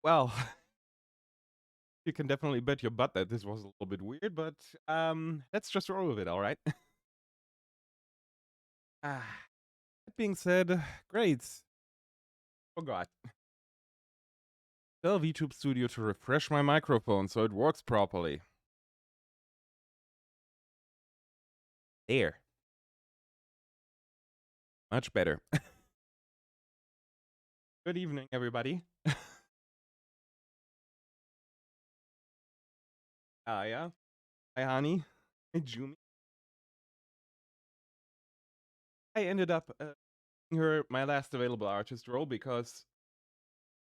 Well, you can definitely bet your butt that this was a little bit weird, but let's just roll with it, all right? That being said, great. Forgot. Tell VTube Studio to refresh my microphone so it works properly. There. Much better. Good evening, everybody. Yeah. Hi, honey. Hi, Jumi. I ended up her my last available artist role because,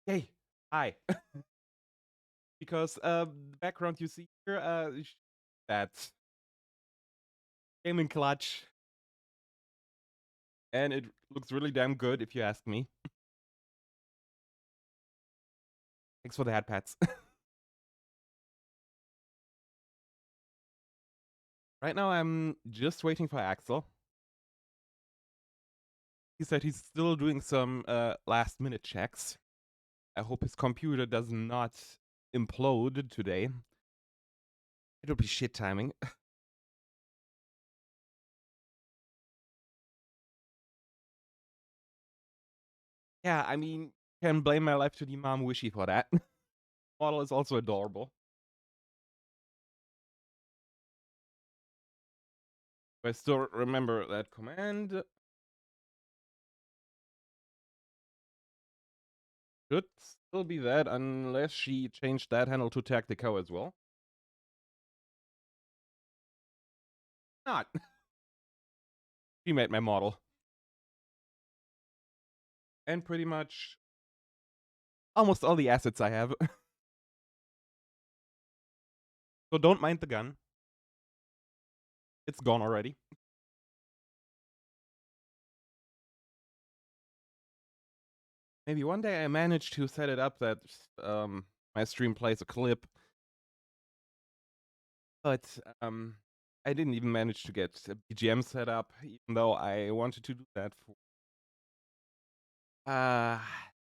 yay, hi. Because the background you see here, that's gaming clutch, and it looks really damn good if you ask me. Thanks for the hat pats. Right now, I'm just waiting for Axel. He said he's still doing some last minute checks. I hope his computer does not implode today. It'll be shit timing. Yeah, I mean, can blame my life to the mom wishy for that. Model is also adorable. I still remember that command. Should still be that unless she changed that handle to tactical as well. Not. She made my model. And pretty much almost all the assets I have. So don't mind the gun. It's gone already. Maybe one day I manage to set it up that my stream plays a clip. But I didn't even manage to get a BGM set up, even though I wanted to do that for...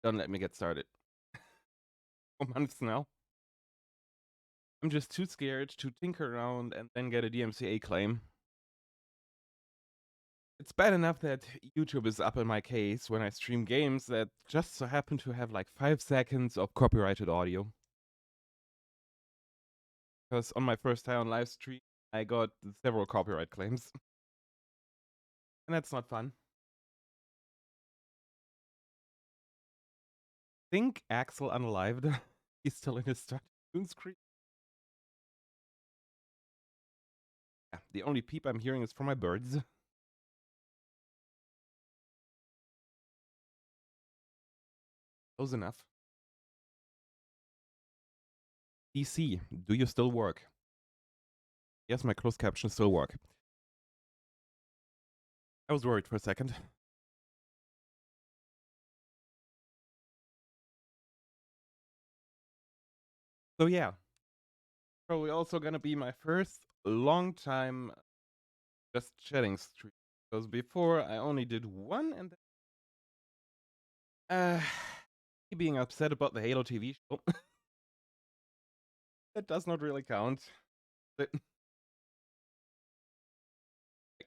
don't let me get started. 4 months now. I'm just too scared to tinker around and then get a DMCA claim. It's bad enough that YouTube is up in my case when I stream games that just so happen to have like 5 seconds of copyrighted audio. Because on my first time on live stream, I got several copyright claims. And that's not fun. Think Axel unalived. He's still in his start screen. Yeah, the only peep I'm hearing is from my birds. Close enough. DC, do you still work? Yes, my closed captions still work. I was worried for a second. So yeah, probably also gonna be my first long time just chatting stream. Because before I only did one, and then, being upset about the Halo TV show. That does not really count. Like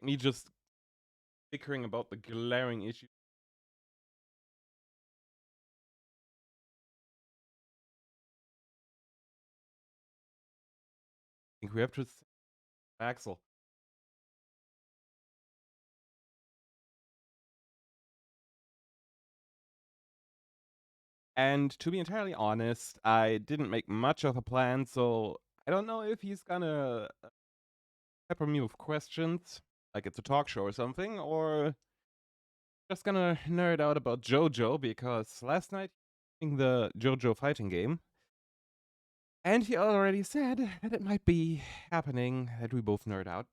me just bickering about the glaring issue. I think we have to Axel. And to be entirely honest, I didn't make much of a plan, so I don't know if he's gonna pepper me with questions, like it's a talk show or something, or just gonna nerd out about JoJo, because last night, in the JoJo fighting game, and he already said that it might be happening that we both nerd out.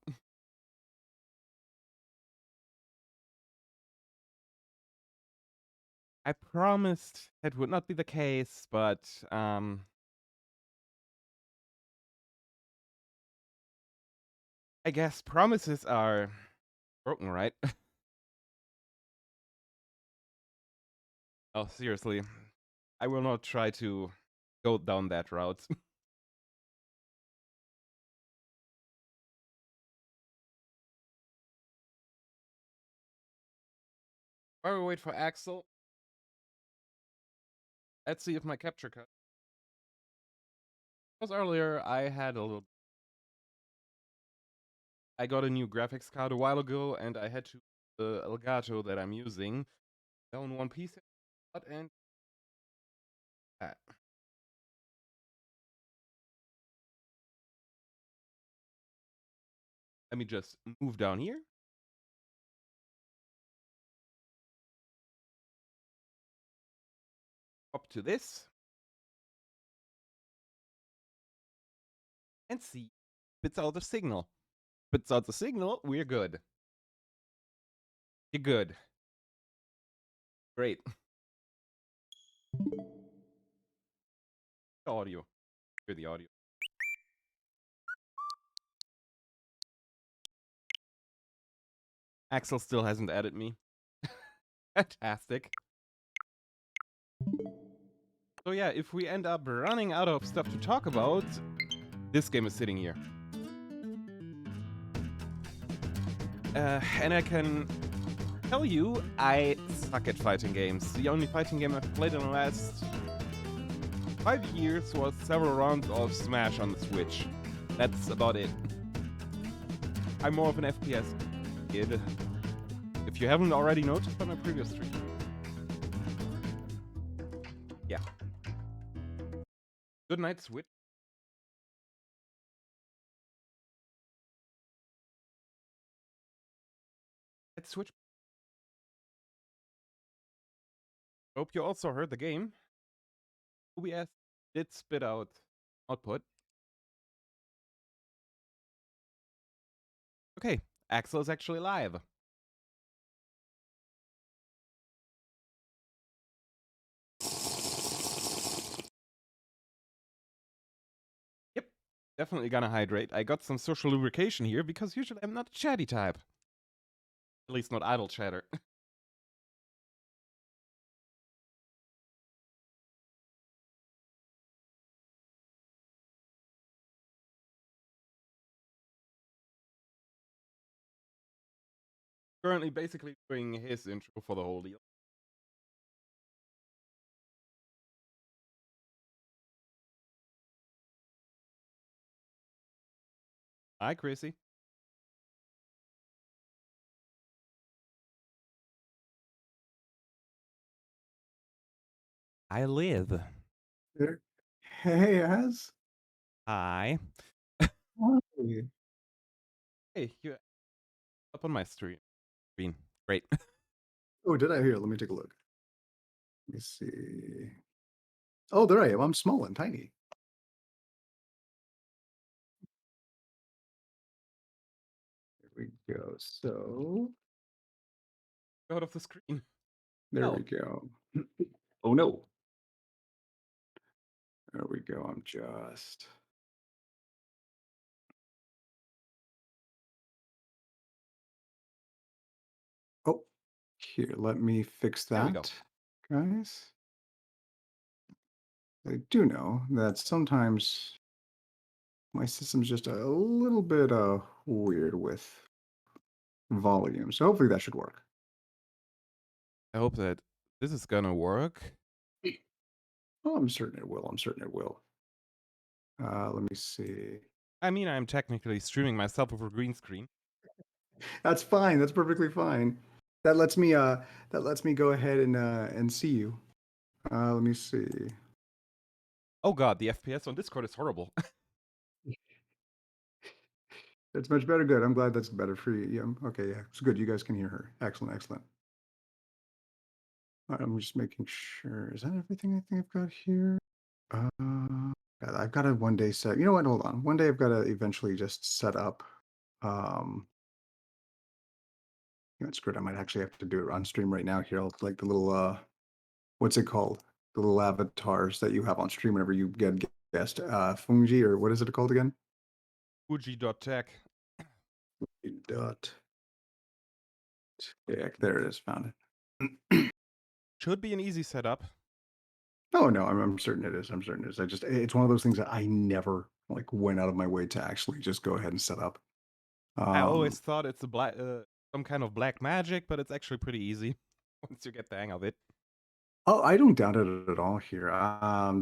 I promised that would not be the case, but I guess promises are broken, right? Oh, seriously. I will not try to go down that route. While we wait for Axel, let's see if my capture card. Because earlier I had a little. I got a new graphics card a while ago, and I had to the Elgato that I'm using down one piece and that. Let me just move down here. Up to this. And see. Spits out the signal. Spits out the signal, we're good. You're good. Great. Audio. Hear the audio. Axel still hasn't added me. Fantastic. So yeah, if we end up running out of stuff to talk about, this game is sitting here. And I can tell you, I suck at fighting games. The only fighting game I've played in the last 5 years was several rounds of Smash on the Switch. That's about it. I'm more of an FPS kid. If you haven't already noticed on my previous stream. Yeah. Good night, Switch. Let's switch. Hope you also heard the game. OBS did spit out output. Okay, Axel is actually live. Yep, definitely gonna hydrate. I got some social lubrication here because usually I'm not a chatty type. At least not idle chatter. Currently basically doing his intro for the whole deal. Hi, Chrissy. I live. Hey, Az. Hi. Hi. Hey, you up on my screen. Great. Oh, did I hear? Let me take a look. Let me see. Oh, there I am. I'm small and tiny. There we go. So Go out of the screen. there Oh. we go. Oh no. There we go. I'm just. Oh, here. Let me fix There we go. that, guys. I do know that sometimes my system's just a little bit weird with volume. So hopefully that should work. I hope that this is gonna work. Oh, I'm certain it will. I'm certain it will. Let me see. I mean, I'm technically streaming myself over green screen. That's fine. That's perfectly fine. That lets me go ahead and see you. Let me see. Oh god, the FPS on Discord is horrible. That's much better. Good. I'm glad that's better for you. Yeah. Okay. Yeah. It's good. You guys can hear her. Excellent. Excellent. All right, I'm just making sure. Is that everything I think I've got here? God, I've got to one day set. You know what? Hold on. One day I've got to eventually just set up. You know, it's good. I might actually have to do it on stream right now here. I'll like the little what's it called? The little avatars that you have on stream whenever you get guest Fungi, or what is it called again? Fuji.tech. Dot tech. There it is. Found it. Should be an easy setup. Oh, no, I'm certain it is, I'm certain it is. It's one of those things that I never, like, went out of my way to actually just go ahead and set up. I always Um, thought it's a some kind of black magic, but it's actually pretty easy once you get the hang of it. oh, I don't doubt it at all here.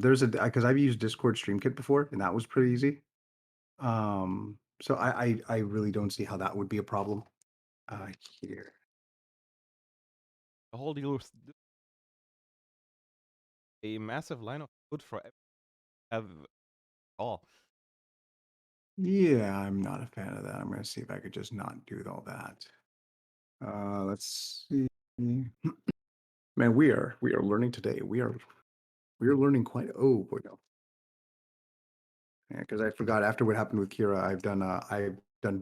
There's a because I've used Discord Stream Kit before, and that was pretty easy. So I really don't see how that would be a problem. Uh, Here. The whole deal is a massive line of food for have all. Yeah, I'm not a fan of that. I'm gonna see if I could just not do all that. Let's see. Man, we are learning today. We are learning quite. Oh boy, no. Yeah, because I forgot after what happened with Kira, I've done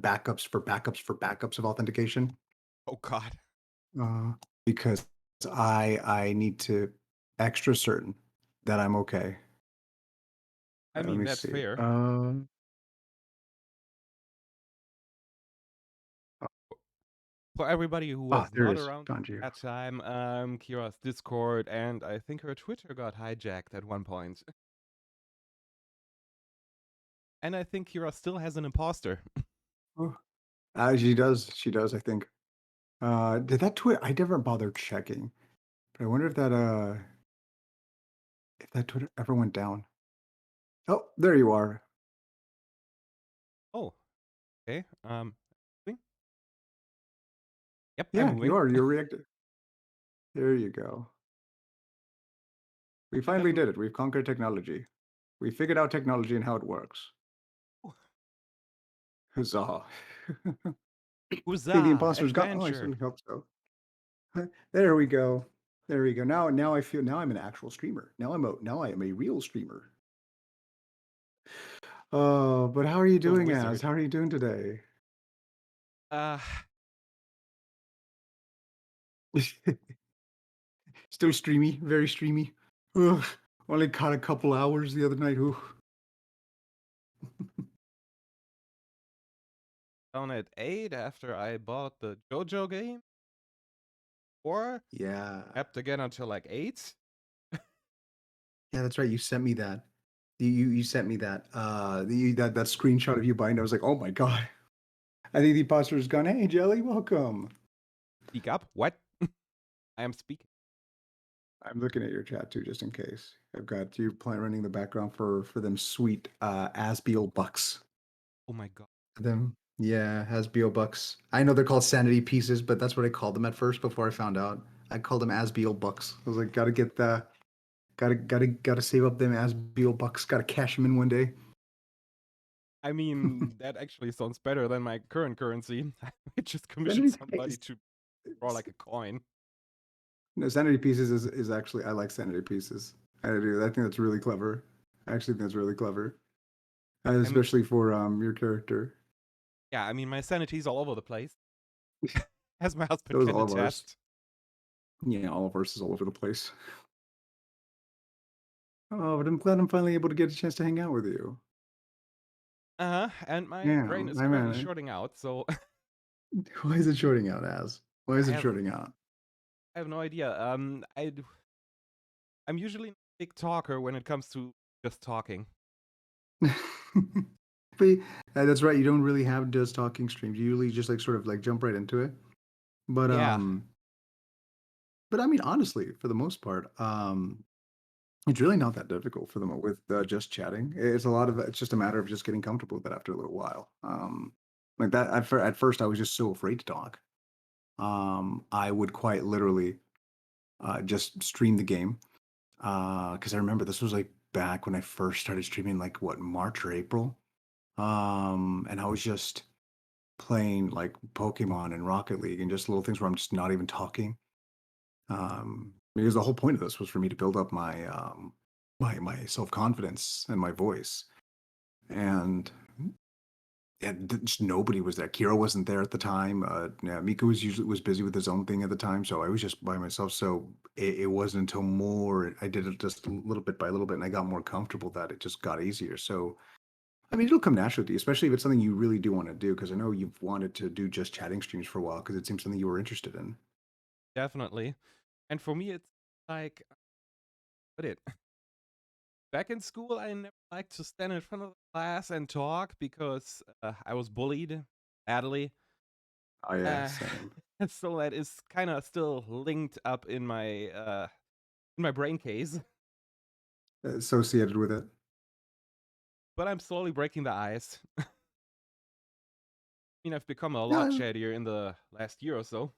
backups for backups for backups of authentication. Oh God. Uh, because I need to extra certain that I'm okay. I Let mean, me that's see. fair. For everybody who was There it not is. around Found you. at that time, Kira's Discord and I think her Twitter got hijacked at one point. And I think Kira still has an imposter. Oh, she does. She does. I think. Did that tweet? I never bothered checking, but I wonder if that Twitter ever went down. Oh, there you are. Oh, okay. Moving? Yep, I'm Yeah, you moving. are. You're reactive. There you go. We You finally can. did it. We've conquered technology. We figured out technology and how it works. Huzzah! Hey, the Huzzah! imposter's gone. Oh, I Adventure! certainly hope so. There we go. There we go. Now I feel now I'm an actual streamer. Now I am a real streamer. Oh, but how are you The doing, Az? wizard. How are you doing today? Uh, Still streamy, very streamy. Ugh, only caught a couple hours the other night. Ooh. down at 8 after I bought the JoJo game. Or Yeah. kept again until like 8. Yeah, that's right. You sent me that. You sent me that that screenshot of you buying. I was like, oh my god. I think the imposter has gone. Hey, Jelly, welcome. Speak up. What? I am speaking. I'm looking at your chat too, just in case. I've got you playing running the background for them sweet Asbeel bucks. Oh my god. Them, yeah, Asbeel bucks. I know they're called sanity pieces, but that's what I called them at first before I found out. I called them Asbeel bucks. I was like, gotta get the, gotta save up them Asbeel bucks. Gotta cash them in one day. I mean, that actually sounds better than my current currency. I just commissioned Sanity, somebody to draw like a coin. no, sanity pieces is actually I like sanity pieces. I do. I think that's really clever. I actually think that's really clever, I mean, especially for your character. yeah, I mean, my sanity's all over the place, as my husband That was can all of ours. attest. Yeah, all of ours is all over the place. Oh, but I'm glad I'm finally able to get a chance to hang out with you. Uh huh. And my Yeah, brain is my currently man. shorting out, so Why is it shorting out, As? Why is I it have shorting out? I have no idea. I'm usually not a big talker when it comes to just talking. But that's right. You don't really have just talking streams. You usually just like sort of like jump right into it. But Yeah, um, but I mean, honestly, for the most part, it's really not that difficult for them with just chatting. It's a lot of it's just a matter of just getting comfortable with it after a little while. Like that at first, I was just so afraid to talk. I would quite literally just stream the game because I remember this was like back when I first started streaming, like what March or April, and I was just playing like Pokemon and Rocket League and just little things where I'm just not even talking. Because the whole point of this was for me to build up my self confidence and my voice. And yeah, just nobody was there. Kira wasn't there at the time. Yeah, Mika was busy with his own thing at the time, so I was just by myself. So it wasn't until more I did it just a little bit by little bit, and I got more comfortable that it just got easier. So I mean, it'll come naturally to you, especially if it's something you really do want to do. Because I know you've wanted to do just chatting streams for a while, because it seems something you were interested in. definitely. And for me, it's like, what it? back in school, I never liked to stand in front of the class and talk because I was bullied badly. Oh yeah, Uh, same. so that is kind of still linked up in my brain case. Associated with it. But I'm slowly breaking the ice. I mean, I've become a lot Yeah, chattier in the last year or so.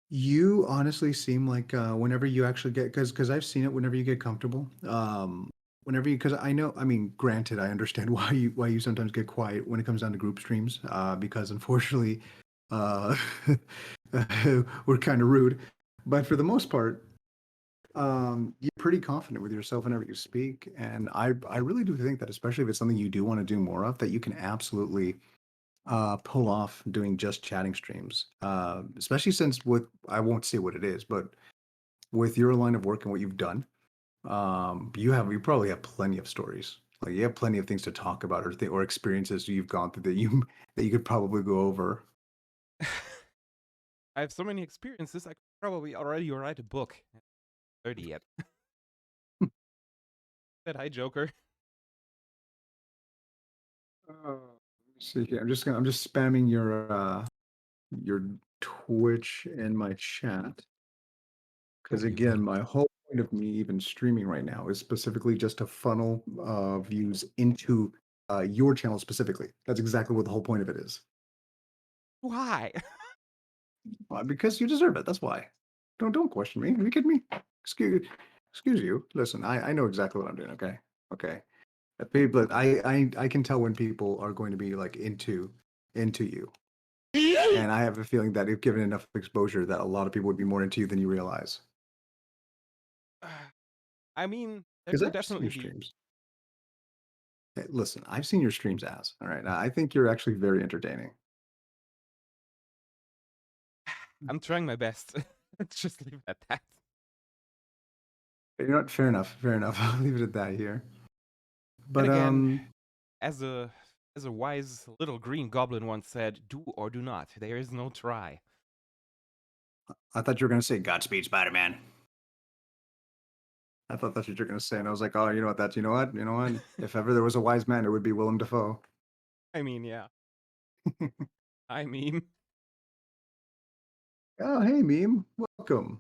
you honestly seem like whenever you actually get because I've seen it whenever you get comfortable. Whenever you because I know I mean granted I understand why you sometimes get quiet when it comes down to group streams because unfortunately uh we're kind of rude, but for the most part you're pretty confident with yourself whenever you speak, and I really do think that especially if it's something you do want to do more of, that you can absolutely pull off doing just chatting streams. Especially since with I won't say what it is, but with your line of work and what you've done, you probably have plenty of stories. Like you have plenty of things to talk about or experiences you've gone through that you could probably go over. I have so many experiences, I could probably already write a book. 30 yet. Said hi, Joker. Let me see here. I'm just spamming your Twitch in my chat. Oh, Because you again, good. my whole point of me even streaming right now is specifically just to funnel views into your channel specifically. That's exactly what the whole point of it is. Oh, hi. Because you deserve it. That's why. Don't question me. Are you kidding me? Excuse you. Listen, I know exactly what I'm doing. Okay, okay. People, I can tell when people are going to be like into you, and I have a feeling that if given enough exposure, that a lot of people would be more into you than you realize. I mean, there Because could I've seen definitely your be. streams. Hey, listen, I've seen your streams as, all right? I think you're actually very entertaining. I'm trying my best. Let's just leave it at that. You know what? Fair enough. Fair enough. I'll leave it at that here. And But again, as a as a wise little green goblin once said, "Do or do not. There is no try." I thought you were gonna say Godspeed, Spider-Man. I thought that's what you're gonna say, and I was like, oh, you know what? That's you know what? If ever there was a wise man, it would be Willem Dafoe. I mean, yeah. I mean, Oh, hey, meme, welcome.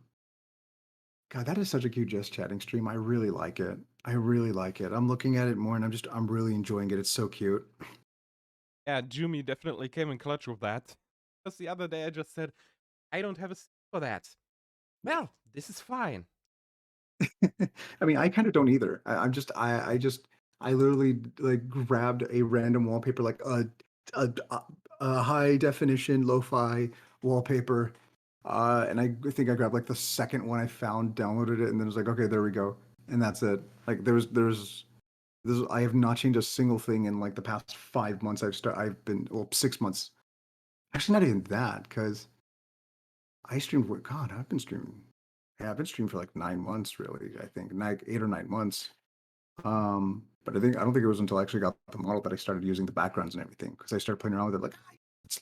God, that is such a cute just chatting stream. I really like it. I really like it. I'm looking at it more, and I'm really enjoying it. It's so cute. yeah, Jumi definitely came in clutch with that. Because the other day I just said, I don't have a seat for that. Well, this is fine. I mean, I kind of don't either. I literally like grabbed a random wallpaper, like a high definition lo-fi wallpaper, and I think I grabbed like the second one I found, downloaded it, and then it was like, okay, there we go, and that's it. Like there's I have not changed a single thing in like the past 5 months. I've been well 6 months. Actually, not even that because I streamed. What God, I've been streaming. Yeah, I've been streaming for like 9 months, really. I think like 8 or 9 months. But I don't think it was until I actually got the model that I started using the backgrounds and everything because I started playing around with it. Like,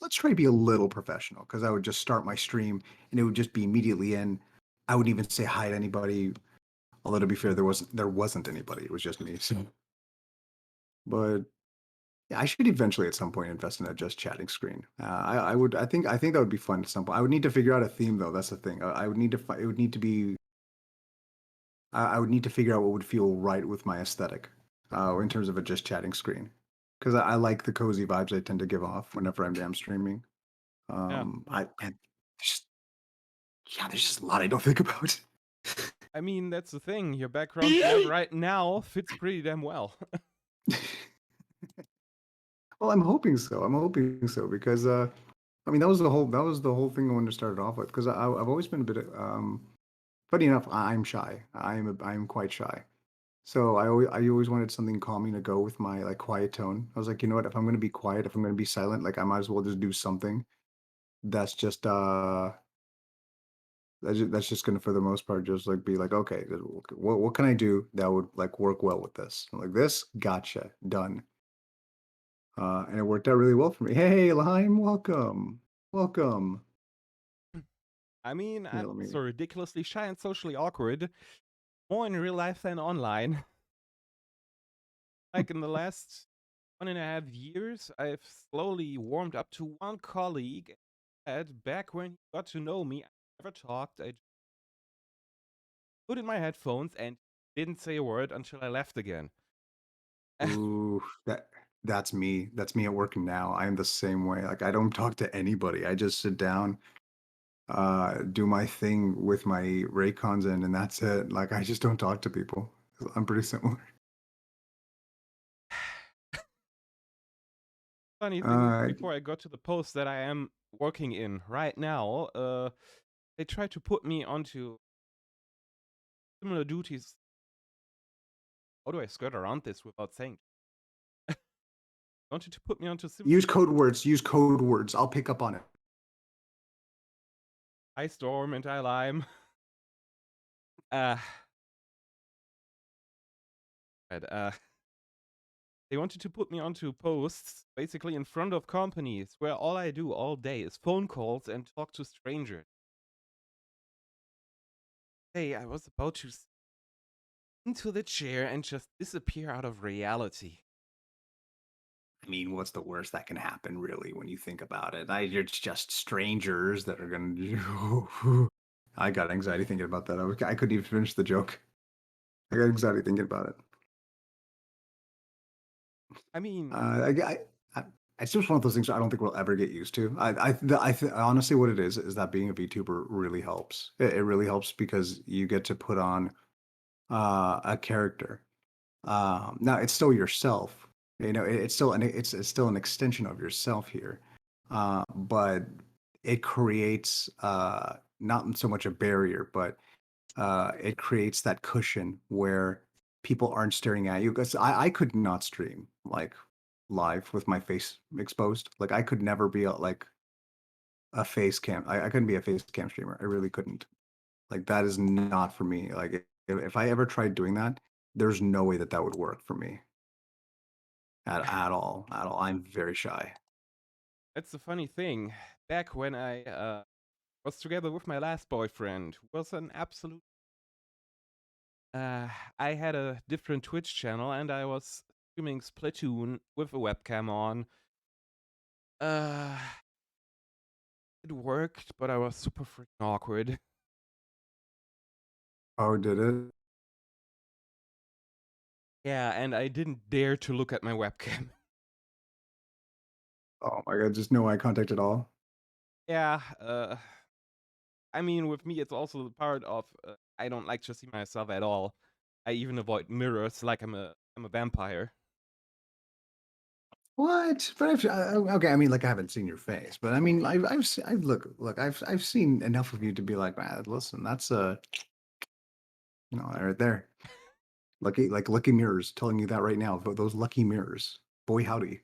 let's try to be a little professional because I would just start my stream and it would just be immediately in. I wouldn't even say hi to anybody. Although to be fair, there wasn't anybody. It was just me. So, but yeah, I should eventually at some point invest in a just chatting screen. I would. I think that would be fun at some point. I would need to figure out a theme though. That's the thing. I would need to. It would need to be I would need to figure out what would feel right with my aesthetic, in terms of a just chatting screen, because I like the cozy vibes I tend to give off whenever I'm streaming. Yeah. I and just, yeah, there's just a lot I don't think about. I mean, that's the thing. Your background you have right now fits pretty damn well. Well, I'm hoping so. I'm hoping so because I mean that was the whole thing I wanted to start it off with because I've always been a bit funny enough. I'm shy. I'm quite shy. So I always wanted something calming to go with my like quiet tone. I was like, you know what? If I'm gonna be quiet, if I'm gonna be silent, like I might as well just do something that's just that's just gonna for the most part just like be like, okay, what can I do that would like work well with this? I'm like this, gotcha, done. And it worked out really well for me. Hey, Lime, welcome, welcome. I mean, Here, I'm let me. also ridiculously shy and socially awkward. more in real life than online. Like in the last 1.5 years, I've slowly warmed up to one colleague. And back when he got to know me, I never talked. I put in my headphones and didn't say a word until I left again. Ooh, that's me. That's me at work now. I am the same way. Like I don't talk to anybody. I just sit down, do my thing with my Raycons in, and that's it. Like I just don't talk to people. I'm pretty similar. Funny thing is, Uh, before I got to the post that I am working in right now, they tried to put me onto similar duties. How do I skirt around this without saying? Wanted to put me onto use code words. Use code words. I'll pick up on it. Ice Storm and I Lime. Uh, but, they wanted to put me onto posts basically in front of companies where all I do all day is phone calls and talk to strangers. Hey, I was about to into the chair and just disappear out of reality. I mean, what's the worst that can happen, really, when you think about it? It's just strangers that are going to. I got anxiety thinking about that. I couldn't even finish the joke. I got anxiety thinking about it. I mean, Uh, I, I, I, it's just one of those things I don't think we'll ever get used to. Honestly, what it is that being a VTuber really helps. It really helps because you get to put on a character. Now it's still yourself. You know, it's still an extension of yourself here, but it creates not so much a barrier, but it creates that cushion where people aren't staring at you. Because I could not stream like live with my face exposed. Like I could never be like a face cam. I couldn't be a face cam streamer. I really couldn't. Like that is not for me. Like if I ever tried doing that, there's no way that that would work for me at all. At all. I'm very shy. that's the funny thing. Back when I was together with my last boyfriend, who was an absolute. I had a different Twitch channel and I was streaming Splatoon with a webcam on. Uh, it worked, but I was super freaking awkward. Oh, did it? Yeah, and I didn't dare to look at my webcam. Oh my god, just no eye contact at all. Yeah, I mean, with me, it's also the part of I don't like to see myself at all. I even avoid mirrors like I'm a vampire. What? But okay, I mean, like I haven't seen your face, but I mean, I've look, I've seen enough of you to be like, man, listen, that's right there. Lucky mirrors telling you that right now. Those lucky mirrors. Boy, howdy.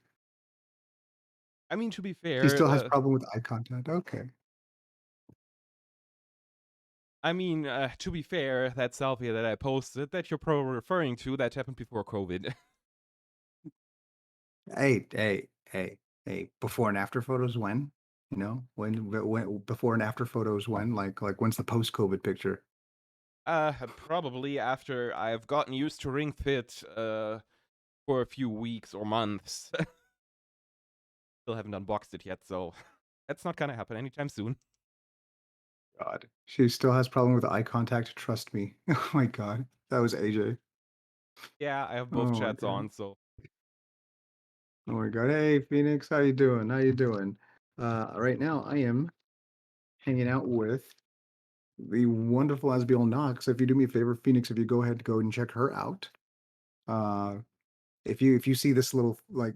I mean, to be She fair, still has problem with eye contact. Okay. that selfie that I posted that you're probably referring to that happened before COVID. Hey. Before and after photos when? You know, when before and after photos when? Like when's the post-COVID picture? Probably after I've gotten used to Ring Fit for a few weeks or months. Still haven't unboxed it yet, so that's not gonna happen anytime soon. God. She still has problem with eye contact, trust me. Oh my god. That was AJ. Yeah, I have both Oh my chats god. on, so Oh my god. Hey Phoenix, how you doing? How you doing? Right now I am hanging out with the wonderful Asbeel Nox. If you do me a favor, Phoenix, if you go and check her out. Uh if you see this little like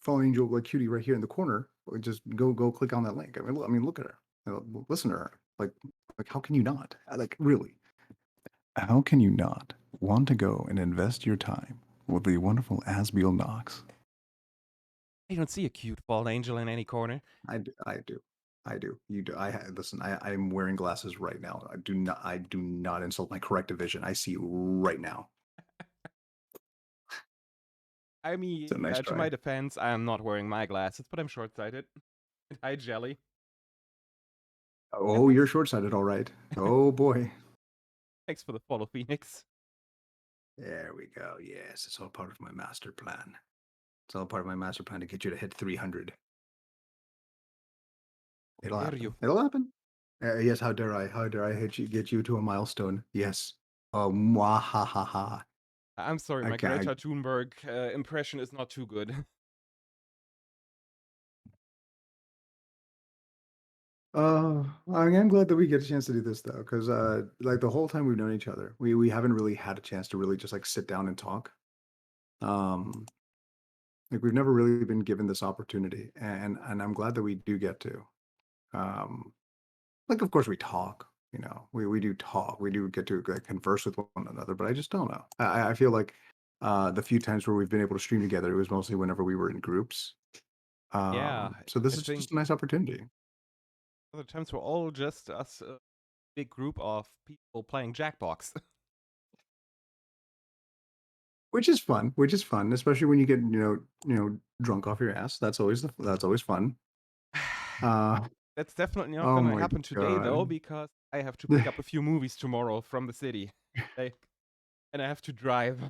fallen angel like cutie right here in the corner, just go click on that link. I mean look at her. Listen to her. Like how can you not? Like really. How can you not want to go and invest your time with the wonderful Asbeel Nox? I don't see a cute bald angel in any corner. I do. You do. Listen. I'm wearing glasses right now. I do not insult my corrective vision. I see right now. I It's a mean, nice to my try. defense, I am not wearing my glasses, but I'm short-sighted. Hi, Jelly. And Oh, this you're short sighted, all right. Oh boy. Thanks for the follow, Phoenix. There we go. Yes, it's all part of my master plan. It's all part of my master plan to get you to hit 300. How It'll dare happen. you? It'll happen. Yes, how dare I? How dare I get you to a milestone? Yes. Oh, mwah, ha, ha, ha. I'm sorry, I my can't. Greta Thunberg impression is not too good. I am glad that we get a chance to do this though, because like the whole time we've known each other, we haven't really had a chance to really just like sit down and talk. Um, like we've never really been given this opportunity, and I'm glad that we do get to. Um, like of course we talk, we do talk, we do get to like, converse with one another, but I just don't know. I feel like the few times where we've been able to stream together, it was mostly whenever we were in groups. Yeah, So I this is think just a nice opportunity. other times we're all just us a big group of people playing Jackbox. Which is fun, especially when you get, drunk off your ass. That's always fun. Uh, That's definitely not oh gonna my happen today though, god. because I have to pick up a few movies tomorrow from the city. Like, and I have to drive.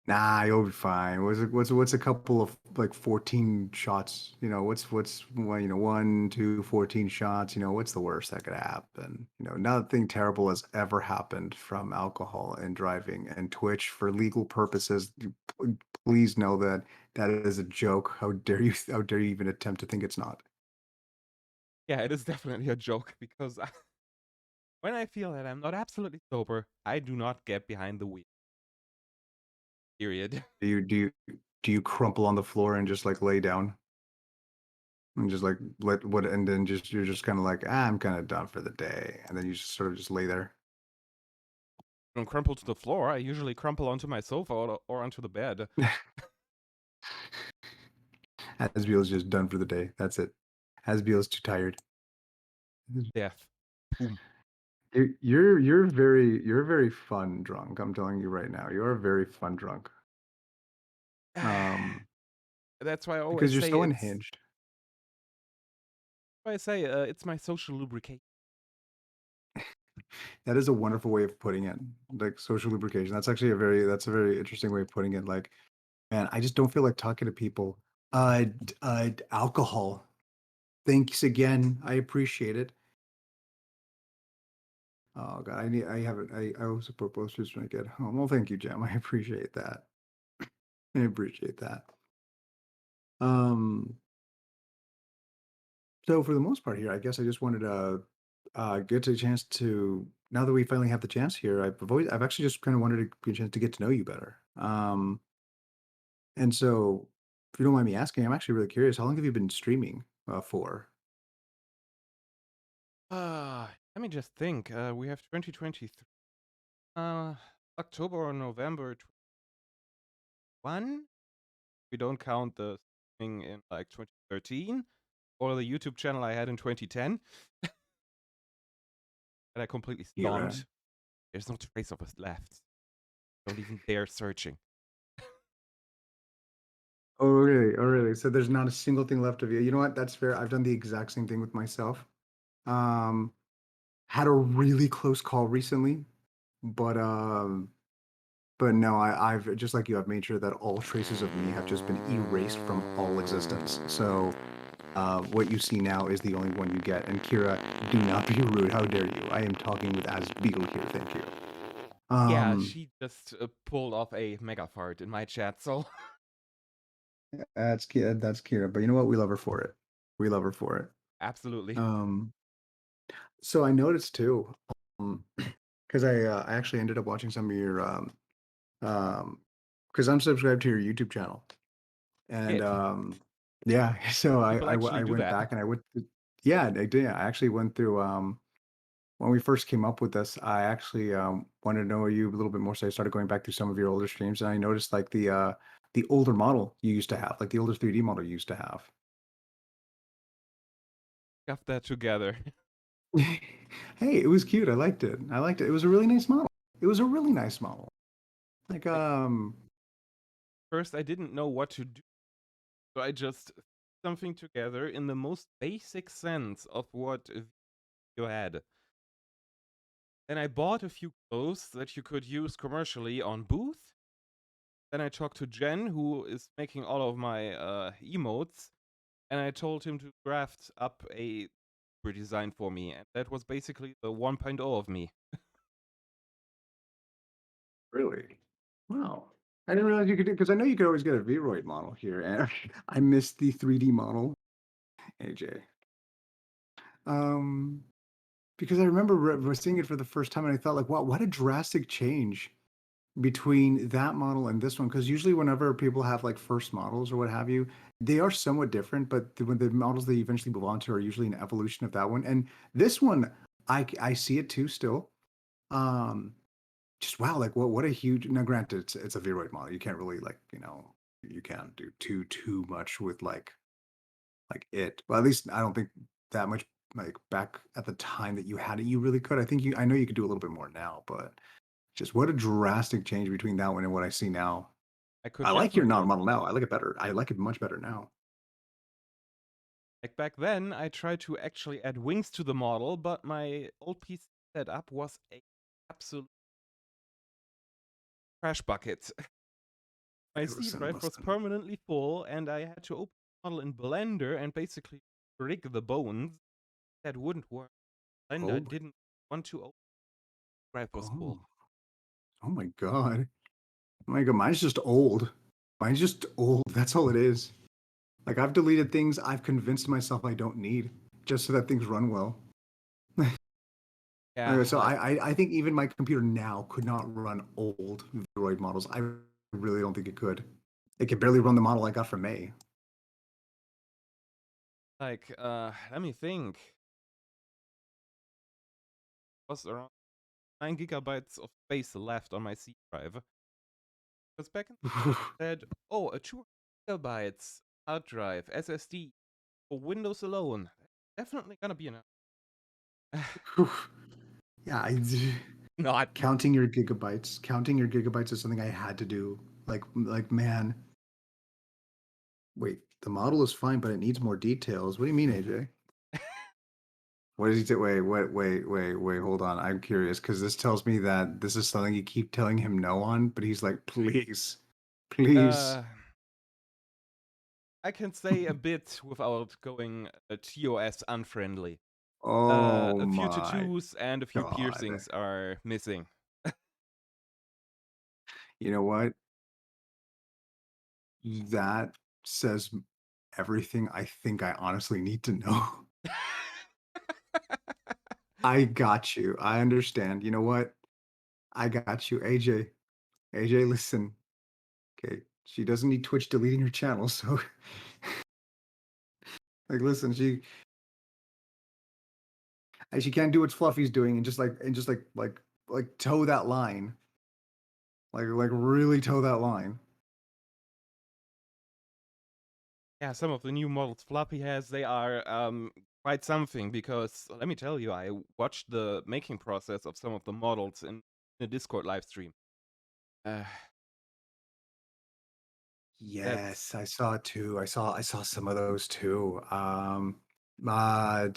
Nah, you'll be fine. What's a couple of like 14 shots? Well, 1, 2, 14 shots, what's the worst that could happen? Nothing terrible has ever happened from alcohol and driving and Twitch for legal purposes. Please know that that is a joke. How dare you even attempt to think it's not? Yeah, it is definitely a joke because when I feel that I'm not absolutely sober, I do not get behind the wheel. Period. Do you crumple on the floor and just like lay down and just like and then just you're just kind of like, I'm kind of done for the day, and then you just sort of just lay there. I don't crumple to the floor. I usually crumple onto my sofa or onto the bed. Asbeel's just done for the day. That's it. Asbeel's too tired. Death. Boom. You're very fun drunk. I'm telling you right now, you're a very fun drunk. Um, That's why I always because you're say so unhinged. it's my social lubrication. That is a wonderful way of putting it. Like social lubrication. That's a very interesting way of putting it. Like, man, I just don't feel like talking to people. Alcohol. Thanks again. I appreciate it. Oh God, I haven't. I was supposed to drink at home. Well, thank you, Jam. I appreciate that. I appreciate that. Um, so for the most part here, I guess I just wanted to get a chance to. Now that we finally have the chance here, I've actually just kind of wanted to get a chance to get to know you better. And so, if you don't mind me asking, I'm actually really curious. How long have you been streaming for? Let me just think. We have 2023. Uh, October or November 21. We don't count the thing in like 2013 or the YouTube channel I had in 2010 that I completely Kira. stomped. There's no trace of us left. Don't even dare searching. Oh, really? Oh, really? So there's not a single thing left of you. You know what? That's fair. I've done the exact same thing with myself. Um, had a really close call recently, but no, I've just like you, I've made sure that all traces of me have just been erased from all existence. So what you see now is the only one you get. And Kira, do not be rude. How dare you? I am talking with Asbeel here. Thank you. Yeah, Um, she just pulled off a mega fart in my chat, so that's Kira. But you know what? We love her for it. We love her for it. absolutely. Um, so I noticed too, because I actually ended up watching some of your um, because I'm subscribed to your YouTube channel. And, It. yeah, so People I actually do went that. back and I went th yeah, I did. I actually went through, when we first came up with this, I actually, wanted to know you a little bit more, so I started going back through some of your older streams, and I noticed, like, the older model you used to have, like, the older 3D model you used to have. Got that together. Hey, it was cute, I liked it. I liked it. It was a really nice model. It was a really nice model. Like, Like, first I didn't know what to do, so I just threw something together in the most basic sense of what you had. Then I bought a few clothes that you could use commercially on Booth. Then I talked to Jen, who is making all of my emotes, and I told him to draft up a design for me, and that was basically the 1.0 of me. Really? Wow. I didn't realize you could do because I know you could always get a Vroid model here, and I missed the 3D model, AJ. Um, because I remember seeing it for the first time, and I thought like, wow, what a drastic change between that model and this one. Because usually, whenever people have like first models or what have you, they are somewhat different, but when the models they eventually move on to are usually an evolution of that one. And this one, I see it too still. Um, just wow, like what a huge. Now, granted, it's a Vroid model. You can't really like you can't do too much with like it. Well, at least I don't think that much like back at the time that you had it, you really could. I know you could do a little bit more now, but just what a drastic change between that one and what I see now. I could I like your definitely non model now. I like it better. I like it much better now. like back then. I tried to actually add wings to the model, but my old PC setup was a absolute trash bucket. My Hey, C listen, drive was listen. permanently full, and I had to open the model in Blender and basically rig the bones. That wouldn't work. Blender Oh, didn't want to open. The drive was oh, full. oh my god. Oh my god, mine's just old. Mine's just old. That's all it is. Like I've deleted things I've convinced myself I don't need just so that things run well. Yeah, So like I think even my computer now could not run old Vroid models. I really don't think it could. It could barely run the model I got from May. let me think. Was around 9 GB of space left on my C drive. Because back in the said, oh, a 2 GB hard drive SSD for Windows alone. Definitely gonna be enough. Yeah, Not. counting your gigabytes is something I had to do. Like man, wait, the model is fine, but it needs more details. What do you mean, AJ? What does he say? Wait, hold on. I'm curious because this tells me that this is something you keep telling him no on, but he's like, please, please. uh, I can say a bit without going TOS unfriendly. Oh A few my tattoos and a few God. piercings are missing. You know what? That says everything I think I honestly need to know. I got you. I understand. You know what? I got you, AJ. AJ, listen. Okay, she doesn't need Twitch deleting her channel, so like, listen, she can't do what Fluffy's doing and just like toe that line, like really toe that line. Yeah, some of the new models Floppy has, they are quite something because let me tell you, I watched the making process of some of the models in the Discord live stream. Uh, that's Yes, I saw it too. I saw some of those too. Uh,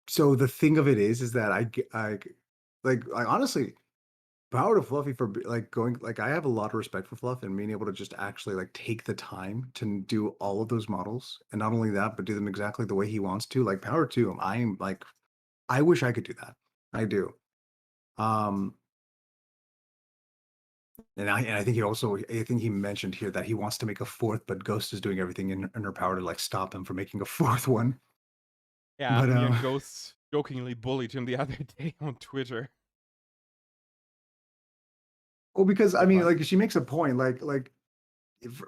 so the thing of it is that I honestly power to Fluffy for like going like I have a lot of respect for Fluff and being able to just actually like take the time to do all of those models and not only that but do them exactly the way he wants to. Like power to him. I'm like I wish I could do that. I do. Um and I think I think he mentioned here that he wants to make a fourth, but Ghost is doing everything in her power to like stop him from making a fourth one. yeah. But Me and Ghost jokingly bullied him the other day on Twitter. well, because I So mean, fun. like she makes a point, like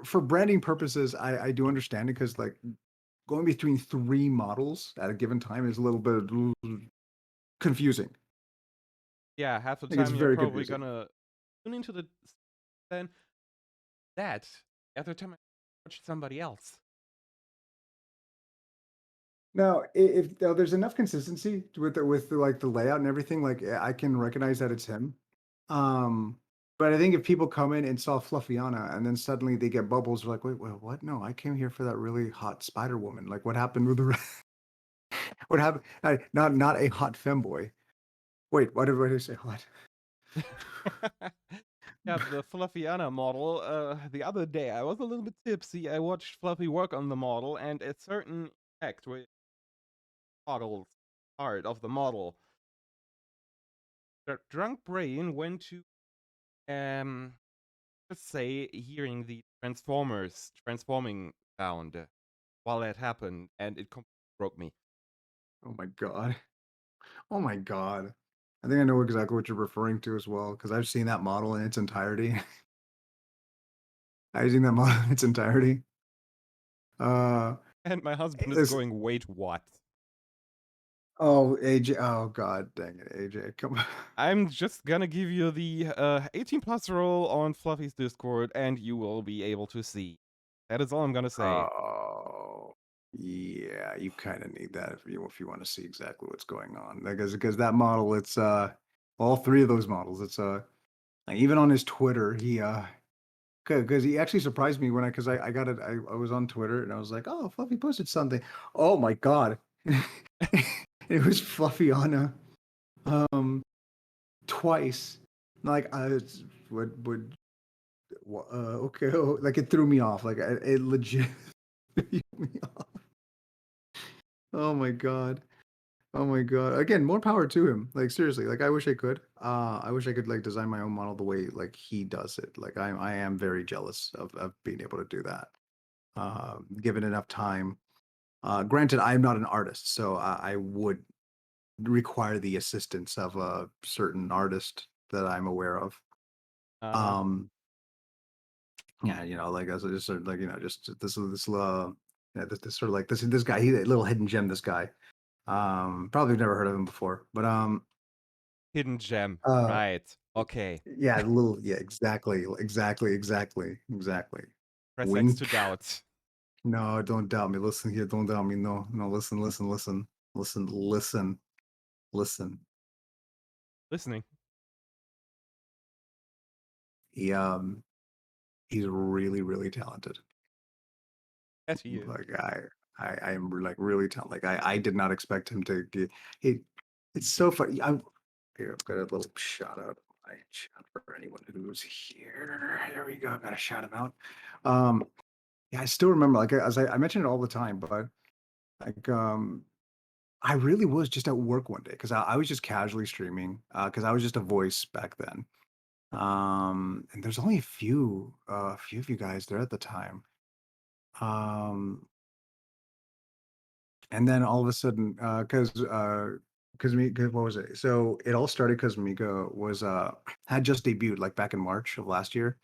for branding purposes, I do understand it because like going between three models at a given time is a little bit confusing. Yeah, half the Like it's time you're very probably confusing. gonna tune into then that. The other time I watched somebody else. Now, if now there's enough consistency with like the layout and everything, like I can recognize that it's him. Um, but I think if people come in and saw Fluffiana and then suddenly they get bubbles, they're like, wait, what? No, I came here for that really hot Spider Woman. Like, what happened with the what happened? Not a hot femboy. Wait, what did I say? What? Yeah, the Fluffy Anna model. The other day, I was a little bit tipsy. I watched Fluffy work on the model, and a certain act with model's part of the model, the drunk brain went to um let's say hearing the Transformers transforming sound while that happened, and it completely broke me. Oh my god. Oh my god. I think I know exactly what you're referring to as well, because I've seen that model in its entirety. I've seen that model in its entirety. Uh, And my husband is it's going, "Wait, what?" oh, AJ. Oh god, dang it, AJ. Come on. I'm just gonna give you the 18 plus roll on Fluffy's Discord, and you will be able to see. That is all I'm gonna say. Oh, yeah, you kind of need that if you want to see exactly what's going on. Because that model, it's all three of those models. It's like, even on his Twitter, he because he actually surprised me when I got it. I was on Twitter and I was like, oh, Fluffy posted something. Oh my god, it was Fluffy Anna, um, twice. Like I would okay, oh, like it threw me off. Like it legit threw me off. Oh my god. Oh my god. Again, more power to him. Like seriously, like I wish I could. I wish I could like design my own model the way like he does it. Like I am very jealous of being able to do that. Given enough time. Granted, I'm not an artist, so I would require the assistance of a certain artist that I'm aware of. Uh-huh. Um, yeah, like as I just sort of like, just yeah, this sort of like this guy, he's a little hidden gem, this guy. Probably never heard of him before, but Hidden gem. uh Right. Okay. yeah, yeah, exactly. Press X to Wink. doubt. No, don't doubt me. Listen here, don't doubt me. No, no, listen. Listening. He he's really, really talented. Yes, he is. Like I am like really talented. Like I did not expect him to get it. It's so funny. Here, I've got a little shout out of my chat for anyone who's here. There we go. I gotta shout him out. Um, yeah, I still remember, like as I mention it all the time, but like I really was just at work one day because I was just casually streaming because I was just a voice back then. And there's only a few of you guys there at the time. Um, and then all of a sudden, because me, what was it? So it all started because Mika was had just debuted like back in March of last year.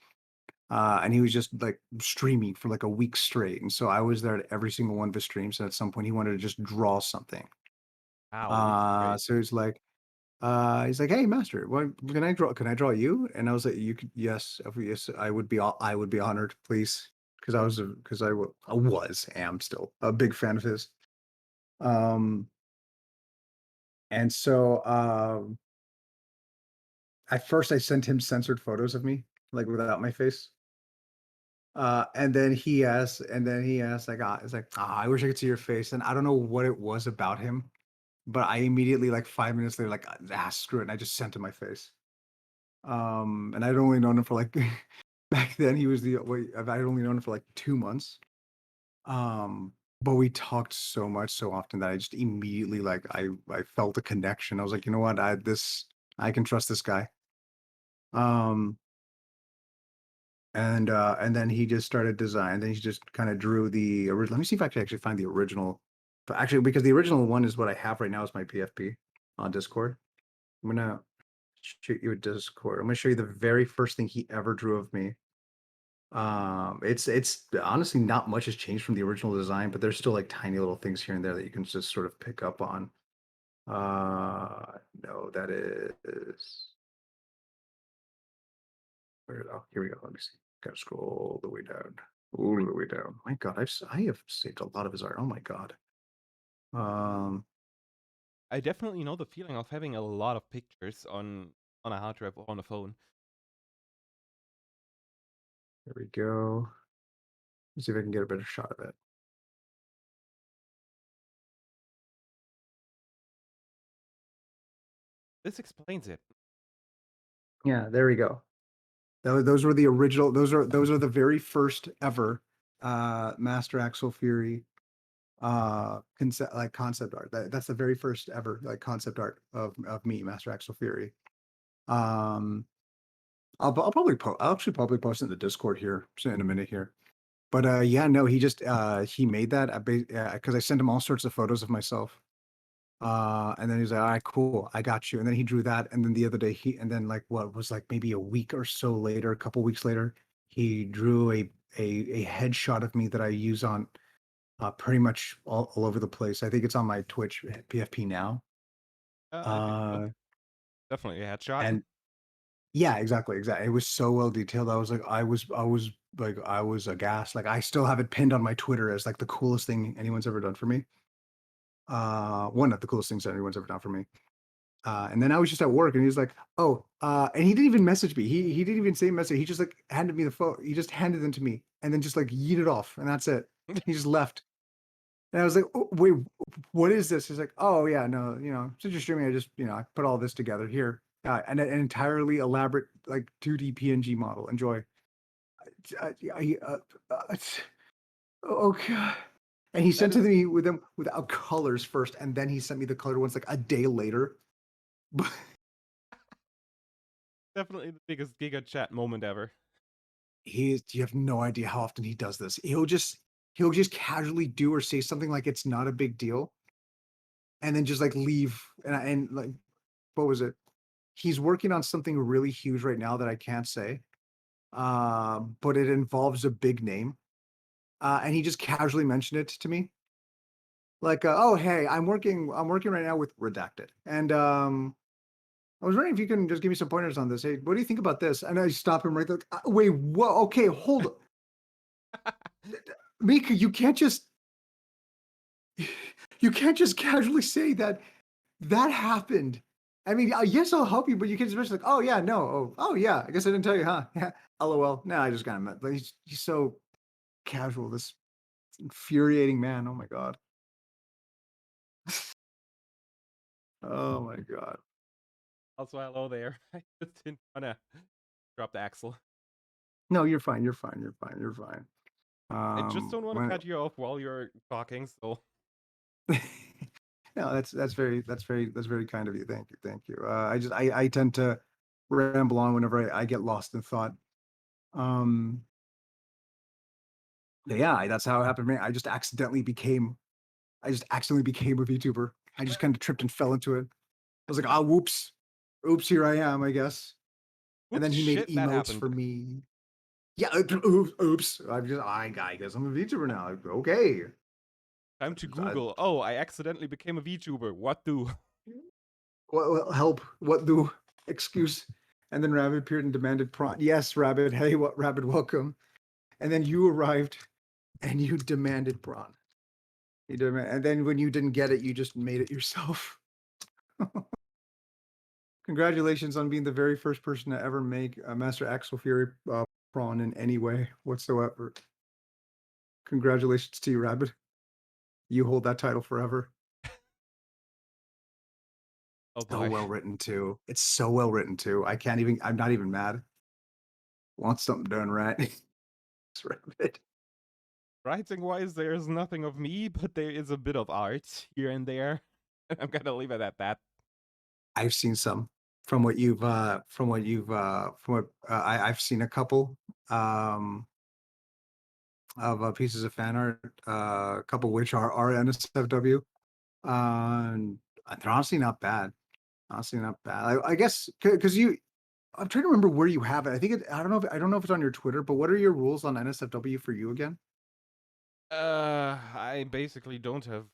And he was just like streaming for like a week straight. And so I was there at every single one of his streams. And at some point he wanted to just draw something. Wow, weak straight. So he's like, "Hey, master, what can I draw? Can I draw you?" And I was like, "You could, yes, yes, I would be honored, please." Because am still a big fan of his. Um, and so at first I sent him censored photos of me, like without my face. And then he asked, like, it's like, I wish I could see your face. And I don't know what it was about him, but I immediately, like 5 minutes later, like, screw it. And I just sent him my face. And I'd only known him for like back then I'd only known him for like 2 months. Um, but we talked so much so often that I just immediately like I felt a connection. I was like, you know what, I can trust this guy. Um, and then he just started design. Then he just kind of drew the original. Let me see if I can actually find the original. But actually, because the original one is what I have right now is my PFP on Discord. I'm gonna shoot you a Discord. I'm gonna show you the very first thing he ever drew of me. It's honestly not much has changed from the original design, but there's still like tiny little things here and there that you can just sort of pick up on. No, that is where, oh, here we go. Let me see. Gotta scroll all the way down. All the way down. My God, I have saved a lot of his art. Oh my God. Um, I definitely know the feeling of having a lot of pictures on a hard drive or on a phone. There we go. Let's see if I can get a better shot of it. This explains it. Yeah, there we go. Those were the original. Those are the very first ever MasterAxelFury concept art. That's the very first ever like concept art of me, MasterAxelFury. Um, I'll actually probably post it in the Discord here in a minute here. But yeah, no, he made that because I sent him all sorts of photos of myself. And then he's like, all right, cool, I got you. And then he drew that. And then the other day and then like what was like maybe a week or so later, a couple weeks later, he drew a headshot of me that I use on pretty much all over the place. I think it's on my Twitch PFP now. I think so. Uh, Definitely a headshot. and yeah, exactly. It was so well detailed. I was aghast. Like I still have it pinned on my Twitter as like the coolest thing anyone's ever done for me. One of the coolest things that anyone's ever done for me. And then I was just at work and he was like, oh, and he didn't even message me. He didn't even say message. He just like handed me the phone. He just handed them to me and then just like yeeted off and that's it. He just left. And I was like, oh, wait, what is this? He's like, oh yeah, no, since you're streaming, I just, I put all this together here. And an entirely elaborate like 2D PNG model. Enjoy. It's, oh god. And he That sent it to is me with them without colors first, and then he sent me the colored ones like a day later. definitely the biggest Giga Chat moment ever. You have no idea how often he does this. He'll just casually do or say something like it's not a big deal, and then just like leave. And like, what was it? He's working on something really huge right now that I can't say, but it involves a big name. And he just casually mentioned it to me, like, "Oh, hey, I'm working right now with Redacted, and I was wondering if you can just give me some pointers on this. Hey, what do you think about this?" And I stop him right there. Like, wait, what? Okay, hold on. Mika, you can't just casually say that that happened. I mean, yes, I'll help you, but you can just be like, oh yeah, no, oh yeah, I guess I didn't tell you, huh? Yeah, LOL. No, I just got him. Like, he's so casual. This infuriating man. Oh my god. Oh my god. Also, hello there. I just didn't wanna drop the axle. No, you're fine. You're fine. You're fine. You're fine. I just don't want to When cut you off while you're talking, so no, that's very kind of you. Thank you. I tend to ramble on whenever I get lost in thought. Um, but yeah, that's how it happened to me. I just accidentally became a VTuber. I just kind of tripped and fell into it. I was like, ah, whoops, oops, here I am, I guess. And whoops, then he made shit, that emotes happened. for me. Yeah, oops. I guess I'm a VTuber now. Okay. Time to I, Google. Oh, I accidentally became a VTuber. What do? help. What do? Excuse. And then Rabbit appeared and demanded prawn. Yes, Rabbit. Hey, what Rabbit? Welcome. And then you arrived and you demanded prawn. And then when you didn't get it, you just made it yourself. Congratulations on being the very first person to ever make a MasterAxelFury prawn in any way whatsoever. Congratulations to you, Rabbit. You hold that title forever. Oh So boy. well written too. It's so well written too. I'm not even mad. Want something done right. It's Rabbit. Writing wise, there's nothing of me, but there is a bit of art here and there. I'm gonna leave it at that. I've seen some from what I've seen a couple of pieces of fan art, a couple which are NSFW. And they're honestly not bad. Honestly, not bad. I guess because I'm trying to remember where you have it. I don't know if it's on your Twitter, but what are your rules on NSFW for you again? I basically don't have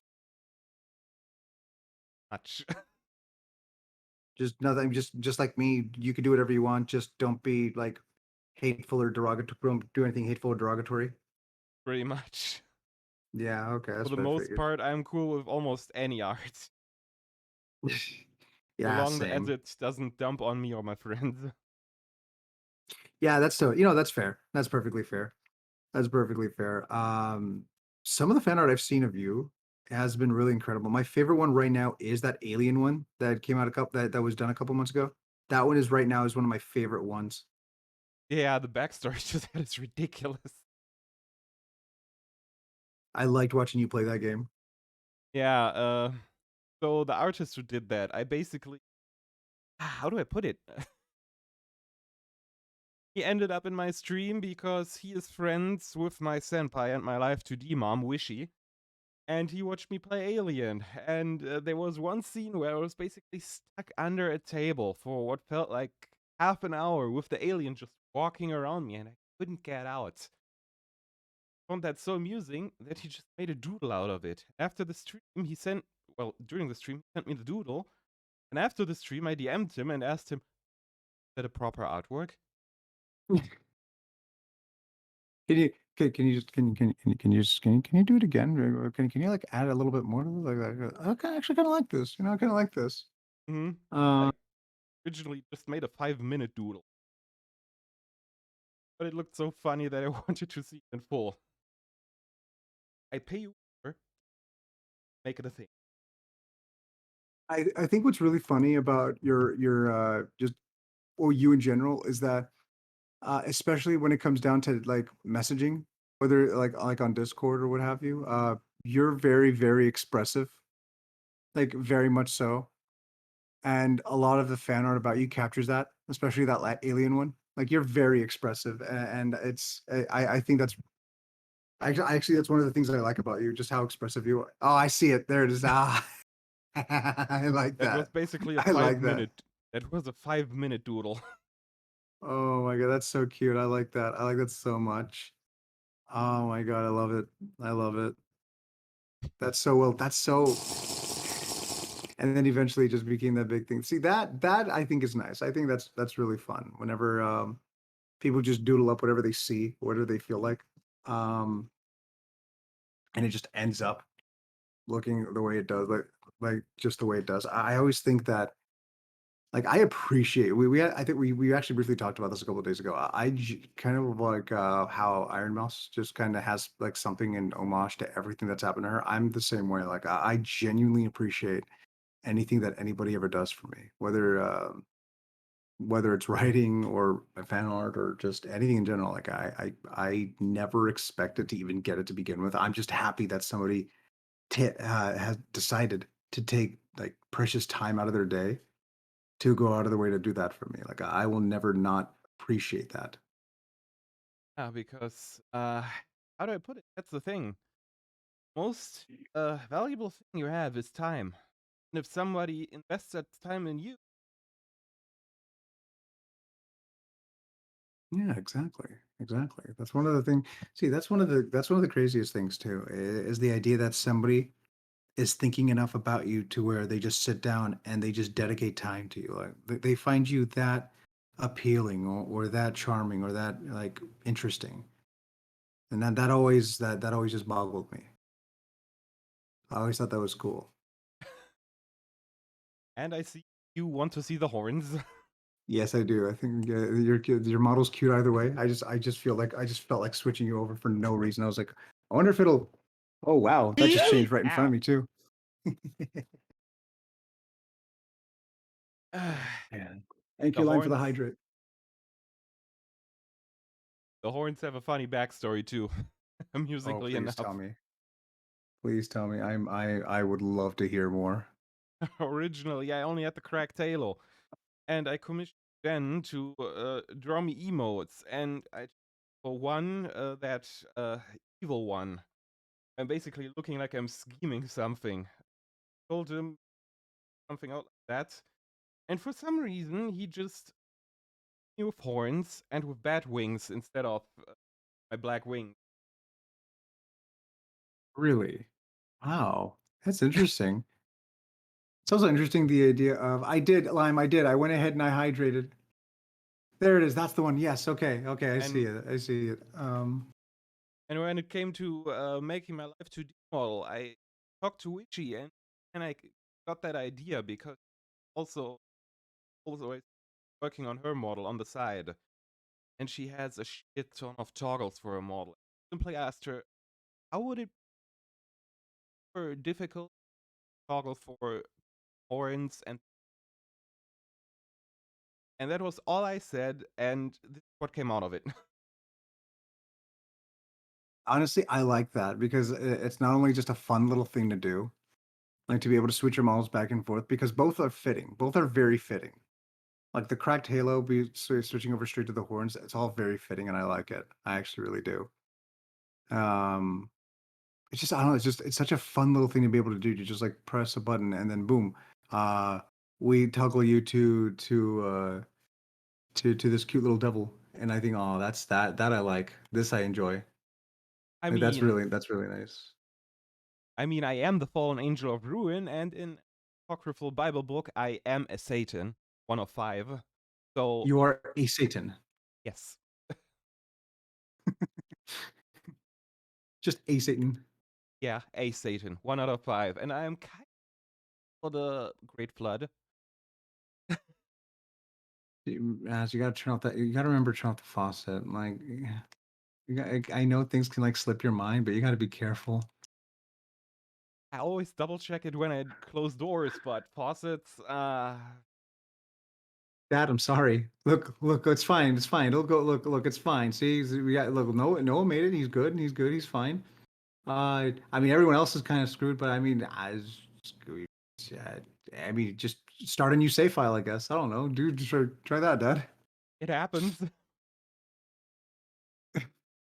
much. Just nothing. Just like me, you can do whatever you want. Just don't be like hateful or derogatory. Don't do anything hateful or derogatory. Pretty much. Yeah. Okay. For That's the what I most figured. part, I'm cool with almost any art. So Yeah. long as Same. it doesn't dump on me or my friends. Yeah. That's so. That's fair. That's perfectly fair. That's perfectly fair. Some of the fan art I've seen of you has been really incredible. My favorite one right now is that Alien one that came out a couple that was done a couple months ago. That one is right now is one of my favorite ones. Yeah, the backstory just that is ridiculous. I liked watching you play that game. Yeah, so the artist who did that, I basically how do I put it? He ended up in my stream because he is friends with my senpai and my Live 2D mom, Wishy, and he watched me play Alien. And there was one scene where I was basically stuck under a table for what felt like half an hour with the alien just walking around me, and I couldn't get out. I found that so amusing that he just made a doodle out of it. After the stream, during the stream, he sent me the doodle, and after the stream, I DM'd him and asked him, is that a proper artwork? Can you just can you do it again? Can you like add a little bit more to this? I actually kind of like this. You know, I kind of like this. Mm-hmm. Uh, I originally just made a 5-minute doodle, but it looked so funny that I wanted to see it in full. I pay you for make it a thing. I think what's really funny about your just or you in general is that especially when it comes down to like messaging, whether like on Discord or what have you, you're very very expressive, like very much so. And a lot of the fan art about you captures that, especially that alien one. Like you're very expressive, and it's I think that's actually that's one of the things that I like about you, just how expressive you are. Oh, I see it. There it is. Ah, I like That was that. basically a I like that. 5-minute. That was a 5-minute doodle. Oh my god, that's so cute. I like that. I like that so much. Oh my god, I love it. I love it. That's so well. That's so. And then eventually it just became that big thing. See that I think is nice. I think that's really fun. Whenever people just doodle up whatever they see, whatever they feel like, um, and it just ends up looking the way it does, like just the way it does. I always think that like I appreciate I think we actually briefly talked about this a couple of days ago. Kind of like how Iron Mouse just kind of has like something in homage to everything that's happened to her. I'm the same way. Like I genuinely appreciate anything that anybody ever does for me, whether it's writing or fan art or just anything in general. Like I never expected to even get it to begin with. I'm just happy that somebody has decided to take like precious time out of their day to go out of their way to do that for me. Like I will never not appreciate that. Yeah, because how do I put it? That's the thing. Most valuable thing you have is time. And if somebody invests that time in you, Yeah, exactly. Exactly. That's one of the things. See, that's one of the craziest things too, is the idea that somebody is thinking enough about you to where they just sit down and they just dedicate time to you. Like they find you that appealing or that charming or that like interesting. And that always just boggled me. I always thought that was cool. and I see you want to see the horns. Yes, I do. I think your model's cute either way. I just feel like I just felt like switching you over for no reason. I was like, I wonder if it'll. Oh wow, that just changed right in front of Ow. me too. Yeah. Thank the you, line for the horns hydrate. the horns have a funny backstory too, Oh, amusingly please enough. tell me. Please tell me. I would love to hear more. Originally, I only had the cracked halo, and I commissioned Ben to draw me emotes, and for one, that evil one. I'm basically looking like I'm scheming something. Told him something out like that, and for some reason, he just with horns and with bat wings instead of my black wings. Really? Wow. That's interesting. It's also interesting the idea of I did lime. I did. I went ahead and I hydrated. There it is. That's the one. Yes. Okay. Okay. I see And it. I see it. and when it came to making my Live 2D model, I talked to Witchy and I got that idea because also working on her model on the side, and she has a shit ton of toggles for her model. I simply asked her, how would it super difficult toggle for horns, and that was all I said, and this is what came out of it. Honestly, I like that because it's not only just a fun little thing to do, like to be able to switch your models back and forth because both are fitting. Both are very fitting. Like the cracked halo, switching over straight to the horns. It's all very fitting, and I like it. I actually really do. Um, it's just I don't know. It's such a fun little thing to be able to do. To just like press a button and then boom, uh, we toggle you to this cute little devil. And I think, oh, that I like. This I enjoy. I Like, mean, that's really nice. I am the fallen angel of ruin, and in apocryphal Bible book, I am a Satan, one of five. So You are a Satan. yes, Just a Satan. yeah, a Satan, one out of five, and I am kind of the Great Flood. As you gotta turn off that. You gotta remember to turn off the faucet. Like, I know things can like slip your mind, but you gotta be careful. I always double check it when I close doors, but faucets, Dad, I'm sorry. Look, it's fine. It's fine. It'll go. Look, it's fine. See, we got look. Noah made it. He's good. He's good. He's fine. I mean, everyone else is kind of screwed, but I mean, yeah, I mean, just start a new save file, I guess. I don't know, dude. Just try that, Dad. it happens.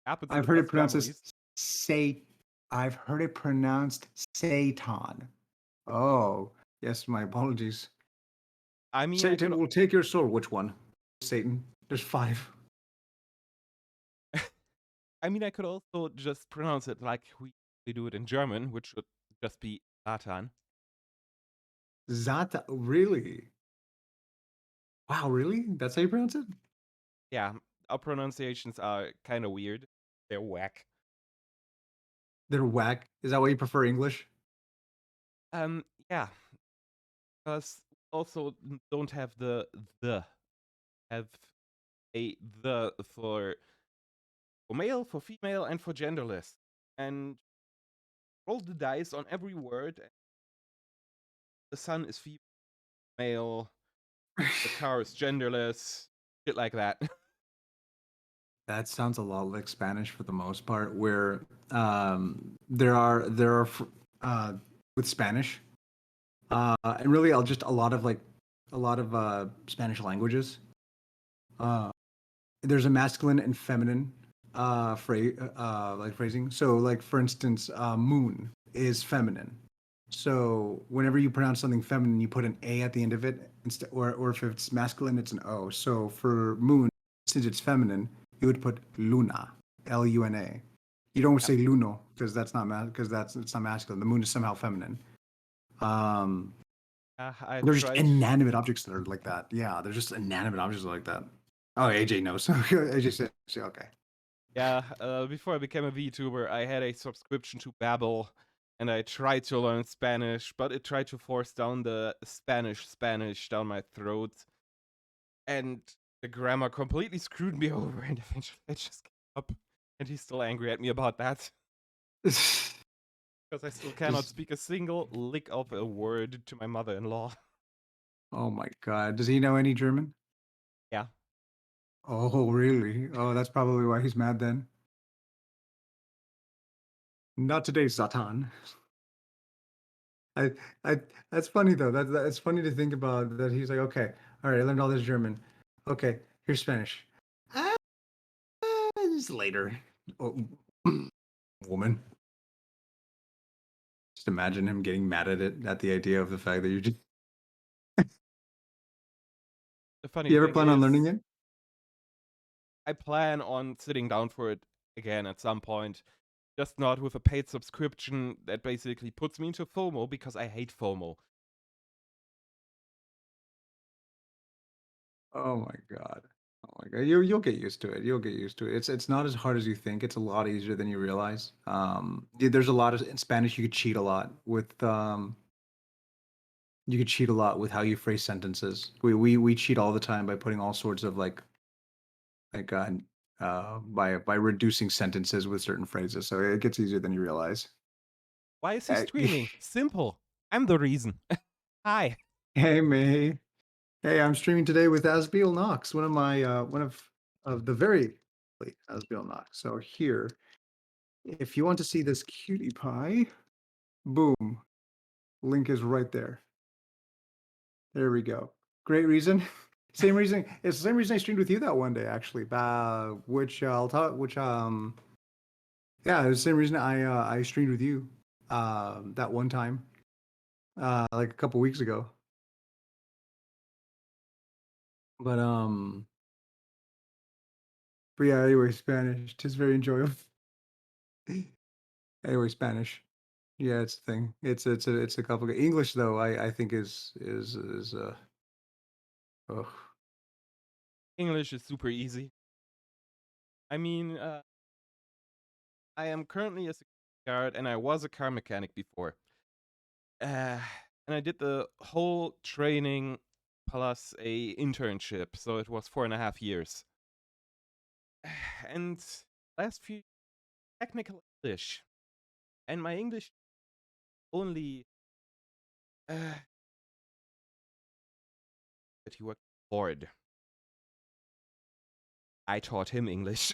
Happens in I've the heard it best pronounced as families. say. I've heard it pronounced Satan. Oh, yes. My apologies. I mean, I could Satan will take your soul. Which one? Satan. There's five. I could also just pronounce it like we do it in German, which should just be Satan. Zata. Really? Wow, really? That's how you pronounce it? Yeah, our pronunciations are kind of weird. They're whack. They're whack. Is that why you prefer English? Yeah, because also don't have the have a the for male, for female, and for genderless, and roll the dice on every word. The sun is female, the car is genderless, shit like that. That sounds a lot like Spanish for the most part, where there are with Spanish, and really I'll just a lot of Spanish languages. Uh, there's a masculine and feminine like phrasing. So like for instance, moon is feminine. So whenever you pronounce something feminine, you put an A at the end of it instead, or if it's masculine, it's an O. So for moon, since it's feminine, you would put luna, Luna. You don't Yep. say luno because because that's it's not masculine. The moon is somehow feminine. Um, I they're just tried. inanimate objects that are like that. Yeah, they're just inanimate objects like that. Oh, AJ knows. AJ said, okay. Yeah, before I became a VTuber, I had a subscription to Babbel, and I tried to learn Spanish, but it tried to force down the Spanish down my throat, and the grammar completely screwed me over, and eventually I just gave up. And he's still angry at me about that, because I still cannot Just speak a single lick of a word to my mother-in-law. oh my God. Does he know any German? Yeah. Oh, really? Oh, that's probably why he's mad then. Not today, Satan. I, I, that's funny though. That's funny to think about that. He's like, okay, all right, I learned all this German. Okay, here's Spanish. Ah, just later. Oh, woman. Just imagine him getting mad at it, at the idea of the fact that you just. The funny You ever thing plan on is, learning it? I plan on sitting down for it again at some point, just not with a paid subscription that basically puts me into FOMO because I hate FOMO. Oh my God. Oh my God. You'll get used to it. You'll get used to it. It's not as hard as you think. It's a lot easier than you realize. Yeah, there's a lot of in Spanish you could cheat a lot with you could cheat a lot with how you phrase sentences. We cheat all the time by putting all sorts of like by reducing sentences with certain phrases. So it gets easier than you realize. Why is he Uh, streaming? Simple. I'm the reason. Hi. Hey, May. Hey, I'm streaming today with Asbeel Nox, one of my one of the very late Asbeel Nox. So here, if you want to see this cutie pie, boom, link is right there. There we go. Great reason. Same reason. It's the same reason I streamed with you that one day, actually. Which I'll talk. Which yeah, it's the same reason I streamed with you that one time, like a couple weeks ago. But but yeah, anyway, Spanish. Tis very enjoyable. Anyway, Spanish. Yeah, it's a thing. It's a couple. English though, I think is ugh. English is super easy. I mean, I am currently a security guard, and I was a car mechanic before. And I did the whole training plus a internship, so it was 4.5 years. And last few technical English, and my English only that he worked bored. I taught him English.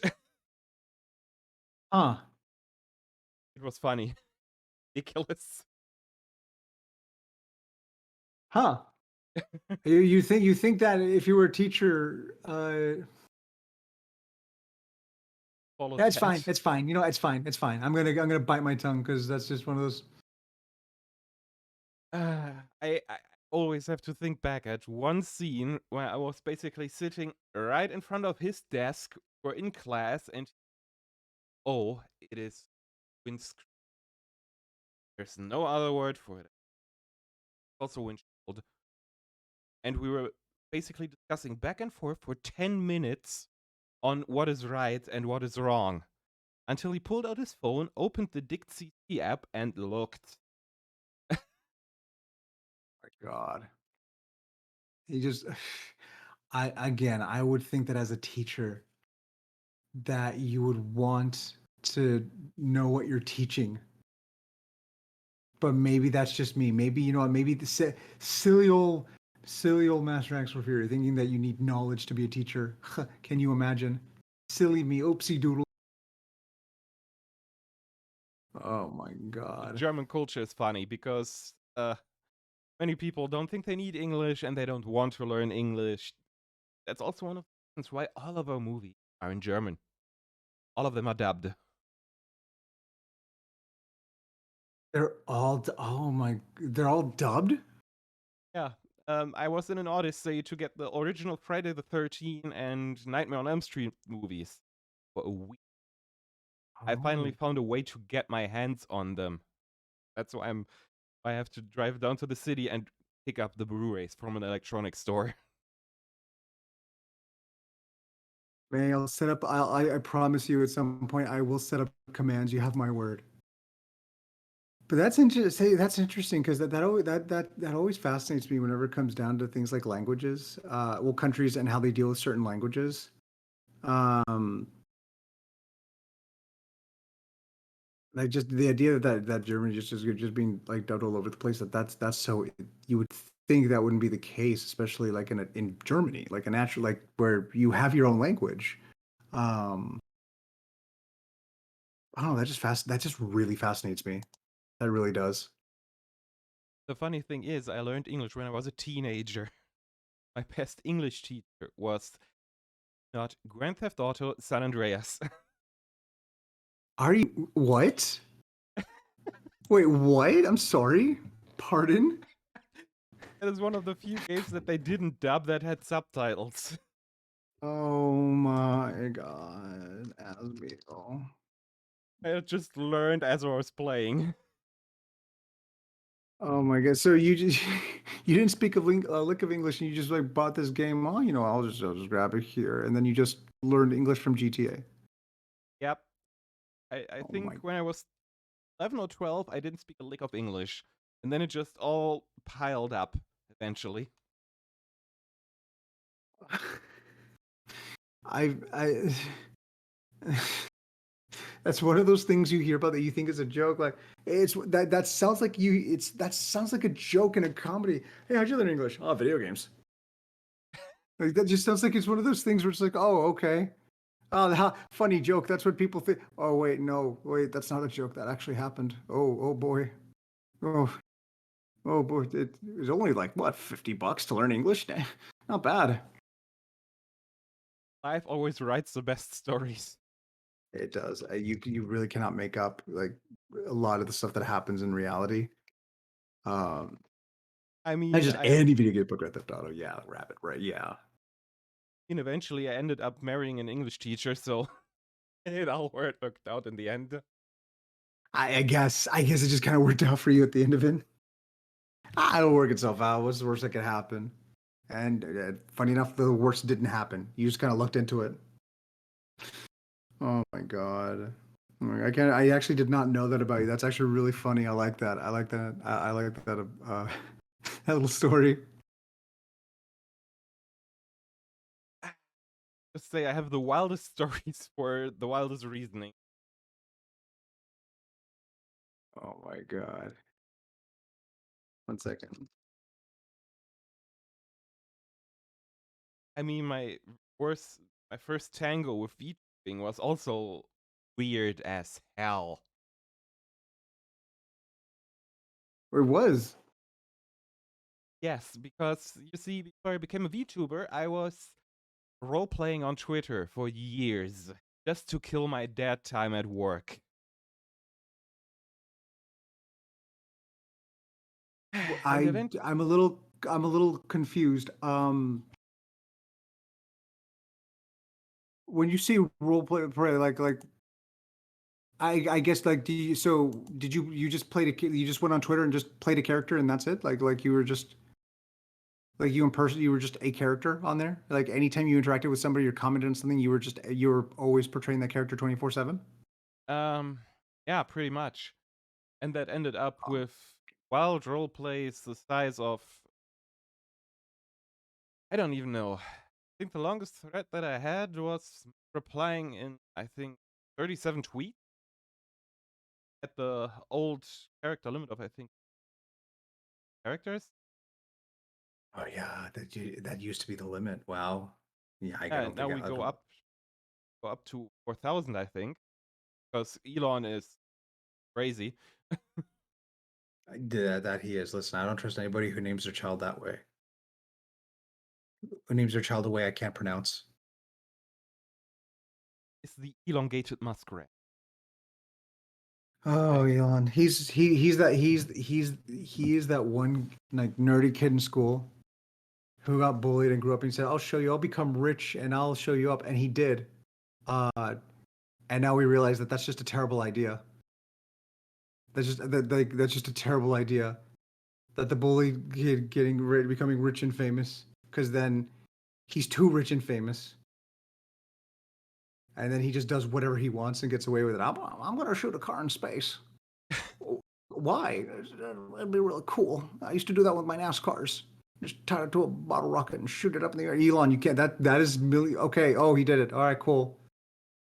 Huh. It was funny. Ridiculous. Huh. You think that if you were a teacher, Follow that's fine. that. It's fine. You know, it's fine. It's fine. I'm gonna bite my tongue because that's just one of those. I always have to think back at one scene where I was basically sitting right in front of his desk or in class, and oh, it is windscreen. There's no other word for it. Also windshield. And we were basically discussing back and forth for 10 minutes on what is right and what is wrong. Until he pulled out his phone, opened the DictCC app, and looked. My God. He just. I would think that as a teacher, that you would want to know what you're teaching. But maybe that's just me. Maybe you know what? Maybe the silly old MasterAxelFury thinking that you need knowledge to be a teacher. Can you imagine? Silly me, oopsie doodle. Oh my God. German culture is funny because many people don't think they need English and they don't want to learn English. That's also one of the reasons why all of our movies are in German. All of them are dubbed. They're all dubbed? Yeah. I was in an odyssey to get the original Friday the 13th and Nightmare on Elm Street movies for a week. I finally Oh. found a way to get my hands on them. That's why I have to drive down to the city and pick up the Blu-rays from an electronics store. May I'll set up I promise you at some point I will set up commands. You have my word. But that's interesting. That's interesting because that always fascinates me whenever it comes down to things like languages, well, countries and how they deal with certain languages. Um, like just the idea that German just is just being like dubbed all over the place. That's so you would think that wouldn't be the case, especially like in Germany, like a natural like where you have your own language. Um, I don't know. That just really fascinates me. That really does. The funny thing is, I learned English when I was a teenager. My best English teacher was not Grand Theft Auto San Andreas. Are you what? Wait, what? I'm sorry. Pardon? It is one of the few games that they didn't dub that had subtitles. Oh my God, Asbeel. I just learned as I was playing. Oh my God. So you just you didn't speak a lick of English and you just like bought this game. Oh, you know, I'll just grab it here, and then you just learned English from GTA. Yep. I Oh think my. when I was 11 or 12, I didn't speak a lick of English. And then it just all piled up eventually. I That's one of those things you hear about that you think is a joke. Like it's that sounds like that sounds like a joke in a comedy. Hey, how'd you learn English? Oh, video games. Like that just sounds like it's one of those things where it's like, oh, okay. Oh, funny joke. That's what people think. Oh, wait, no, wait, that's not a joke. That actually happened. Oh boy. Oh, oh boy. It was only like what, $50 to learn English? Not bad. Life always writes the best stories. It does. You really cannot make up like a lot of the stuff that happens in reality. Um, I and mean, just I any video game book, Grand Theft Auto. Yeah, Rabbit, right? Yeah. mean, eventually I ended up marrying an English teacher, so it all worked out in the end. I guess it just kind of worked out for you at the end of it. It'll work itself out. What's the worst that could happen? And funny enough, the worst didn't happen. You just kind of looked into it. Oh my god. I can't. I actually did not know that about you. That's actually really funny. I like that. I like that. I like that. That little story. Just say I have the wildest stories for the wildest reasoning. Oh my god. One second. I mean, worst, my first tango with VTubing was also weird as hell. It was. Yes, because you see, before I became a VTuber, I was role playing on Twitter for years just to kill my dead time at work. And eventually, I'm a little confused. When you say role play like I guess like did you just you just went on Twitter and just played a character and that's it? Like you were just like you in person you were just a character on there? Like anytime you interacted with somebody or commented on something, you were always portraying that character 24/7? um, yeah, pretty much. And that ended up with wild role plays the size of, I don't even know. I think the longest thread that I had was replying in, I think, 37 tweets at the old character limit of, I think, characters. Oh yeah, that used to be the limit. Wow. Yeah, I Yeah, don't and now think we go up to 4,000, I think, because Elon is crazy. that he is. Listen, I don't trust anybody who names their child that way. Who names their child a way I can't pronounce. It's the elongated muskrat. Oh, Elon. He is that one like nerdy kid in school who got bullied and grew up and he said, "I'll show you. I'll become rich and I'll show you up." And he did. Uh, and now we realize that that's just a terrible idea. That's just a terrible idea. That the bully kid becoming rich and famous because then he's too rich and famous, and then he just does whatever he wants and gets away with it. I'm going to shoot a car in space. Why? That'd be really cool. I used to do that with my NASCARs. Just tie it to a bottle rocket and shoot it up in the air. Elon, you can't. That is million. Okay. Oh, he did it. All right. Cool.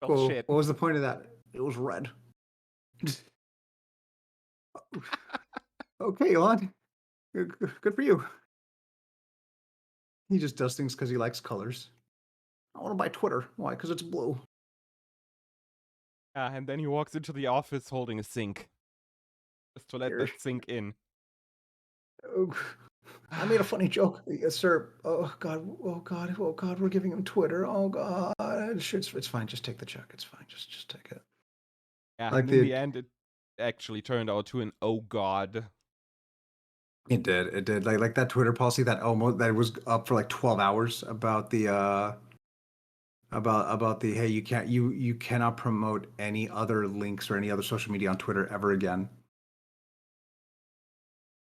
Well, Cool. shit. What was the point of that? It was red. Okay, Elon. Good for you. He just does things because he likes colors. I want to buy Twitter. Why? Because it's blue. Yeah, and then he walks into the office holding a sink. Just to let Here. that sink in. Oh, I made a funny joke. Yes, sir. Oh God. Oh God. Oh God. We're giving him Twitter. Oh God. It's fine. Just take the check. It's fine. Just take it. Yeah, Like and in the the end, it actually turned out to an oh god. It did. It did. Like that Twitter policy that was up for like 12 hours about the about the hey, you cannot promote any other links or any other social media on Twitter ever again.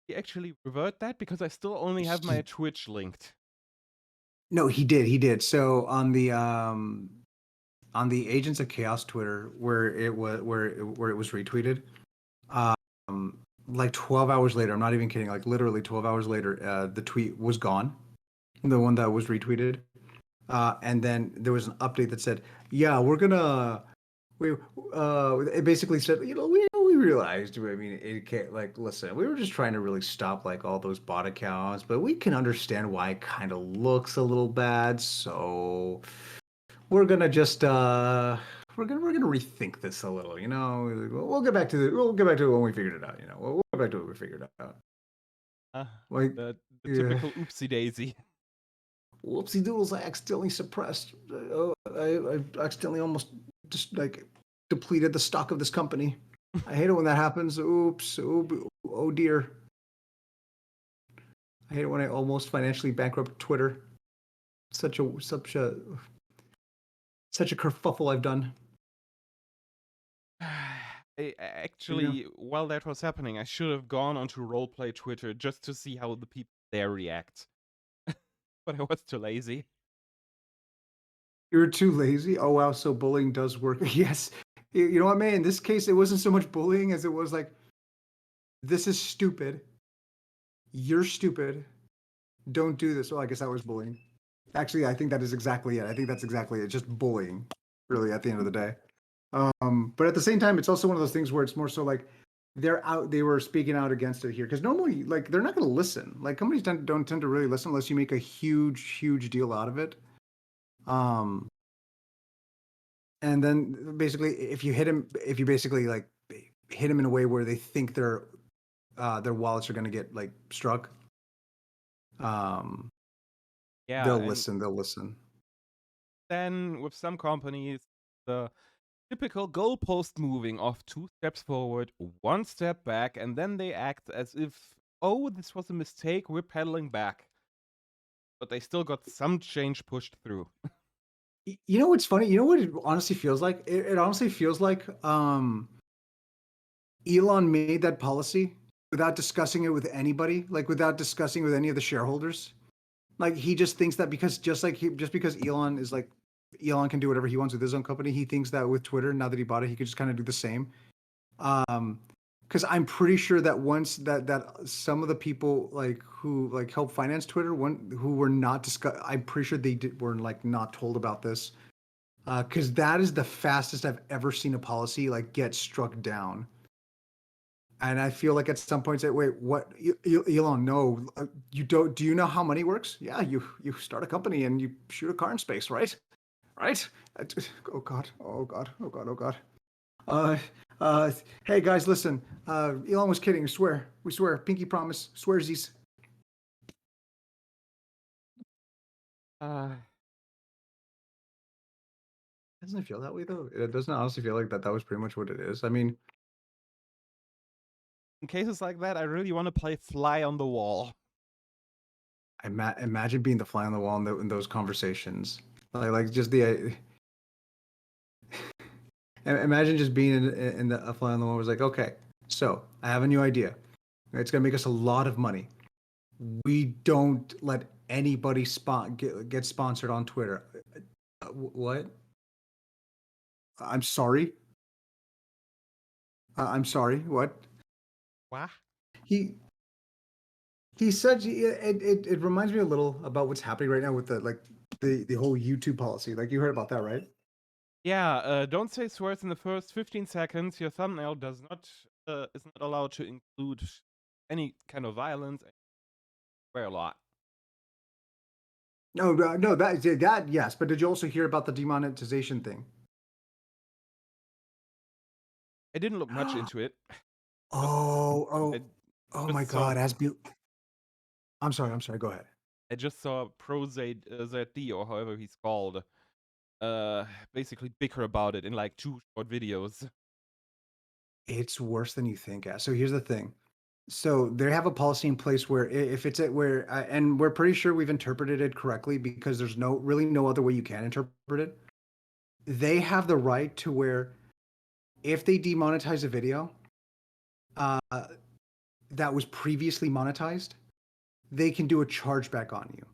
He actually revert that because I still only have my Twitch linked. No, he did. He did. So on the Agents of Chaos Twitter where it was retweeted, um like 12 hours later, I'm not even kidding, like literally 12 hours later, the tweet was gone. The one that was retweeted. And then there was an update that said, "Yeah, we it basically said, we realized, I mean, it can't, like, listen, we were just trying to really stop like all those bot accounts, but we can understand why it kind of looks a little bad, so we're gonna just we're gonna rethink this a little, we'll get back to it when we figured it out, we'll get back to what we figured out. Uh, Like, the yeah. typical oopsie daisy. Whoopsie doodles, I accidentally suppressed. I accidentally almost just like depleted the stock of this company. I hate it when that happens. Oops. Oh dear. I hate it when I almost financially bankrupt Twitter. Such a kerfuffle I've done. You know, Actually, while that was happening, I should have gone onto roleplay Twitter just to see how the people there react. But I was too lazy. you're too lazy. Oh wow, so bullying does work. Yes. You know what, man? In this case, it wasn't so much bullying as it was like, this is stupid. You're stupid. Don't do this. Well, I guess that was bullying. Actually, I think that is exactly it. I think that's exactly it. Just bullying, really, at the end of the day. But at the same time, it's also one of those things where it's more so like they were speaking out against it here because normally, like, they're not going to listen. Like, companies don't tend to really listen unless you make a huge deal out of it. Um, and then basically, if you basically like hit them in a way where they think their wallets are going to get like struck, um, Yeah, they'll and listen. They'll listen. then with some companies, the typical goalpost moving off 2 steps forward, 1 step back, and then they act as if, oh, this was a mistake, we're pedaling back. But they still got some change pushed through. You know what's funny? You know what it honestly feels like? It honestly feels like Elon made that policy without discussing it with anybody, like without discussing with any of the shareholders. Like he just thinks that just because Elon can do whatever he wants with his own company, he thinks that with Twitter, now that he bought it, he could just kind of do the same. Um, because I'm pretty sure that once that some of the people like who like help finance Twitter, who were not discuss, I'm pretty sure were like not told about this. Because that is the fastest I've ever seen a policy like get struck down. And I feel like at some point say, wait, what? Elon, no, you don't. Do you know how money works? Yeah, you start a company and you shoot a car in space, right? Right? Oh God, oh God, oh God, oh God. Uh, uh, hey guys, listen. Elon was kidding. We swear. Pinky promise. Swearsies. Uh, Doesn't it feel that way though? It doesn't honestly feel like that was pretty much what it is. I mean, in cases like that, I really want to play fly on the wall. imagine being the fly on the wall in those conversations. Like just the imagine just being in the a fly on the wall was like, okay, so I have a new idea. It's gonna make us a lot of money. We don't let anybody get sponsored on Twitter. What? I'm sorry. I'm sorry. What? What? He he said it reminds me a little about what's happening right now with the whole YouTube policy. Like you heard about that, right? Yeah, don't say swears in the first 15 seconds. Your thumbnail does not is not allowed to include any kind of violence. Swear a lot. No, no, that yes. But did you also hear about the demonetization thing? I didn't look much into it. Just Oh, I oh my just saw God, Asbeel. I'm sorry. I'm sorry. Go ahead. I just saw Pro ZD or however he's called uh basically bicker about it in like 2 short videos. It's worse than you think. So here's the thing. So they have a policy in place where if it's at where, and we're pretty sure we've interpreted it correctly because there's no other way you can interpret it. They have the right to where if they demonetize a video uh, that was previously monetized, they can do a chargeback on you.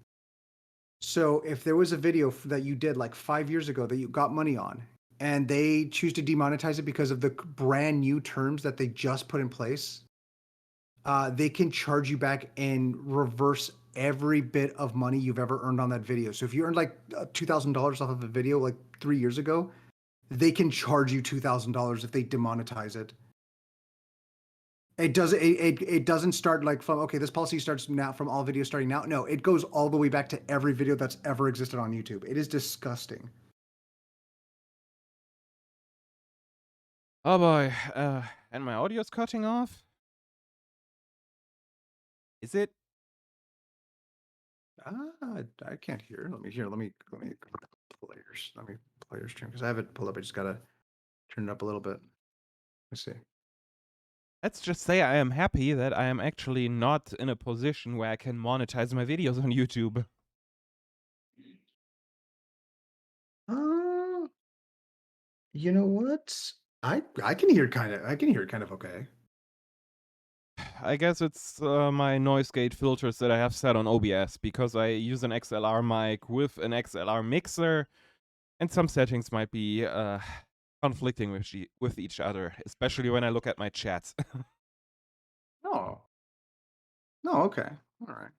So if there was a video that you did like 5 years ago that you got money on, and they choose to demonetize it because of the brand new terms that they just put in place, they can charge you back and reverse every bit of money you've ever earned on that video. So if you earned like $2,000 off of a video like 3 years ago, they can charge you $2,000 if they demonetize it. It doesn't start like from, okay, this policy starts now from all videos starting now. No, it goes all the way back to every video that's ever existed on YouTube. It is disgusting. Oh boy, and my audio's cutting off? Is it? I can't hear. Let me players. Let me player stream because I have it pulled up. I just gotta turn it up a little bit. Let's see. Let's just say I am happy that I am actually not in a position where I can monetize my videos on YouTube. Uh, you know what? I can hear kind of okay. I guess it's my noise gate filters that I have set on OBS because I use an XLR mic with an XLR mixer, and some settings might be conflicting with each other, especially when I look at my chats. Oh, no, okay, all right.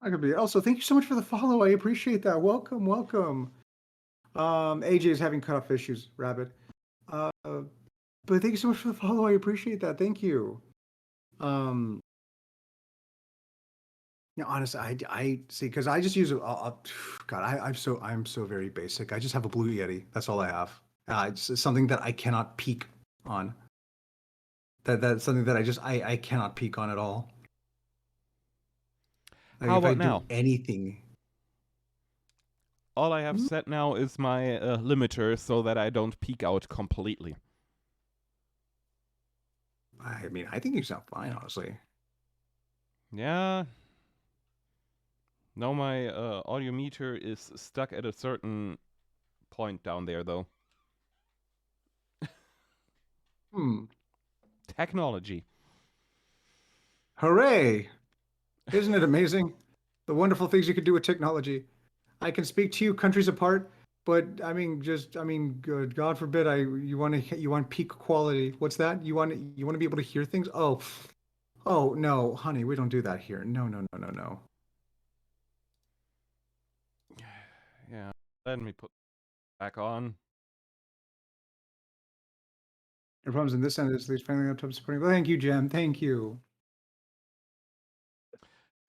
I could be. Also, thank you so much for the follow. I appreciate that. Welcome, welcome. AJ is having cutoff issues, Rabbit. Uh, but thank you so much for the follow. I appreciate that. Thank you. Um, Yeah, honestly, I see because I just use God, I'm so very basic. I just have a Blue Yeti. That's all I have. It's something that I cannot peak on. That's something that I cannot peak on at all. Like How if I about do now? anything, All I have Hmm, set now is my limiter so that I don't peak out completely. I mean, I think you sound fine, honestly. Yeah. Now my audio meter is stuck at a certain point down there, though. Hmm. Technology. Hooray! Isn't it amazing? The wonderful things you can do with technology. I can speak to you countries apart, but I mean, God forbid, you want peak quality. What's that? You want to be able to hear things? Oh no, honey, we don't do that here. No, no, no, no, no. Yeah. Let me put back on. The problems in this end is these family laptop supporting. Well, thank you, Jem. Thank you.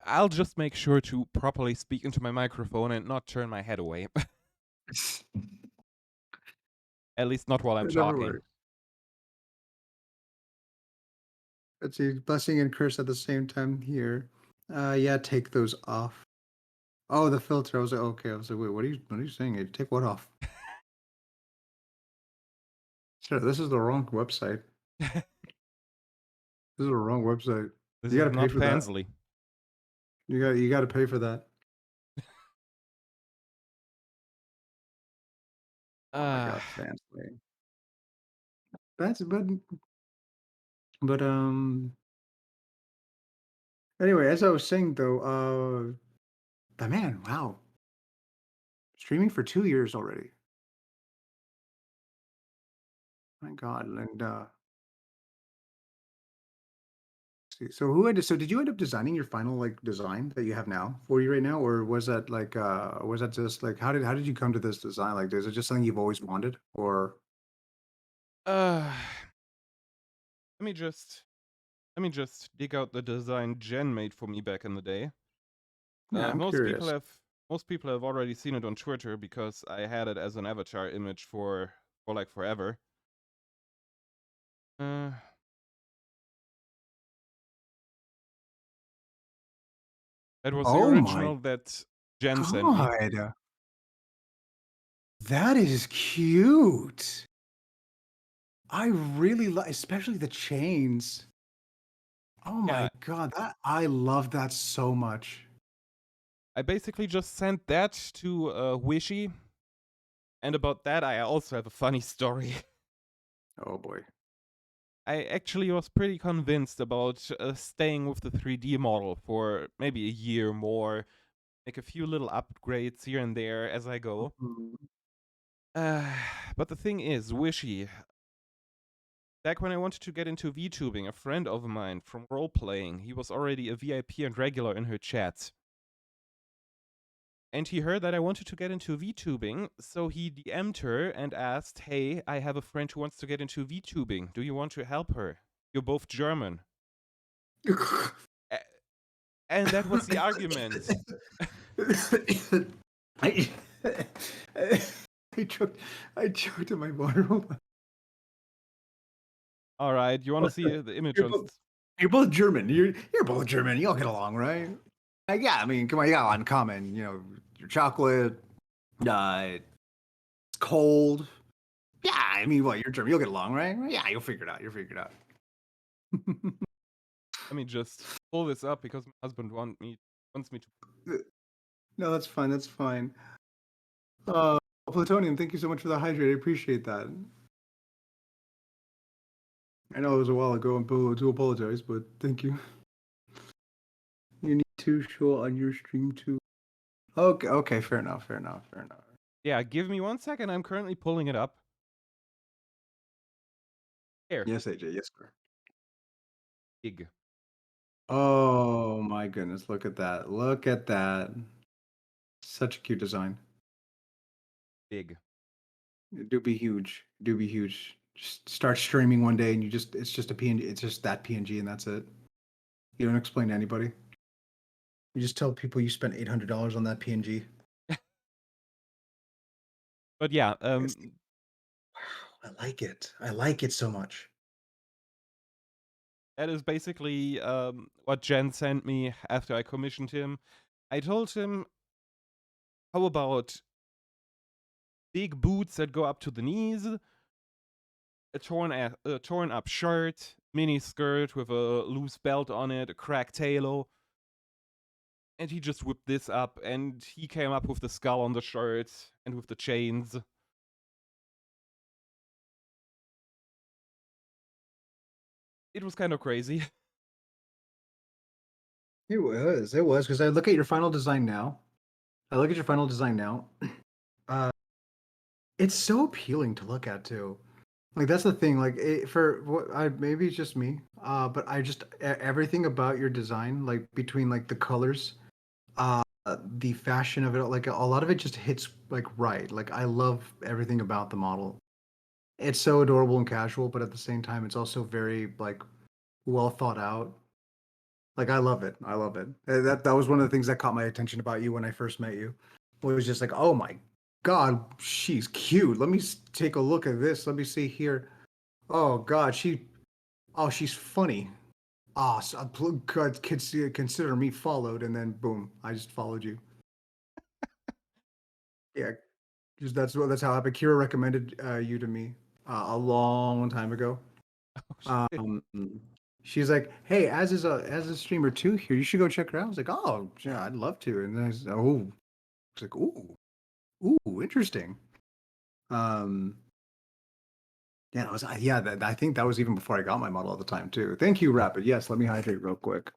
I'll just make sure to properly speak into my microphone and not turn my head away. At least not while I'm It never talking. works. Let's see, blessing and curse at the same time here. Yeah, take those off. Oh, the filter. I was like, okay. I was like, wait, what are you saying? Take what off? Sure, this is the wrong website. This This is the wrong website. You got is to pay not for that. Fansly. You got to pay for that. Oh my Uh, God, Fansly. That's but anyway, as I was saying though, but man, wow, streaming for 2 years already. My God, and see, so did you end up designing your final like design that you have now for you right now, or was that just like how did you come to this design? Like, is it just something you've always wanted, or uh, let me just dig out the design Jen made for me back in the day. yeah, I'm Most people curious. have already seen it on Twitter because I had it as an avatar image for like forever. Uh, it was the Oh my original that Jen sent me. God, that is cute. I really like, especially the chains. Oh Yeah, my God, that I love that so much. I basically just sent that to Wishy, and about that I also have a funny story. Oh boy. I actually was pretty convinced about staying with the 3D model for maybe a year more, make a few little upgrades here and there as I go. Mhm. Uh, but the thing is, Wishy, back when I wanted to get into VTubing, a friend of mine from role playing, he was already a VIP and regular in her chats. and he heard that I wanted to get into VTubing, so he DM'd her and asked, "Hey, I have a friend who wants to get into VTubing. Do you want to help her? You're both German." And that was the argument. I, I choked in my water. Hold on. All right, you want to see the image on? You're both German. You're both German. You all get along, right? Yeah, I mean, come on, you got a lot in common. You know, your chocolate. It's cold. Yeah, I mean, what? You're German. You'll get along, right? Yeah, you'll figure it out. You'll figure it out. Let me just pull this up because my husband wants me to. No, that's fine. That's fine. Plutonium, thank you so much for the hydrate. I appreciate that. I know it was a while ago and do apologize, but thank you. You need to show on your stream too. Okay, fair enough. Yeah, give me 1 second. I'm currently pulling it up. Here. Yes, AJ. Yes, sir. Big. Oh my goodness, look at that. Look at that. Such a cute design. Big. Do be huge. Do be huge. Just start streaming one day and it's just a PNG, it's just that PNG and that's it. You don't explain to anybody. You just tell people you spent $800 on that PNG. But yeah, Wow, I like it. I like it so much. that is basically what Jen sent me after I commissioned him. I told him, how about big boots that go up to the knees, a torn up shirt, mini skirt with a loose belt on it, a cracked halo. And he just whipped this up, and he came up with the skull on the shirt and with the chains. It was kind of crazy. It was because I look at your final design now. It's so appealing to look at too. Like that's the thing. Like for what I maybe it's just me. But I just everything about your design, like between like the colors, the fashion of it, like a lot of it just hits like right. Like I love everything about the model. It's so adorable and casual, but at the same time, it's also very like well thought out. Like I love it. I love it. That was one of the things that caught my attention about you when I first met you. It was just like, oh my God, she's cute. Let me take a look at this. Let me see here. Oh God, she's funny. Ah, so, God, consider me followed, and then boom, I just followed you. Yeah, just that's how happened. Kira recommended you to me a long time ago. She's like, "Hey, as a streamer too here, you should go check her out." I was like, "Oh, yeah, I'd love to." And then I said, "Oh," it's like, ooh, interesting." Um, yeah, I think that was even before I got my model at the time too. Thank you, Rapid. Yes, let me hydrate real quick.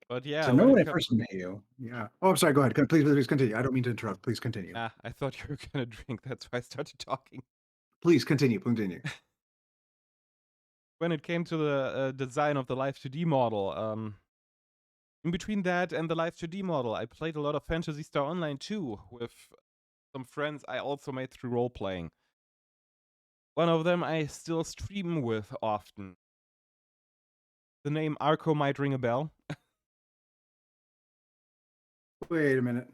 But yeah, So I remember when I first met you. Yeah. Oh, I'm sorry. Go ahead. Please continue. I don't mean to interrupt. Please continue. I thought you were gonna drink. That's why I started talking. Please continue. Continue. When it came to the design of the Live 2D model, in between that and the Live 2D model, I played a lot of Phantasy Star Online too with some friends I also made through role playing. One of them I still stream with often. The name Arco might ring a bell. Wait a minute.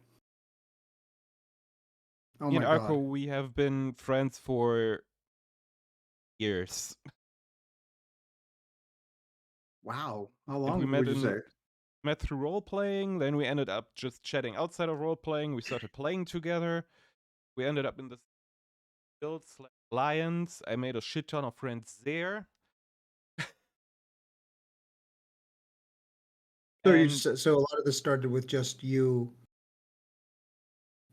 Oh Me my and Arco, God. we have been friends for years. Wow. How And we long would you say? met through role playing, then we ended up just chatting outside of role playing. We started playing together. We ended up in this Guild/Alliance. I made a shit ton of friends there. So a lot of this started with just you,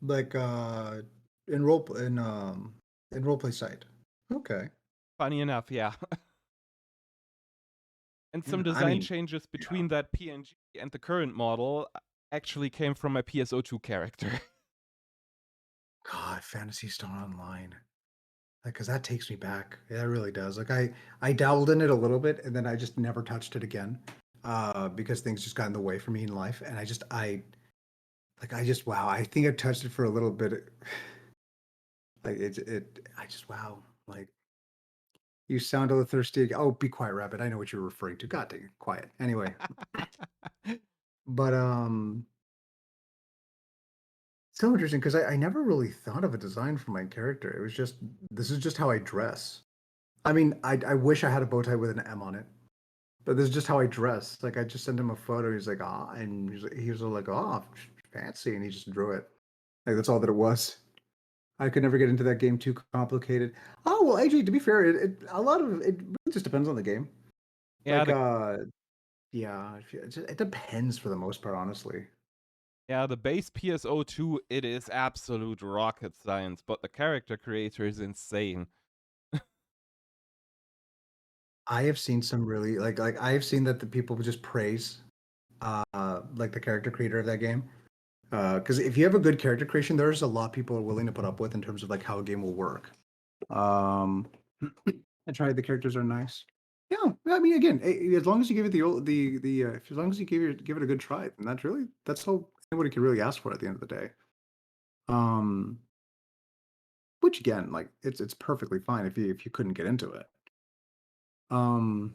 like in role play site. Okay. Funny enough, yeah. And some Yeah, I design mean, changes yeah. between that PNG and the current model actually came from my PSO2 character. God, Fantasy Star Online. Like, cause that takes me back. Yeah, it really does. Like I dabbled in it a little bit and then I just never touched it again. because things just got in the way for me in life, and I just wow, I think I touched it for a little bit. Like I just wow, like you sound a little thirsty. Oh, be quiet, rabbit. I know what you're referring to. God dang it, quiet. Anyway, but so interesting because I never really thought of a design for my character. It was just this is just how I dress. I mean, I wish I had a bow tie with an M on it, but this is just how I dress. Like I just sent him a photo. He's like, ah, and he was like, oh, fancy, and he just drew it. Like that's all that it was. I could never get into that game too complicated. Oh well, AJ. To be fair, a lot of it really just depends on the game. Yeah, Like the yeah, it depends for the most part, honestly. yeah, the base PSO2, it is absolute rocket science, but the character creator is insane. I have seen some really like I have seen that the people just praise like the character creator of that game. Because if you have a good character creation, there's a lot people are willing to put up with in terms of like how a game will work. Um, I tried. The characters are nice. Yeah, I mean, again, as long as you give it as long as you give it a good try, and that's all anybody can really ask for at the end of the day. Um, which again, like it's perfectly fine if you couldn't get into it. Um,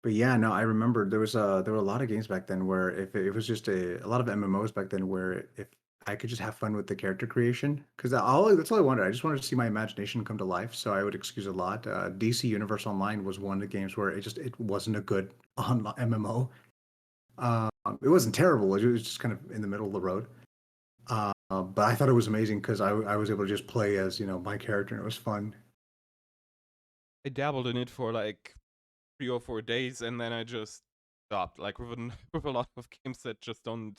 but yeah, no, I remember there were a lot of games back then where if it was just a lot of MMOs back then where if I could just have fun with the character creation because that's all I wanted. I just wanted to see my imagination come to life. So I would excuse a lot. DC Universe Online was one of the games where it wasn't a good MMO. It wasn't terrible. It was just kind of in the middle of the road. But I thought it was amazing because I was able to just play as my character and it was fun. I dabbled in it for like 3 or 4 days, and then I just stopped. Like with a lot of games that just don't.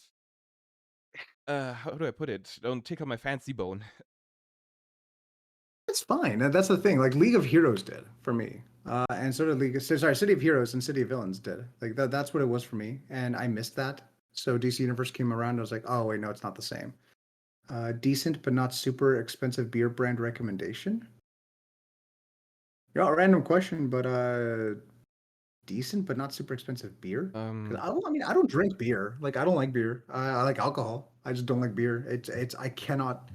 How do I put it? Don't tickle my fancy bone. It's fine. That's the thing. Like League of Heroes did for me, and sort of City of Heroes and City of Villains did. Like that's what it was for me, and I missed that. So DC Universe came around. I was like, oh wait, no, it's not the same. Decent but not super expensive beer brand recommendation. Yeah, random question, but decent but not super expensive beer. Because Um, I mean, I don't drink beer. Like I don't like beer. I like alcohol. I just don't like beer. I cannot.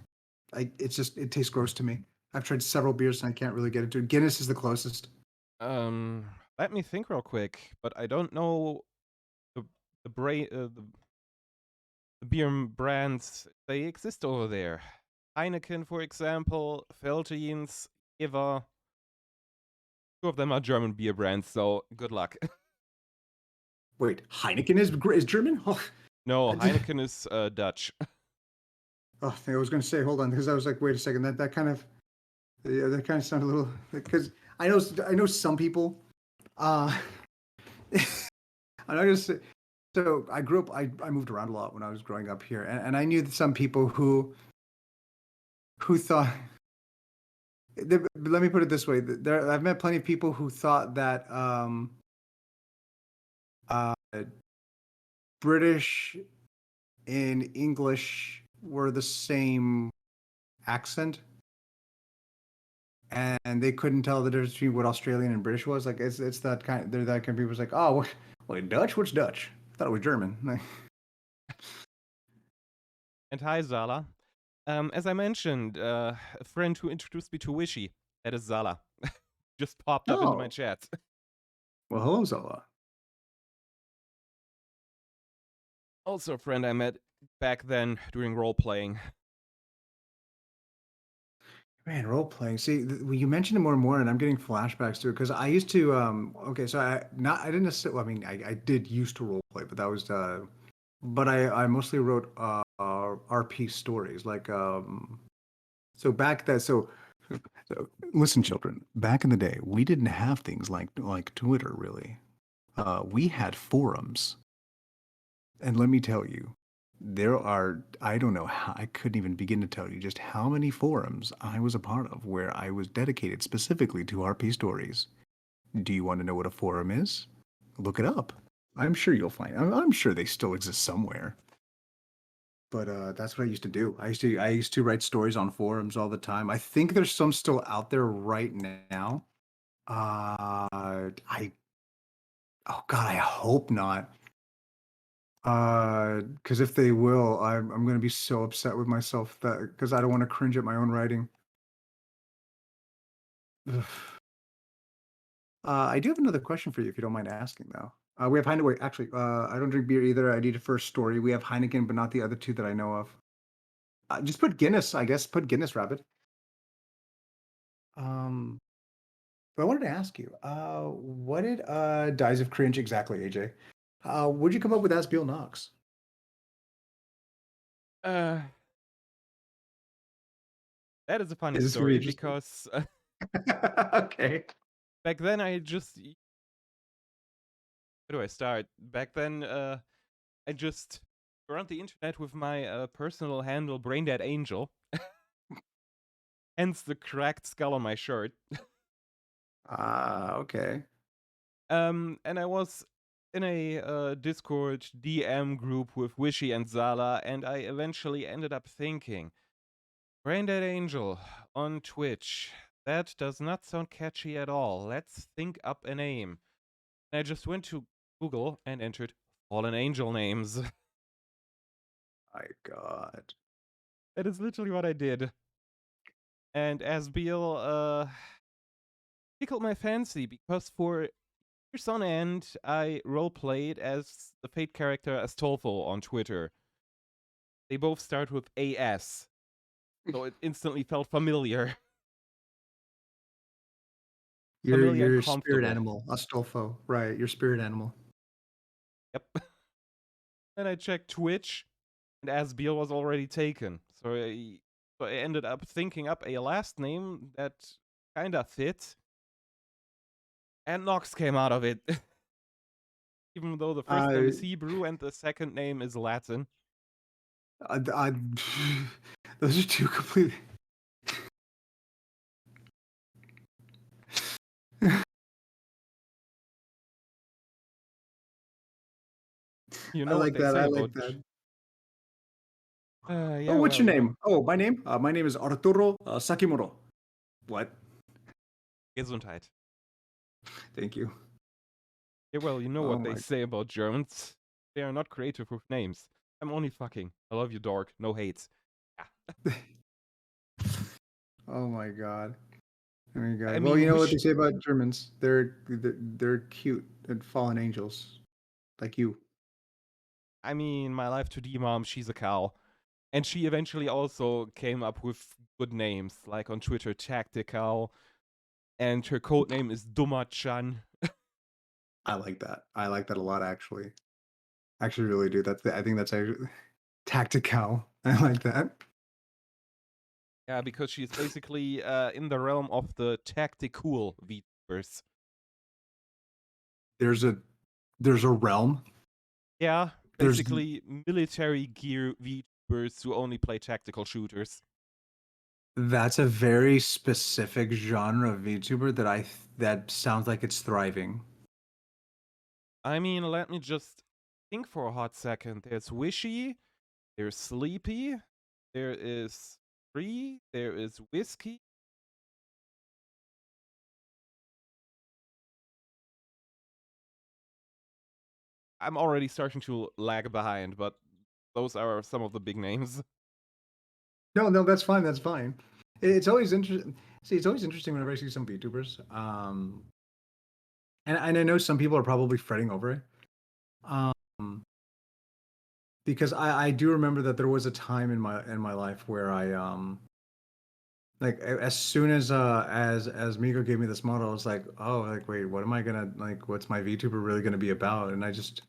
It's just it tastes gross to me. I've tried several beers and I can't really get into it. Guinness is the closest. um, let me think real quick, but I don't know the the the beer brands they exist over there. Heineken, for example, Veltins, Eva. Two of them are German beer brands, so good luck. Wait, Heineken is German? Oh, No, I did. Heineken is Dutch. Oh, I was going to say, hold on, because I was like, wait a second, that kind of yeah, that kind of sounded a little because I know some people. Uh, I'm not gonna say. So I grew up. I moved around a lot when I was growing up here, and I knew some people who thought. Let me put it this way: I've met plenty of people who thought that uh, British and English were the same accent, and they couldn't tell the difference between what Australian and British was. Like it's that kind. They're that kind of people. It's like, oh, wait, Dutch? What's Dutch? I thought it was German. Like, And hi, Zala. As I mentioned, a friend who introduced me to Wishy, that is Zala, just popped up into my oh, chat. well, hello, Zola. Also, a friend I met back then during role playing. Man, role playing. See, well, you mentioned it more and more, and I'm getting flashbacks to it because I used to. Okay, so I didn't necessarily. Well, I mean, I did used to role play, but that was. But I mostly wrote RP stories. Like so back that so listen, children. Back in the day, we didn't have things like Twitter really. We had forums, and let me tell you, there are, I don't know how, I couldn't even begin to tell you just how many forums I was a part of where I was dedicated specifically to RP stories. Do you want to know what a forum is? Look it up. I'm sure you'll find. I'm sure they still exist somewhere. But that's what I used to do. I used to write stories on forums all the time. I think there's some still out there right now. I Oh God, I hope not. Because if they will, I'm gonna be so upset with myself that because I don't want to cringe at my own writing. Ugh. I do have another question for you if you don't mind asking, though. We have Heineken. Wait, actually, I don't drink beer either. I need a first story. We have Heineken, but not the other two that I know of. Just put Guinness, I guess. Put Guinness Rabbit. Um, but I wanted to ask you, what did Dies of Cringe exactly, AJ? Where'd you come up with Asbeel Nox? Uh, that is a funny Is this gonna be story interesting? because Okay. back then I just where do I start? Back then I just around the internet with my personal handle Braindead Angel, hence the cracked skull on my shirt. Okay. And I was in a Discord DM group with Wishy and Zala, and I eventually ended up thinking, Braindead Angel on Twitch. That does not sound catchy at all. Let's think up a name. And I just went to Google and entered Fallen Angel names. My God. That is literally what I did. And Asbeel tickled my fancy because for years on end, I roleplayed as the Fate character Astolfo on Twitter. They both start with AS, so it instantly felt familiar. Your Familiar and your spirit comfortable. animal, Astolfo, right? Your spirit animal. Yep. Then I checked Twitch, and Asbeel was already taken. So I ended up thinking up a last name that kinda fit, and Nox came out of it. Even though the first name Uh, is Hebrew and the second name is Latin. I those are two completely. You I know what like they that. say I like about. that. Oh, Yeah, what's well, your you know, name? Oh, my name. My name is Arturo Sakimuro. What? Gesundheit. Thank you. Yeah, well, you know Oh what they my. say about Germans. They are not creative with names. I'm only fucking. I love you, dog. No hates. Yeah. Oh my God. Oh my I God. Well, you mean, know what they wish. say about Germans? They're cute and fallen angels, like you. I mean, my life to D mom, she's a cow. And she eventually also came up with good names, like on Twitter, Tactical, and her code name is Dummer-chan. I like that. I like that a lot, actually. Actually, really do. I think that's actually tactical. I like that. Yeah, because she's basically in the realm of the tactical VTubers. There's a there's a realm. Yeah, There's basically military gear VTubers who only play tactical shooters. That's a very specific genre of VTuber that sounds like it's thriving. I mean, let me just think for a hot second. There's Wishy, there's Sleepy, there is Free, there is Whiskey. I'm already starting to lag behind, but those are some of the big names. No, no, that's fine. That's fine. It's always interesting. See, it's always interesting whenever I see some VTubers. And I know some people are probably fretting over it. Um, because I do remember that there was a time in my life where I like as soon as Miko gave me this model, I was like, oh, like wait, what am I gonna like? What's my VTuber really gonna be about? And I just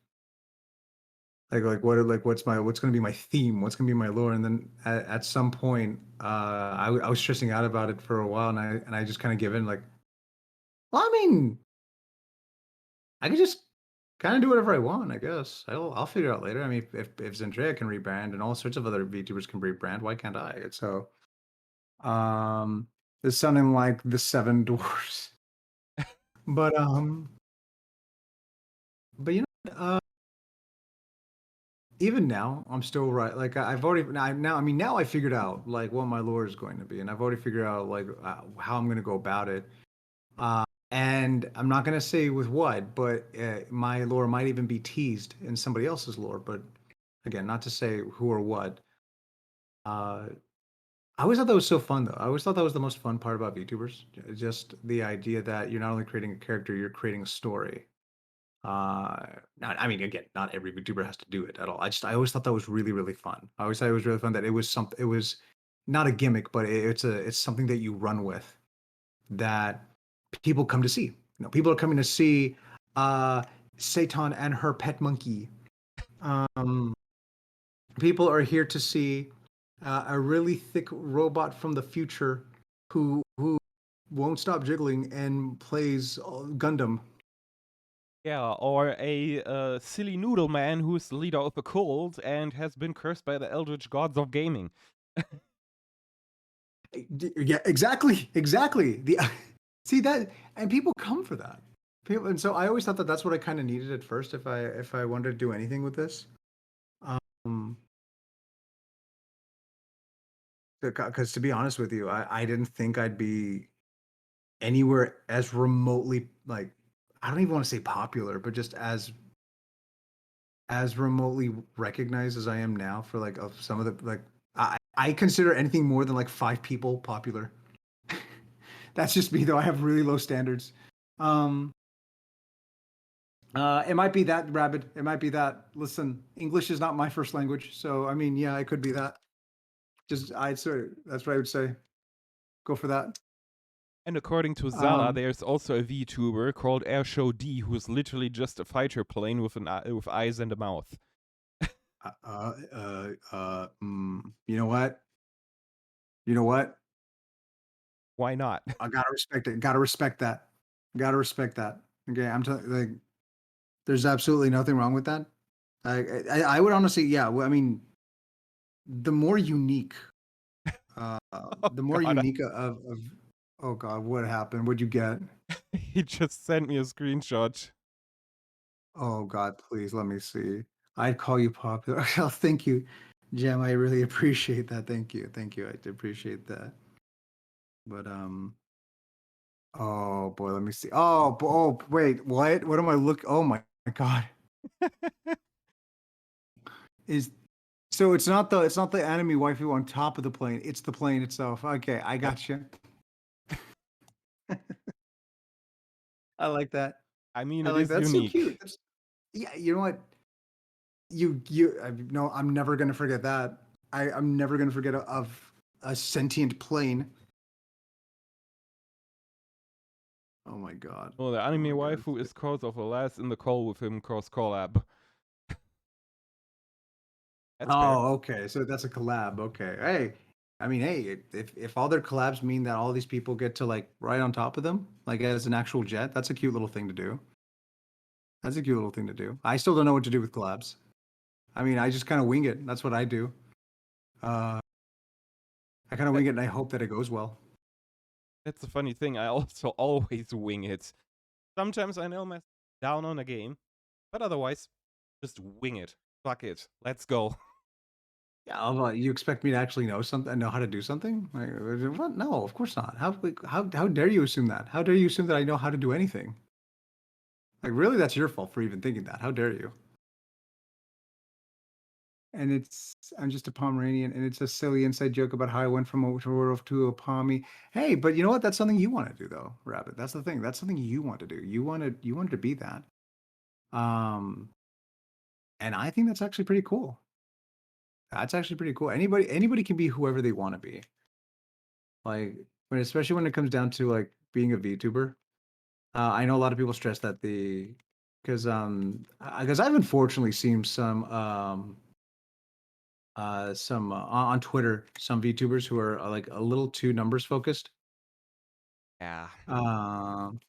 what's gonna be my theme? What's gonna be my lore? And then at some point, I was stressing out about it for a while, and I just kind of give in. Like, well, I mean, I could just kind of do whatever I want. I guess I'll figure it out later. I mean, if Zendaya can rebrand and all sorts of other VTubers can rebrand, why can't I? So, um, it's sounding like the Seven Dwarfs, but but even now, I'm still right. Like I've already now. I mean, now I figured out like what my lore is going to be, and I've already figured out like how I'm going to go about it. And I'm not gonna say with what, but my lore might even be teased in somebody else's lore. But again, not to say who or what. Uh, I always thought that was so fun, though. I always thought that was the most fun part about VTubers. Just the idea that you're not only creating a character, you're creating a story. Not, I mean, again, not every VTuber has to do it at all. I always thought that was really, really fun. I always thought it was really fun that it was something. It was not a gimmick, but it's something that you run with that people come to see. People are coming to see uh, Satan and her pet monkey. Um, People are here to see a really thick robot from the future who won't stop jiggling and plays Gundam. Yeah, or a silly noodle man who's the leader of a cult and has been cursed by the eldritch gods of gaming. Yeah, exactly, exactly. The see that, and people come for that. People, and so I always thought that that's what I kind of needed at first if I wanted to do anything with this. Um, because to be honest with you, I didn't think I'd be anywhere as remotely like I don't even want to say popular, but just as remotely recognized as I am now for like of some of the like I consider anything more than like 5 people popular. That's just me though. I have really low standards. Um it might be that rabid. It might be that. Listen, English is not my first language, so I mean, yeah, it could be that. Just I'd say that's what I would say. Go for that. And according to Zala, Um there's also a VTuber called Airshow D who's literally just a fighter plane with with eyes and a mouth. you know what? You know what? Why not? I gotta respect it. Gotta respect that. Gotta respect that. Okay, I'm telling like there's absolutely nothing wrong with that. I would honestly, yeah. Well, I mean, the more unique, uh, Oh the more god, unique of oh god, what happened? What'd you get? he just sent me a screenshot. Oh god, please let me see. I'd call you popular. Oh, thank you, Jem. I really appreciate that. Thank you. I appreciate that. But oh boy, let me see. Oh wait, what? What am I look? Oh my god, is so it's not the enemy waifu on top of the plane. It's the plane itself. Okay, I Yep. got you. I like that. I mean, I it like is that. That's so unique. cute. Yeah. You know what? No, I'm never gonna forget that. I'm never gonna forget of a sentient plane. Oh my god. Well, the Oh anime my god. waifu is cause of a last in the call with him cross collab. That's fair. Oh, okay. So that's a collab. Okay. Hey, I mean, hey, if all their collabs mean that all these people get to like ride on top of them, like as an actual jet, that's a cute little thing to do. That's a cute little thing to do. I still don't know what to do with collabs. I mean, I just kind of wing it. That's what I do. Uh, I kind of That, wing it and I hope that it goes well. that's the funny thing. I also always wing it. Sometimes I know myself down on a game, but otherwise, just wing it. Fuck it. Let's go. Yeah, you expect me to actually know something, know how to do something? Like, what? No, of course not. How dare you assume that? How dare you assume that I know how to do anything? Like, really, that's your fault for even thinking that. How dare you? And I'm just a Pomeranian, and it's a silly inside joke about how I went from a werewolf to a pommy. Hey, but you know what? That's something you want to do, though, Rabbit. That's the thing. That's something you want to do. You wanted to be that. Um, and I think that's actually pretty cool. That's actually pretty cool. Anybody can be whoever they want to be. Like, especially when it comes down to like being a VTuber. I know a lot of people stress that because I've unfortunately seen some on Twitter, some VTubers who are like a little too numbers focused. Yeah. Um,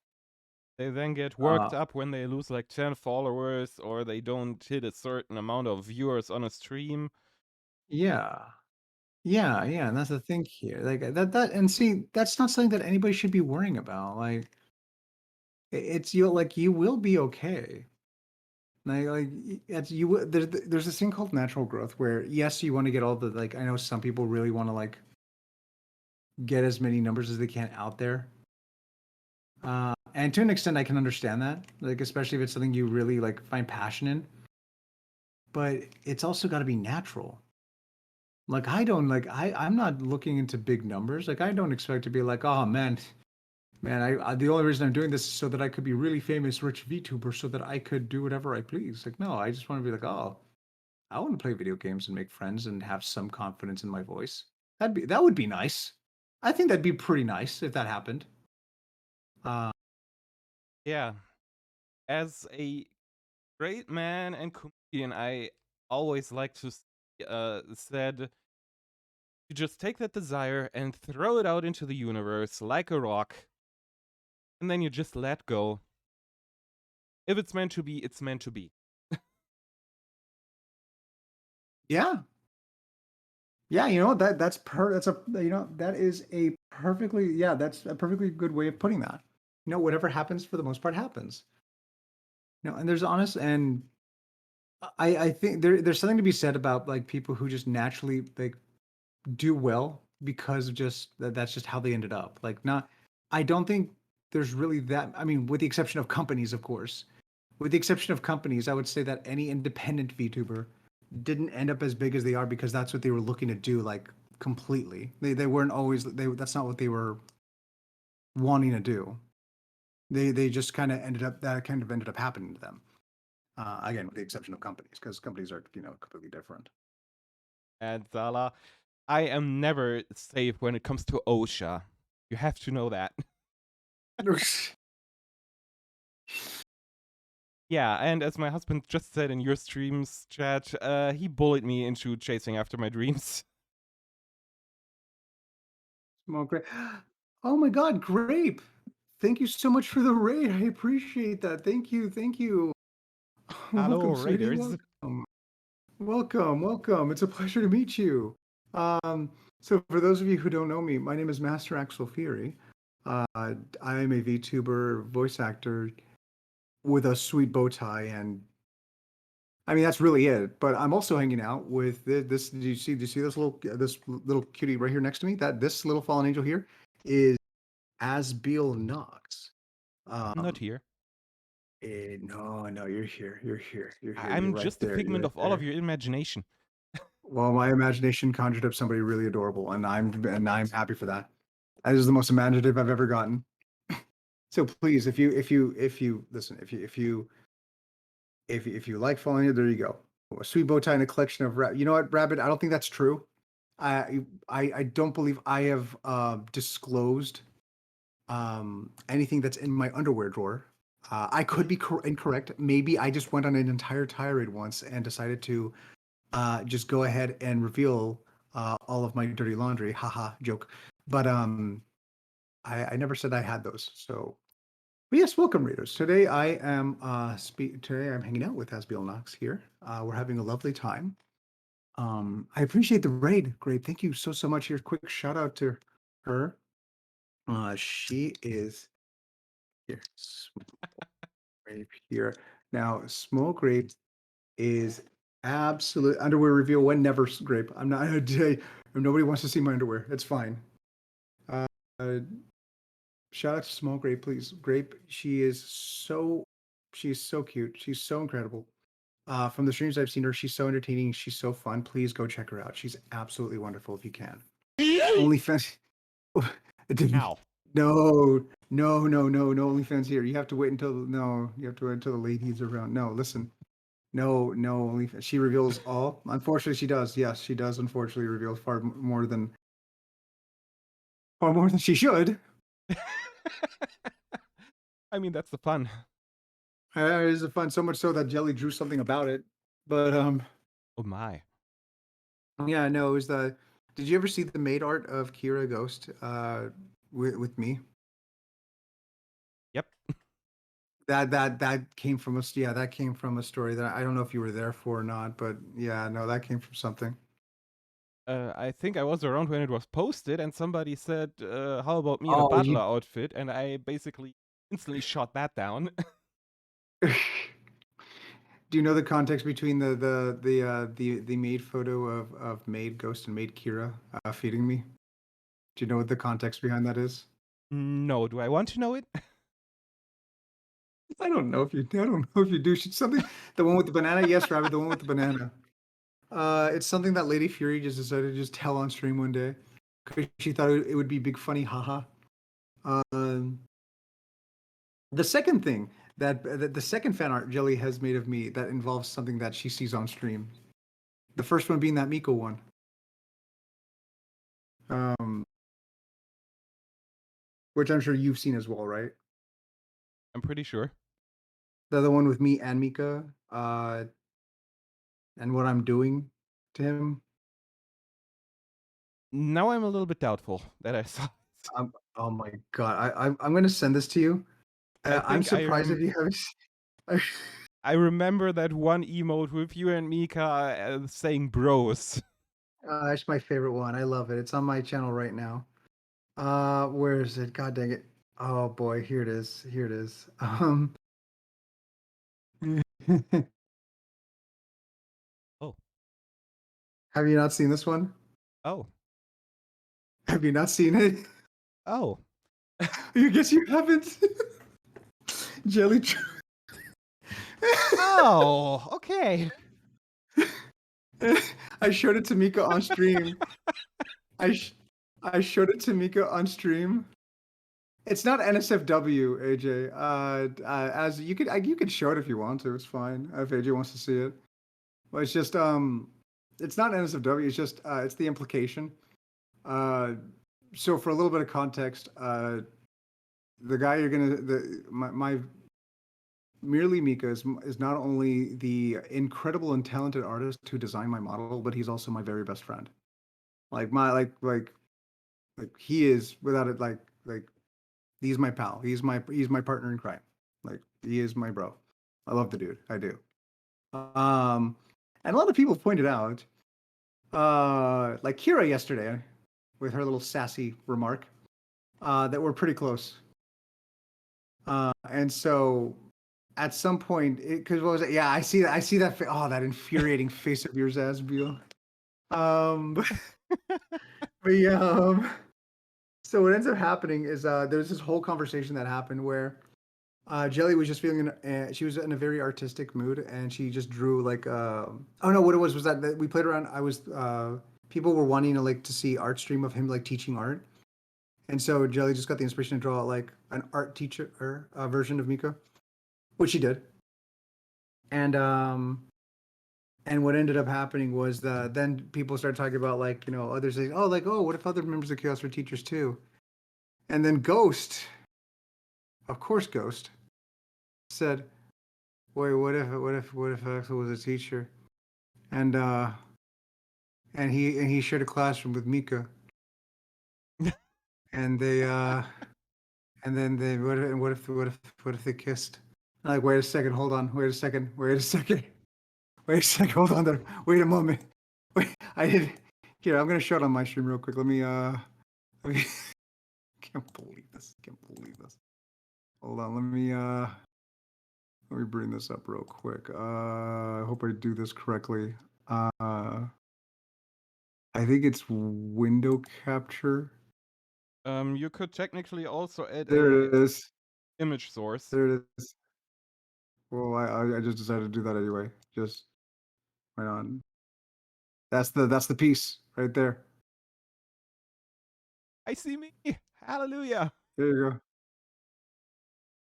They then get uh, worked up when they lose like 10 followers or they don't hit a certain amount of viewers on a stream. yeah, yeah, and that's the thing here. Like and see, that's not something that anybody should be worrying about. Like, it's you will be okay. It's there's this thing called natural growth where yes, you want to get all the like. I know some people really want to like get as many numbers as they can out there. And to an extent, I can understand that, like especially if it's something you really like find passion in. But it's also got to be natural. Like I don't like I'm not looking into big numbers. Like I don't expect to be like, oh man, I the only reason I'm doing this is so that I could be really famous, rich VTuber, so that I could do whatever I please. Like no, I just want to be like, oh, I want to play video games and make friends and have some confidence in my voice. That would be nice. I think that'd be pretty nice if that happened. Uh, Yeah. As a great man and comedian, I always like to said you just take that desire and throw it out into the universe like a rock, and then you just let go. If it's meant to be, it's meant to be. yeah, yeah, you know that's a that is a perfectly that's a perfectly good way of putting that. You know, whatever happens for the most part happens. You know, and there's honest and I think there's something to be said about like people who just naturally like do well because of just that's just how they ended up. Like not I don't think there's really that I mean, with the exception of companies, of course. With the exception of companies, I would say that any independent VTuber didn't end up as big as they are because that's what they were looking to do like completely. They weren't always they that's not what they were wanting to do. They just kind of ended up that kind of ended up happening to them. Again, with the exception of companies, because companies are completely different. And Zala, I am never safe when it comes to OSHA. You have to know that. Yeah, and as my husband just said in your streams chat, he bullied me into chasing after my dreams. Small grape. Oh my God, grape! Thank you so much for the raid. I appreciate that. Thank you, thank you. Hello, Welcome, sweetie. Raiders. Welcome. Welcome, welcome. It's a pleasure to meet you. So for those of you who don't know me, my name is MasterAxelFury. I am a VTuber voice actor with a sweet bow tie, and I mean that's really it. But I'm also hanging out with this. Do you see this little cutie right here next to me? That this little fallen angel here is Asbeel Nox. I'm not Um, here. no, no, you're here. You're here. You're here. You're I'm right just a there. You're figment right of all of there. your imagination. Well, my imagination conjured up somebody really adorable, and I'm happy for that. That is the most imaginative I've ever gotten. So please, if you listen, if you like falling in, there you go. A sweet bow tie and a collection of You know what, Rabbit? I don't think that's true. I don't believe I have disclosed anything that's in my underwear drawer. I could be incorrect. Maybe I just went on an entire tirade once and decided to just go ahead and reveal all of my dirty laundry. Haha, joke. But I never said I had those. So, but yes, welcome, readers. Today I am today I'm hanging out with Asbeel Nox here. We're having a lovely time. I appreciate the raid. Great, thank you so much. Here, quick shout out to her. She is here. Grape here. Now, Small Grape is absolute underwear reveal when never Grape. I'm not nobody wants to see my underwear. It's fine. Uh, uh, Shout out to Small Grape, please. Grape, she's so cute. She's so incredible. From the streams I've seen her, she's so entertaining. She's so fun. Please go check her out. She's absolutely wonderful if you can. OnlyFans. It didn't. Ow. No, no OnlyFans here. You have to wait until you have to wait until the ladies are around. No, listen. No OnlyFans. She reveals all. Unfortunately, she does. Yes, she does. Unfortunately, reveal far more than she should. I mean, that's the fun. It is fun. So much so that Jelly drew something about it. But Oh my. yeah, no, it was the. Did you ever see the maid art of Kira Ghost with me? Yep. That came from us. Yeah, that came from a story that I don't know if you were there for or not, but yeah, no, that came from something. I think I was around when it was posted, and somebody said, "How about me in a Oh, butler you. outfit?" And I basically instantly shot that down. Do you know the context between the maid photo of maid Ghost and maid Kira feeding me? Do you know what the context behind that is? No, do I want to know it? I don't know if you. I don't know if you do. Should something. The one with the banana. Yes, Rabbit. The one with the banana. It's something that Lady Fury just decided to just tell on stream one day because she thought it would be big funny, haha. Um, the second thing the second fan art Jelly has made of me that involves something that she sees on stream. The first one being that Miko one. Um, which I'm sure you've seen as well, right? I'm pretty sure. The other one with me and Mika, and what I'm doing to him. Now I'm a little bit doubtful that I saw it. Oh my god, I'm gonna send this to you. I I'm think surprised if you haven't. I remember that one emote with you and Mika saying bros. It's my favorite one. I love it. It's on my channel right now. Where is it? God dang it! Oh boy, here it is. Here it is. Oh. Have you not seen this one? Oh. Have you not seen it? Oh. You guess you haven't. Jelly. Oh, okay. I showed it to Mika on stream. I showed it to Mika on stream. It's not NSFW, AJ. As you could show it if you want to. It's fine if AJ wants to see it. But it's just it's not NSFW. It's just it's the implication. So for a little bit of context, the guy you're gonna my Merely Mika is not only the incredible and talented artist who designed my model, but he's also my very best friend. Like my like he is without it like he's my pal. He's my partner in crime. Like he is my bro. I love the dude. I do. And a lot of people pointed out, like Kira yesterday, with her little sassy remark, that we're pretty close. And so at some point, because what was it? Yeah, I see that. I see that. Oh, that infuriating face of yours, Asbeel. But yeah. So what ends up happening is there's this whole conversation that happened where Jelly was just feeling she was in a very artistic mood, and she just drew like oh no, what it was that we played around. I was people were wanting to like to see art stream of him like teaching art, and so Jelly just got the inspiration to draw like an art teacher version of Mika, which she did, and what ended up happening was then people started talking about like others saying oh what if other members of Chaos were teachers too, and then Ghost, of course Ghost, said, wait, what if Axel was a teacher, and he shared a classroom with Mika, and they and then they what if they kissed? I'm like, wait a second, hold on, wait a second, hold on there, wait a moment, wait, I did. Here, I'm gonna show it on my stream real quick. Let me can't believe this. Hold on, let me bring this up real quick. I hope I do this correctly. I think it's window capture. You could technically also add There a it is. image source. There it is. Well, I just decided to do that anyway. Just right on. That's the piece right there. I see me. Hallelujah. There you go.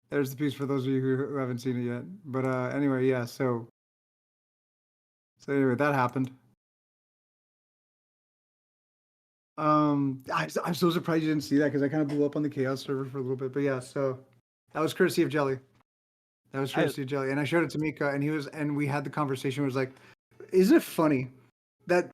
There's the piece for those of you who haven't seen it yet. But anyway, yeah. So anyway, that happened. I'm so surprised you didn't see that because I kind of blew up on the Chaos server for a little bit. But yeah, so that was courtesy of Jelly. And I showed it to Mika, and we had the conversation. It was like, isn't it funny that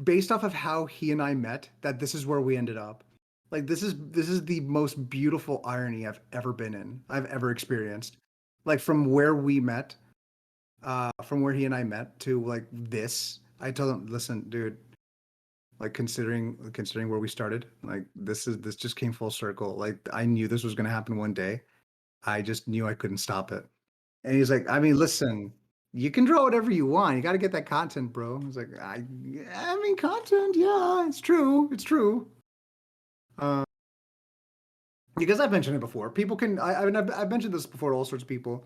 based off of how he and I met, that this is where we ended up. Like this is the most beautiful irony I've ever experienced. Like from where we met, from where he and I met to like this. I told him, listen, dude, like considering where we started, like this just came full circle. Like I knew this was gonna happen one day. I just knew I couldn't stop it. And he's like, I mean, listen, you can draw whatever you want. You got to get that content, bro. I was like, I mean, content, yeah, it's true. It's true. Uh, because I've mentioned it before. People can. I've mentioned this before to all sorts of people.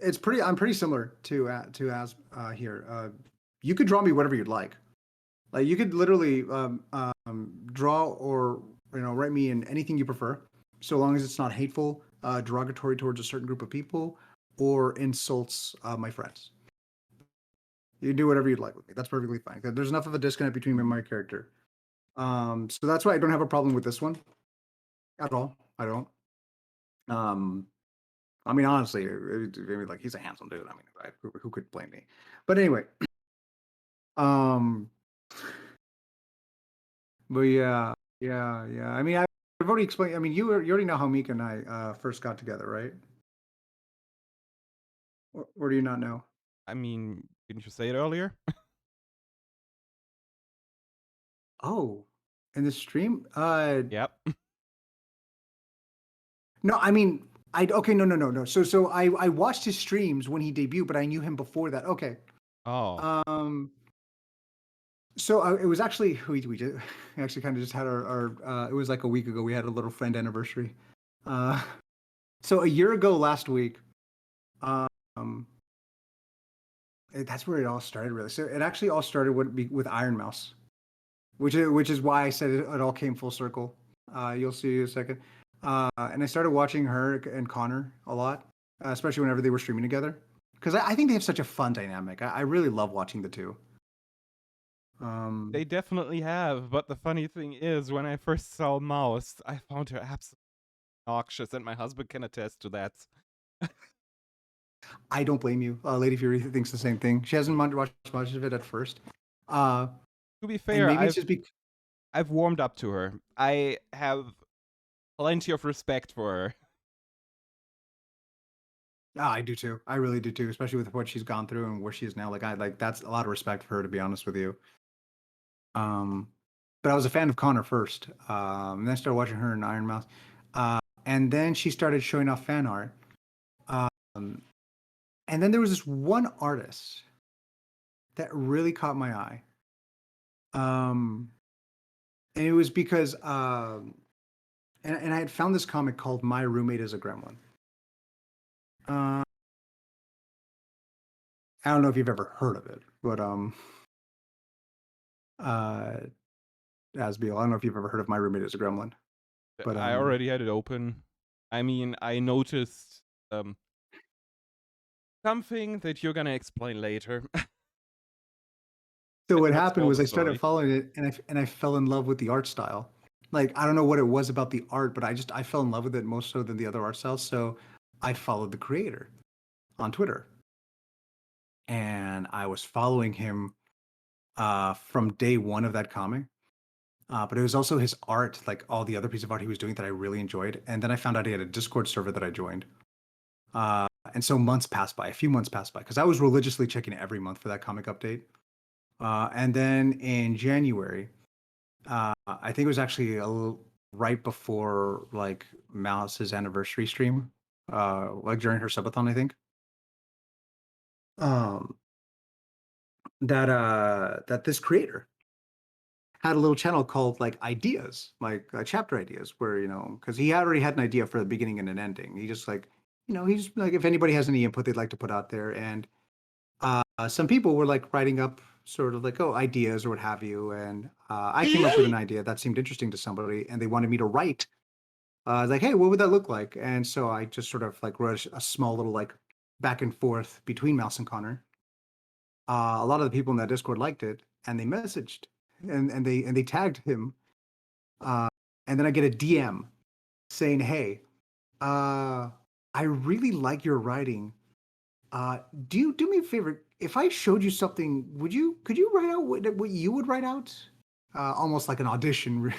It's pretty. I'm pretty similar to as here. You could draw me whatever you'd like. Like you could literally draw or write me in anything you prefer, so long as it's not hateful, derogatory towards a certain group of people, or insults my friends. You can do whatever you'd like with me. That's perfectly fine. There's enough of a disconnect between me and my character. So that's why I don't have a problem with this one at all. I don't. Um, I mean, honestly, like he's a handsome dude. I mean, who could blame me? But anyway, um, but yeah. I mean, I've already explained. I mean, you already know how Mika and I first got together, right? Or do you not know? I mean, didn't you say it earlier? Oh, in the stream? Yep. No, I mean, I okay, no. So I watched his streams when he debuted, but I knew him before that. Okay. Oh, Um, so it was actually we did we actually kind of just had our it was like a week ago. We had a little friend anniversary. Uh, so a year ago last week, um, that's where it all started really. So it actually all started with Iron Mouse, which is why I said it all came full circle. You'll see in a second. And I started watching her and Connor a lot, especially whenever they were streaming together, because I think they have such a fun dynamic. I really love watching the two. they Um, definitely have. But the funny thing is, when I first saw Mouse, I found her absolutely noxious, and my husband can attest to that. I don't blame you. Lady Fury thinks the same thing. She hasn't watched much of it at first, uh, To be and fair, maybe it's just because I've warmed up to her. I have plenty of respect for her. I do too. I really do too, especially with what she's gone through and where she is now. Like I like that's a lot of respect for her, to be honest with you. Um, but I was a fan of Connor first. And then I started watching her in Iron Mouse. And then she started showing off fan art. Um, and then there was this one artist that really caught my eye. Um, and it was because and I had found this comic called My Roommate is a Gremlin. Uh, I don't know if you've ever heard of it, but uh, Asbeel, I don't know if you've ever heard of My Roommate is a Gremlin, but I already had it open. I mean, I noticed something that you're gonna explain later. so Better what not happened spoil was the I started story. following it, and I fell in love with the art style. Like I don't know what it was about the art, but I fell in love with it more so than the other art styles. So I followed the creator on Twitter, and I was following him from day one of that comic. But it was also his art, like all the other piece of art he was doing that I really enjoyed. And then I found out he had a Discord server that I joined. And so months passed by, a few months passed by, because I was religiously checking it every month for that comic update. And then in January, I think it was actually a little right before like Mouse's anniversary stream, like during her subathon, I think. Um, that this creator had a little channel called like ideas, like chapter ideas, where because he already had an idea for the beginning and an ending. He just like he's like if anybody has any input they'd like to put out there, and some people were like writing up sort of like ideas or what have you, and I came up with an idea that seemed interesting to somebody, and they wanted me to write. Like, hey, what would that look like? And so I just sort of like wrote a small little like back and forth between Mouse and Connor. A lot of the people in that Discord liked it, and they messaged, and they tagged him. Uh, and then I get a DM saying, "Hey, uh, I really like your writing. Do you do me a favor? If I showed you something, could you write out what you would write out? Almost like an audition."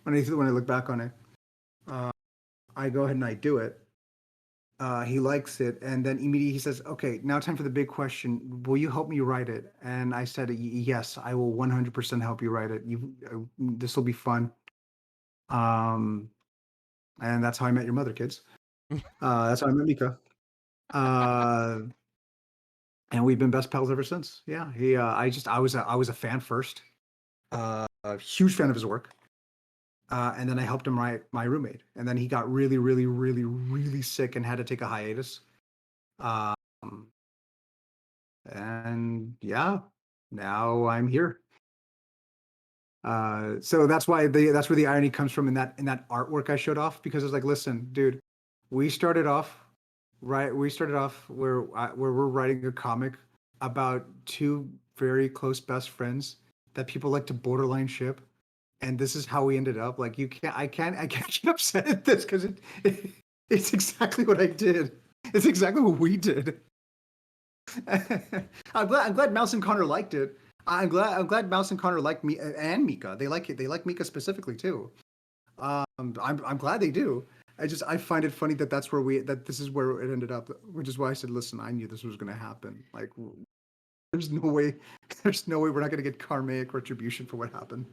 When I look back on it, uh, I go ahead and I do it. He likes it, and then immediately he says, "Okay, now time for the big question. Will you help me write it?" And I said, "Yes, I will 100% help you write it. This will be fun." Um, and that's how I met your mother, kids. That's how I met Mika. Uh, and we've been best pals ever since. Yeah, I was a fan first. A huge fan of his work. And then I helped him write my roommate, and then he got really, really, really, really sick and had to take a hiatus. Um, and yeah, now I'm here. So that's where the irony comes from in that artwork I showed off, because it's like, listen, dude, we started off we started off where we're writing a comic about two very close best friends that people like to borderline ship, and this is how we ended up. Like, I can't get upset at this because it's exactly what I did. It's exactly what we did. I'm glad Mouse and Connor liked it. I'm glad Mouse and Connor like me and Mika. They like it. They like Mika specifically too. I'm glad they do. I find it funny that that this is where it ended up, which is why I said, listen, I knew this was going to happen. Like, there's no way, there's no way we're not going to get karmic retribution for what happened.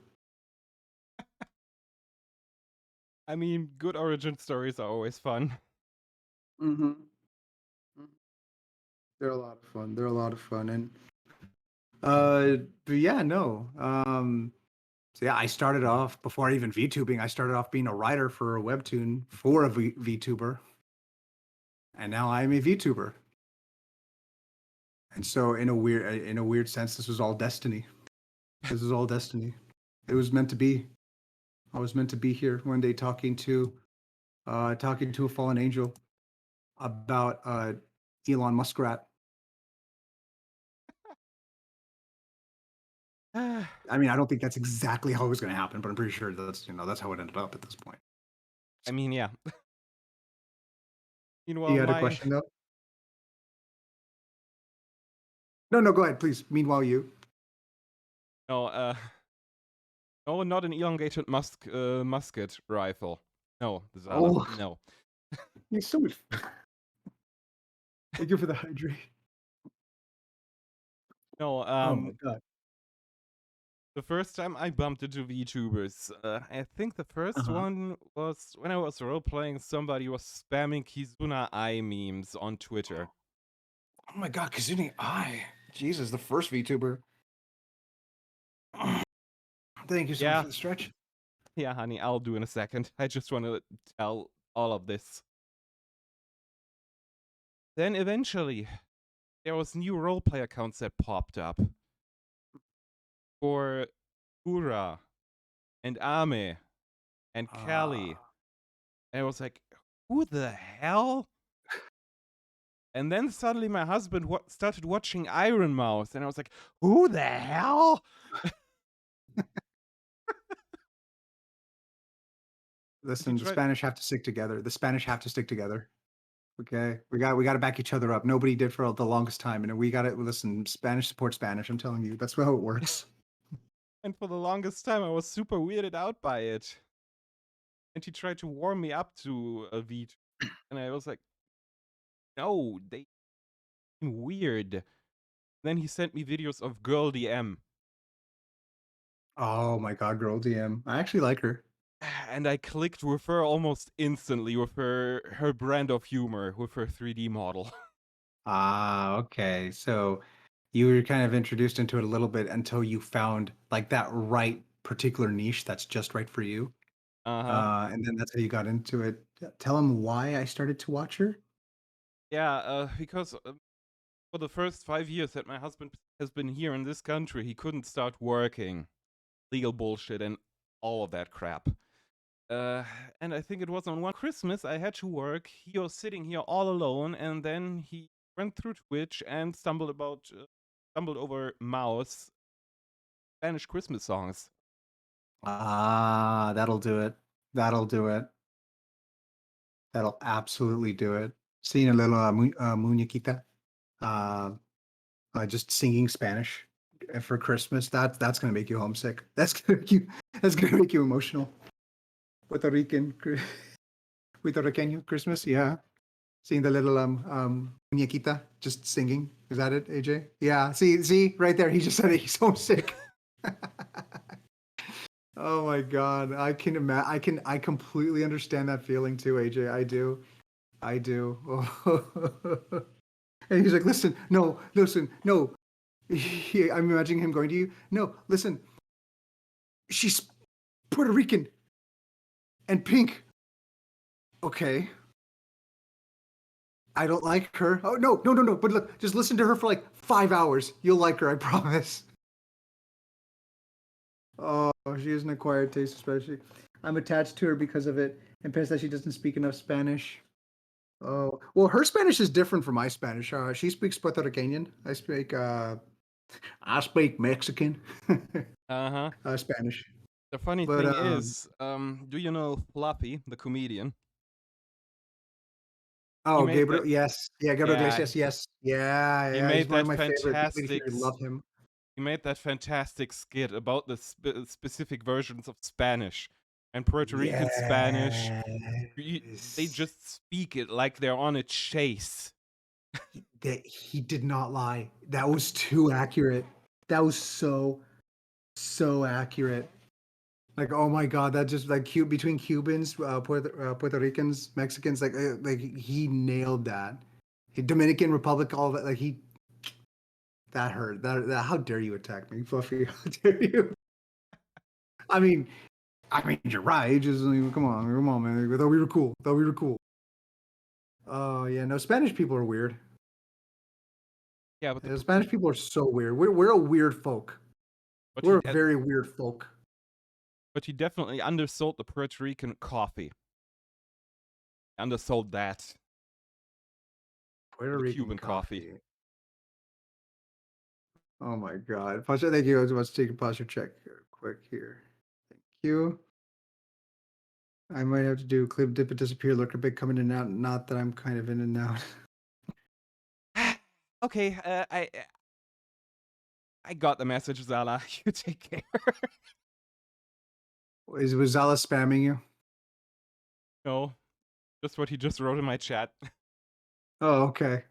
I mean, good origin stories are always fun. Mm-hmm. They're a lot of fun. They're a lot of fun, and but yeah, no. So yeah, I started off before even VTubing. I started off being a writer for a webtoon for a VTuber, and now I'm a VTuber. And so, in a weird sense, this was all destiny. This is all destiny. It was meant to be. I was meant to be here one day talking to a fallen angel about Elon Muskrat. I mean, I don't think that's exactly how it was going to happen, but I'm pretty sure that's how it ended up at this point. I mean, yeah. You Meanwhile, had a my question though? No, no, go ahead, please. Meanwhile, you. no, no, not an elongated musket rifle. No, this other. Oh, No, you're so much. Thank you for the hydrate. no. Oh my god. The first time I bumped into VTubers, I think the first Uh-huh. one was when I was role playing. Somebody was spamming Kizuna Eye memes on Twitter. Oh my god, Kazuni I. Jesus, the first VTuber. Thank you so much Yeah, for the stretch. yeah, honey, I'll do in a second. I just want to tell all of this. Then eventually, there was new roleplay accounts that popped up for Ura and Ame and Callie. Ah. And I was like, who the hell? And then suddenly my husband started watching Iron Mouse, and I was like, who the hell? Listen, the Spanish have to stick together. The Spanish have to stick together. Okay, we got to back each other up. Nobody did for the longest time, and we got to listen. Spanish support Spanish. I'm telling you, that's how it works. And for the longest time, I was super weirded out by it. And he tried to warm me up to a VTuber, and I was like, no, they weird. Then he sent me videos of Girl DM. Oh my god, girl DM. I actually like her. And I clicked with her almost instantly with her brand of humor, with her 3D model. Ah, okay. So you were kind of introduced into it a little bit until you found like that right particular niche that's just right for you. Uh-huh. And then that's how you got into it. Tell him why I started to watch her. Yeah, because for the first 5 years that my husband has been here in this country, he couldn't start working. Legal bullshit and all of that crap. Uh, and I think it was on one Christmas I had to work. He was sitting here all alone, and then he went through Twitch and stumbled over Mouse Spanish Christmas songs. Ah, that'll do it. That'll do it. That'll absolutely do it. Seeing a little muñequita, uh, just singing Spanish for Christmas. That's gonna make you homesick. That's gonna make you emotional. Puerto Rican, Puerto Rican Christmas. Yeah, seeing the little muñequita just singing. Is that it, AJ? Yeah. See, right there. He just said it. He's homesick. Oh my god, I can imagine. I completely understand that feeling too, AJ. I do. I do. And he's like, listen, no, listen, no. I'm imagining him going to you. No, listen. She's Puerto Rican. And Pink, okay, I don't like her. Oh no, no, no, no. But look, just listen to her for like 5 hours. You'll like her, I promise. Oh, she has an acquired taste, especially. I'm attached to her because of it, and pissed that she doesn't speak enough Spanish. Oh, well, her Spanish is different from my Spanish. She speaks Puerto Rican. I speak Mexican, Uh-huh. Spanish. The funny But thing is, do you know Fluffy, the comedian? He oh, made that Gabriel, yes, yeah, Gabriel yeah, Iglesias, yes, yeah, he yeah. He's made one of that my favorite people fantastic here. Love him. he made that fantastic skit about the specific versions of Spanish and Puerto Rican Spanish. They Yes, just speak it like they're on a chase. that he did not lie. That was too accurate. That was so accurate. Like, oh my god, that just like between Cubans, Puerto Ricans, Mexicans, like he nailed that. Dominican Republic, all that. Like that hurt. That how dare you attack me, Fluffy? How dare you? I mean, you're right. Just like, come on, man. Thought we were cool. Thought we were cool. Oh yeah, no. Spanish people are weird. Yeah, but Spanish people are so weird. We're a weird folk. but We're a very weird folk. he definitely undersold the Puerto Rican coffee. Undersold that. Puerto The Rican Cuban coffee. coffee. Oh my god. Pasha, thank you. I was about to take a posture check here, quick here. Thank you. I might have to do clip dip and disappear, lurk a bit coming in and out. Not that I'm kind of in and out. Okay, I got the message, Zala. You take care. Was Zala spamming you? No, just what he just wrote in my chat. Oh, okay.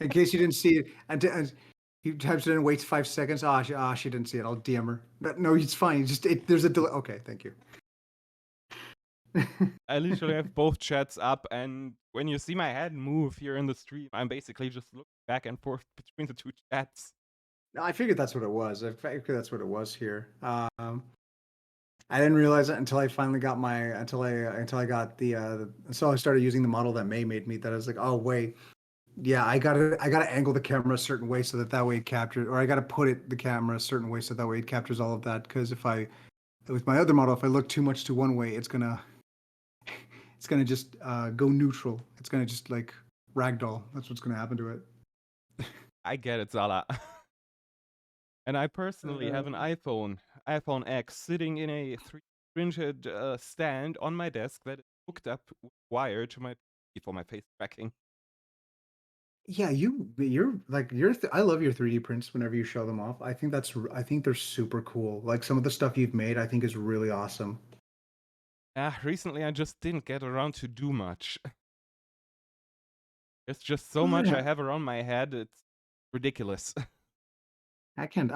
In case you didn't see it, and he types it in, waits 5 seconds. She didn't see it. I'll DM her. But no, it's fine. There's a delay. Okay, thank you. I literally have both chats up, and when you see my head move here in the stream, I'm basically just looking back and forth between the two chats. No, I figured that's what it was. I figured that's what it was here. I didn't realize it until I finally got until I got so I started using the model that May made me. That I was like, oh wait, yeah, I gotta angle the camera a certain way so that way it captures, or I gotta put the camera a certain way so that way it captures all of that. Because if I with my other model, if I look too much to one way, it's gonna just go neutral. It's gonna just like ragdoll. That's what's gonna happen to it. I get it, Zala. And I personally Uh, have an iPhone X, sitting in a 3D printed stand on my desk that is hooked up with wire to my PC for my face tracking. yeah, I love your 3D prints whenever you show them off. I think they're super cool. Like some of the stuff you've made, I think is really awesome. Recently I just didn't get around to do much. There's just so Well, much I have around my head, it's ridiculous. I can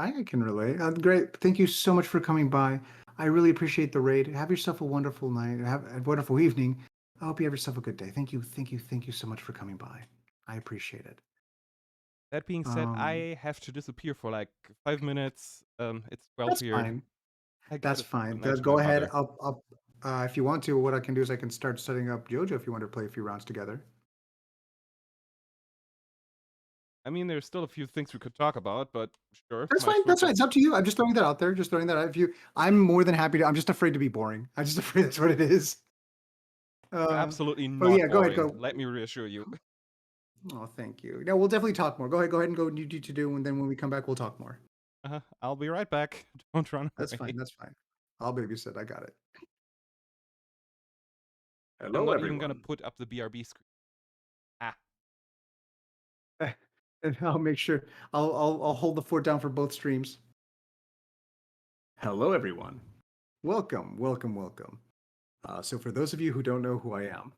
relate. Great. Thank you so much for coming by. I really appreciate the raid. Have yourself a wonderful night. Have a wonderful evening. I hope you have yourself a good day. Thank you so much for coming by. I appreciate it. That being said, Um, I have to disappear for like 5 minutes. It's 12 that's here. fine. I That's gotta say fine. goodnight to my Go ahead. mother. If you want to, what I can do is I can start setting up JoJo if you want to play a few rounds together. I mean, there's still a few things we could talk about, but sure, That's might fine. as well That's fine. just It's up to you. I'm just throwing that out there. Just throwing that out. I'm more than happy to. I'm just afraid to be boring. I'm just afraid that's what it is. You're Uh, absolutely but not yeah, go ahead. boring. Go. Let me reassure you. Oh, thank you. No, we'll definitely talk more. Go ahead and go do to do, and then when we come back, we'll talk more. I'll be right back. Don't run That's away. fine. That's fine. I'll babysit. I got it. I'm Hello, not even gonna everyone. put up the BRB screen. Ah, And I'll make sure I'll hold the fort down for both streams. Hello, everyone. Welcome, welcome, welcome. So, for those of you who don't know who I am,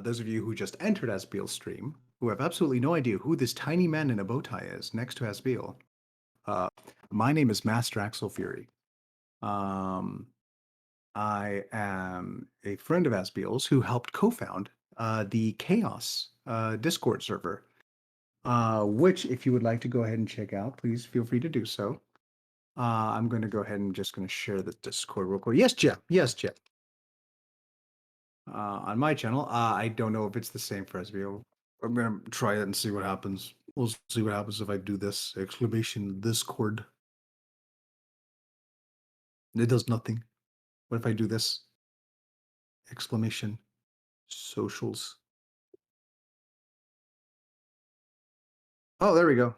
those of you who just entered Asbeel's stream, who have absolutely no idea who this tiny man in a bow tie is next to Asbeel, uh, my name is MasterAxelFury. Um, I am a friend of Asbeel's who helped co-found the C.H.A.O.S Discord server, which, if you would like to go ahead and check out, please feel free to do so. I'm going to go ahead and just going to share the Discord real quick. Yes, Jeff. Yes, Jeff. on my channel. I don't know if it's the same for Asbeel. I'm gonna try it and see what happens. We'll see what happens if I do this exclamation Discord. It does nothing. What if I do this exclamation socials? Oh, there we go.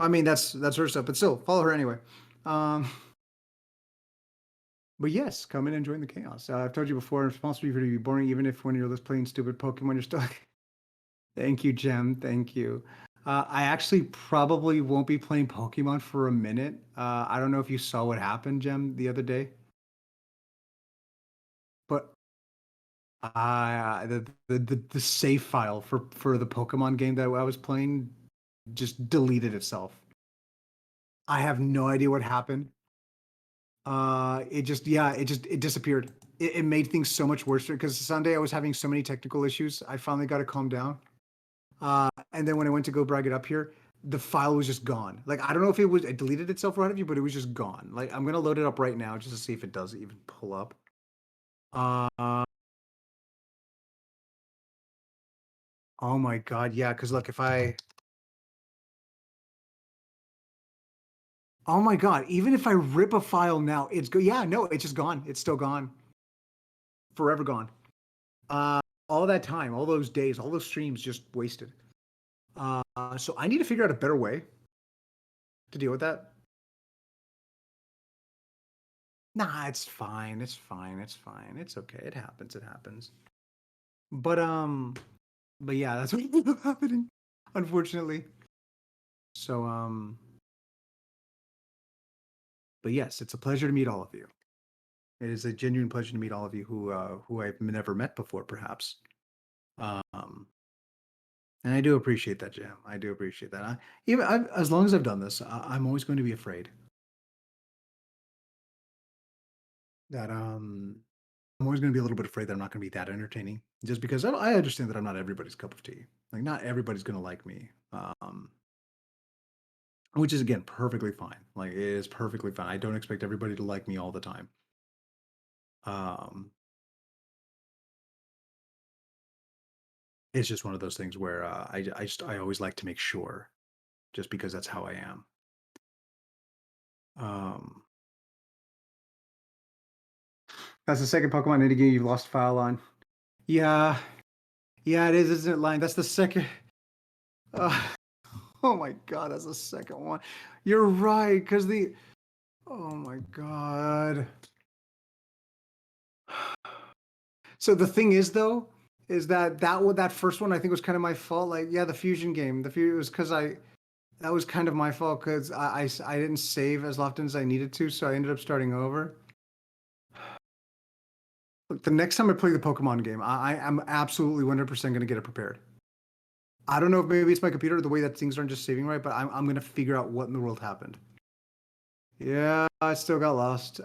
I mean, that's her stuff, but still, follow her anyway. Um, but yes, come in and join the chaos. I've told you before, it's possible for you to be boring, even if when you're just playing stupid Pokemon, you're still. Thank you, Gem. Thank you. I actually probably won't be playing Pokemon for a minute. I don't know if you saw what happened, Gem, the other day, but the save file for the Pokemon game that I was playing just deleted itself. I have no idea what happened. It just yeah, it disappeared. It made things so much worse because Sunday I was having so many technical issues. I finally got to calm down. And then when I went to go brag it up here, the file was just gone. Like I don't know if it deleted itself right of you, but it was just gone. Like I'm gonna load it up right now just to see if it does even pull up. Uh, oh my god, yeah. Because look, if I, oh my god, even if I rip a file now, it's go. Yeah, no, it's just gone. It's still gone, forever gone. Uh, all that time, all those days, all those streams just wasted. So I need to figure out a better way to deal with that. Nah, it's fine. It's fine. It's fine. It's okay. It happens. It happens. But but yeah, that's what ended up happening, unfortunately. So but yes, it's a pleasure to meet all of you. It is a genuine pleasure to meet all of you who I've never met before, perhaps. Um, and I do appreciate that, Jam. I do appreciate that. As long as I've done this, I'm always going to be afraid that I'm always going to be a little bit afraid that I'm not going to be that entertaining, just because I understand that I'm not everybody's cup of tea. Like, not everybody's going to like me, which is again perfectly fine. Like, it is perfectly fine. I don't expect everybody to like me all the time. Um, it's just one of those things where I always like to make sure, just because that's how I am. Um, that's the second Pokemon indie game you've lost file on. Yeah, yeah, it is, isn't it, Line? That's the second. Uh, oh my god, that's the second one. You're right, because the. Oh my god. So the thing is, though, is that first one I think was kind of my fault. Like, yeah, the fusion game. It was because I that was kind of my fault because I didn't save as often as I needed to, so I ended up starting over. Look, the next time I play the Pokemon game, I am absolutely 100% going to get it prepared. I don't know if maybe it's my computer, the way that things aren't just saving right, but I'm going to figure out what in the world happened. Yeah, I still got lost.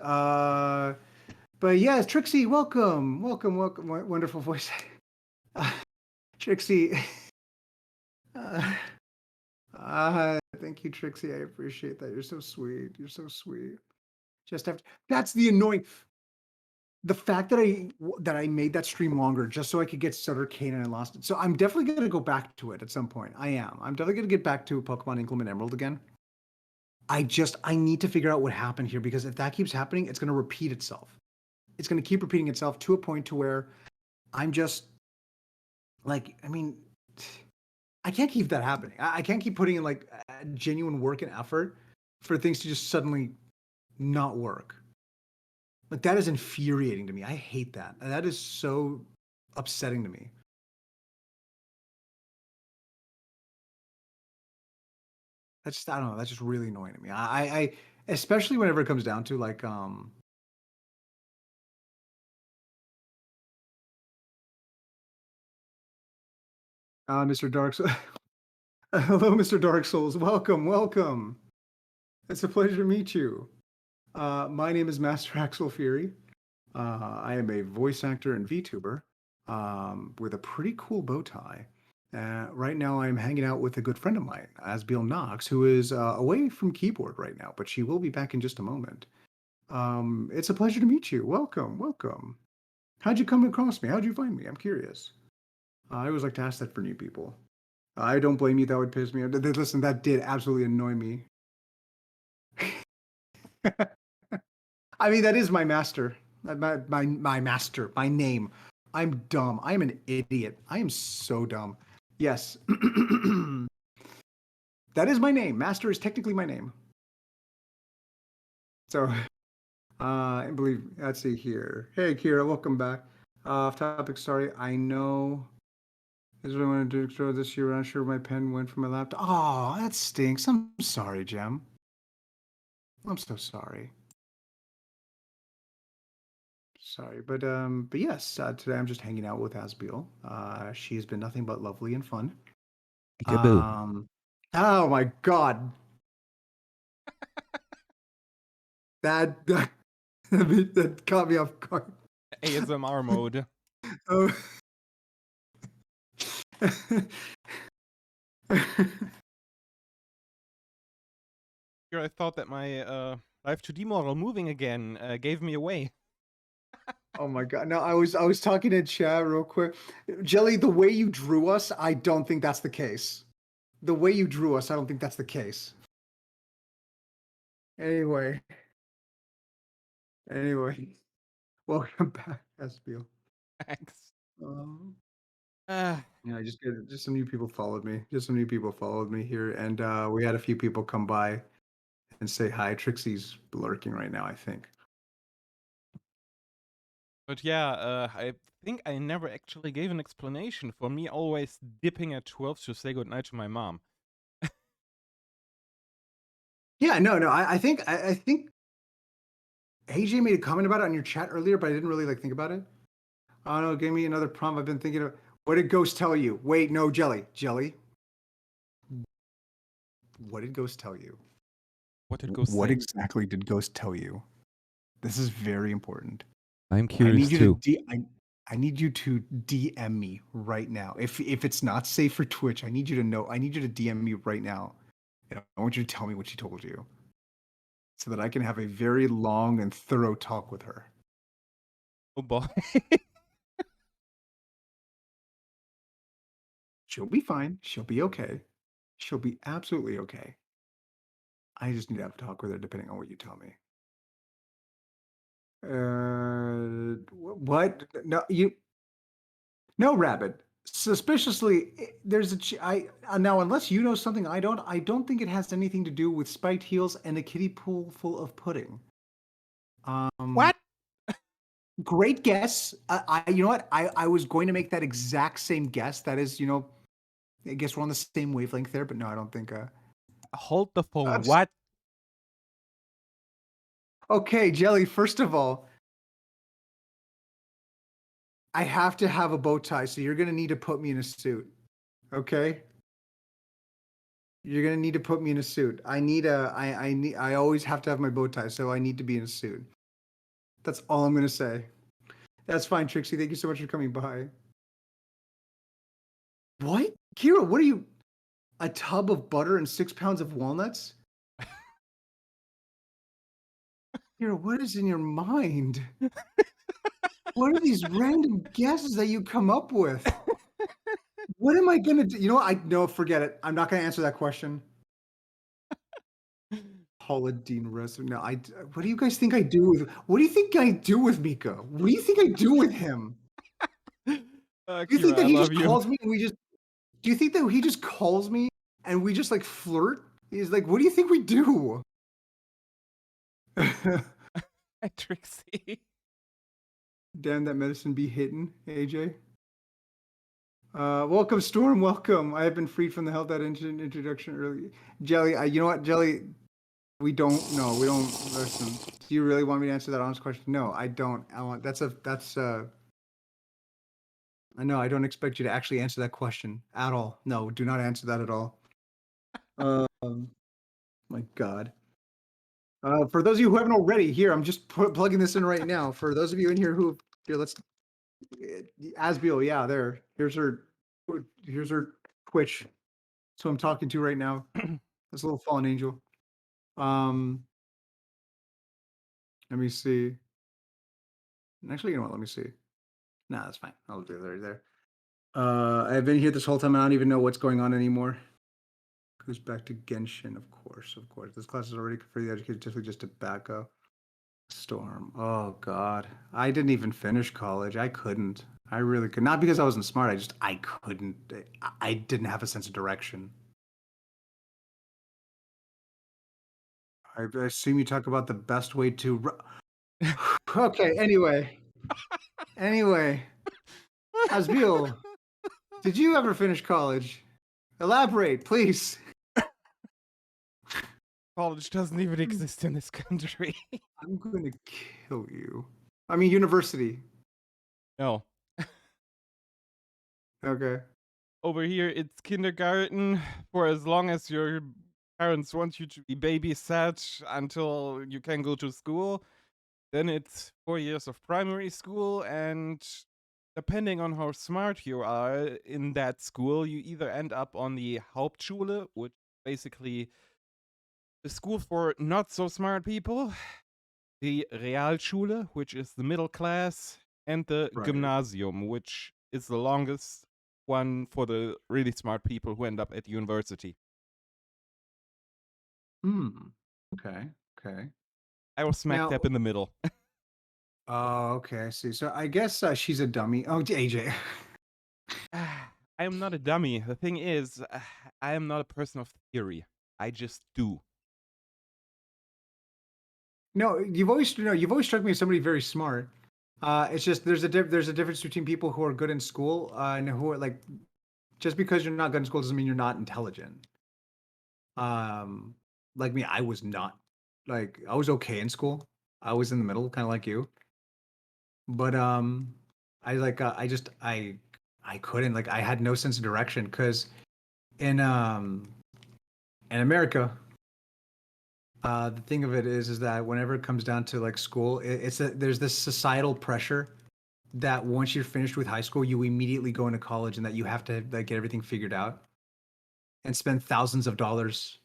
But yes, Trixie, welcome, welcome, welcome, wonderful voice. Trixie. Uh, thank you, Trixie. I appreciate that. You're so sweet. You're so sweet. Just after that's the annoying. The fact that I made that stream longer just so I could get Sutter Cane and I lost it. So I'm definitely gonna go back to it at some point. I am. I'm definitely gonna get back to Pokemon Inclement Emerald again. I need to figure out what happened here because if that keeps happening, it's gonna repeat itself. It's gonna keep repeating itself to a point to where I'm just like, I mean, I can't keep that happening. I can't keep putting in like genuine work and effort for things to just suddenly not work. Like that is infuriating to me. I hate that. That is so upsetting to me. That's just I don't know. That's just really annoying to me. I especially whenever it comes down to like Mr. Dark Souls. Hello, Mr. Dark Souls. Welcome, welcome. It's a pleasure to meet you. My name is MasterAxelFury. I am a voice actor and VTuber with a pretty cool bow tie. Right now, I'm hanging out with a good friend of mine, Asbeel Nox, who is away from keyboard right now, but she will be back in just a moment. It's a pleasure to meet you. Welcome, welcome. How'd you come across me? How'd you find me? I'm curious. I always like to ask that for new people. I don't blame you. That would piss me off. Listen, that did absolutely annoy me. I mean, that is my master. My master. My name. I'm dumb. I am an idiot. I am so dumb. Yes. That is my name. Master is technically my name. So, I believe, let's see here. Hey, Kira, welcome back. Off topic, sorry. I know this is what I want to do extra this year. I'm not sure my pen went from my laptop. Oh, that stinks. I'm sorry, Jem. I'm so sorry. Sorry, but yes, today I'm just hanging out with Asbeel. She's been nothing but lovely and fun. Peekaboo. Oh my God, that that caught me off guard. ASMR mode. Oh. Here I thought that my Live 2D model moving again gave me away. Oh my God! No, I was talking to chat real quick. Jelly, the way you drew us, I don't think that's the case. The way you drew us, I don't think that's the case. Anyway, welcome back, Asbeel. Thanks. Um, Uh, Yeah, just some new people followed me. Just some new people followed me here, and we had a few people come by and say hi. Trixie's lurking right now, I think. but yeah, I think I never actually gave an explanation for me always dipping at 12 to say goodnight to my mom. Yeah, no, I think AJ made a comment about it on your chat earlier, but I didn't really like think about it. Oh no, give me another prompt. I've been thinking of. What did Ghost tell you? Wait, no, Jelly. What did Ghost tell you? What did Ghost What say? exactly did Ghost tell you? This is very important. I'm I curious need you to too. I need you to DM me right now. If it's not safe for Twitch, I need you to know. I need you to DM me right now. And I want you to tell me what she told you, so that I can have a very long and thorough talk with her. Oh boy. She'll be fine. She'll be okay. She'll be absolutely okay. I just need to have a talk with her, depending on what you tell me. What? No, no, Rabbit. Suspiciously, there's I now unless you know something I don't. I don't think it has anything to do with spiked heels and a kiddie pool full of pudding. What? Great guess. You know what? I was going to make that exact same guess. That is, I guess we're on the same wavelength there. But no, I don't think. Hold the phone. Oops. What? Okay, Jelly. First of all, I have to have a bow tie, so you're gonna need to put me in a suit. Okay. You're gonna need to put me in a suit. I always have to have my bow tie, so I need to be in a suit. That's all I'm gonna say. That's fine, Trixie. Thank you so much for coming by. What? Kira, what are you? A tub of butter and 6 pounds of walnuts? Kira, what is in your mind? What are these random guesses that you come up with? What am I gonna do? You know what? No, forget it. I'm not gonna answer that question. Paula Dean Rest. No, what do you guys think I do with? What do you think I do with Mika? What do you think I do with him? Do you think Kira, that I he love just you. calls me and we just? Do you think that he just calls me and we just like flirt? He's like, what do you think we do? Hi, Trixie. Damn, that medicine be hitting, AJ. Welcome, Storm. Welcome. I have been freed from the health that introduction early. Jelly, you know what, Jelly? We don't. No, we don't. Listen. Do you really want me to answer that honest question? No, I don't. I want. That's. I know. I don't expect you to actually answer that question at all. No, do not answer that at all. My God. For those of you who haven't already, here I'm just plugging this in right now. For those of you in here who here, let's Asbeel, yeah, there. Here's her Twitch. So I'm talking to right now. This little fallen angel. Um, let me see. Actually, you know what? Let me see. Nah, that's fine. I'll do it right there. I've been here this whole time. I don't even know what's going on anymore. Goes back to Genshin, of course, of course. This class is already for the educated, typically just tobacco. Storm. Oh God. I didn't even finish college. I couldn't. I really could. Not because I wasn't smart. I couldn't. I didn't have a sense of direction. I assume you talk about the best way to. Okay. Anyway. Asbeel, did you ever finish college? Elaborate, please. College doesn't even exist in this country. I'm gonna kill you. I mean, university. No. Okay. Over here, it's kindergarten for as long as your parents want you to be babysat until you can go to school. Then it's 4 years of primary school, and depending on how smart you are in that school, you either end up on the Hauptschule, which basically the school for not so smart people, the Realschule, which is the middle class, and the Right. Gymnasium, which is the longest one for the really smart people who end up at university. Hmm. Okay. Okay. I was smack Now, dab in the middle. oh, okay. I see. So I guess she's a dummy. Oh, AJ. I am not a dummy. The thing is, I am not a person of theory. I just do. No, you've always struck me as somebody very smart. It's just there's a difference between people who are good in school and who are like just because you're not good in school doesn't mean you're not intelligent. Um, like me, I was not like I was okay in school. I was in the middle, kind of like you. But I like I couldn't like I had no sense of direction because in um in America, the thing of it is that whenever it comes down to like school, there's this societal pressure that once you're finished with high school, you immediately go into college and that you have to like get everything figured out and spend thousands of dollars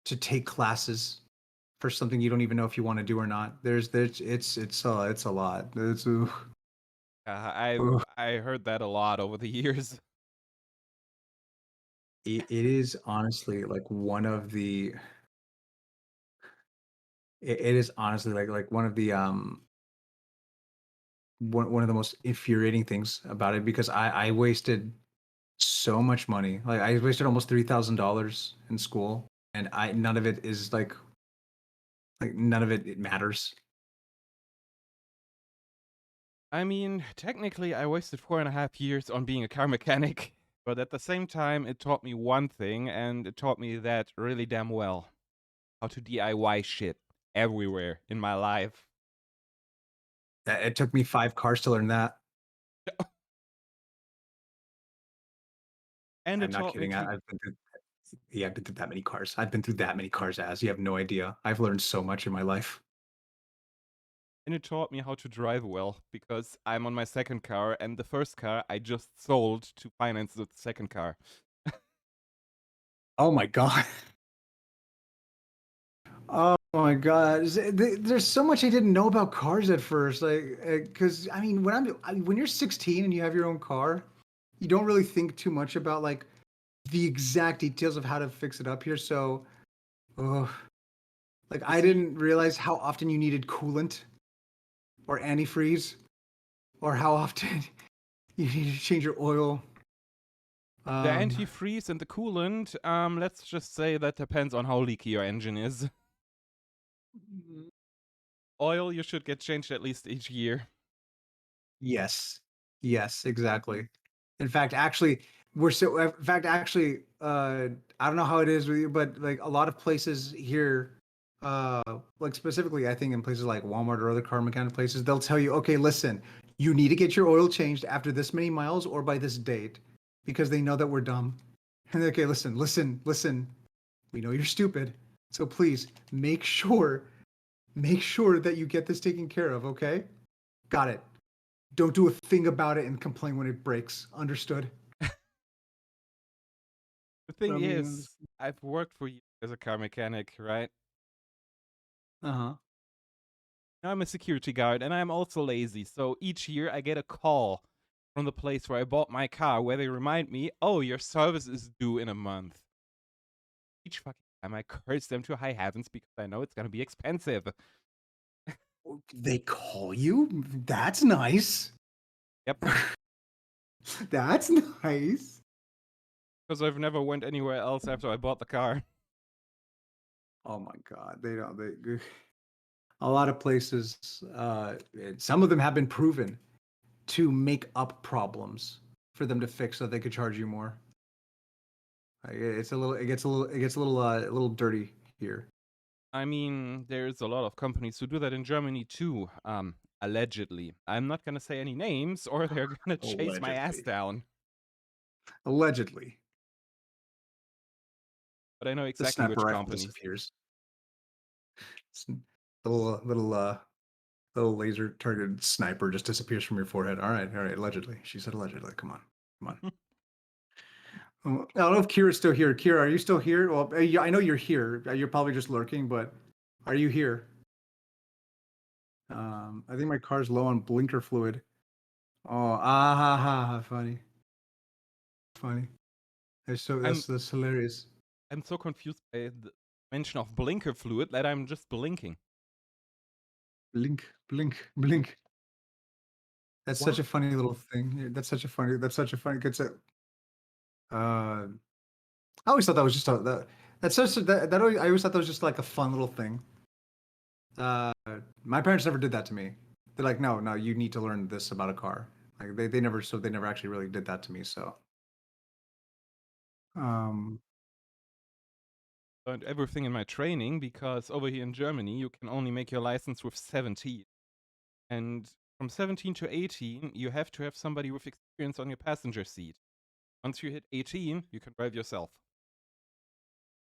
to take classes for something you don't even know if you want to do or not. There's it's a lot. I Ooh. I heard that a lot over the years. It is honestly like one of the it is honestly like one of the one of the most infuriating things about it because I wasted so much money. Like I wasted almost $3,000 in school and I none of it is like none of it matters. I mean, technically, I wasted 4.5 years on being a car mechanic, but at the same time, it taught me one thing, and it taught me that really damn well: how to DIY shit everywhere in my life. It took me 5 cars to learn that. And I'm it not taught me kidding. to I've been through yeah, I've been through that many cars. I've been through that many cars as you have no idea. I've learned so much in my life. and it taught me how to drive well because I'm on my second car, and the first car I just sold to finance the second car. Oh my god. Oh my god. There's so much I didn't know about cars at first. Like, because I mean, when you're 16 and you have your own car, you don't really think too much about like the exact details of how to fix it up here. So, oh, like You I see, didn't realize how often you needed coolant or antifreeze, or how often you need to change your oil. the Um, antifreeze and the coolant, let's just say that depends on how leaky your engine is. Oil, you should get changed at least each year. yes, yes, exactly. In fact, actually, I don't know how it is with you, but like a lot of places here, like specifically, I think in places like Walmart or other car mechanic places, they'll tell you, okay, listen, you need to get your oil changed after this many miles or by this date, because they know that we're dumb. And they're, okay, listen. We know you're stupid, so please make sure that you get this taken care of. Okay, got it. Don't do a thing about it and complain when it breaks. Understood? The thing I mean, is, I've worked for years as a car mechanic, right? uh huh. I'm a security guard and I'm also lazy. So each year I get a call from the place where I bought my car where they remind me, oh, your service is due in a month. Each fucking time I curse them to high heavens because I know it's going to be expensive. They call you? That's nice. Yep. That's nice. Because I've never went anywhere else after I bought the car. Oh my God. They don't, they, a lot of places, some of them have been proven to make up problems for them to fix so they could charge you more. It's a little, it gets a little dirty here. I mean, there's a lot of companies who do that in Germany too. Allegedly. I'm not gonna say any names or they're gonna chase my ass Allegedly. down. Allegedly. But I know The exactly sniper which rifle companies. disappears. Little laser targeted sniper just disappears from your forehead. All right. Allegedly. She said allegedly. Come on. Come on. I don't know if Kira's still here. Kira, are you still here? Well, yeah, I know you're here. You're probably just lurking, but are you here? I think my car's low on blinker fluid. Oh, funny, funny. I'm That's hilarious. I'm so confused by the mention of blinker fluid that I'm just blinking. Blink. That's such What? a funny little thing. That's such a funny. It's a, I always thought that was just a that's such that always, I always thought that was just like a fun little thing. Uh, my parents never did that to me. They're like, no, you need to learn this about a car. Like they never actually really did that to me. So, um, Learned everything in my training because over here in Germany you can only make your license with 17. And from 17 to 18, you have to have somebody with experience on your passenger seat. Once you hit 18, you can drive yourself.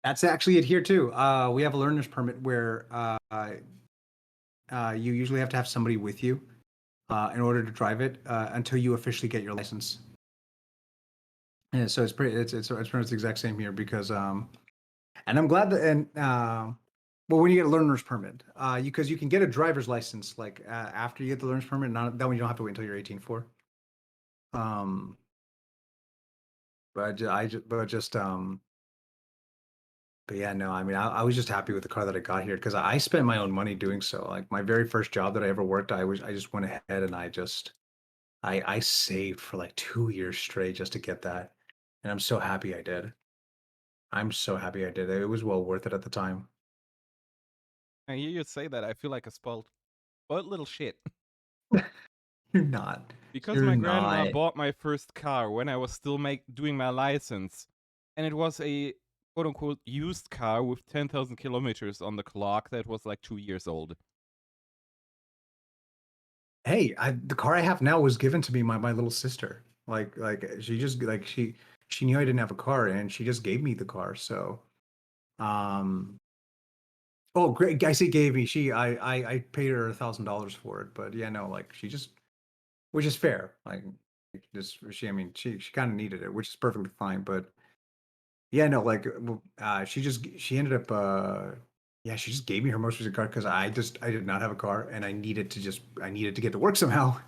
that's actually it here too. We have a learner's permit where you usually have to have somebody with you in order to drive it until you officially get your license. Yeah, so it's pretty much the exact same here because and I'm glad that well when you get a learner's permit because you can get a driver's license like after you get the learner's permit, not that one you don't have to wait until you're 18 for. Um, but just but yeah, no, I mean, I was just happy with the car that I got here because I spent my own money doing so. Like my very first job that I ever worked, I just went ahead and I saved for like 2 years straight just to get that, and I'm so happy I did. I'm so happy I did it. It was well worth it at the time. I hear you say that, I feel like a spoiled little shit. You're not. Because You're my grandma not. bought my first car when I was still doing my license, and it was a quote unquote used car with 10,000 kilometers on the clock that was like 2 years old. Hey, the car I have now was given to me by my little sister. She just like she knew I didn't have a car and she just gave me the car. So um oh great I say gave me I paid her $1,000 for it, but yeah, no, like she just which is fair. Like just she I mean she kind of needed it, which is perfectly fine. But yeah, no, like she ended up yeah, she just gave me her most recent car because I did not have a car and I needed to get to work somehow.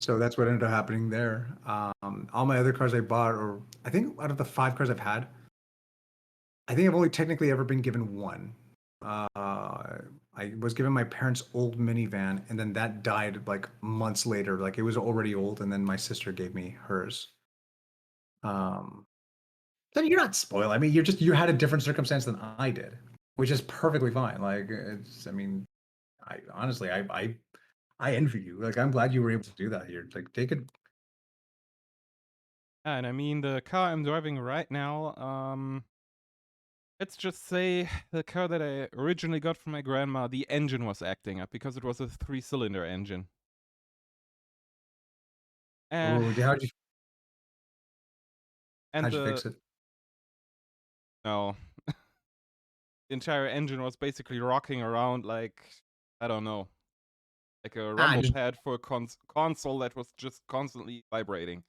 So that's what ended up happening there. All my other cars I bought, or I think out of the 5 cars I've had, I think I've only technically ever been given one. I was given my parents' old minivan, and then that died like months later. Like it was already old, and then my sister gave me hers. Um, then you're not spoiled. I mean, you had a different circumstance than I did, which is perfectly fine. Like it's, I mean, I honestly, I envy you. Like I'm glad you were able to do that here. Like take it. And I mean, the car I'm driving right now, let's just say the car that I originally got from my grandma, the engine was acting up because it was a 3-cylinder engine. Uh, Oh, and how'd you the fix it? no, the entire engine was basically rocking around like, I don't know, like a Ah, rumble just pad for a console that was just constantly vibrating.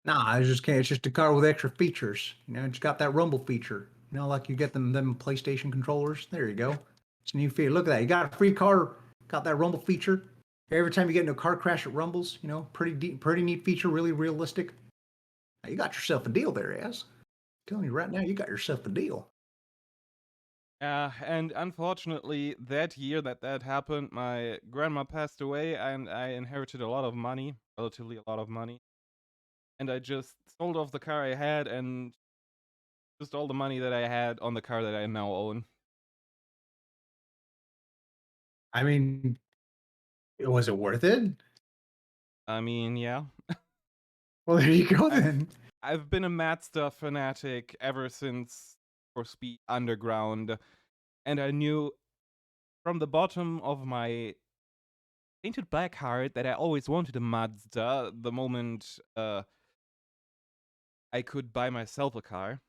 Nah, I just can't. It's just a car with extra features. You know, it's got that rumble feature. You know, like you get them PlayStation controllers. There you go. It's a new feature. Look at that. You got a free car. Got that rumble feature. Every time you get into a car crash, it rumbles. You know, pretty neat feature, really realistic. Now, you got yourself a deal there, Az. I'm telling you right now, you got yourself a deal. And unfortunately, that year that happened, my grandma passed away, and I inherited a lot of money, relatively a lot of money. And I just sold off the car I had and just all the money that I had on the car that I now own. I mean, was it worth it? I mean, yeah. Well, there you go I've then. I've been a Mazda fanatic ever since For Speed Underground, and I knew from the bottom of my painted black heart that I always wanted a Mazda the moment I could buy myself a car.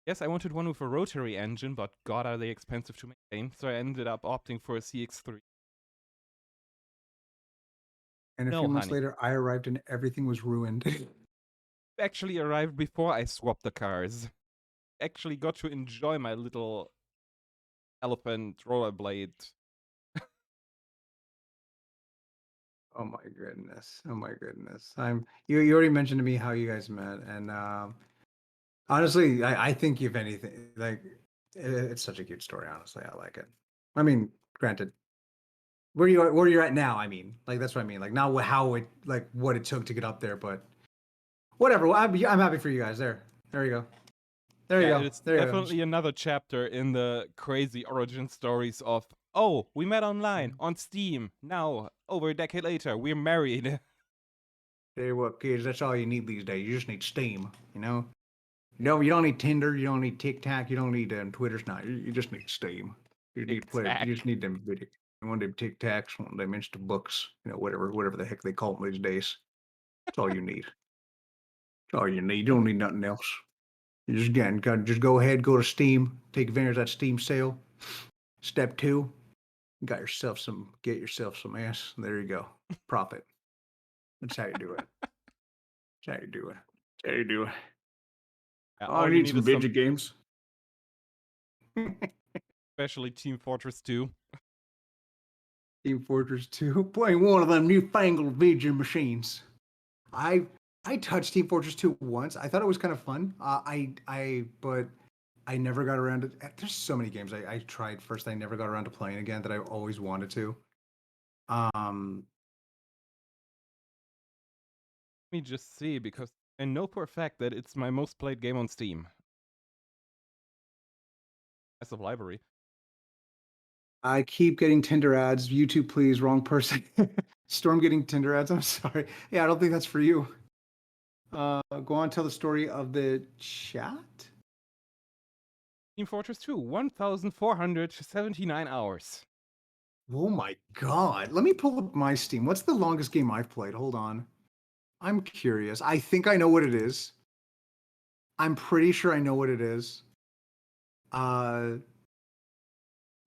Yes, I wanted one with a rotary engine, but god are they expensive to maintain, so I ended up opting for a CX-3. And a No, few months honey. later, I arrived and everything was ruined. Actually arrived before I swapped the cars. Actually got to enjoy my little elephant rollerblade. Oh my goodness. Oh my goodness. You already mentioned to me how you guys met, and honestly, I think if anything, like it's such a cute story. Honestly, I like it. I mean, granted, where you're at now. I mean, like that's what I mean. Like not how it like what it took to get up there, but whatever. Well, I'm happy for you guys. There you go. There you Yeah, go. it's There you go. definitely another chapter in the crazy origin stories of, oh, we met online on Steam. Now, over a decade later, we're married. Tell you what, kids, that's all you need these days. You just need Steam. You know. You don't need Tinder. You don't need TikTok. You don't need Twitter's not. You just need Steam. You need to play. You just Tic-tac. need them video. One of them TikToks, one of them Insta books. You know, whatever the heck they call them these days. That's all you need. That's all you need. You don't need nothing else. You just just go ahead, go to Steam, take advantage of that Steam sale. Step two, get yourself some ass. There you go. Profit. That's how you do it. That's how you do it. That's how you do it. Yeah, Oh, I all you need need some is some, video games. especially Team Fortress 2. Team Fortress 2, playing one of them newfangled video machines. I I touched Team Fortress 2 once. I thought it was kind of fun. But I never got around to. There's so many games I tried first. I never got around to playing again that I always wanted to. Um, Let me just see, because I know for a fact that it's my most played game on Steam. As of library. I keep getting Tinder ads. YouTube, please, wrong person. Storm getting Tinder ads. I'm sorry. Yeah, I don't think that's for you. Go on, tell the story of the chat. Team Fortress 2, 1,479 hours. Oh my god. Let me pull up my Steam. What's the longest game I've played? Hold on. I'm curious. I think I know what it is. I'm pretty sure I know what it is. Uh,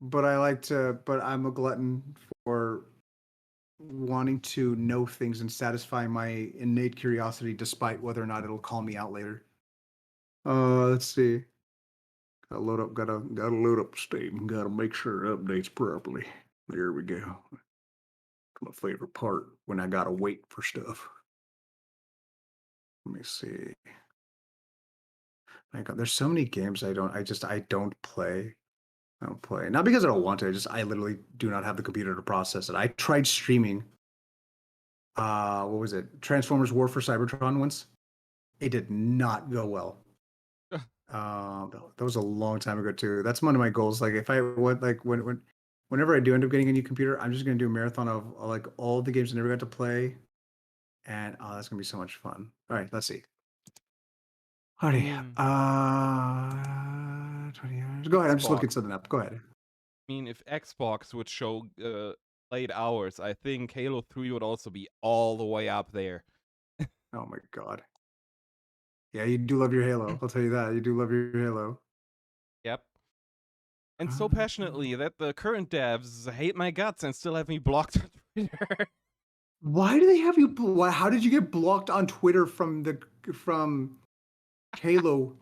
but I'm a glutton for wanting to know things and satisfy my innate curiosity despite whether or not it'll call me out later. Let's see. Gotta load up Steam. Gotta make sure it updates properly. There we go. My favorite part when I gotta wait for stuff. Let me see. My God, there's so many games I don't play. I don't play. Not because I don't want to, I literally do not have the computer to process it. I tried streaming what was it? Transformers War for Cybertron once. It did not go well. That was a long time ago too. That's one of my goals. Like if I would like whenever I do end up getting a new computer, I'm just gonna do a marathon of like all the games I never got to play. And oh, that's gonna be so much fun. All right, let's see. I Alrighty. mean, 20 hours. Go ahead. I'm just looking Xbox. something up. Go ahead. I mean, if Xbox would show played hours, I think Halo 3 would also be all the way up there. Oh my God. Yeah, you do love your Halo. I'll tell you that. You do love your Halo. Yep. And so passionately that the current devs hate my guts and still have me blocked on Twitter. Why do they have you? How did you get blocked on Twitter from Halo?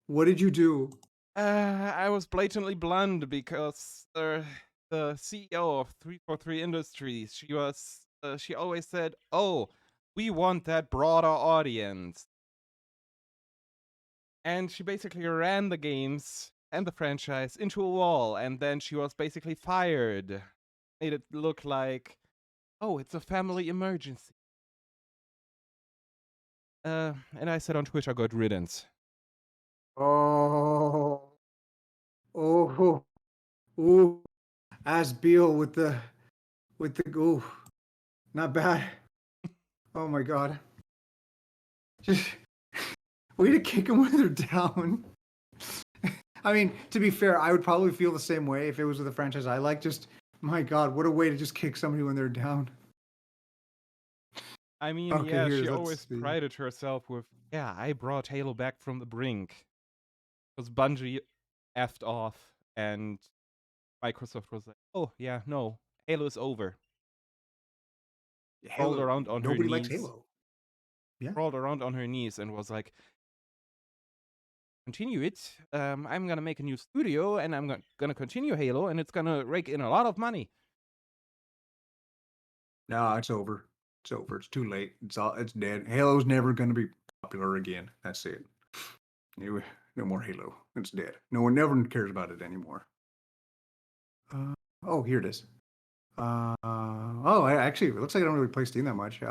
What did you do? I was blatantly blunt because the CEO of 343 Industries, she always said, "Oh, we want that broader audience," and she basically ran the games and the franchise into a wall, and then she was basically fired. Made it look like, oh, it's a family emergency. And I said on Twitter, "Good riddance." Oh, oh, ooh, Asbeel with the ooh, not bad. Oh my god, just way to kick them when they're down. I mean, to be fair, I would probably feel the same way if it was with a franchise I like. Just my god, what a way to just kick somebody when they're down. I mean, Okay, yeah, here, she let's always see. prided herself with, yeah, I brought Halo back from the brink. Because Bungie effed off, and Microsoft was like, oh, yeah, no, Halo is over. Crawled Halo. around on her Nobody likes knees. Halo. Yeah. Crawled around on her knees and was like, continue it. I'm gonna make a new studio, and I'm gonna continue Halo, and it's gonna rake in a lot of money. No, it's over. It's over. It's too late. It's dead. Halo's never gonna be popular again. That's it. No more Halo. It's dead. No one never cares about it anymore. Oh, here it is. Actually, it looks like I don't really play Steam that much.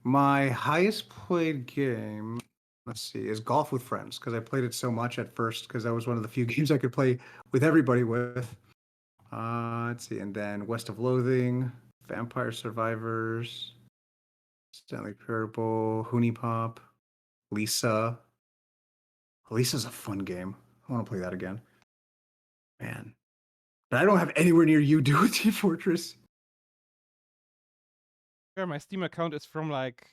My highest played game, let's see, is Golf with Friends because I played it so much at first because that was one of the few games I could play with everybody with. Let's see, and then West of Loathing, Vampire Survivors, Stanley Parable, Hoonie Pop, Lisa. Lisa's a fun game. I want to play that again. Man. But I don't have anywhere near you do with Team Fortress. Where my Steam account is from, like,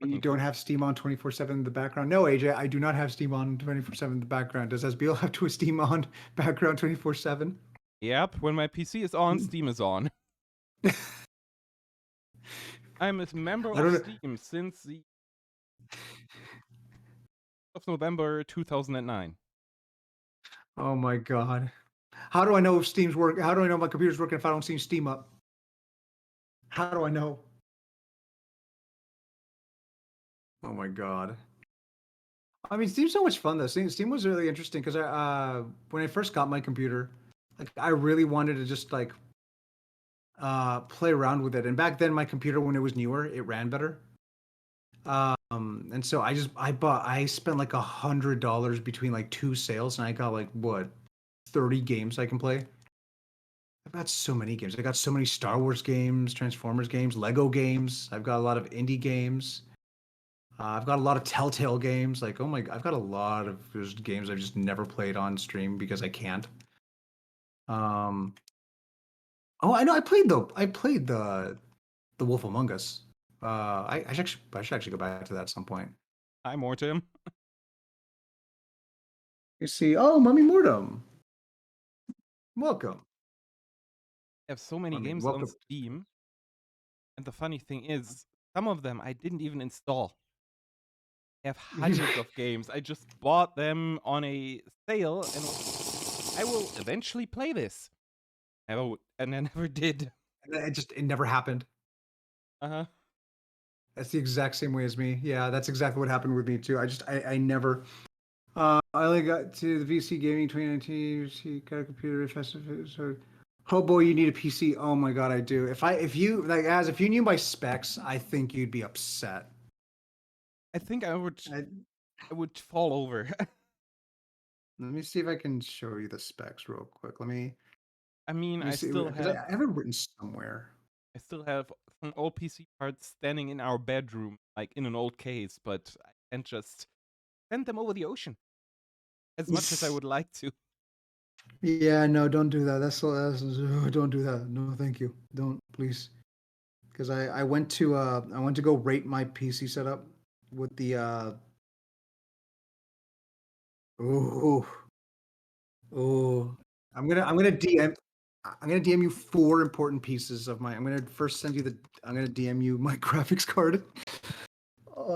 You fucking don't have Steam on 24/7 in the background? No, AJ, I do not have Steam on 24/7 in the background. Does Asbeel have to a Steam on background 24/7? Yep, when my PC is on, Steam is on. I'm a member I of don't know. Steam since the of November 2009. Oh my god. How do I know if Steam's work? How do I know my computer's working if I don't see Steam up? How do I know? Oh my god. I mean, Steam's so much fun though. Steam was really interesting because when I first got my computer, like I really wanted to just like play around with it. And back then, my computer when it was newer, it ran better. And so I spent like $100 between like two sales, and I got like what 30 games I can play. I've got so many games. I got so many Star Wars games, Transformers games, Lego games. I've got a lot of indie games. I've got a lot of Telltale games. Like, oh my, I've got a lot of just games I've just never played on stream because I can't. Um, oh, I know. I played the Wolf Among Us. I should actually go back to that at some point. Hi, Mortem. You see, oh, Mummy Mortem, welcome. I have so many I mean, games on welcome. Steam, and the funny thing is, some of them I didn't even install. I have hundreds of games. I just bought them on a sale, and I will eventually play this. And I never did. It never happened. Uh-huh. That's the exact same way as me. Yeah, that's exactly what happened with me too. I never. I only got to the VC Gaming 2019. VC got a computer festival. So, oh boy, you need a PC. Oh my god, I do. If you knew my specs, I think you'd be upset. I think I would I, would fall over. Let me see if I can show you the specs real quick. I mean, Let me I see still because have I have it written somewhere. some old PC parts standing in our bedroom, like in an old case, but I can't just send them over the ocean as much as I would like to. Yeah, no, don't do that. Don't do that. No, thank you. Don't, please. Because I went to go rate my PC setup with the oh oh I'm gonna DM I'm gonna DM you 4 important pieces of my. I'm gonna first send you the. I'm gonna DM you my graphics card. Uh,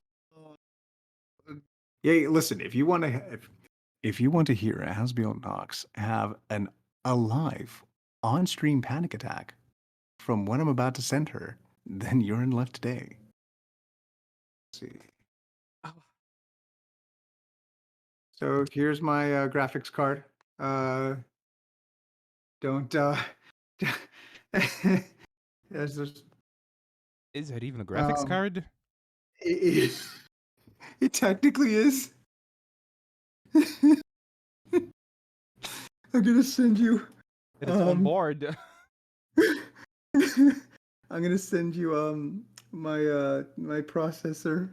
yeah, listen. If you want to hear Asbeel Nox have a live on-stream panic attack from what I'm about to send her, then you're in luck today. Let's see. Oh. So here's my graphics card. Don't. Yes, there's. Is that even a graphics card? It, it technically is. I'm gonna send you. It is on board. I'm gonna send you my processor.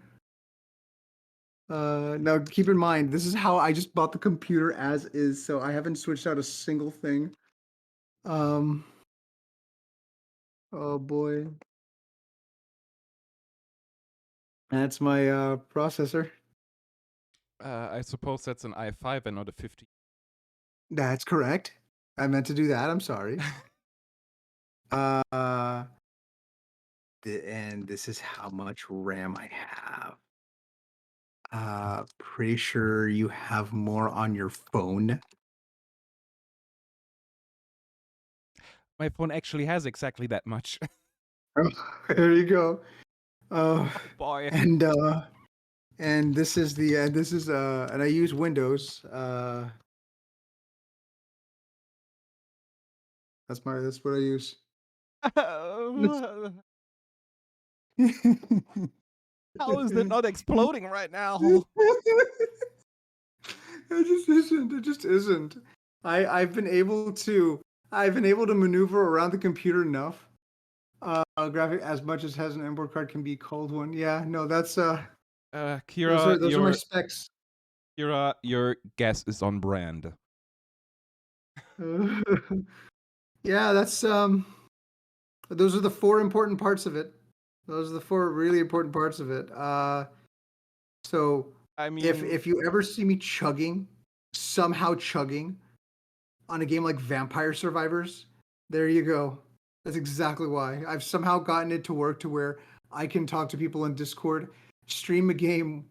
Now keep in mind this is how I just bought the computer as is, so I haven't switched out a single thing. Oh boy. That's my processor. I suppose that's an i5 and not a 50. That's correct. I meant to do that. I'm sorry. And this is how much RAM I have. Pretty sure you have more on your phone. My phone actually has exactly that much. There you go. Oh boy. And this is the and I use Windows. That's what I use. How is it not exploding right now? It just isn't. It just isn't. I've been able to maneuver around the computer enough. Graphic as much as has an onboard card can be called one. Yeah, no, that's Kira, those are my specs. Kira, your guess is on brand. Yeah, that's those are the 4 important parts of it. Those are the 4 really important parts of it. So I mean, if you ever see me somehow chugging on a game like Vampire Survivors, there you go. That's exactly why. I've somehow gotten it to work to where I can talk to people in Discord, stream a game,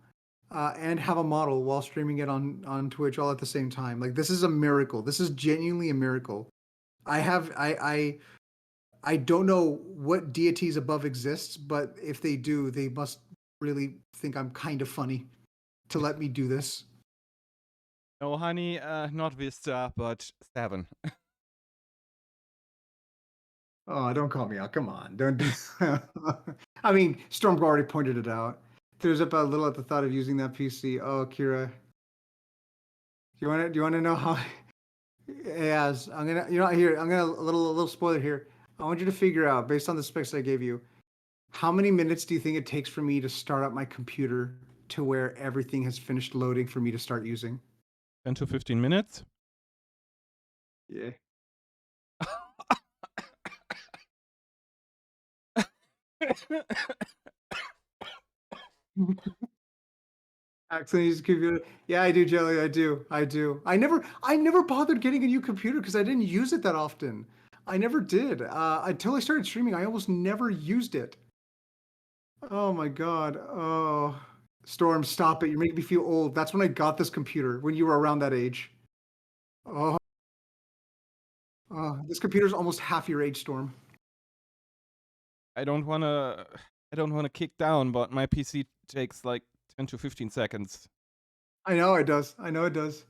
and have a model while streaming it on Twitch all at the same time. Like, this is a miracle. This is genuinely a miracle. I don't know what deities above exists, but if they do, they must really think I'm kind of funny to let me do this. no, honey, not Vista, but 7. Oh, don't call me out. Come on. Don't do I mean, Storm already pointed it out. There's up a little at the thought of using that PC. Oh, Kira. Do you want to know how Yes, I'm gonna here, I'm gonna a little spoiler here. I want you to figure out, based on the specs I gave you, how many minutes do you think it takes for me to start up my computer to where everything has finished loading for me to start using? 10 to 15 minutes? Yeah. Actually, use a computer. Yeah, I do, Jelly. I do. I never bothered getting a new computer because I didn't use it that often. I never did. Until I started streaming, I almost never used it. Oh my god. Oh, Storm, stop it. You're making me feel old. That's when I got this computer, when you were around that age. Oh, this computer's almost half your age, Storm. I don't wanna kick down, but my PC takes like 10 to 15 seconds. I know it does. I know it does.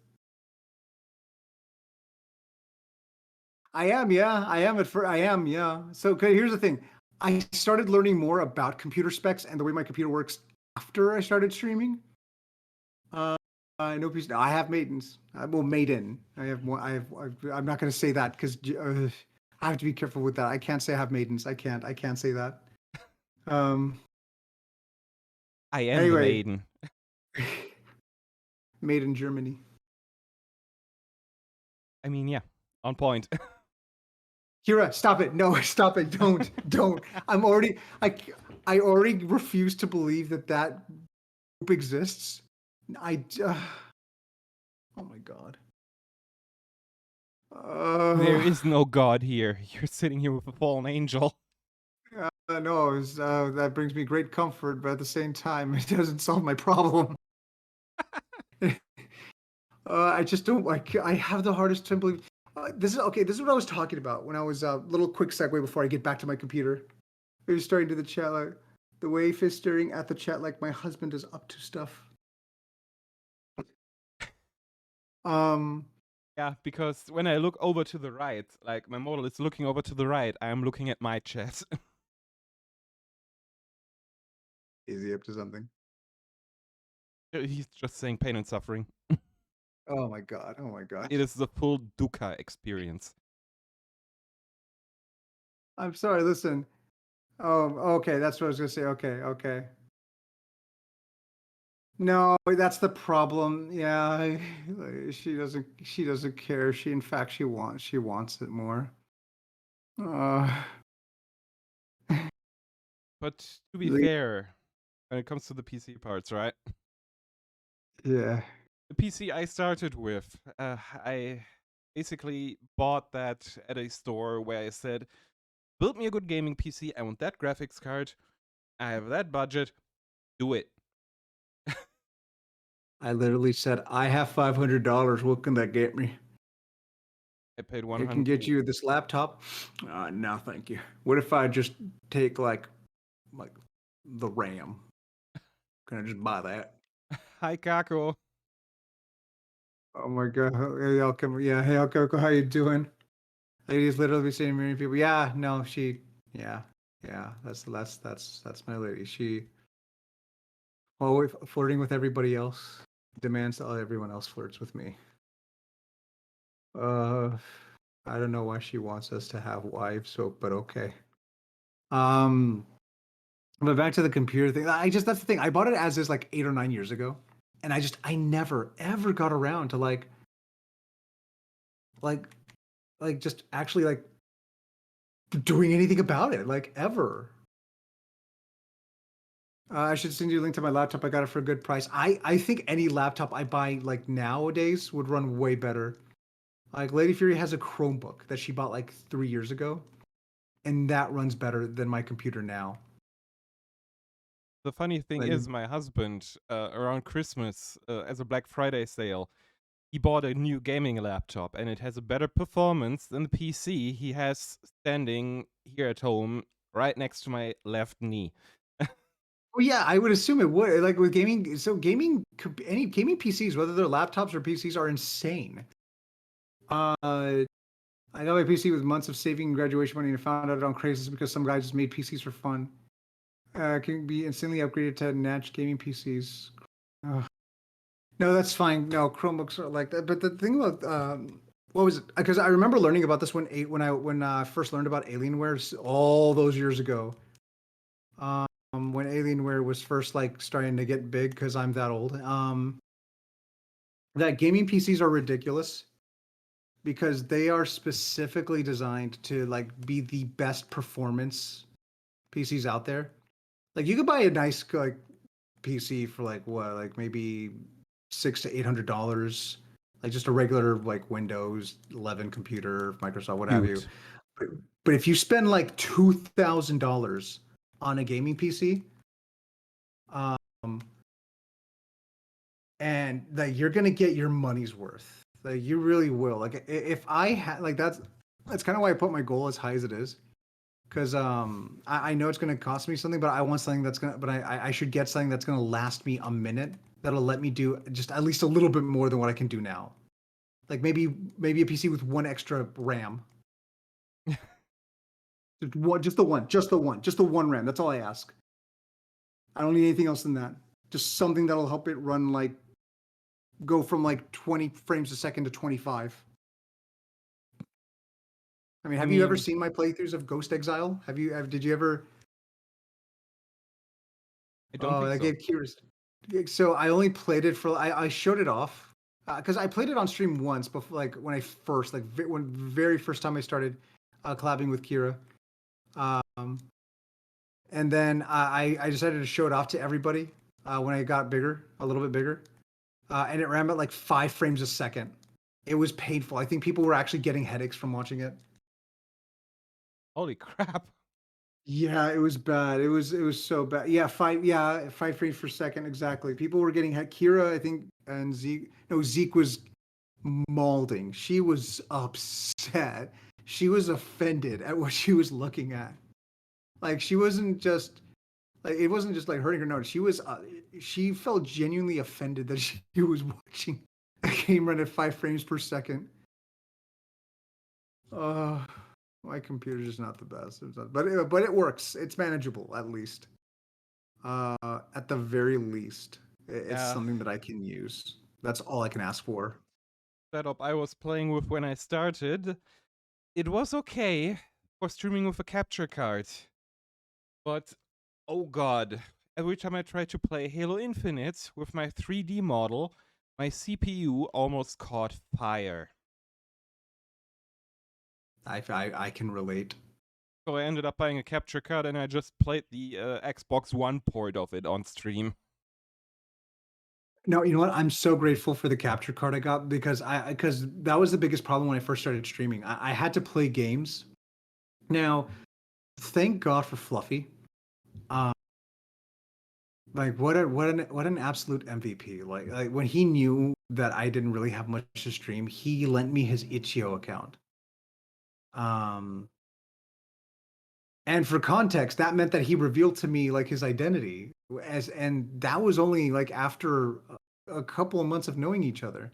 I am, yeah. I am, yeah. So, okay, here's the thing. I started learning more about computer specs and the way my computer works after I started streaming. I know PC. I have maidens. Well, maiden. I have one. I'm not going to say that because I have to be careful with that. I can't say I have maidens. I can't say that. I am Anyway. the maiden. Made in Germany. I mean, yeah, on point. Kira, stop it. No, stop it. Don't. I already refuse to believe that group exists. Oh my god. There Uh, is no God here. You're sitting here with a fallen angel. no, that brings me great comfort, but at the same time, it doesn't solve my problem. I just don't like. I have the hardest time believing. This is okay. This is what I was talking about when I was little quick segue before I get back to my computer. I was starting to the chat like the wave is staring at the chat like my husband is up to stuff. Um, Yeah, because when I look over to the right, like my model is looking over to the right, I am looking at my chat. is he up to something? He's just saying pain and suffering. Oh my god! Oh my god! It is the full dukkha experience. I'm sorry. Listen. Oh, okay. That's what I was gonna say. Okay, okay. No, that's the problem. Yeah, she doesn't. She doesn't care. She, in fact, she wants. She wants it more. Uh, But to be the- fair, when it comes to the PC parts, right? yeah. The PC I started with, I basically bought that at a store where I said, build me a good gaming PC. I want that graphics card. I have that budget. Do it. I literally said, I have $500. What can that get me? I paid It 100. can get you this laptop. No, thank you. What if I just take like the RAM? Can I just buy that? Hi, Kako. Oh my god. Hey, Alchem. Yeah. Hey, Alchem. How you doing? Lady's literally saying many people. Yeah. No. She. Yeah. Yeah. That's my lady. She. Always flirting with everybody else. Demands that everyone else flirts with me. I don't know why she wants us to have wives, so but okay. Um, but back to the computer thing. That's the thing. I bought it as is like 8 or 9 years ago, and I never ever got around to like just actually like doing anything about it, like ever. I should send you a link to my laptop. I got it for a good price. I think any laptop I buy like nowadays would run way better. Like Lady Fury has a Chromebook that she bought like 3 years ago, and that runs better than my computer now. The funny thing Like, is, my husband, around Christmas, as a Black Friday sale, he bought a new gaming laptop, and it has a better performance than the PC he has standing here at home right next to my left knee. Oh yeah, I would assume it would. Like with gaming, so any gaming PCs, whether they're laptops or PCs, are insane. I got my PC with months of saving graduation money and found out on Craigslist because some guy just made PCs for fun. Can be instantly upgraded to Natch gaming PCs. No, that's fine. No, Chromebooks are like that. But the thing about what was it? Because I remember learning about this when I first learned about Alienware all those years ago. When Alienware was first like starting to get big, because I'm that old. That gaming PCs are ridiculous because they are specifically designed to like be the best performance PCs out there. Like you could buy a nice like PC for like what, like maybe $600 to $800, like just a regular like Windows 11 computer, Microsoft, what have you. Cute. But if you spend like $2,000 on a gaming PC, um, and that you're gonna get your money's worth. Like you really will. Like if I had like that's kind of why I put my goal as high as it is, because I know it's gonna cost me something, but I want something that's gonna. But I should get something that's gonna last me a minute. That'll let me do just at least a little bit more than what I can do now. Like maybe a PC with one extra RAM. Just the one RAM. That's all I ask. I don't need anything else than that. Just something that'll help it run like go from like 20 frames a second to 25. I mean, I have you ever mean, seen my playthroughs of Ghost Exile? Did you ever? I don't Oh, think I so. gave curious. So I only played it for. I showed it off because I played it on stream once before, like when I first, like when very first time I started collabing with Kira, um, and then I decided to show it off to everybody when I got bigger, a little bit bigger, and it ran at like 5 frames a second. It was painful. I think people were actually getting headaches from watching it. Holy crap. Yeah, it was bad. It was so bad. Yeah, 5 frames per second exactly. People were getting Kira, I think, and Zeke. No, Zeke was mauling. She was upset. She was offended at what she was looking at. Like she wasn't just like it wasn't just like hurting her nose. She felt genuinely offended that she was watching a game run at 5 frames per second. Uh, my computer's just not the best. But it works. It's manageable at least. At the very least, it's Yeah. something that I can use. That's all I can ask for. Setup I was playing with when I started, it was okay for streaming with a capture card. But, oh god, every time I tried to play Halo Infinite with my 3D model, my CPU almost caught fire. I can relate. So I ended up buying a capture card and I just played the Xbox One port of it on stream. No, you know what? I'm so grateful for the capture card I got because that was the biggest problem when I first started streaming. I had to play games. Now, thank God for Fluffy. Um, like what an absolute MVP. Like when he knew that I didn't really have much to stream, he lent me his itch.io account. Um, and for context, that meant that he revealed to me like his identity and that was only like after a couple of months of knowing each other.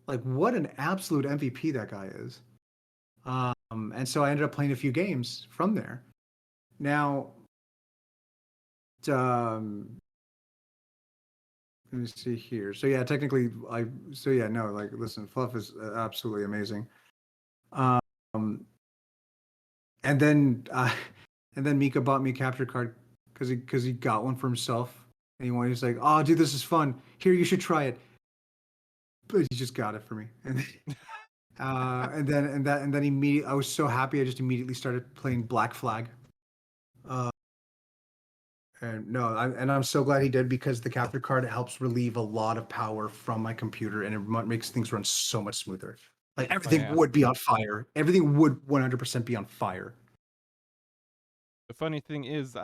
Like what an absolute MVP that guy is. And so I ended up playing a few games from there. Now, let me see here. So yeah, technically, like listen, Fluff is absolutely amazing. Um, and then Mika bought me a capture card because he got one for himself, and he's like, oh, dude, this is fun. Here, you should try it. But he just got it for me, and and then immediately, I was so happy. I just immediately started playing Black Flag. And no, I'm so glad he did because the capture card helps relieve a lot of power from my computer and it makes things run so much smoother. Like everything yeah. would be on fire. Everything would 100% be on fire. The funny thing is,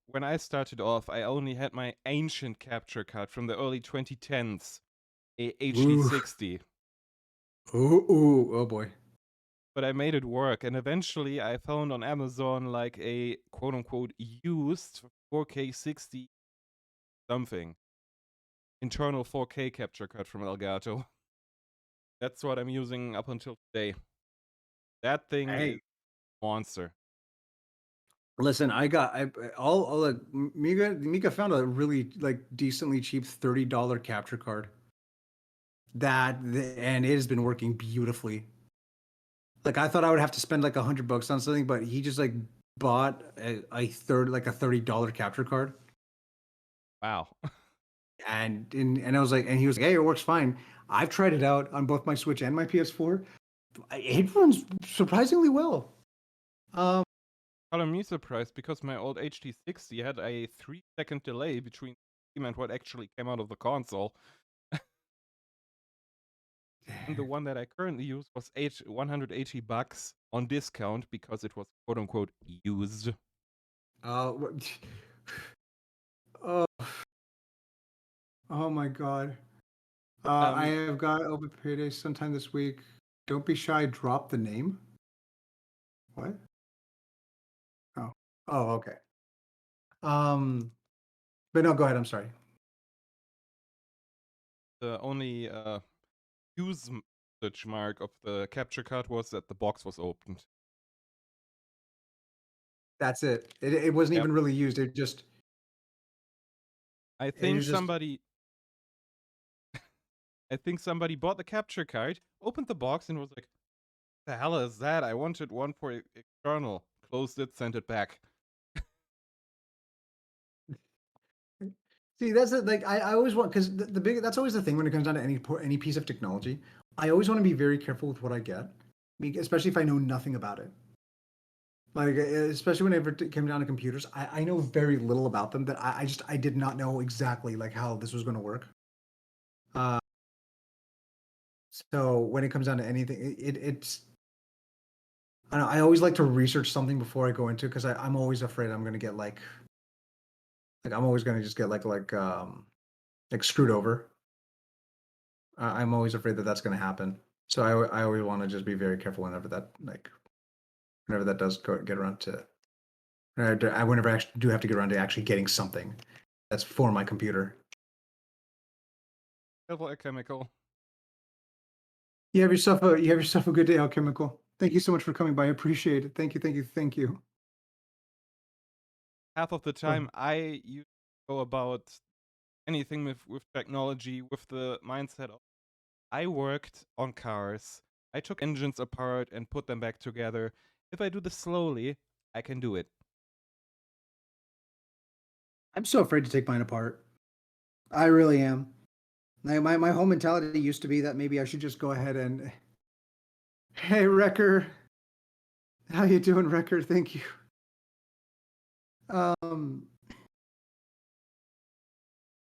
when I started off, I only had my ancient capture card from the early 2010s, a HD60. Oh boy. But I made it work, and eventually I found on Amazon like a quote-unquote used 4K 60 something internal 4K capture card from Elgato. That's what I'm using up until today. That thing is a monster. Listen, all like Mika found a really like decently cheap $30 capture card. And it has been working beautifully. Like I thought I would have to spend like $100 on something, but he just like bought a $30 capture card. Wow. And I was like, and he was like, hey, it works fine. I've tried it out on both my Switch and my PS4. It runs surprisingly well. Well, I'm surprised because my old HD60 had a 3-second delay between the game and what actually came out of the console. And the one that I currently use was $180 on discount because it was quote unquote used. Oh, oh my God. I have got open payday sometime this week. Don't be shy. Drop the name. What? Oh, okay. But no, go ahead. I'm sorry. The only usage mark of the capture card was that the box was opened. That's it. It wasn't Yep. even really used. It just. I think somebody bought the capture card, opened the box, and was like, "The hell is that? I wanted one for external." Closed it, sent it back. See, that's it. Like I always want because the big that's always the thing when it comes down to any piece of technology. I always want to be very careful with what I get, especially if I know nothing about it. Like especially whenever it came down to computers, I know very little about them. That I did not know exactly like how this was going to work. So when it comes down to anything, it's I don't know, I always like to research something before I go into because I'm always afraid I'm gonna get like I'm always gonna just get like screwed over. I'm always afraid that that's gonna happen. So I always want to just be very careful whenever that does get around to whenever I actually do have to get around to actually getting something that's for my computer. Alchemical. You have yourself a good day, Alchemical. Thank you so much for coming by. I appreciate it. Thank you, thank you, thank you. Half of the Oh, time, I used to go about anything with technology with the mindset of I worked on cars. I took engines apart and put them back together. If I do this slowly, I can do it. I'm so afraid to take mine apart. I really am. My whole mentality used to be that maybe I should just go ahead and, hey, Wrecker, how you doing, Wrecker? Thank you. Um,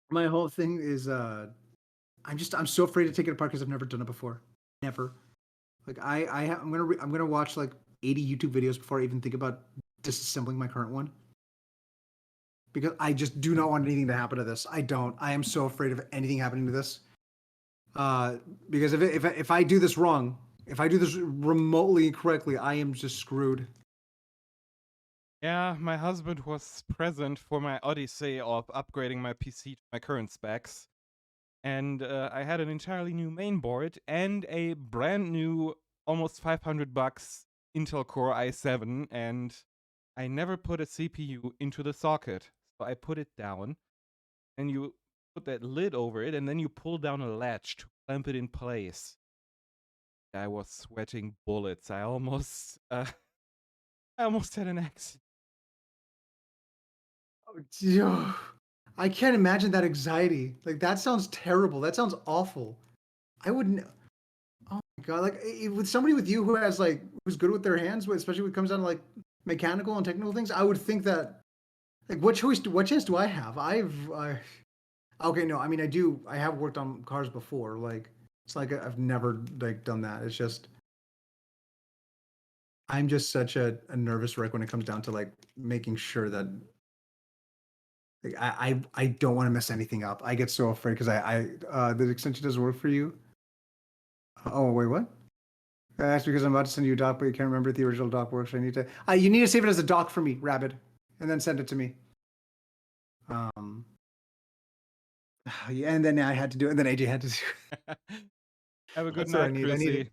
my whole thing is I'm so afraid to take it apart because I've never done it before. Never. Like I'm gonna watch like 80 YouTube videos before I even think about disassembling my current one. Because I just do not want anything to happen to this. I don't. I am so afraid of anything happening to this. Because if I do this wrong, if I do this remotely incorrectly, I am just screwed. Yeah, my husband was present for my odyssey of upgrading my PC to my current specs. And I had an entirely new mainboard and a brand new, almost $500 Intel Core i7, and I never put a CPU into the socket. So I put it down, and you put that lid over it, and then you pull down a latch to clamp it in place. I was sweating bullets. I almost had an accident. Oh, I can't imagine that anxiety. Like that sounds terrible. That sounds awful. I wouldn't. Oh my god! Like with somebody with you who has like who's good with their hands, especially when it comes down to like mechanical and technical things, I would think that like what chance do I have? Okay, no, I mean I do. I have worked on cars before. Like it's like I've never like done that. It's just I'm just such a nervous wreck when it comes down to like making sure that like, I don't want to mess anything up. I get so afraid because the extension doesn't work for you. Oh wait, what? That's because I'm about to send you a doc, but you can't remember if the original doc works. So I need to. You need to save it as a doc for me, Rabid, and then send it to me. Yeah, and then I had to do it, and then AJ had to do it. Have a good That's what I night, need.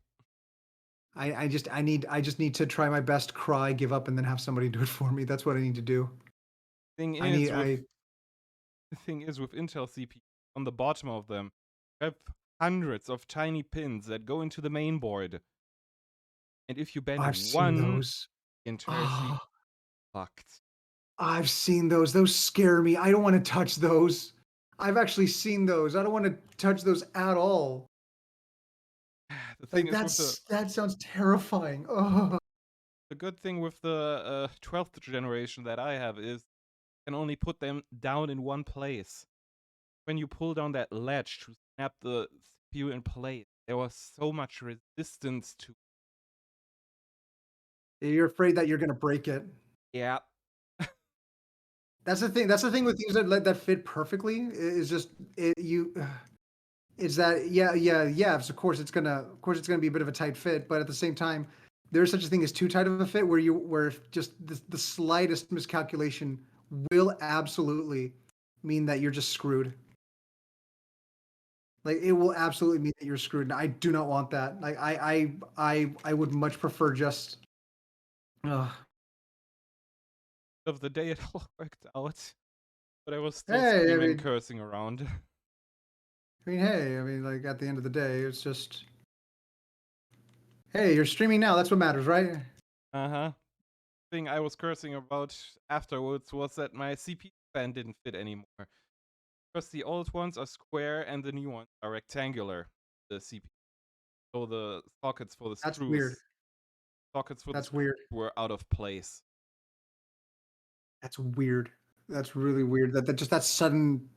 Chrissy. I just need to try my best, cry, give up, and then have somebody do it for me. That's what I need to do. Thing I is, need with I the thing is with Intel CPU, on the bottom of them, you have hundreds of tiny pins that go into the main board. And if you bend I've seen one, those. the entire CPU Oh, is fucked. I've seen those. Those scare me. I don't want to touch those. I've actually seen those. I don't want to touch those at all. The thing Like is with that sounds terrifying. Oh, the good thing with the 12th generation that I have is you can only put them down in one place. When you pull down that latch to snap the CPU in place, there was so much resistance to. you're afraid that you're gonna break it. Yeah. That's the thing. That's the thing with things that fit perfectly. Is just you. Is that yeah. Of course it's gonna be a bit of a tight fit, but at the same time, there's such a thing as too tight of a fit where just the slightest miscalculation will absolutely mean that you're just screwed. Like it will absolutely mean that you're screwed. And I do not want that. Like I would much prefer just. Uh, Of the day it all worked out. But I was still hey, screaming, cursing around. I mean, like at the end of the day, it's just. Hey, you're streaming now. That's what matters, right? Uh-huh. Thing I was cursing about afterwards was that my CPU fan didn't fit anymore. Because the old ones are square and the new ones are rectangular. The CPU. So the sockets for the That's screws. weird. Sockets for the That's screws weird. were out of place. That's weird. That's really weird. That sudden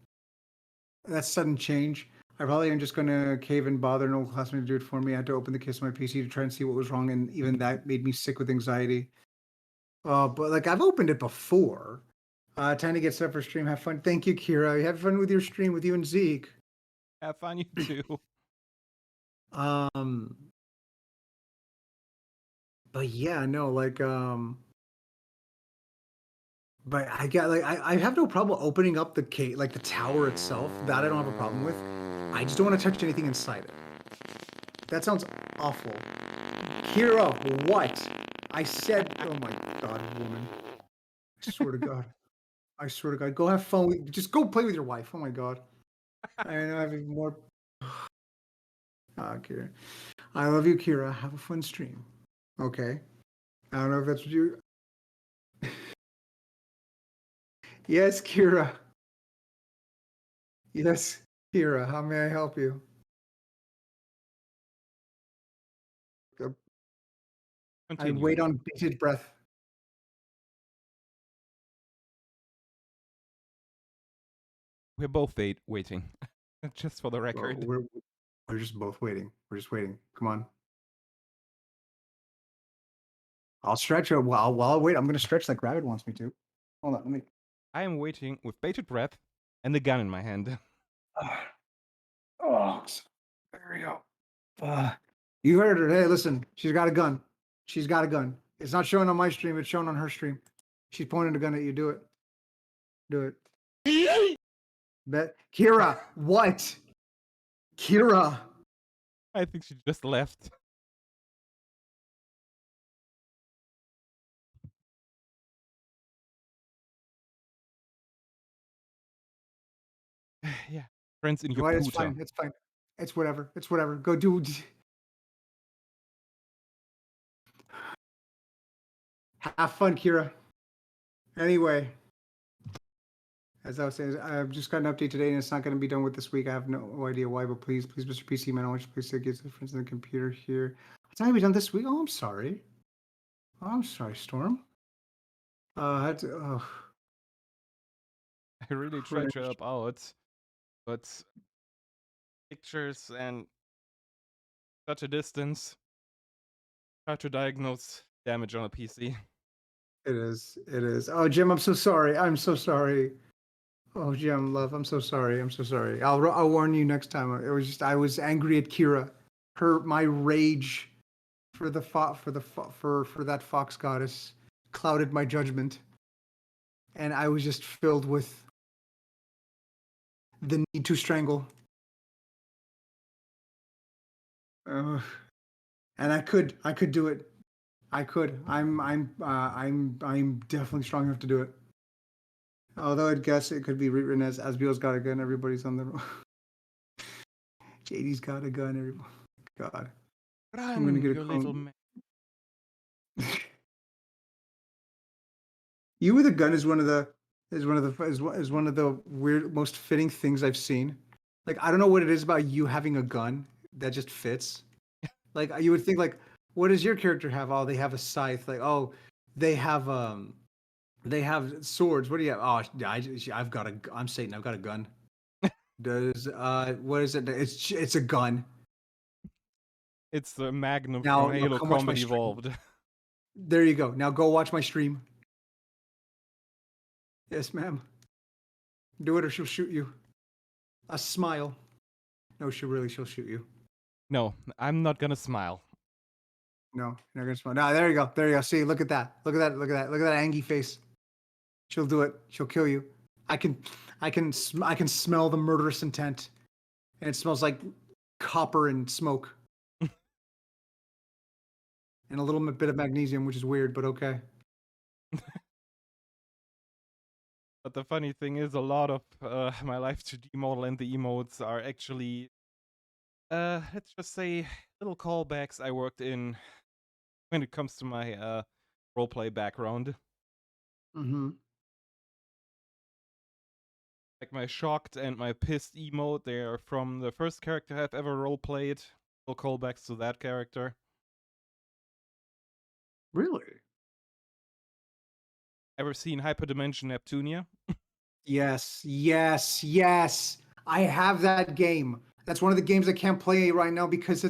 change. I probably am just gonna cave and bother an old classmate to do it for me. I had to open the case of my PC to try and see what was wrong, and even that made me sick with anxiety. But like I've opened it before. Time to get set for stream. Have fun. Thank you, Kira. Have fun with your stream with you and Zeke. Have fun, you too. But yeah, no, like but I got like I have no problem opening up the case, like the tower itself. That I don't have a problem with. I just don't want to touch anything inside it. That sounds awful. Kira, what? I said, oh my god, woman. I swear to God. I swear to God. Go have fun. Just go play with your wife. Oh my god. I know I have even more. Kira. I love you, Kira. Have a fun stream. Okay. I don't know if that's what you. Yes, Kira. Yes, Kira. How may I help you? I Continue. wait on bated breath. We're both waiting. Just for the Well, record. we're just both waiting. We're just waiting. Come on. I'll stretch it while I wait. I'm gonna stretch like Rabbit wants me to. Hold on, let me. I am waiting with bated breath and the gun in my hand. Oh, there we go. You heard her. Hey, listen, she's got a gun. She's got a gun. It's not showing on my stream. It's showing on her stream. She's pointing a gun at you. Do it. Do it. Bet. Kira, what? Kira. I think she just left. Yeah. Friends in your What? It's puta. fine. It's fine. It's whatever. It's whatever. Go do. Have fun, Kira. Anyway, as I was saying, I've just got an update today, and it's not going to be done with this week. I have no idea why, but please, Mr. PC Man, I want you to please get the difference in the computer here. It's not going to be done this week. Oh, I'm sorry. Oh, I'm sorry, Storm. I had to. Oh, I really tried to help out, but pictures and such a distance. Hard to diagnose damage on a PC. it is. It is. Oh, Jim, I'm so sorry. I'm so sorry. Oh, Jim, love, I'm so sorry. I'm so sorry. I'll warn you next time. It was just I was angry at Kira. My rage for that fox goddess clouded my judgment, and I was just filled with the need to strangle. And I could do it. I could. I'm definitely strong enough to do it. Although I'd guess it could be rewritten as Asbeel's got a gun. Everybody's on the. JD's got a gun. Everybody. God. Run, I'm gonna get a your clone. little man. You with a gun is one of the weird, most fitting things I've seen. Like I don't know what it is about you having a gun that just fits. Like you would think, like, what does your character have? Oh, they have a scythe. Like, oh, they have swords. What do you have? Oh, I've got a. I'm Satan. I've got a gun. Does what is it? It's a gun. It's the Magnum Now, from Halo come watch my Combat stream. Evolved. There you go. Now go watch my stream. Yes, ma'am. Do it or she'll shoot you. A smile. No, she'll shoot you. No, I'm not gonna smile. No, you're not gonna smile. No, there you go. There you go. See, look at that. Look at that. Look at that. Look at that angry face. She'll do it. She'll kill you. I can smell the murderous intent, and it smells like copper and smoke, and a little bit of magnesium, which is weird, but okay. But the funny thing is, a lot of my Live 2D model and the emotes are actually, let's just say, little callbacks I worked in when it comes to my roleplay background. Mm-hmm. Like my shocked and my pissed emote, they are from the first character I've ever roleplayed. Little callbacks to that character. Really? Ever seen Hyperdimension Neptunia? Yes. I have that game. That's one of the games I can't play right now because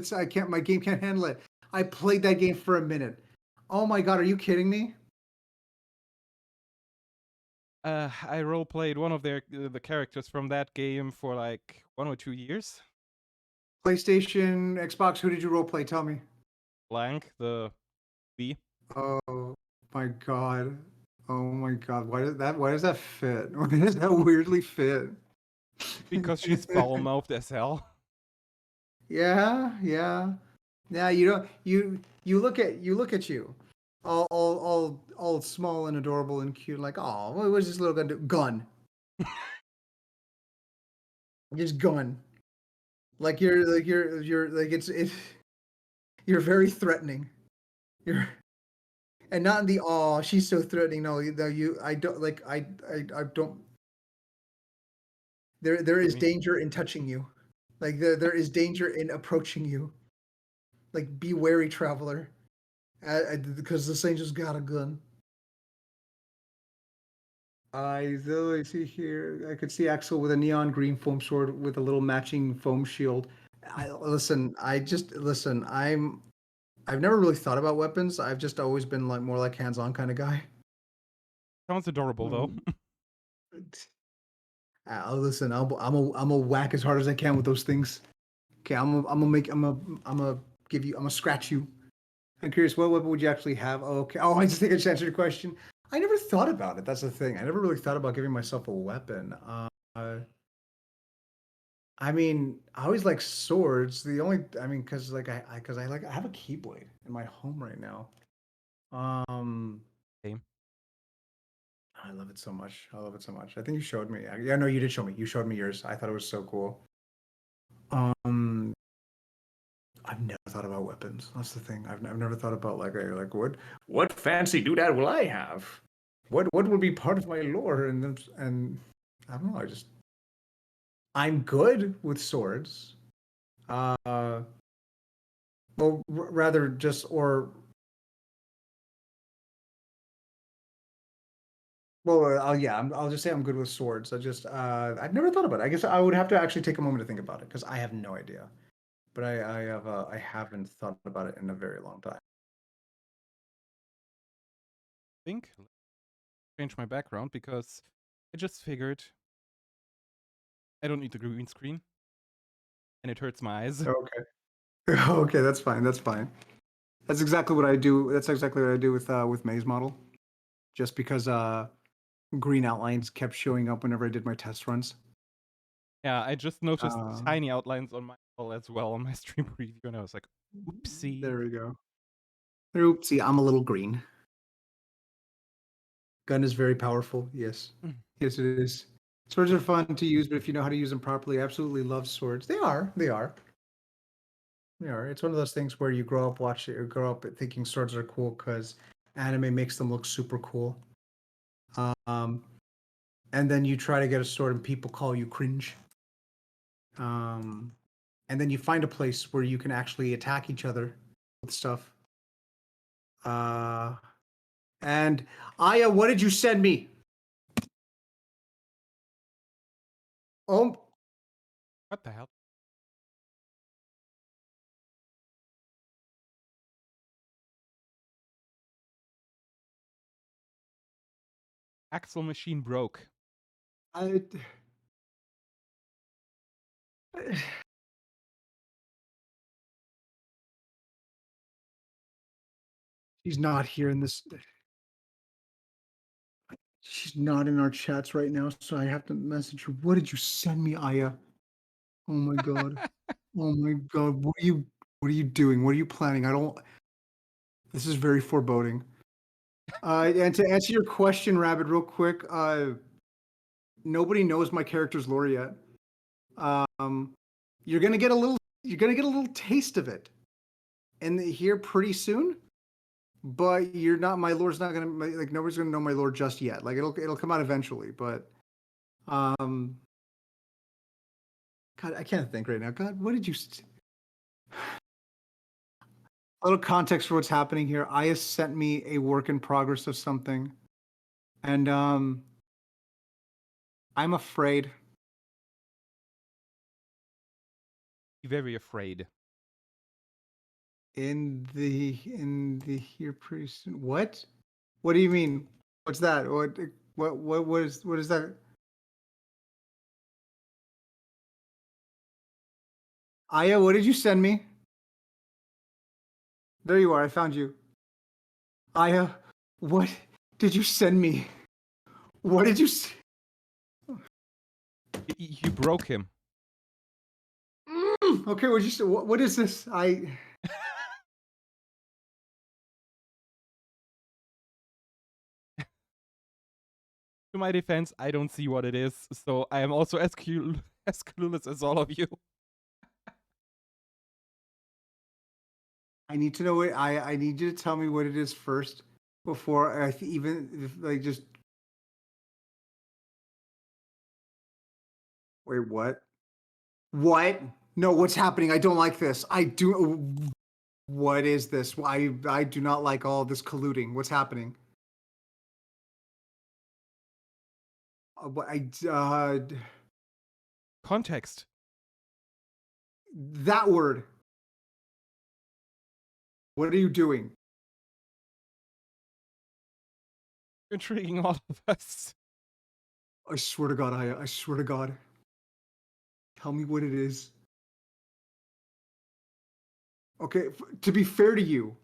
my game can't handle it. I played that game for a minute. Oh my god, are you kidding me? I roleplayed one of the characters from that game for like 1 or 2 years. PlayStation, Xbox, who did you roleplay? Tell me. Blank, the Wii. Oh my god. Oh my god. Why does that fit? Why does that weirdly fit? Because she's foul-mouthed as hell. Yeah, yeah. Yeah, you look at you. All small and adorable and cute, like, oh, what's this little gun do? Gun. Just gun. You're like you're very threatening. You're and not in the oh, she's so threatening. No, you I don't like I don't there is Me. danger in touching you. Like there is danger in approaching you. Like be wary, traveler. Because this angel's got a gun. I literally see here. I could see Axel with a neon green foam sword with a little matching foam shield. Listen. Listen. I've never really thought about weapons. I've just always been like more like hands-on kind of guy. Sounds adorable though. Listen. I'm a whack as hard as I can with those things. Okay. I'm gonna give you. I'm gonna scratch you. I'm curious. What weapon would you actually have? Oh, okay. Oh, I just think I just answered your question. I never thought about it. That's the thing. I never really thought about giving myself a weapon. I mean, I always like swords. I mean, because like I have a keyblade in my home right now. Same. I love it so much. I love it so much. I think you showed me. Yeah, no, you did show me. You showed me yours. I thought it was so cool. Um, I've never thought about weapons. That's the thing. I've never thought about like what fancy doodad will I have? What would be part of my lore? And I don't know. I'm good with swords. Well, rather just or well, yeah, I'll just say I'm good with swords. I've never thought about it. I guess I would have to actually take a moment to think about it because I have no idea. But I haven't thought about it in a very long time. Think change my background because I just figured I don't need the green screen and it hurts my eyes. Okay. Okay, that's fine. That's fine. That's exactly what I do. That's exactly what I do with Maze model. Just because green outlines kept showing up whenever I did my test runs. Yeah, I just noticed Uh, tiny outlines on my wall as well on my stream preview, and I was like, oopsie. There we go. Oopsie, I'm a little green. Gun is very powerful. Yes. Yes, it is. Swords are fun to use, but if you know how to use them properly, I absolutely love swords. They are. They are. They are. It's one of those things where you grow up thinking swords are cool because anime makes them look super cool. And then you try to get a sword and people call you cringe. And then you find a place where you can actually attack each other with stuff. And Aya, what did you send me? Oh, What the hell? Axle machine broke. I. She's not here in this. She's not in our chats right now, so I have to message her. What did you send me, Aya? Oh my god. Oh my god. What are you doing? What are you planning? I don't. This is very foreboding. And to answer your question, Rabbit, real quick, nobody knows my character's lore yet. Um, you're gonna get a little taste of it, and here pretty soon. But you're not. My lore's not gonna like. Nobody's gonna know my lore just yet. Like it'll come out eventually. But um, God, I can't think right now. God, what did you? A little context for what's happening here. Aya sent me a work in progress of something, and I'm afraid Be very afraid. In the here pretty soon. What? What do you mean? What's that? What is that? Aya, what did you send me? There you are. I found you. Aya, what did you send me? What did you? You broke him. Okay, what you? What is this? To my defense, I don't see what it is, so I am also as clueless as all of you. I need to know what I need you to tell me what it is first before I even like just. Wait, what? What? No, what's happening? I don't like this. I do. What is this? I do not like all this colluding. What's happening? Context. That word. What are you doing? Intriguing all of us. I swear to God, I swear to God. Tell me what it is. Okay, to be fair to you,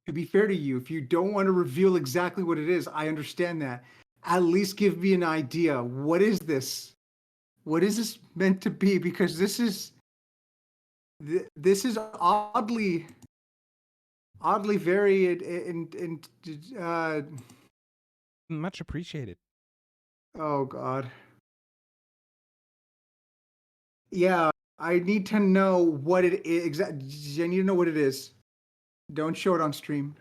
if you don't want to reveal exactly what it is, I understand that. At least give me an idea. What is this? What is this meant to be? Because this is oddly very Much appreciated. oh God. Yeah, I need to know what it is exactly. I need to know what it is. Don't show it on stream.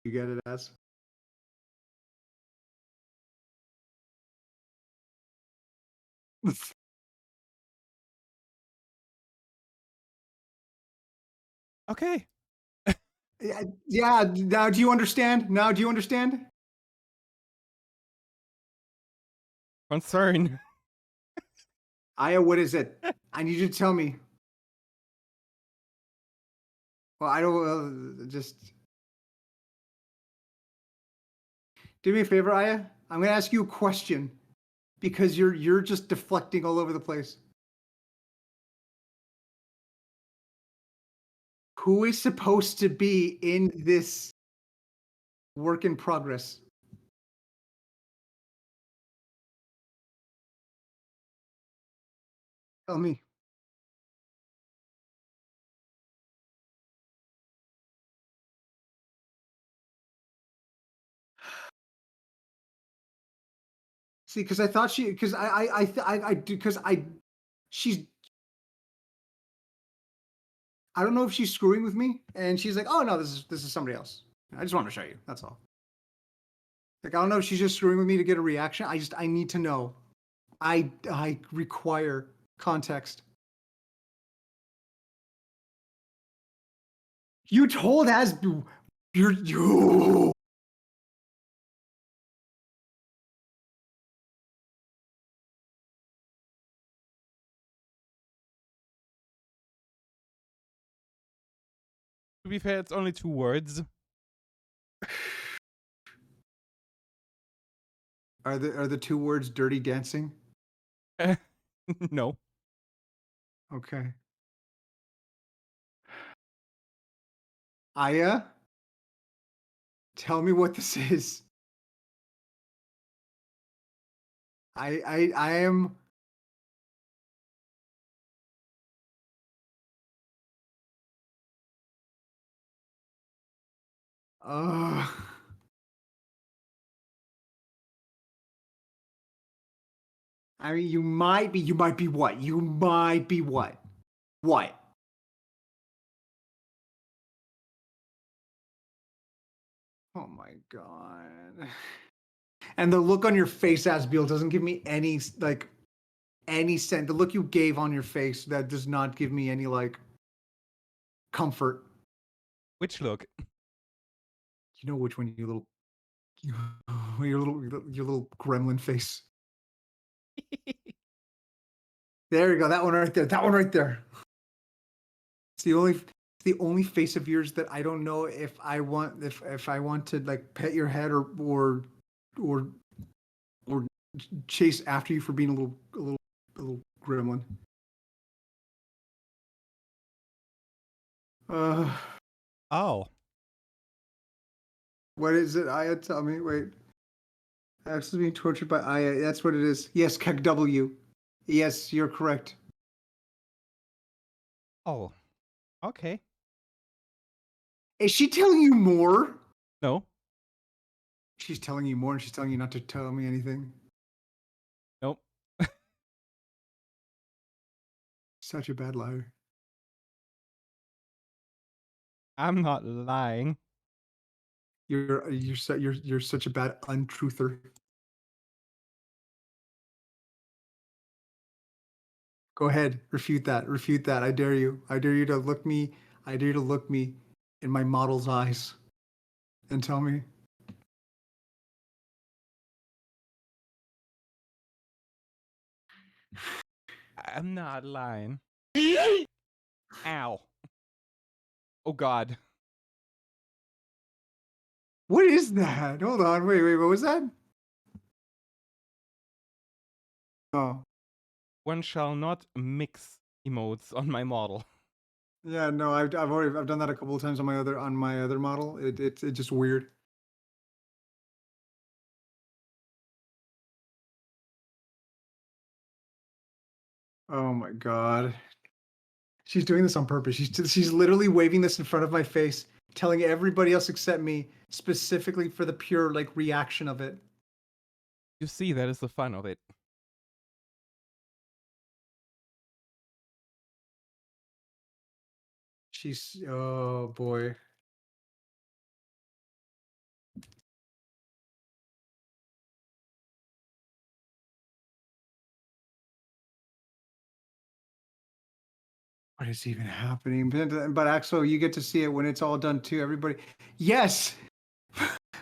You get it, as? Okay. Yeah. Now, do you understand? Concern. Aya, what is it? I need you to tell me. Well, I don't just do me a favor, Aya. I'm gonna ask you a question because you're just deflecting all over the place. Who is supposed to be in this work in progress? Tell me. See, because I thought because she's, I don't know if she's screwing with me, and she's like, oh no, this is somebody else. I just wanted to show you. That's all. Like, I don't know if she's just screwing with me to get a reaction. I need to know. I require context. You told Asbeel, you. To be fair, it's only 2 words. Are the 2 words dirty dancing? No. Okay. Aya, tell me what this is. I am. I mean, you might be what? You might be what? What? Oh my God. And the look on your face, Asbeel, doesn't give me any sense. The look you gave on your face, that does not give me any comfort. Which look? You know which one, you little, your little gremlin face. There you go. That one right there. That one right there. It's the only face of yours that I don't know if I want if I want to like pet your head or or chase after you for being a little gremlin. Uh, Oh, what is it? Aya, tell me. Wait, Axel's being tortured by Aya. That's what it is. Yes, W. Yes, you're correct. oh, okay. Is she telling you more? No, She's telling you more, and she's telling you not to tell me anything. nope. Such a bad liar. I'm not lying. You're such a bad untruther. Go ahead, refute that. Refute that. I dare you. I dare you to look me. I dare you to look me in my model's eyes and tell me. I'm not lying. Ow. Oh God. What is that? Hold on. Wait. What was that? Oh, One shall not mix emotes on my model. yeah. No, I've done that a couple of times on my other model. It's just weird. Oh my god. She's doing this on purpose. She's literally waving this in front of my face, telling everybody else except me, specifically for the pure like reaction of it. You see, that is the fun of it. She's oh boy. What is even happening? But Axel, you get to see it when it's all done too. Everybody, yes,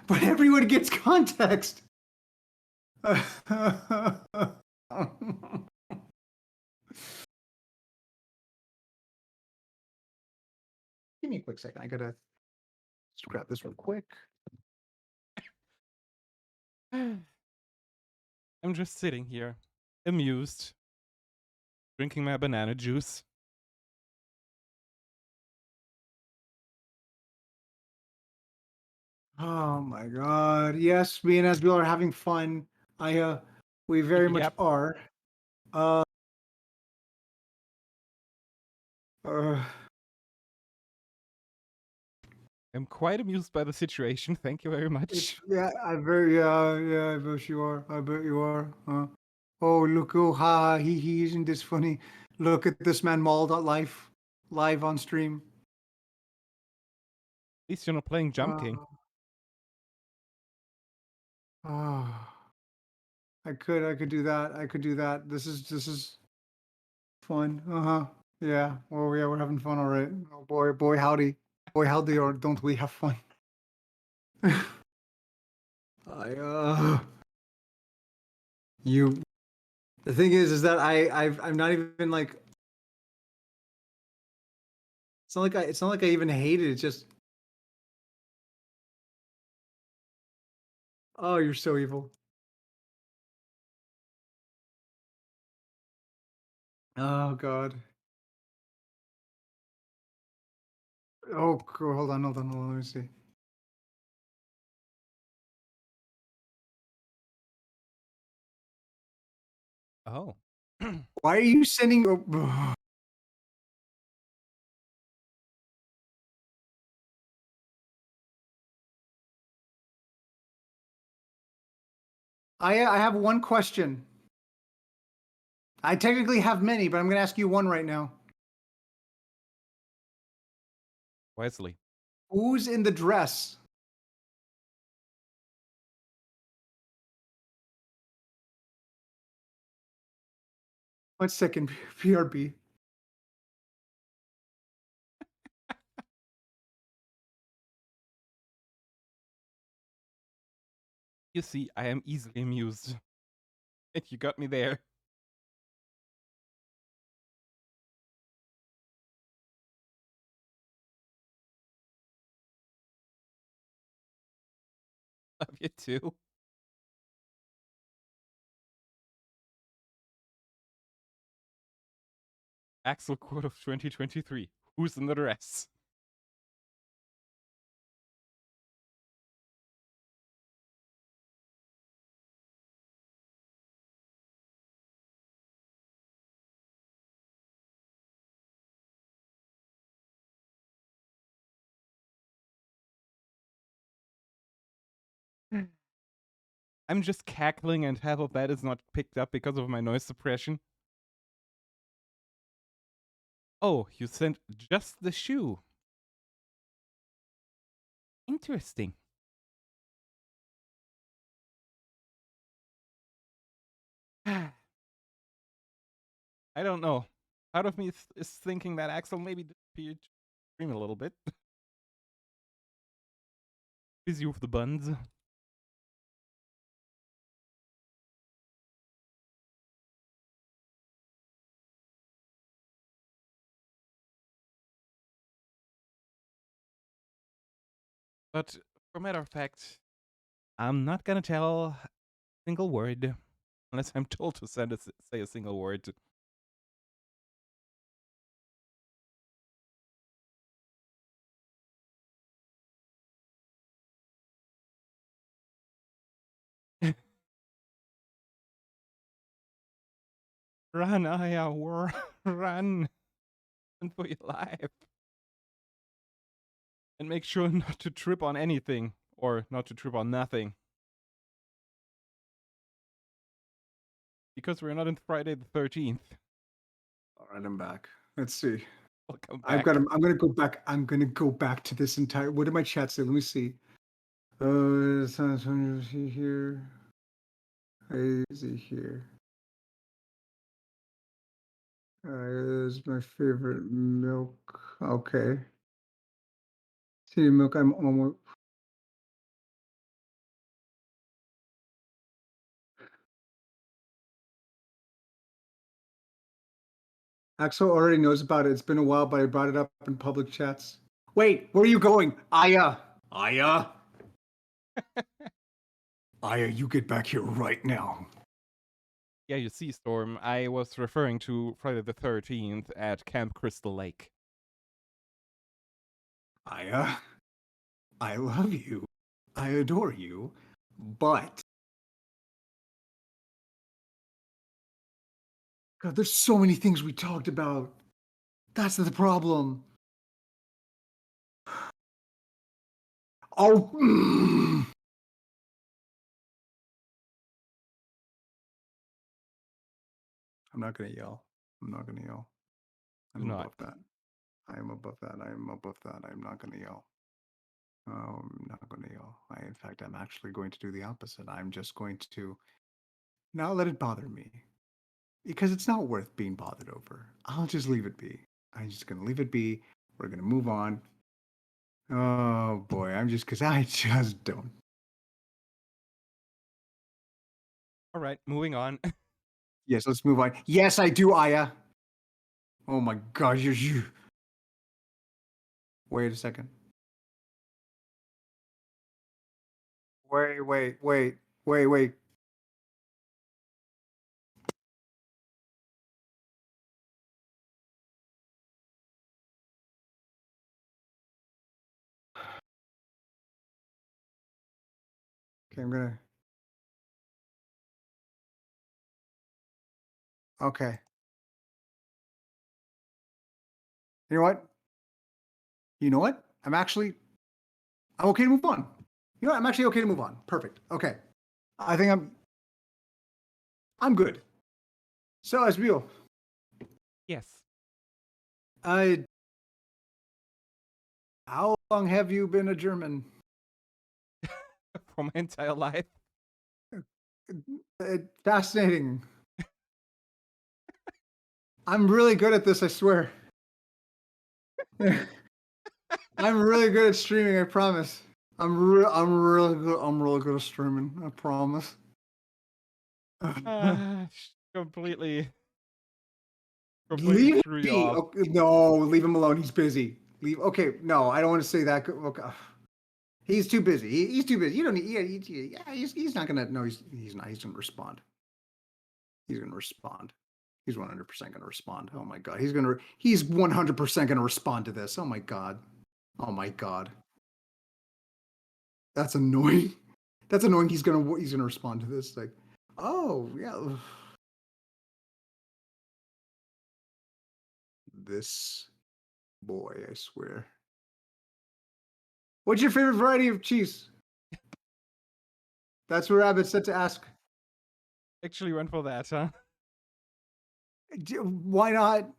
but everyone gets context. Give me a quick second. I gotta just grab this real quick. I'm just sitting here, amused, drinking my banana juice. Oh my god. Yes, me and Asbeel are having fun. We very much Yep. are. Uh, uh I'm quite amused by the situation. Thank you very it's much. yeah, I bet you are. I bet you are. Oh look, oh ha, he isn't this funny. Look at this man mauled at live on stream. At least you're not playing Jump Uh, King. oh, I could do that. I could do that. This is fun. Uh-huh. Yeah. Oh yeah, we're having fun, all right. Oh boy, howdy. Boy, howdy, or don't we have fun? I you the thing is that I'm not even like it's not like I even hate it. It's just oh, you're so evil. Oh god. Oh, cool. Hold on. Let me see. Oh. Why are you sending? Oh, I have one question. I technically have many, but I'm going to ask you one right now. Wisely. Who's in the dress? One second, PRB. You see, I am easily amused. And you got me there. Love you too. Axel quote of 2023. Who's in the dress? I'm just cackling and half of that is not picked up because of my noise suppression. Oh, you sent just the shoe. Interesting. I don't know. Part of me is thinking that Axel maybe disappeared stream a little bit. Busy with the buns. But for a matter of fact, I'm not gonna tell a single word unless I'm told to say a single word. Run, Aya, run. Run for your life. And make sure not to trip on anything. Or not to trip on nothing. Because we're not in Friday the 13th. All right, I'm back. Let's see. Welcome I'm back. gonna go back. I'm gonna go back to this entire. What did my chat say? Let me see. Here. Is he here? Is my favorite milk. Okay. See milk. I'm almost. Axel already knows about it. It's been a while, but I brought it up in public chats. Wait, where are you going? Aya! Aya! Aya, you get back here right now. Yeah, you see, Storm, I was referring to Friday the 13th at Camp Crystal Lake. Aya, I love you. I adore you. But God, there's so many things we talked about. That's the problem. Oh, I'm not gonna yell. I'm not gonna yell. Do I'm not. above that. I am above that. I am above that. I'm not gonna yell. I'm not gonna yell. In fact, I'm actually going to do the opposite. I'm just going to not let it bother me. Because it's not worth being bothered over. I'll just leave it be. I'm just gonna leave it be. We're gonna move on. Oh boy, because I just don't. All right, moving on. Yes, let's move on. Yes, I do, Aya. Oh my God, you're you. Wait a second. Wait. Okay, I'm gonna. Okay. You know what? You know what? I'm okay to move on. You know what? I'm actually okay to move on. Perfect. Okay. I think I'm good. So, Asbeel, Yes. how long have you been a German? For my entire life. Fascinating. I'm really good at this, I swear. I'm really good at streaming, I promise. I'm really good. I'm really good at streaming. I promise. Completely Leave him threw you be. off. Okay, no, leave him alone. He's busy. Leave. Okay, no, I don't want to say that. Okay. He's too busy. He's too busy. You don't need. Yeah, he's not gonna. No, he's not. He's gonna respond. He's gonna respond. He's 100% gonna respond. Oh my god. He's 100% gonna respond to this. Oh my god. Oh my god. That's annoying. That's annoying. He's gonna respond to this. Like, oh yeah. This boy, I swear. What's your favorite variety of cheese? That's what Rabbit said to ask. Actually went for that, huh? Why not?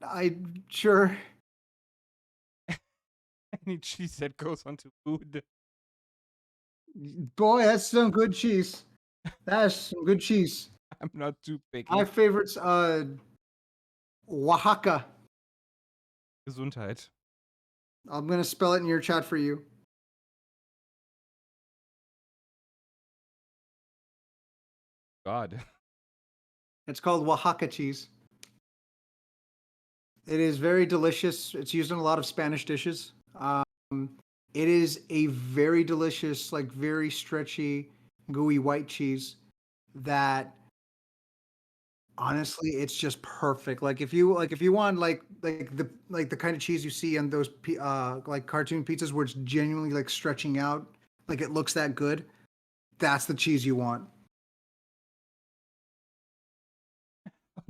Sure. Any cheese that goes onto food. Boy, that's some good cheese. That's some good cheese. I'm not too picky. My favorites, Oaxaca. Gesundheit. I'm gonna spell it in your chat for you. God. It's called Oaxaca cheese. It is very delicious. It's used in a lot of Spanish dishes. It is a very delicious, like very stretchy, gooey white cheese that honestly it's just perfect. Like if you want like the kind of cheese you see on those like cartoon pizzas where it's genuinely like stretching out, like it looks that good, that's the cheese you want.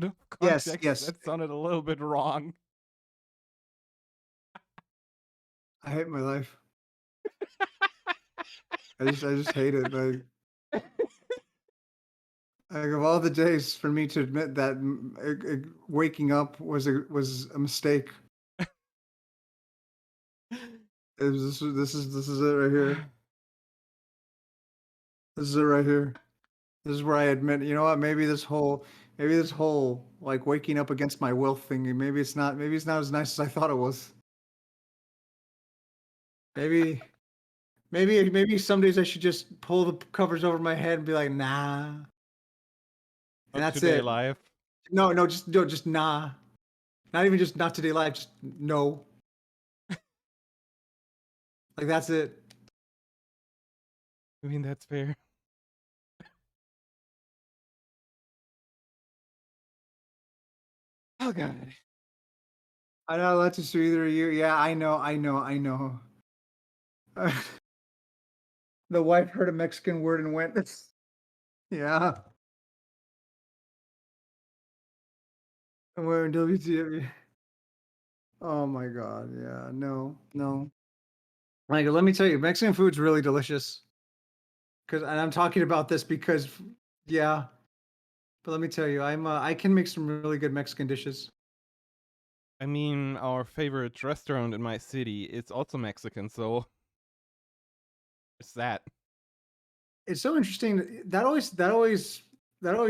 Out of Yes, context, yes. that sounded a little bit wrong. I hate my life. I just hate it. Like of all the days for me to admit that waking up was a mistake. This is it right here. This is it right here. This is where I admit, you know what? Maybe this whole like waking up against my will thing, maybe it's not as nice as I thought it was. Maybe some days I should just pull the covers over my head and be like, nah. And Not that's today it. live. No, just nah. Not even just not today live, just no. Like that's it. I mean, that's fair. Oh god. I know that's just either you. Yeah, I know. The wife heard a Mexican word and went, yeah. I'm wearing WTF. Oh my god, yeah, no. Like, let me tell you, Mexican food's really delicious. And I'm talking about this because, yeah. But let me tell you, I can make some really good Mexican dishes. I mean, our favorite restaurant in my city is also Mexican, so it's that. It's so interesting. That always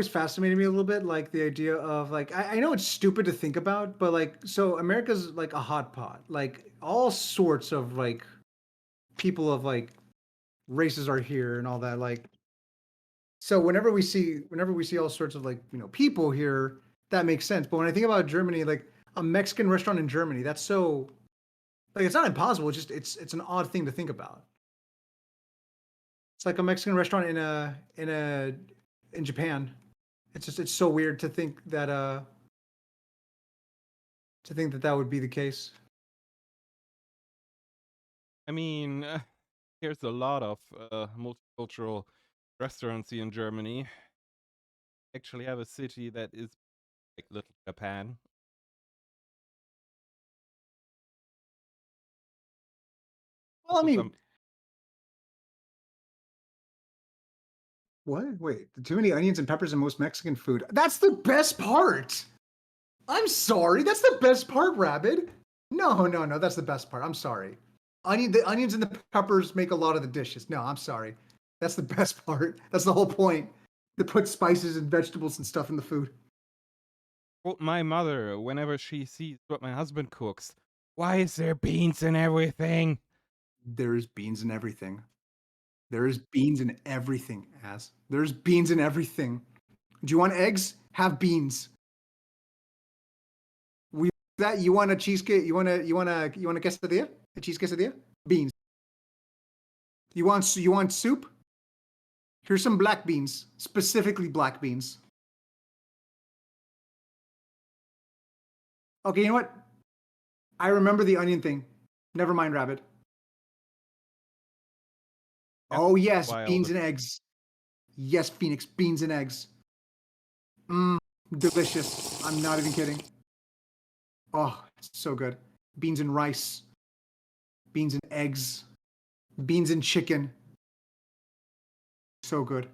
fascinated me a little bit. Like the idea of like I know it's stupid to think about, but like so America's like a hot pot. Like all sorts of like people of like races are here and all that. Like so whenever we see all sorts of like people here, that makes sense. But when I think about Germany, like a Mexican restaurant in Germany, that's so like it's not impossible. It's just it's an odd thing to think about. It's like a Mexican restaurant in Japan. It's so weird to think that that would be the case. I mean, there's a lot of multicultural restaurants here in Germany. Actually, have a city that is like Little Japan. Well, I mean, Some... what? Wait, too many onions and peppers in most Mexican food. That's the best part. I'm sorry, that's the best part, Rabbit. No, that's the best part. I'm sorry. The onions and the peppers make a lot of the dishes. No, I'm sorry. That's the best part. That's the whole point. To put spices and vegetables and stuff in the food. Quote my mother whenever she sees what my husband cooks. Why is there beans in everything? There's beans in everything. There is beans in everything, ass. There's beans in everything. Do you want eggs? Have beans. We that you want a cheesecake? You want a quesadilla? A cheese quesadilla? Beans. You want soup? Here's some black beans, specifically black beans. Okay, you know what? I remember the onion thing. Never mind, rabbit. That's Oh yes, beans wild. and eggs. Yes, Phoenix, beans and eggs. Mmm, delicious. I'm not even kidding. Oh, it's so good. Beans and rice. Beans and eggs. Beans and chicken. So good.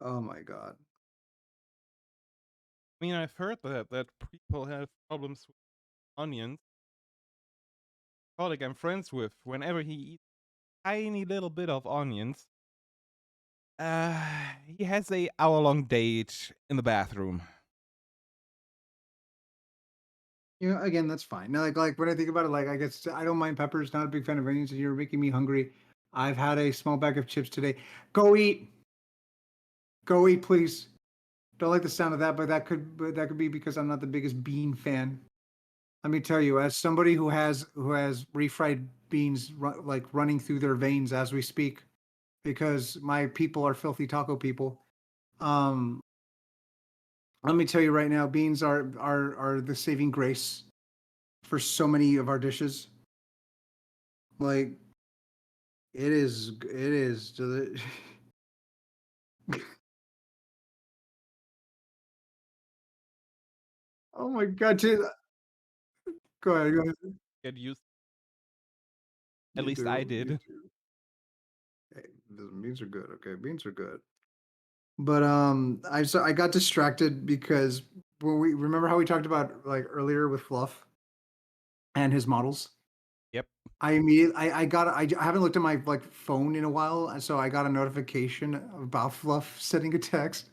Oh my god. I mean, I've heard that people have problems with onions. Colleague I'm friends with, whenever he eats a tiny little bit of onions, he has a hour-long date in the bathroom. You know, again, that's fine. No, like when I think about it, like I guess I don't mind peppers. Not a big fan of onions. You're making me hungry. I've had a small bag of chips today. Go eat. Go eat, please. Don't like the sound of that, but that could be because I'm not the biggest bean fan. Let me tell you, as somebody who has refried beans like running through their veins as we speak, because my people are filthy taco people. Um, let me tell you right now, beans are the saving grace for so many of our dishes. Like it is. Oh my god, dude. Go ahead, go ahead. Get used. At You least I do, you did. do. Hey, the beans are good. Okay, beans are good. But I got distracted because when we remember how we talked about like earlier with Fluff and his models. Yep. I haven't looked at my like phone in a while, and so I got a notification about Fluff sending a text.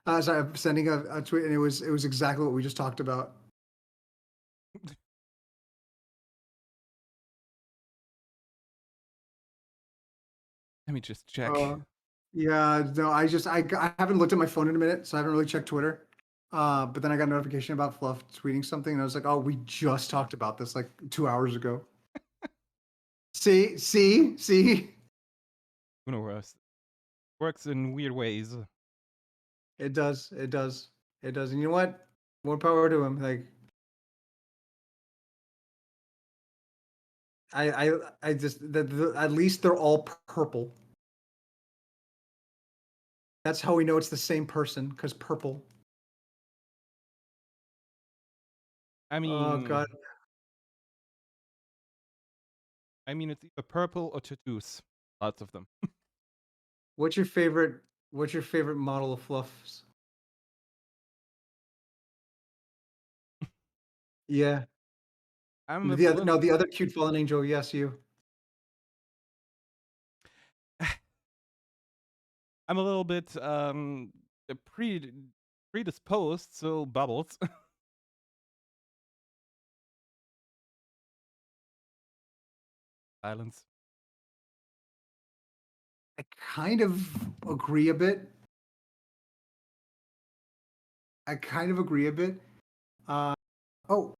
Sorry, I'm sending a tweet, and it was exactly what we just talked about. Let me just check. Yeah, no, I haven't looked at my phone in a minute, so I haven't really checked Twitter. But then I got a notification about Fluff tweeting something, and I was like, oh, we just talked about this like 2 hours ago. See. Universe works in weird ways. It does. It does. It does. And you know what? More power to him. Like I just at least they're all purple. That's how we know it's the same person, because purple. I Oh mean, god. it's either purple or tattoos. Lots of them. What's your favorite model of Fluffs? Yeah. I'm a The little. other cute fallen angel. Yes, you. I'm a little bit predisposed, so bubbles. Silence. I kind of agree a bit. I kind of agree a bit. Oh,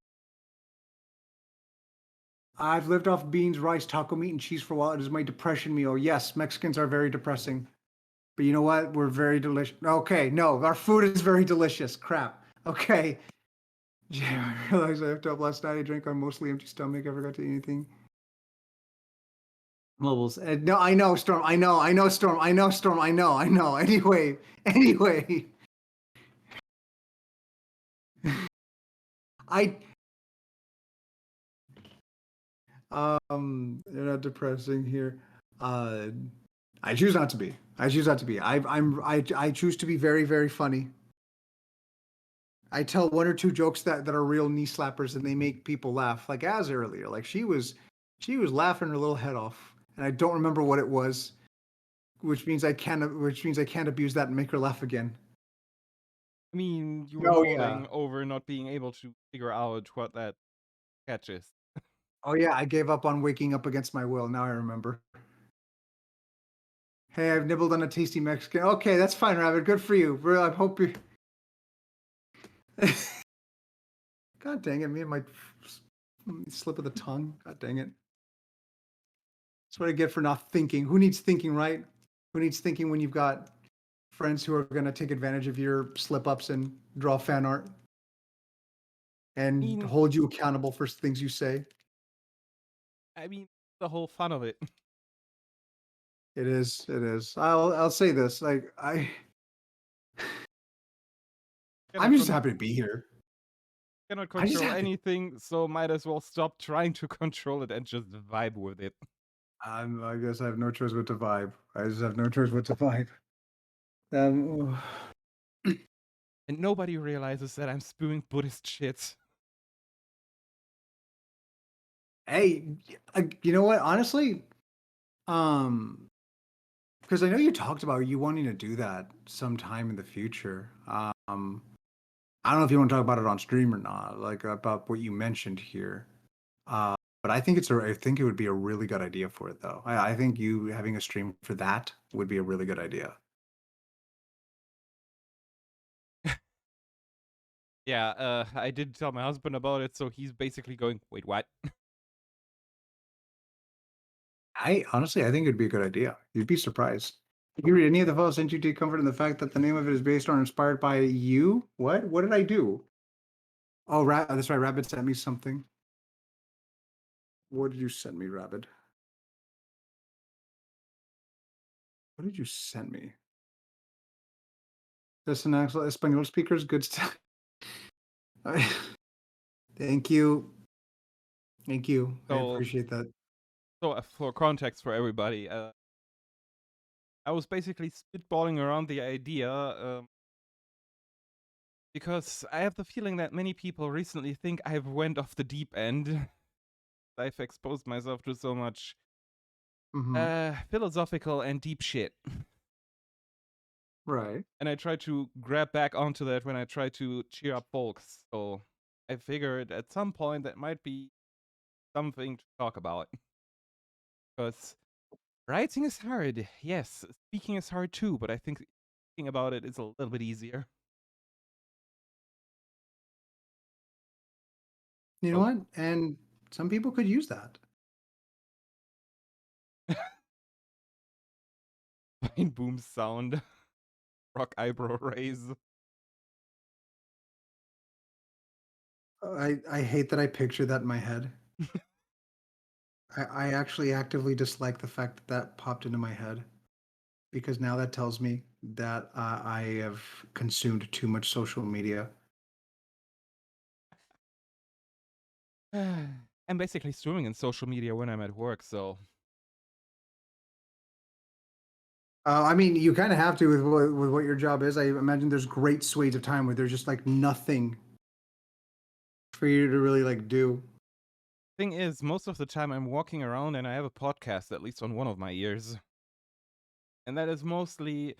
I've lived off beans, rice, taco meat, and cheese for a while. It is my depression meal. Yes, Mexicans are very depressing. But you know what? We're very delicious. Okay, no, our food is very delicious. Crap. Okay. Yeah, I realized I left up last night. I drank on mostly empty stomach. I forgot to eat anything. Mobiles. No, I know, Storm. I know, Storm. I know, Storm. I know. Anyway. I they're not depressing here. I choose not to be. I choose not to be. I choose to be very, very funny. I tell one or two jokes that are real knee slappers, and they make people laugh. Like as earlier, like she was laughing her little head off, and I don't remember what it was, which means I can't abuse that and make her laugh again. I mean, you were Oh yeah. mourning over not being able to figure out what that catch is. Oh yeah, I gave up on waking up against my will. Now I remember. Hey, I've nibbled on a tasty Mexican. Okay, that's fine, Rabbit. Good for you. I hope you. God dang it, me and my slip of the tongue. God dang it. That's what I get for not thinking. Who needs thinking, right? Who needs thinking when you've got friends who are going to take advantage of your slip ups and draw fan art I and mean, hold you accountable for things you say? I mean, the whole fun of it. It is. It is. I'll say this. I'm Cannot just happy to be here. cannot I just control have to. anything, so might as well stop trying to control it and just vibe with it. I guess I have no choice but to vibe. I just have no choice but to vibe. Um, And nobody realizes that I'm spewing Buddhist shit. hey, you know what? Honestly, because I know you talked about you wanting to do that sometime in the future. I don't know if you want to talk about it on stream or not, like about what you mentioned here. But I think I think it would be a really good idea for it, though. I think you having a stream for that would be a really good idea. Yeah, I did tell my husband about it, so he's basically going, wait, what? I honestly, I think it'd be a good idea. You'd be surprised. If you read any of the photos sent you, take comfort in the fact that the name of it is based on or inspired by you. What? What did I do? Oh, that's right. Rabbit sent me something. What did you send me, Rabbit? What did you send me? Listen, Axel, Espanol speakers, good stuff. Thank you. Thank you. I So, appreciate that. for context for everybody, I was basically spitballing around the idea because I have the feeling that many people recently think I've went off the deep end. I've exposed myself to so much Hmm. philosophical and deep shit. Right. And I try to grab back onto that when I try to cheer up folks. So I figured at some point that might be something to talk about. Because writing is hard, yes. Speaking is hard too, but I think thinking about it is a little bit easier. You know So, what? And some people could use that. fine boom sound, rock eyebrow raise. I hate that I picture that in my head. I actually actively dislike the fact that that popped into my head because now that tells me that I have consumed too much social media. I'm basically swimming in social media when I'm at work, so I mean, you kind of have to with what your job is. I imagine there's great swathes of time where there's just like nothing for you to really like do. thing is, most of the time I'm walking around and I have a podcast, at least on one of my ears. And that is mostly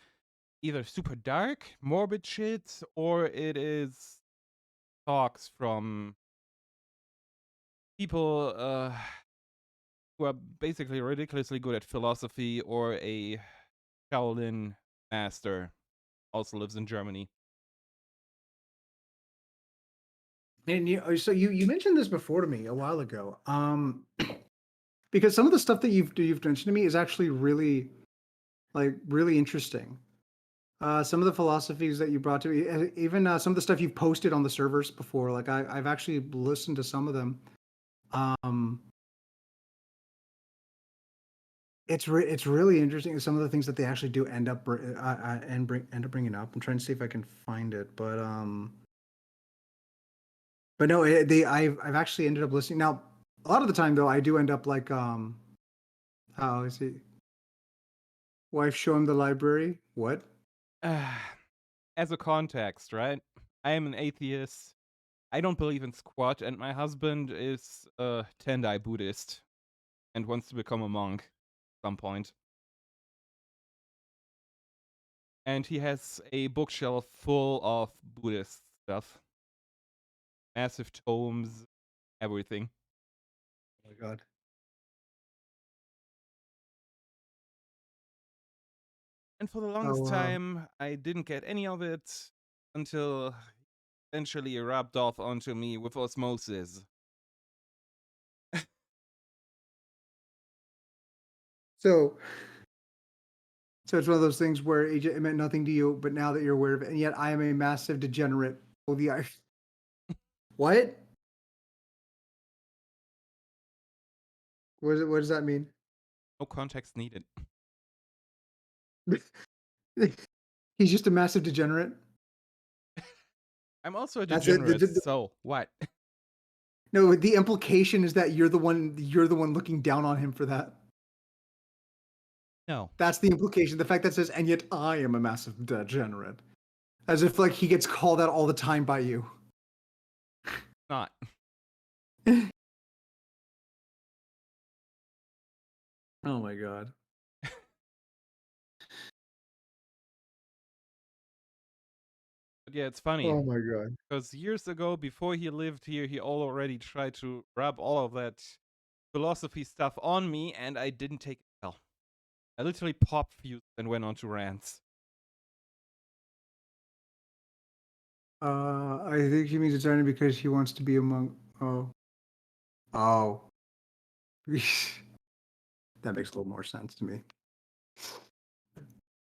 either super dark, morbid shit, or it is talks from people who are basically ridiculously good at philosophy, or a Shaolin master, also lives in Germany. And so you mentioned this before to me a while ago. Because some of the stuff that you've mentioned to me is actually really interesting. Some of the philosophies that you brought to me, even some of the stuff you've posted on the servers before, like I've actually listened to some of them. Um, it's really interesting. Some of the things that they actually do end up end up bringing up. I'm trying to see if I can find it, but no, I've actually ended up listening. Now, a lot of the time though, I do end up like how is it? Wife show him the library. What? As a context, right? I am an atheist. I don't believe in squat, and my husband is a Tendai Buddhist and wants to become a monk at some point. And he has a bookshelf full of Buddhist stuff. Massive tomes, everything. Oh my god. And for the Oh longest wow. time, I didn't get any of it until eventually it rubbed off onto me with osmosis. So it's one of those things where it meant nothing to you, but now that you're aware of it, and yet I am a massive degenerate. Oh, what? What does that mean? No context needed. He's just a massive degenerate. I'm also a That's it. degenerate, so what? No, the implication is that you're the one looking down on him for that. No. That's the implication. The fact that says, and yet I am a massive degenerate. As if like he gets called out all the time by you. Not. Oh my god. But yeah, it's funny. Oh my god. Because years ago, before he lived here, he already tried to rub all of that philosophy stuff on me, and I didn't take it well. I literally popped fused and went on to rants. I think he means it's only because he wants to be among. Oh. Oh. That makes a little more sense to me.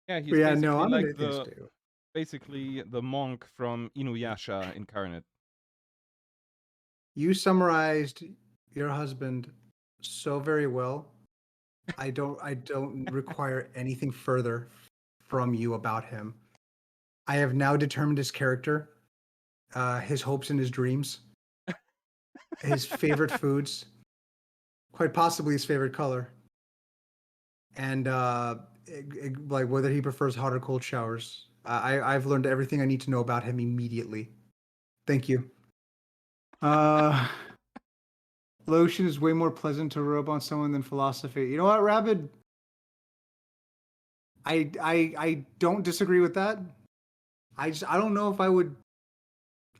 Yeah, he's But yeah, no, basically I'm like an atheist too. basically the monk from Inuyasha incarnate. You summarized your husband so very well. I don't require anything further from you about him. I have now determined his character, his hopes and his dreams, his favorite foods, quite possibly his favorite color, and like whether he prefers hot or cold showers. I've learned everything I need to know about him immediately. Thank you. Lotion is way more pleasant to rub on someone than philosophy. You know what, Rabid? I don't disagree with that. I don't know if I would.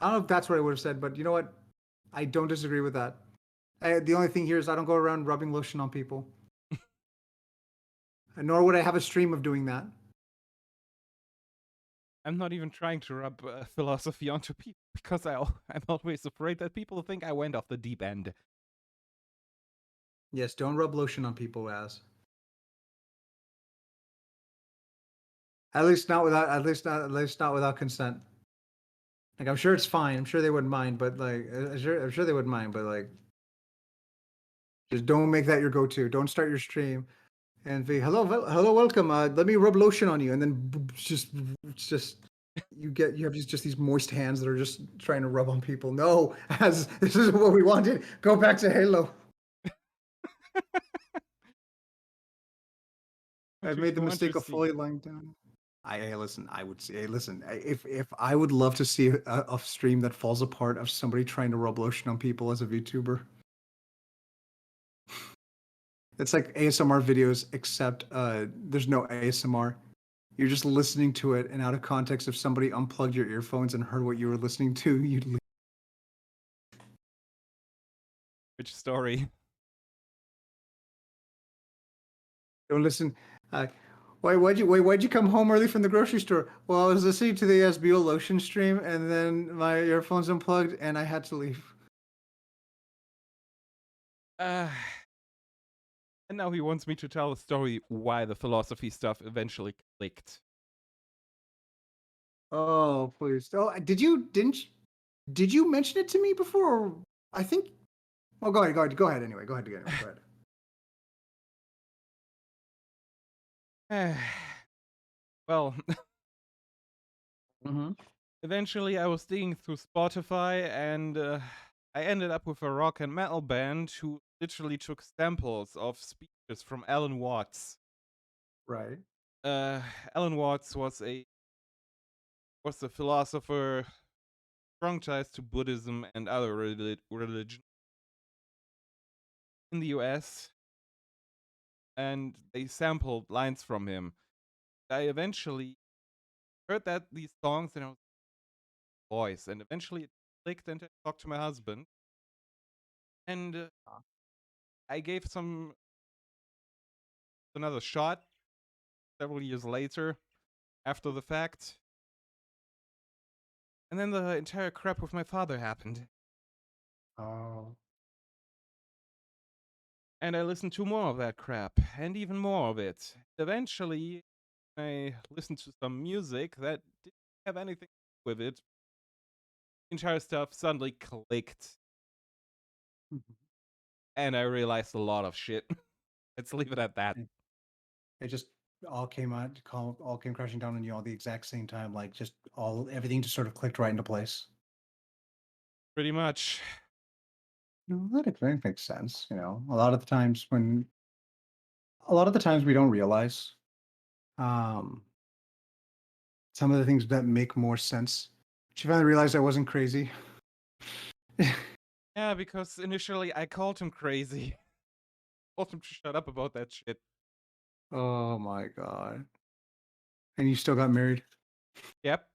I don't know if that's what I would have said, but you know what? I don't disagree with that. The only thing here is I don't go around rubbing lotion on people, nor would I have a stream of doing that. I'm not even trying to rub philosophy onto people because I'm always afraid that people think I went off the deep end. Yes, don't rub lotion on people, as. At least not without consent. Like I'm sure it's fine. I'm sure they wouldn't mind, but like I'm sure they wouldn't mind, but like just don't make that your go-to. Don't start your stream and be hello, welcome. Let me rub lotion on you, and then just you have just these moist hands that are just trying to rub on people. No, as this is what we wanted. Go back to Halo. I've made the mistake of fully lying down. Listen. I would say, listen. If I would love to see a stream that falls apart of somebody trying to rub lotion on people as a VTuber. It's like ASMR videos, except there's no ASMR. You're just listening to it, and out of context, if somebody unplugged your earphones and heard what you were listening to, you'd leave. Which story? Don't listen. Why'd you come home early from the grocery store? Well, I was listening to the Asbeel lotion stream, and then my earphones unplugged, and I had to leave. And now he wants me to tell a story why the philosophy stuff eventually clicked. Oh, please. Oh, did you mention it to me before? I think. Oh, go ahead. Anyway, go ahead. Well, Mm-hmm. eventually I was digging through Spotify and I ended up with a rock and metal band who literally took samples of speeches from Alan Watts. Right. Alan Watts was a philosopher, strong ties to Buddhism and other religions in the US, and they sampled lines from him. I eventually heard these songs and I was voice, and eventually it clicked, and I talked to my husband, and I gave some another shot several years later, after the fact, and then the entire crap with my father happened, Oh. and I listened to more of that crap, and even more of it. Eventually, I listened to some music that didn't have anything to do with it. The entire stuff suddenly clicked, Mhm. and I realized a lot of shit. Let's leave it at that. It just all came out, all came crashing down on you all the exact same time. Like just everything just sort of clicked right into place. Pretty much. No, that makes sense. You know, a lot of the times we don't realize um, some of the things that make more sense. But you finally realized I wasn't crazy. Yeah, because initially I called him crazy. Told him to shut up about that shit. Oh my god! And you still got married? Yep.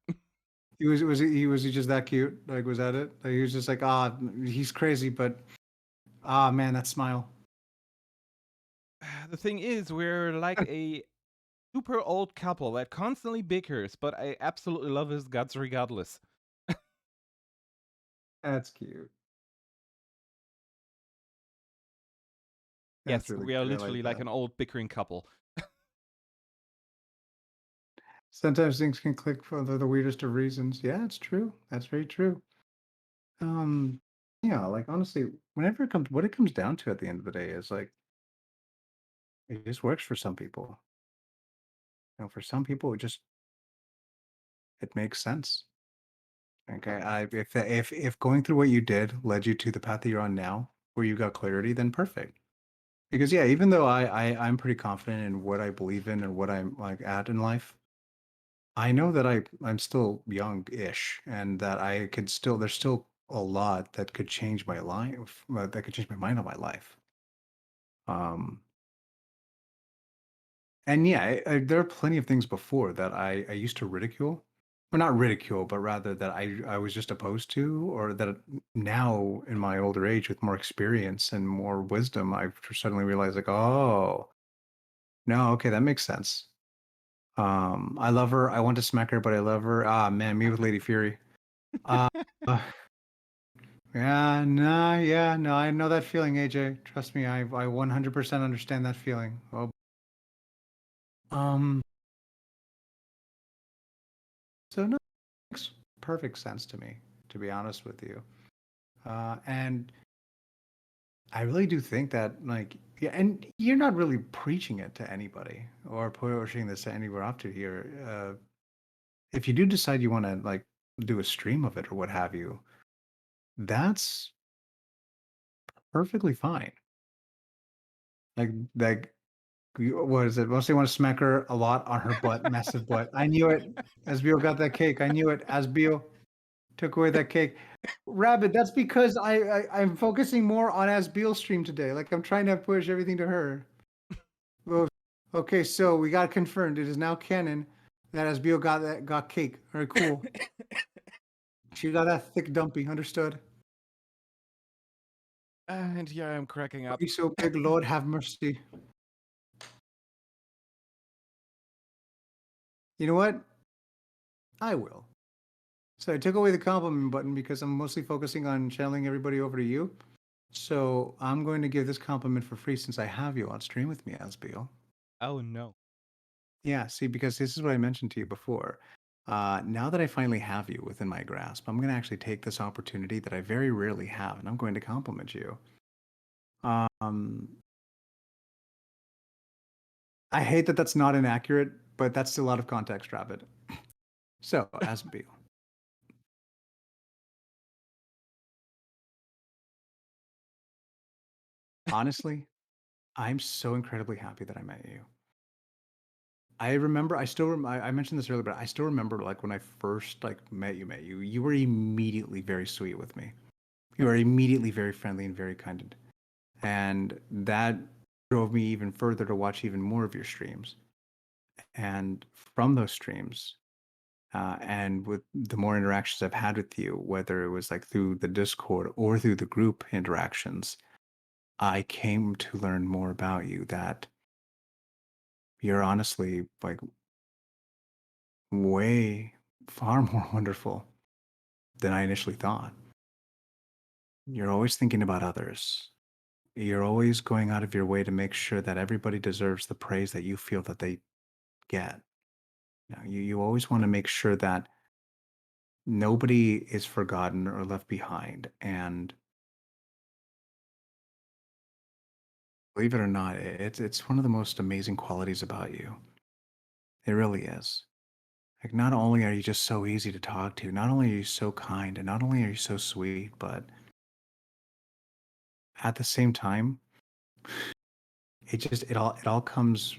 Was he just that cute? Like was that it? Like he was just like he's crazy, but man, that smile. The thing is, we're like a super old couple that constantly bickers, but I absolutely love his guts regardless. That's cute. That's Yes, really we are cute. I like literally like that. an old bickering couple. Sometimes things can click for the weirdest of reasons. Yeah, it's true. That's very true. Um, yeah, like honestly, what it comes down to at the end of the day is like it just works for some people. You know, for some people, it makes sense. Okay, if going through what you did led you to the path that you're on now, where you got clarity, then perfect. Because yeah, even though I'm pretty confident in what I believe in and what I'm like at in life, I know that I'm still young-ish, and that I could still there's still a lot that could change my life, that could change my mind on my life. Um, and yeah, there are plenty of things before that I used to ridicule, or not ridicule, but rather that I was just opposed to, or that now in my older age with more experience and more wisdom, I've suddenly realized like, oh, no, okay, that makes sense. I love her. I want to smack her, but I love her. Ah, man, me with Lady Fury. Uh, yeah, no, I know that feeling, AJ. Trust me, I 100% understand that feeling. Oh, um, so no, makes perfect sense to me, to be honest with you. And I really do think that, like, yeah, and you're not really preaching it to anybody or pushing this anywhere up to here. If you do decide you want to like do a stream of it or what have you, that's perfectly fine. Like what is it? Mostly want to smack her a lot on her butt, massive butt. I knew it. Asbeel got that cake. I knew it. Asbeel took away that cake. Rabbit, that's because I'm focusing more on Asbeel's stream today. Like I'm trying to push everything to her. Well, okay, so we got confirmed. It is now canon that Asbeel got cake. All right, cool. She got that thick dumpy. Understood. And here I am cracking up. Be so big, Lord have mercy. You know what? I will. So I took away the compliment button because I'm mostly focusing on channeling everybody over to you. So I'm going to give this compliment for free since I have you on stream with me, Asbeel. Oh no. Yeah, see, because this is what I mentioned to you before. Now that I finally have you within my grasp, I'm going to actually take this opportunity that I very rarely have, and I'm going to compliment you. Um, I hate that that's not inaccurate, but that's still out of context, Rabbit. So, Asbeel. Honestly, I'm so incredibly happy that I met you. I remember, I mentioned this earlier, but I still remember like when I first like met you, you were immediately very sweet with me. You were immediately very friendly and very kind. And that drove me even further to watch even more of your streams. And from those streams, And with the more interactions I've had with you, whether it was like through the Discord or through the group interactions, I came to learn more about you, that you're honestly like way far more wonderful than I initially thought. You're always thinking about others. You're always going out of your way to make sure that everybody deserves the praise that you feel that they get. You always want to make sure that nobody is forgotten or left behind. And believe it or not, it's one of the most amazing qualities about you. It really is. Like, not only are you just so easy to talk to, not only are you so kind, and not only are you so sweet, but at the same time, it all comes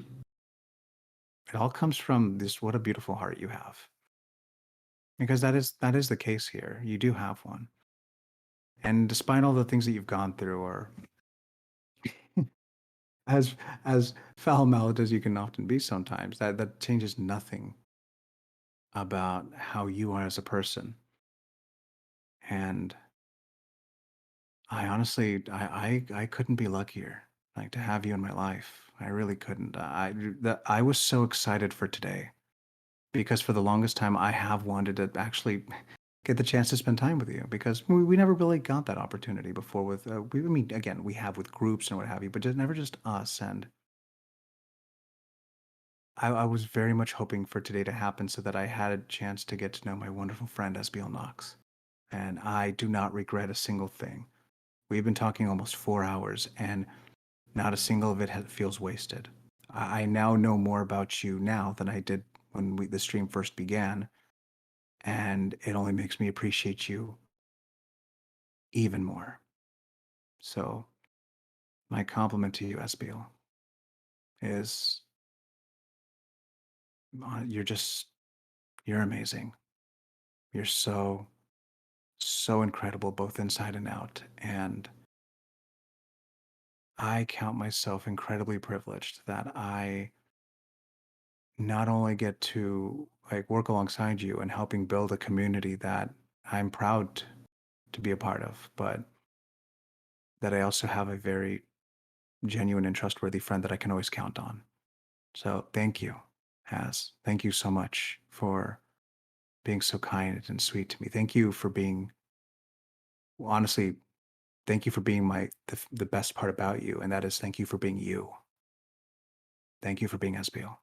from this, what a beautiful heart you have. Because that is the case here. You do have one. And despite all the things that you've gone through, or as as foul-mouthed as you can often be sometimes, that changes nothing about how you are as a person. And I honestly, I couldn't be luckier, like, to have you in my life. I really couldn't. I was so excited for today, because for the longest time I have wanted to actually get the chance to spend time with you, because we never really got that opportunity before with I mean, again, we have with groups and what have you, but just never just us. And I was very much hoping for today to happen so that I had a chance to get to know my wonderful friend Asbeel Nox. And I do not regret a single thing. We've been talking almost 4 hours, and not a single of it feels wasted. I now know more about you now than I did when the stream first began, and it only makes me appreciate you even more. So, my compliment to you, Asbeel, is you're just, you're amazing. You're so, so incredible, both inside and out. And I count myself incredibly privileged that I not only get to like work alongside you and helping build a community that I'm proud to be a part of, but that I also have a very genuine and trustworthy friend that I can always count on. So thank you, Thank you so much for being so kind and sweet to me. Thank you for being, honestly, thank you for being the best part about you, and that is thank you for being you. Thank you for being Asbeel.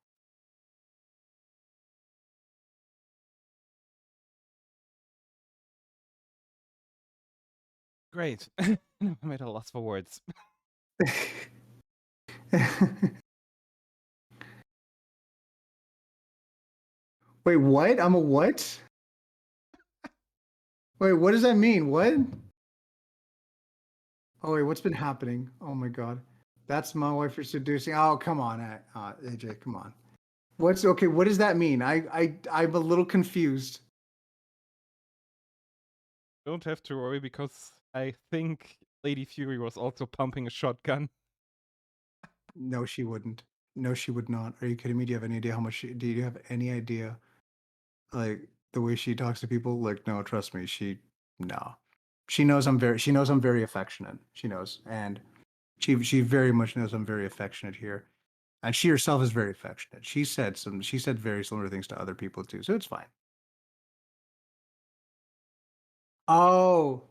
Great. I'm at a loss for words. Wait, what? I'm a what? Wait, what does that mean? What? Oh wait, what's been happening? Oh my god. That's my wife you're seducing. Oh, come on, AJ, come on. What's okay, what does that mean? I'm a little confused. Don't have to worry, because I think Lady Fury was also pumping a shotgun. No, she wouldn't. No, she would not. Are you kidding me? Do you have any idea how much do you have any idea? Like the way she talks to people? Like, no, trust me, no. She knows I'm very affectionate. She knows. And she very much knows I'm very affectionate here. And she herself is very affectionate. She said very similar things to other people too, so it's fine. Oh,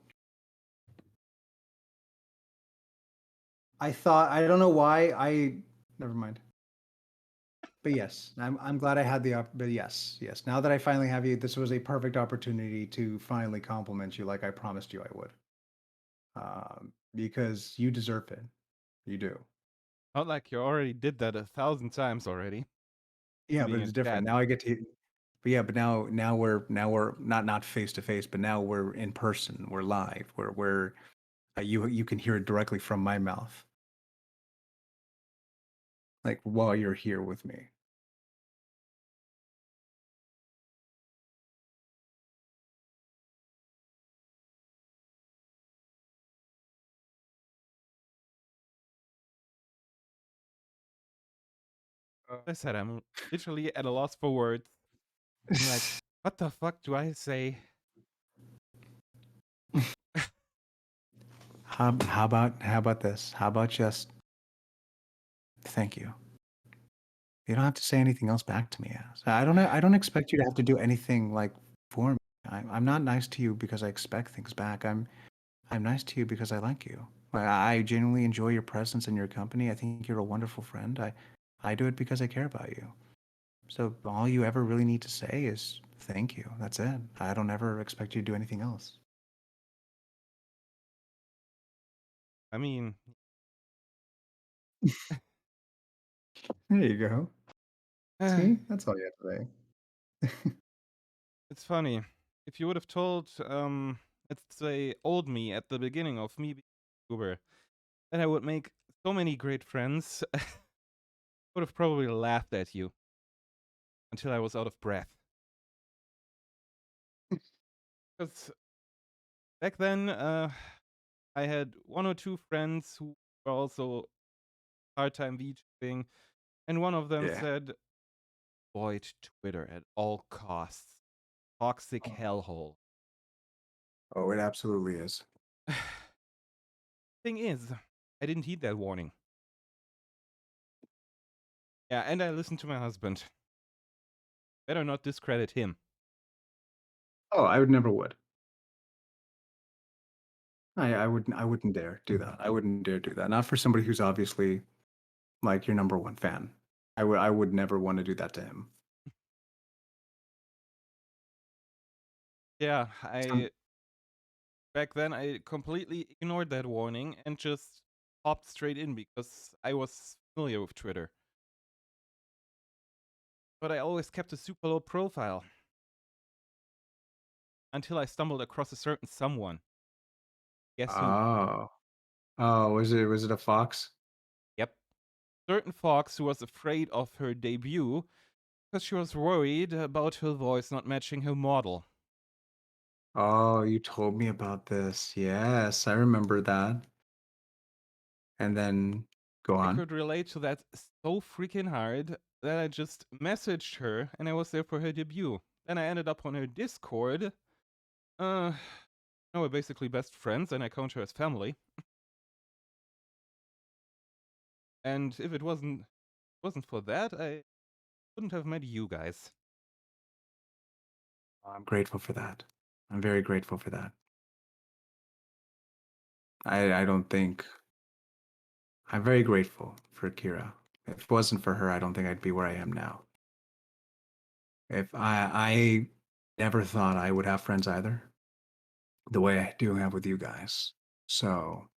I don't know why never mind. But yes, I'm glad I had but yes. Now that I finally have you, this was a perfect opportunity to finally compliment you like I promised you I would. Because you deserve it. You do. Not like you already did that 1,000 times already. Yeah, but Being a it's different. chat. Now I get to but yeah, but now we're not face to face, but now we're in person. We're live. We're you can hear it directly from my mouth. Like while you're here with me. I said I'm literally at a loss for words. I'm like, What the fuck do I say? How about this? How about just thank you? You don't have to say anything else back to me. I don't expect you to have to do anything like for me. I'm not nice to you because I expect things back. I'm nice to you because I like you. I genuinely enjoy your presence and your company. I think you're a wonderful friend. I do it because I care about you. So all you ever really need to say is thank you. That's it. I don't ever expect you to do anything else. I mean, There you go. See? That's all you have to say. it's funny. If you would have told, let's say, old me at the beginning of me being a YouTuber, then I would make so many great friends. I would have probably laughed at you until I was out of breath. Because back then, I had one or two friends who were also part-time VTubing, and one of them Yeah. said, avoid Twitter at all costs. Toxic hellhole. Oh, it absolutely is. Thing is, I didn't heed that warning. Yeah, and I listened to my husband. Better not discredit him. Oh, I would never would. I wouldn't dare do that. I wouldn't dare do that. Not for somebody who's obviously like your number one fan. I would never want to do that to him. Yeah, Some, back then I completely ignored that warning and just hopped straight in because I was familiar with Twitter. But I always kept a super low profile until I stumbled across a certain someone. Guess who? oh. Oh, was it a fox? Yep. Certain fox who was afraid of her debut because she was worried about her voice not matching her model. Oh, you told me about this. Yes, I remember that. And then go I on. could relate to that so freaking hard that I just messaged her and I was there for her debut. Then I ended up on her Discord. Now we're basically best friends and I count her as family. And if it wasn't for that, I wouldn't have met you guys. I'm grateful for that. I'm very grateful for that. I don't think I'm very grateful for Kira. If it wasn't for her, I don't think I'd be where I am now. If I never thought I would have friends either, the way I do have with you guys. So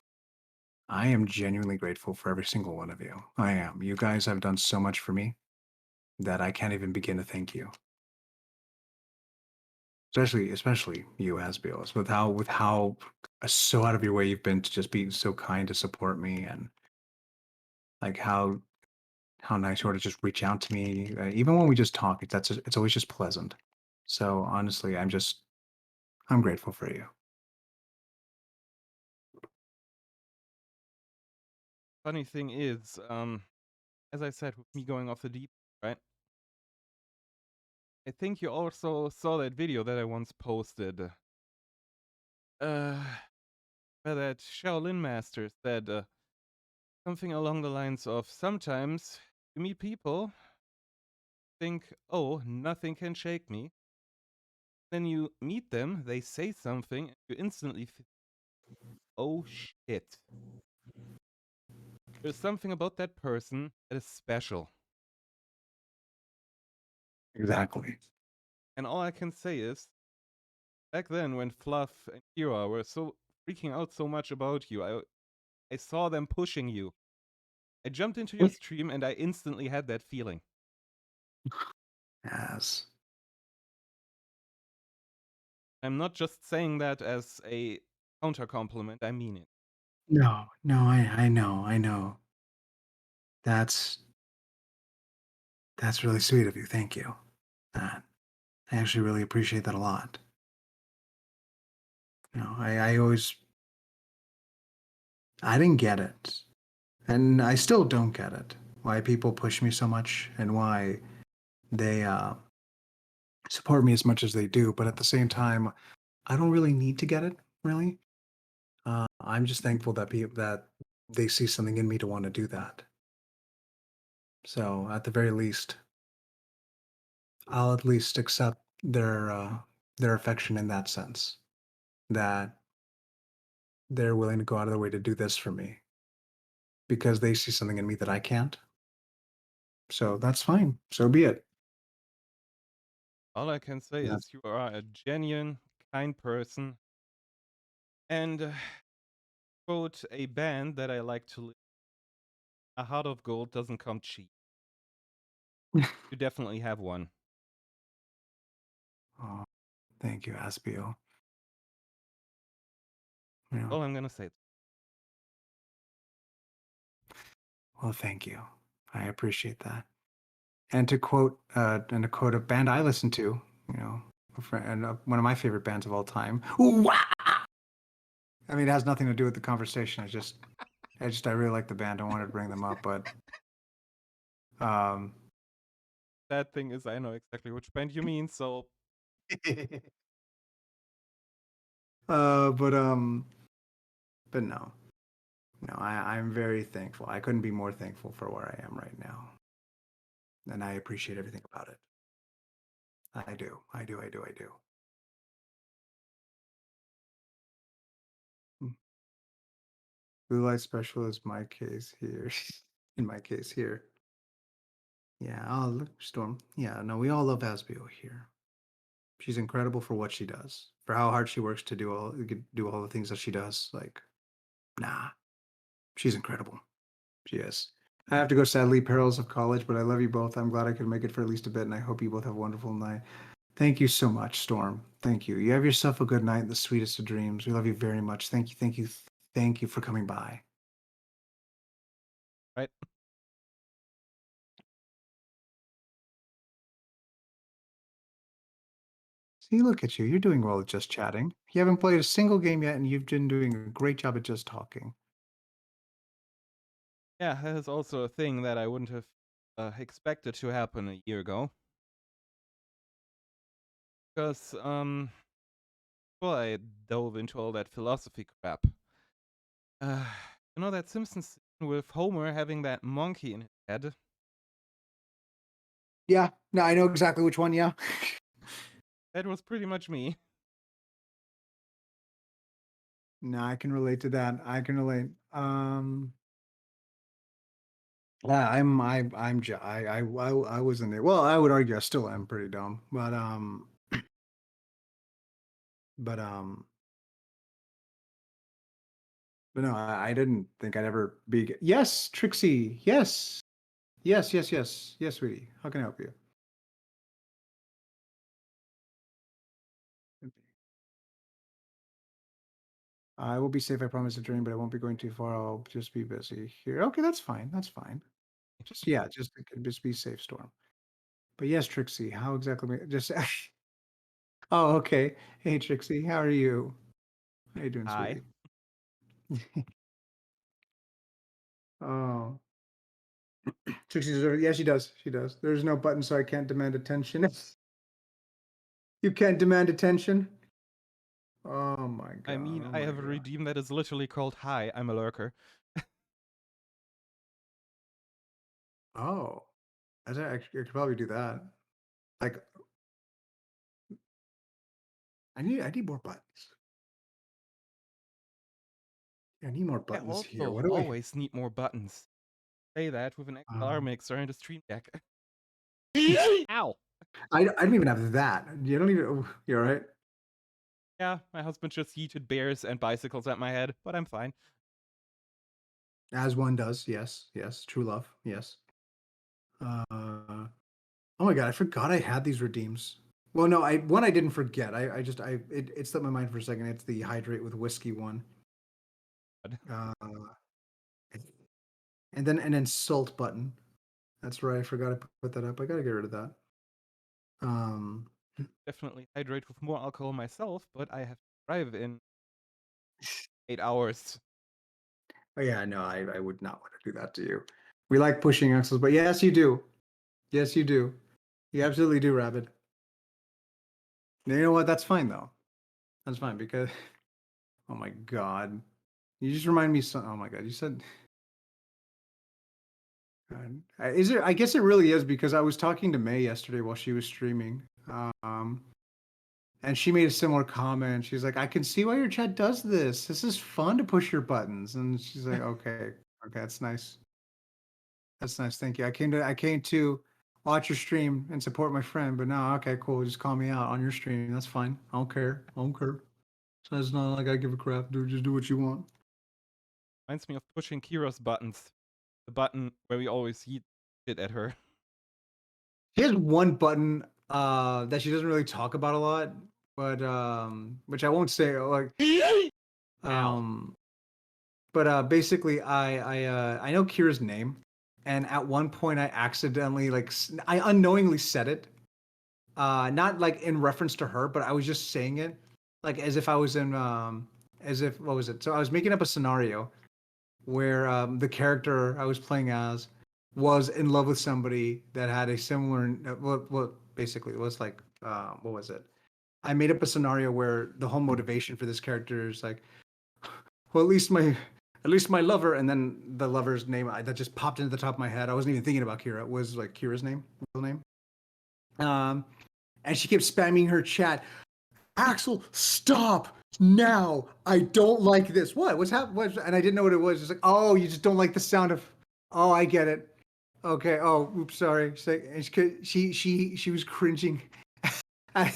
I am genuinely grateful for every single one of you. I am. You guys have done so much for me that I can't even begin to thank you. Especially you, Asbeel, with how so out of your way you've been to just be so kind to support me, and like how nice you are to just reach out to me, even when we just talk. It's always just pleasant. So honestly, I'm grateful for you. Funny thing is, as I said, with me going off the deep, right? I think you also saw that video that I once posted. Where that Shaolin master said something along the lines of sometimes you meet people, think, oh, nothing can shake me. Then you meet them, they say something, and you instantly think, oh shit. There's something about that person that is special. Exactly. And all I can say is, back then when Fluff and Kira were so freaking out so much about you, I saw them pushing you. I jumped into your stream and I instantly had that feeling. Yes. I'm not just saying that as a counter compliment, I mean it. No, no, I know. That's that's really sweet of you. Thank you. I actually really appreciate that a lot. I always I didn't get it. And I still don't get it. Why people push me so much and why they support me as much as they do, but at the same time, I don't really need to get it. Really, I'm just thankful that they see something in me to want to do that. So at the very least, I'll at least accept their affection in that sense. That they're willing to go out of their way to do this for me because they see something in me that I can't. So that's fine. So be it. All I can say That's is you are a genuine, kind person. And quote a band that I like to listen. A heart of gold doesn't come cheap. You definitely have one. oh, thank you, Asbeel. Yeah. All I'm gonna say. Well, thank you. I appreciate that. And to quote a band I listen to, you know, one of my favorite bands of all time. Ooh-wah! I mean, it has nothing to do with the conversation. I really like the band. I wanted to bring them up, but um, Sad thing is, I know exactly which band you mean. So uh, but um, but no, I'm very thankful. I couldn't be more thankful for where I am right now, and I appreciate everything about it. I do. I do. I do. I do. Mm. Blue light special is my case here. In my case here. Yeah, Storm. Yeah, no, we all love Asbeel here. She's incredible for what she does, for how hard she works to do all the things that she does. Like, nah, she's incredible. She is. I have to go, sadly, perils of college, but I love you both. I'm glad I could make it for at least a bit, and I hope you both have a wonderful night. Thank you so much, Storm. Thank you. You have yourself a good night, the sweetest of dreams. We love you very much. Thank you, thank you, thank you for coming by. right. See, look at you. You're doing well at just chatting. You haven't played a single game yet, and you've been doing a great job at just talking. Yeah, that is also a thing that I wouldn't have expected to happen a year ago. Because well, I dove into all that philosophy crap. Uh, you know that Simpsons scene with Homer having that monkey in his head? Yeah, no, I know exactly which one. Yeah. That was pretty much me. No, I can relate to that. I can relate. Yeah, I wasn't there. Well, I would argue I still am pretty dumb, but but no, I didn't think I'd ever be. Yes, Trixie. Yes, yes, sweetie. How can I help you? I will be safe. I promise to dream, but I won't be going too far. I'll just be busy here. Okay, that's fine. That's fine. Just be safe, Storm. But yes, Trixie. How exactly? Just oh, okay. Hey, Trixie. How are you? How you doing, Hi. sweetie? Oh, Trixie deserves. Yeah, she does. She does. There's no button, so I can't demand attention. You can't demand attention. Oh my I god. mean, Oh I my have a god. redeem that is literally called Hi, I'm a lurker. Oh, I could probably do that. Like, I need more buttons. I need more I buttons here. also What do I? always need more buttons. Say that with an XLR Um, mixer and a stream deck. Ow! I don't even have that. You don't even. Oh, you're right. Yeah, my husband just yeeted bears and bicycles at my head, but I'm fine. As one does. Yes. Yes. True love. Yes. Oh my god, I forgot I had these redeems. Well, no, I didn't forget. It slipped my mind for a second. It's the hydrate with whiskey one. Uh, and then salt button. That's right. I forgot to put that up. I gotta get rid of that. Um, Definitely hydrate with more alcohol myself, but I have to drive in 8 hours. oh yeah, no, I would not want to do that to you. We like pushing axles, but yes, you do. Yes, you do. You absolutely do, Rabbit. You know what? That's fine though. That's fine because oh my god, you just remind me. Oh my god, you said. God. Is it? I guess it really is because I was talking to May yesterday while she was streaming, and she made a similar comment. She's like, "I can see why your chat does this. This is fun to push your buttons." And she's like, "Okay, okay, that's nice. That's nice. Thank you. I came to watch your stream and support my friend, but no, okay, cool. Just call me out on your stream. That's fine. I don't care. I don't care. So it's not like I give a crap, dude. Just do what you want." Reminds me of pushing Kira's buttons. The button where we always yeet it at her. She has one button that she doesn't really talk about a lot, but which I won't say like um but basically I know Kira's name, and at one point I accidentally I unknowingly said it. Not like in reference to her, but I was just saying it like as if I was in as if what was it? So I was making up a scenario where the character I was playing as was in love with somebody that had a similar what basically it was like what was it? I made up a scenario where the whole motivation for this character is like, well, at least my lover, and then the lover's name that just popped into the top of my head. I wasn't even thinking about Kira. It was like Kira's name, real name. And she kept spamming her chat. Axel, stop now! I don't like this. What? What's happening? And I didn't know what it was. It's like, oh, you just don't like the sound of. Oh, I get it. Okay. Oh, oops, sorry. She was cringing at,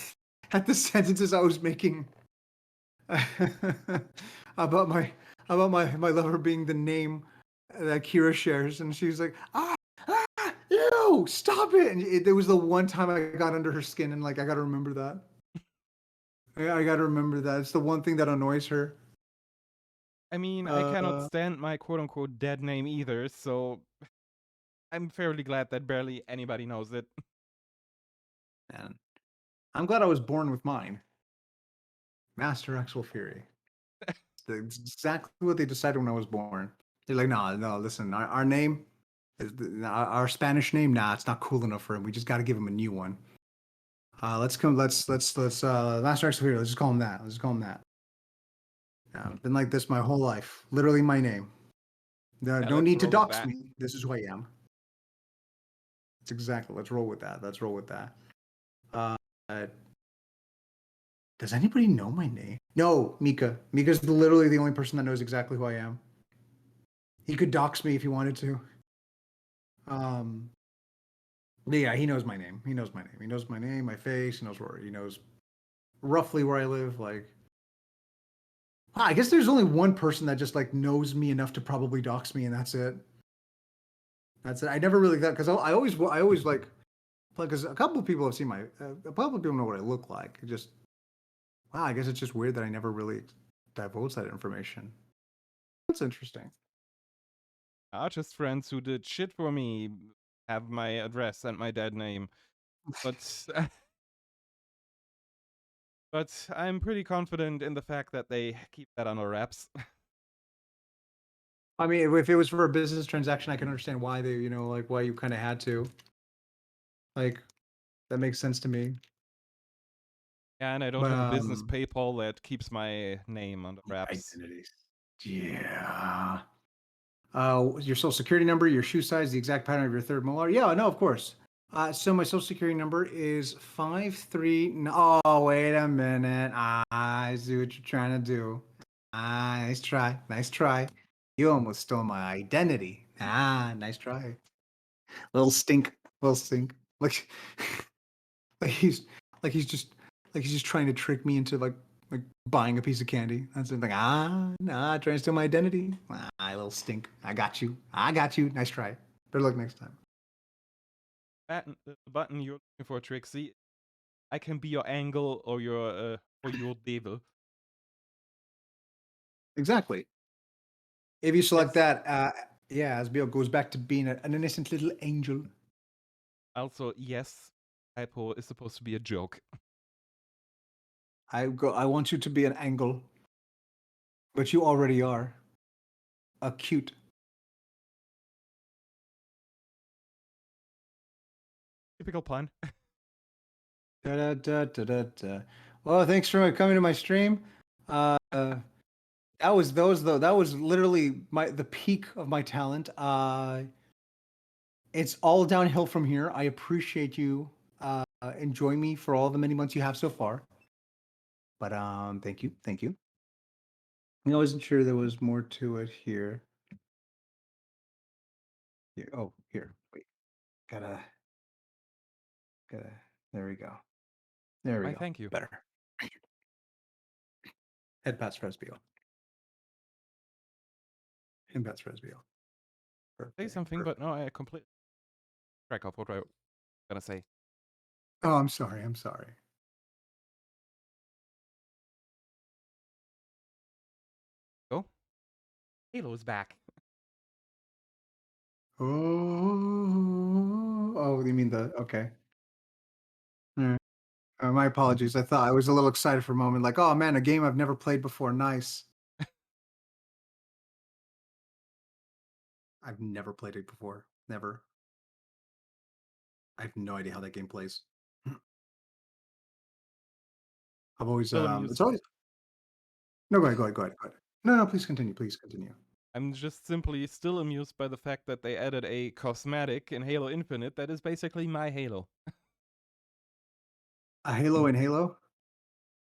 at the sentences I was making about my lover being the name that Kira shares, and she's like, ew, stop it! And it was the one time I got under her skin, and like I gotta remember that. I gotta remember that. It's the one thing that annoys her. I mean, I cannot stand my quote-unquote dead name either, so I'm fairly glad that barely anybody knows it. Man, I'm glad I was born with mine. MasterAxelFury. That's exactly what they decided when I was born. They're like, no, listen, our name is our Spanish name. Nah, it's not cool enough for him. We just got to give him a new one. Let's MasterAxelFury. Let's just call him that. Let's just call him that. I've been like this my whole life. Literally my name. No need to dox me. This is who I am. It's exactly. Let's roll with that. Let's roll with that. Does anybody know my name? No, Mika. Mika's literally the only person that knows exactly who I am. He could dox me if he wanted to. But yeah, he knows my name. He knows my name. He knows my name, my face. He knows where. He knows roughly where I live. Like, I guess there's only one person that just like knows me enough to probably dox me, and that's it. That's it. I never really got because I always like because a couple of people have seen a couple of people know what I look like. It just wow, I guess it's just weird that I never really divulged that information. That's interesting. Just friends who did shit for me have my address and my dead name. But but I'm pretty confident in the fact that they keep that under wraps. I mean, if it was for a business transaction, I can understand why they, like why you kind of had to. Like, that makes sense to me. Yeah, and I don't have a business PayPal that keeps my name under wraps. Identities. Yeah. Your social security number, your shoe size, the exact pattern of your third molar. Yeah, no, of course. So my social security number is 53. Oh, wait a minute. I see what you're trying to do. Nice try. Nice try. You almost stole my identity. Nice try. Little stink. Little stink. Like, like he's like he's just trying to trick me into like buying a piece of candy. That's it. Like trying to steal my identity. Little stink. I got you. Nice try. Better luck next time. The button you're looking for, Trixie. I can be your angle or your devil. Exactly. If you select that, Asbeel goes back to being an innocent little angel. Also, yes, C.H.A.O.S is supposed to be a joke. I want you to be an angle, but you already are. A cute. Typical pun. Da-da-da-da-da-da. Well, thanks for coming to my stream. That was literally the peak of my talent. It's all downhill from here. I appreciate you enjoying me for all the many months you have so far. But thank you, thank you. I wasn't sure there was more to it here. Here, oh, here, wait, gotta. There we go. There we Why, go. thank you. Better. Head pats for Asbeel. Head pats for Asbeel. Say Perfect. something, Perfect. but no, I completely track of what I was gonna say. Oh, I'm sorry. I'm sorry. Go. Halo's back. Oh, you mean the okay. My apologies. I thought I was a little excited for a moment, like, oh man, a game I've never played before. Nice. I've never played it before. Never. I have no idea how that game plays. I've always Still amused. it's always no, go ahead. No, please continue. Please continue. I'm just simply still amused by the fact that they added a cosmetic in Halo Infinite that is basically my Halo. A Halo in Halo?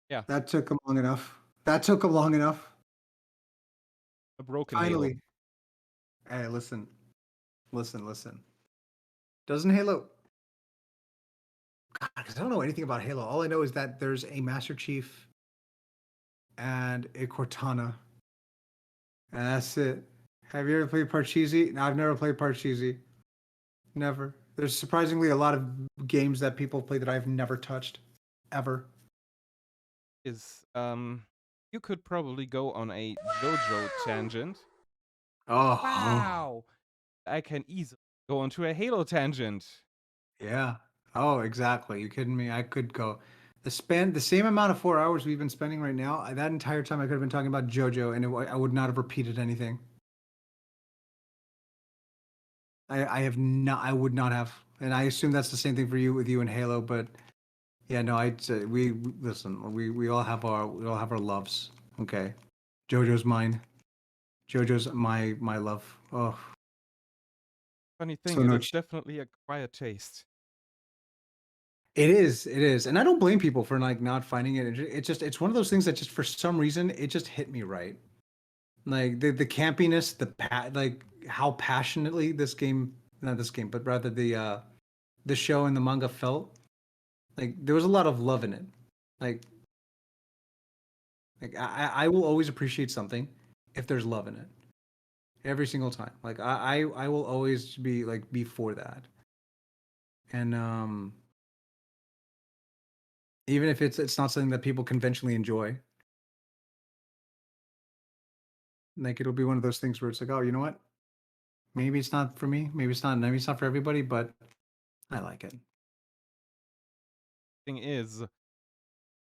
Yeah. That took them long enough. That took them long enough. A broken Finally. Halo. Hey, listen. Doesn't Halo? God, 'cause I don't know anything about Halo. All I know is that there's a Master Chief and a Cortana, and that's it. Have you ever played Parcheesi? No, I've never played Parcheesi. Never. There's surprisingly a lot of games that people play that I've never touched, ever. You could probably go on a JoJo tangent. Oh, Wow! I can easily go onto a Halo tangent. Yeah. Oh, exactly. You kidding me? I could go. The same amount of 4 hours we've been spending right now. That entire time, I could have been talking about JoJo, and I would not have repeated anything. I have not. I would not have, and I assume that's the same thing for you with you and Halo. But yeah, no, I'd say listen. We all have our loves. Okay, JoJo's mine. JoJo's my love. Oh, Funny thing, so it no, is definitely a quiet taste. it is, and I don't blame people for like not finding it. It's one of those things that just for some reason it just hit me right. Like the campiness, like how passionately not this game, but rather the show and the manga felt. Like there was a lot of love in it. Like I will always appreciate something if there's love in it. Every single time. Like I will always be for that. And even if it's not something that people conventionally enjoy. Like it'll be one of those things where it's like, oh, you know what? Maybe it's not for me. Maybe it's not for everybody, but I like it. Thing is,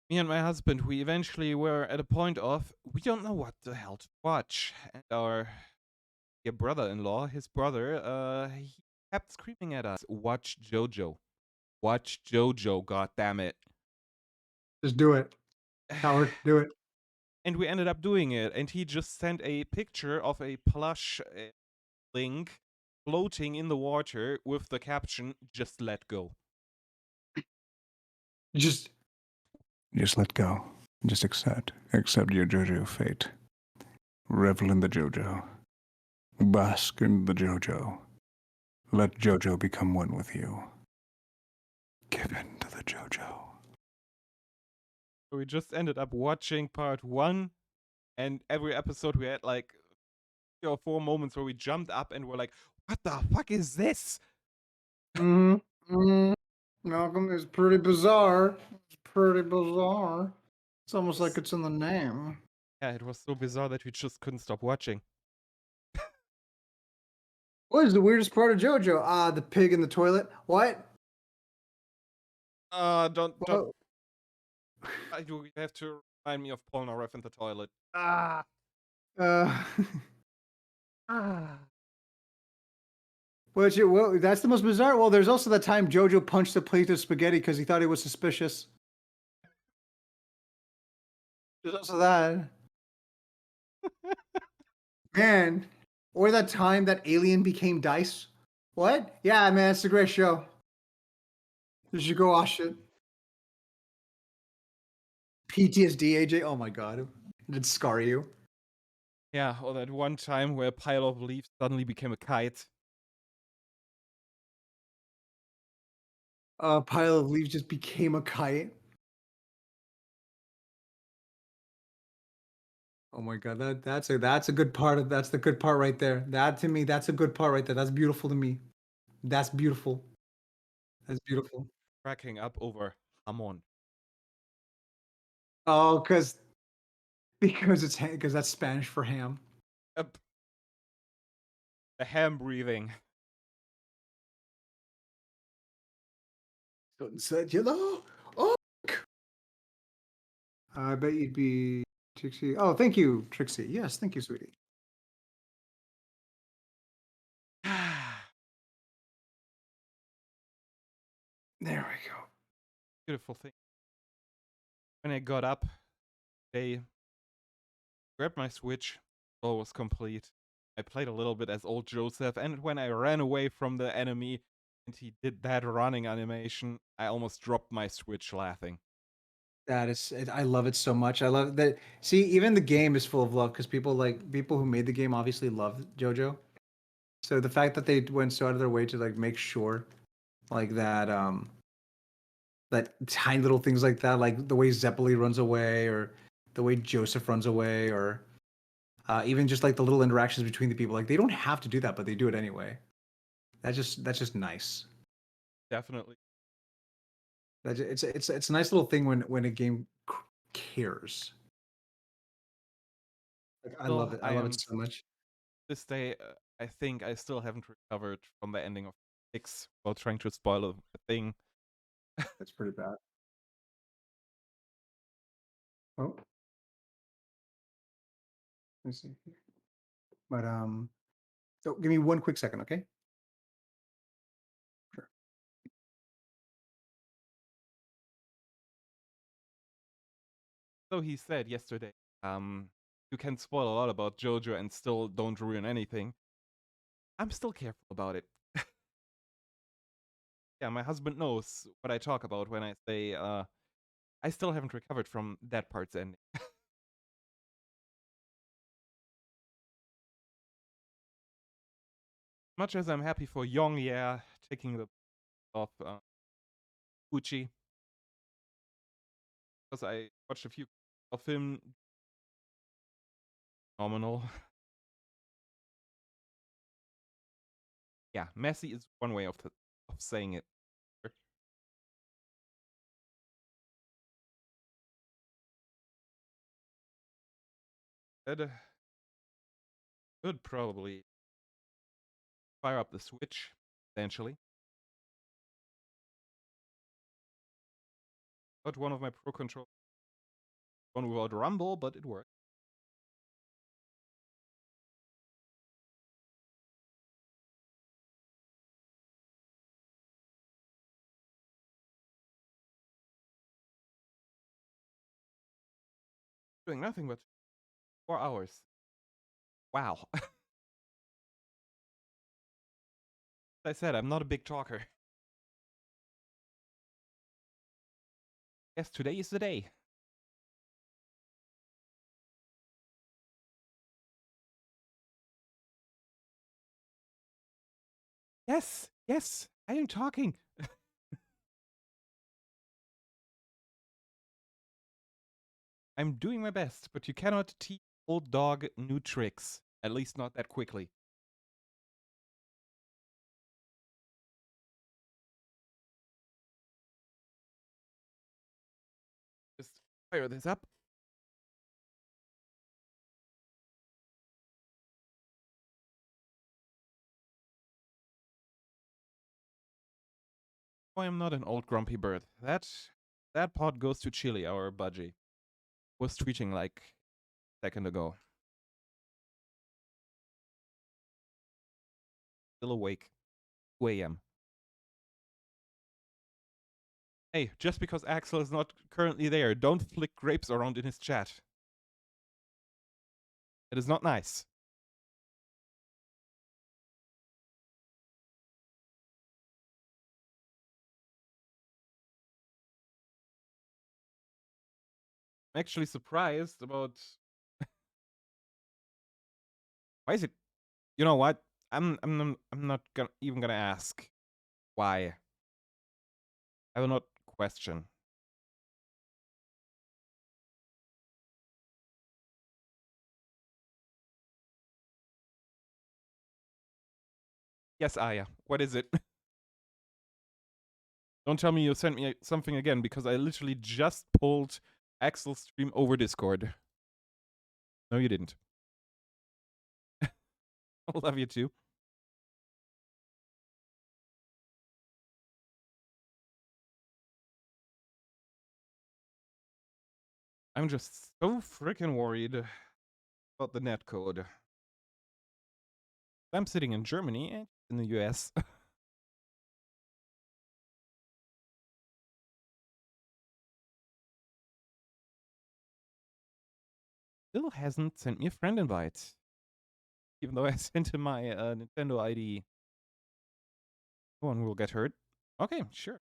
me and my husband, we eventually were at a point of we don't know what the hell to watch, and our brother-in-law, his brother, he kept screaming at us, "Watch JoJo, watch JoJo, God damn it!" Just do it. Howard, do it. And we ended up doing it, and he just sent a picture of a plush Link floating in the water with the caption, "Just let go." Just let go. Just accept your JoJo fate. Revel in the JoJo. Bask in the JoJo. Let JoJo become one with you. Give in to the JoJo. We just ended up watching part 1, and every episode we had like 3 or 4 moments where we jumped up and were like, "What the fuck is this?" Malcolm is pretty bizarre. It's pretty bizarre. It's almost like it's in the name. Yeah, it was so bizarre that we just couldn't stop watching. What is the weirdest part of JoJo? The pig in the toilet. What? Don't. Whoa. You have to remind me of Polnareff in the toilet. Uh, Ah. Well, that's the most bizarre. Well, there's also the time Jojo punched a plate of spaghetti because he thought it was suspicious. There's also that. Man. Or that time that Alien became Dice. What? Yeah, man, it's a great show. You should go watch it. PTSD, AJ. Oh my god. Did it scar you? Yeah, or that one time where a pile of leaves suddenly became a kite. A pile of leaves just became a kite. Oh my god, that's a good part of that's the good part right there. That to me, that's a good part right there. That's beautiful to me. That's beautiful. That's beautiful. Cracking up over hamon. Oh, because that's Spanish for ham. Yep. The ham breathing. Sunset yellow. Oh, I bet you'd be Trixie. Oh, thank you, Trixie. Yes, thank you, sweetie. There we go. Beautiful thing. When I got up, they grabbed my Switch. All was complete. I played a little bit as old Joseph, and when I ran away from the enemy and he did that running animation, I almost dropped my Switch laughing. That is, I love it so much. I love that. See, even the game is full of love because people who made the game obviously love JoJo. So the fact that they went so out of their way to like make sure, like that tiny little things like that, like the way Zeppeli runs away, or the way Joseph runs away, or even just like the little interactions between the people. Like they don't have to do that, but they do it anyway. That's just nice. Definitely. It's a nice little thing when a game cares. Like, I love Still, it. I I love it am so much. this day. I think I still haven't recovered from the ending of 6 while trying to spoil a thing. That's pretty bad. Oh, let me see. But so give me one quick second, okay? Sure. So he said yesterday, you can spoil a lot about JoJo and still don't ruin anything. I'm still careful about it. Yeah, my husband knows what I talk about when I say I still haven't recovered from that part's ending. Much as I'm happy for Yong, yeah, taking the off Uchi, because I watched a few of him. Phenomenal. Yeah, messy is one way of saying it. That could probably fire up the Switch, essentially. But one of my Pro Controllers, one without Rumble, but it worked. Doing nothing but 4 hours. Wow. As I said, I'm not a big talker. Yes, today is the day. Yes, yes, I am talking. I'm doing my best, but you cannot teach old dog new tricks. At least not that quickly. Just fire this up. I am not an old grumpy bird. That pod goes to Chili, our budgie. Was tweeting like a second ago. Still awake. 2 a.m. Hey, just because Axel is not currently there, don't flick grapes around in his chat. It is not nice. I'm actually surprised about... Why is it... You know what? I'm not even gonna ask why. I will not question. Yes, Aya. What is it? Don't tell me you sent me something again, because I literally just pulled Axel's stream over Discord. No, you didn't. I love you too. I'm just so freaking worried about the netcode. I'm sitting in Germany and in the US. Still hasn't sent me a friend invite. Even though I sent him my Nintendo ID. No one will get hurt. Okay, sure.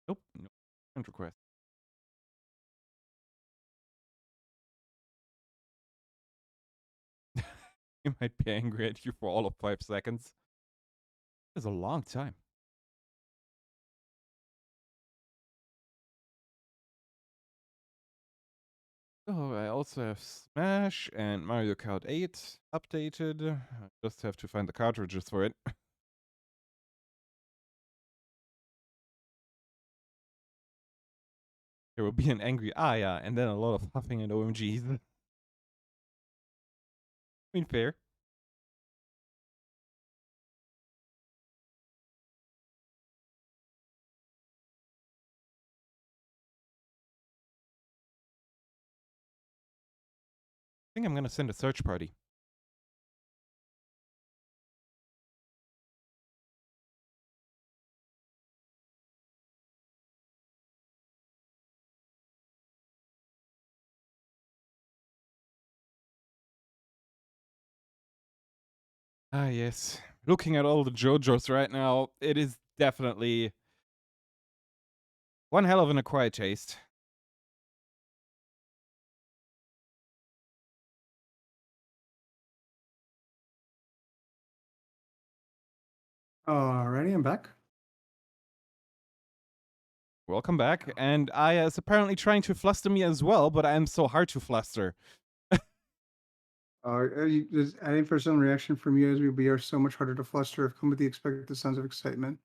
Nope, no friend request. He might be angry at you for all of 5 seconds. That's a long time. Oh, I also have Smash and Mario Kart 8 updated. I just have to find the cartridges for it. There will be an angry Aya and then a lot of huffing and OMGs. I mean, fair. I think I'm gonna send a search party. Ah, yes. Looking at all the JoJo's right now, it is definitely one hell of an acquired taste. Alrighty, I'm back. Welcome back. And Aya is apparently trying to fluster me as well, but I am so hard to fluster. Is any personal reaction from you as we are so much harder to fluster if come with the expected sounds of excitement?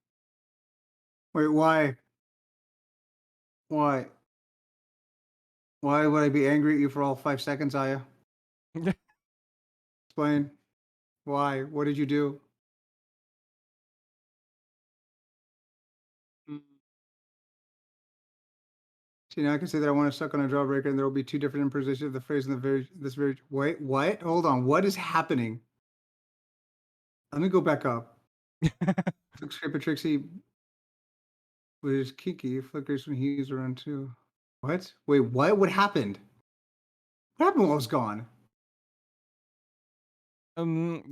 Wait, why? Why? Why would I be angry at you for all 5 seconds, Aya? Explain. Why? What did you do? Mm. See, now I can say that I want to suck on a jawbreaker, and there will be 2 different impositions of the phrase in this very. Wait, what? Hold on. What is happening? Let me go back up. Scraper Trixie was Kiki. Flickers when he's around too. What? Wait, what? What happened? What happened while I was gone?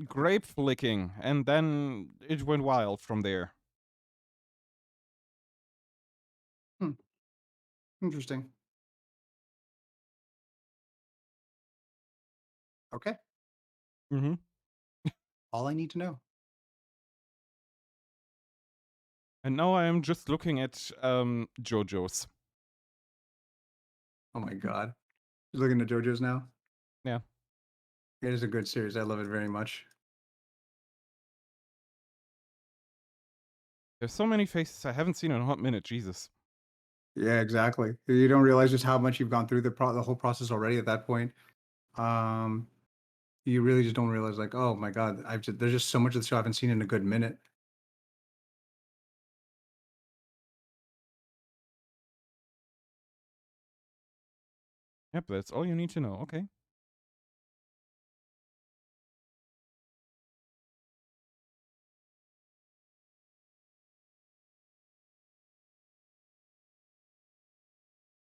Grape flicking, and then it went wild from there. Interesting. Okay. Mm-hmm. All I need to know. And now I am just looking at JoJo's. Oh my god. You're looking at JoJo's now? Yeah. It is a good series. I love it very much. There's so many faces I haven't seen in a hot minute, Jesus. Yeah, exactly. You don't realize just how much you've gone through the whole process already at that point. You really just don't realize, like, oh my god, there's just so much of the show I haven't seen in a good minute. Yep, that's all you need to know. Okay.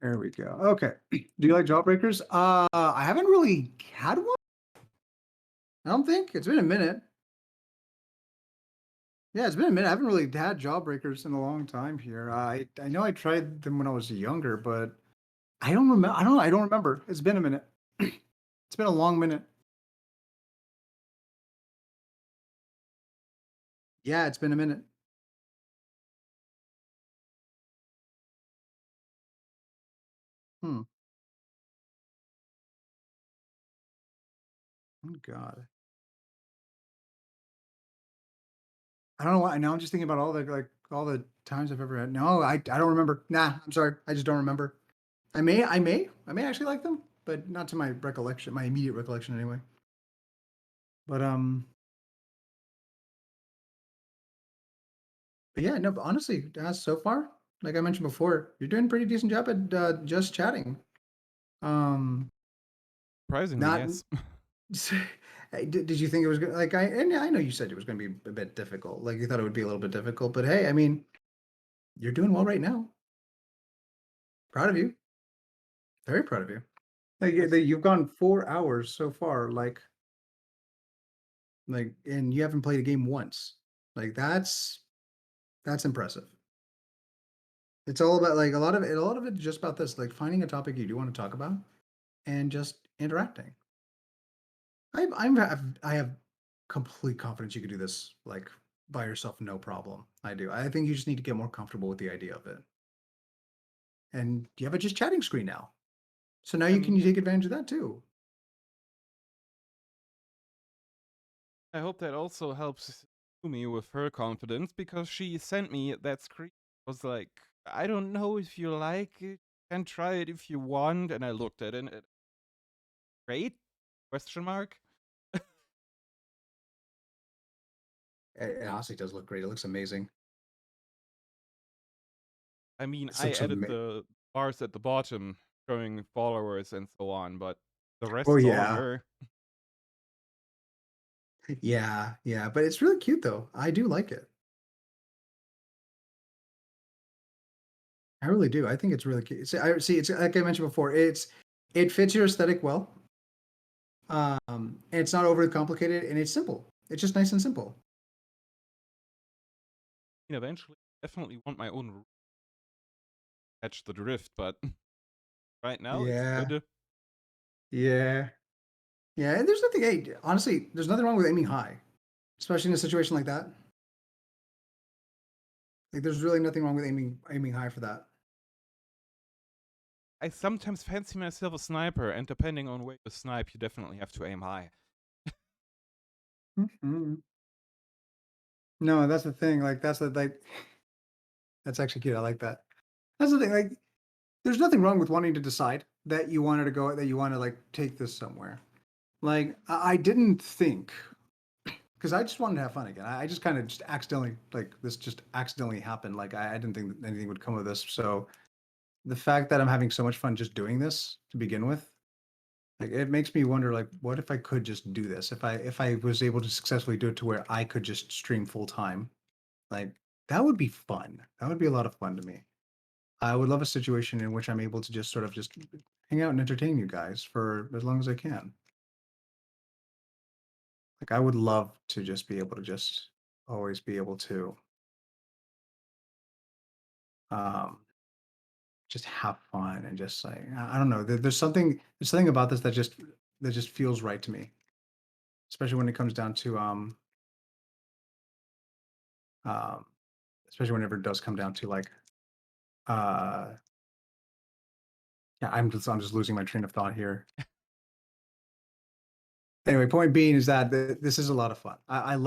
There we go. Okay. Do you like jawbreakers? I haven't really had one. I don't think it's been a minute. Yeah, it's been a minute. I haven't really had jawbreakers in a long time here. I know I tried them when I was younger, but I don't remember. I don't know. I don't remember. It's been a minute. It's been a long minute. Yeah, it's been a minute. Hmm. Oh God. I don't know why. Now I'm just thinking about all the times I've ever had. No, I don't remember. Nah, I'm sorry. I just don't remember. I may actually like them, but not to my recollection, my immediate recollection anyway. But but yeah, no, but honestly, so far, like I mentioned before, you're doing a pretty decent job at just chatting. Um, Surprisingly, not yes. Hey, did you think it was good? Like and I know you said it was going to be a bit difficult. Like you thought it would be a little bit difficult, but hey, I mean, you're doing well right now. Proud of you. Very proud of you. Like Yes. you've gone 4 hours so far. And you haven't played a game once. Like that's impressive. It's all about like a lot of it is just about this, like finding a topic you do want to talk about and just interacting. I have complete confidence you could do this like by yourself, no problem. I do. I think you just need to get more comfortable with the idea of it. And you have a just chatting screen now, so now I you mean, can take advantage of that too. I hope that also helps me with her confidence because she sent me that screen. I was like, I don't know if you like it. You can try it if you want. And I looked at it and great? Question mark. It honestly does look great. It looks amazing. I mean, This I looks added amazing. the bars at the bottom showing followers and so on, but the Oh rest's all on yeah, her. yeah, yeah. But it's really cute though. I do like it. I really do. I think it's really cute. I see. It's like I mentioned before. It fits your aesthetic well. And it's not overly complicated, and it's simple. It's just nice and simple. I mean, eventually, I definitely want my own catch the drift, but right now it's Yeah, good. yeah, yeah. And there's nothing. Hey, honestly, there's nothing wrong with aiming high, especially in a situation like that. Like, there's really nothing wrong with aiming high for that. I sometimes fancy myself a sniper, and depending on where you snipe, you definitely have to aim high. Mhm. No, that's the thing. Like, that's actually cute. I like that. That's the thing. Like, there's nothing wrong with wanting to decide that you wanted to go, that you want to like take this somewhere. Like, I didn't think because I just wanted to have fun again. I just kind of just accidentally like this just accidentally happened. Like I didn't think that anything would come of this. So the fact that I'm having so much fun just doing this to begin with, like it makes me wonder like what if I could just do this? If I was able to successfully do it to where I could just stream full time, like that would be fun. That would be a lot of fun to me. I would love a situation in which I'm able to just sort of just hang out and entertain you guys for as long as I can. Like I would love to just be able to just always be able to um just have fun and just like I don't know. There's something about this that just feels right to me, especially when it comes down to um especially whenever it does come down to like uh yeah, I'm just losing my train of thought here. Anyway, point being is that this is a lot of fun. I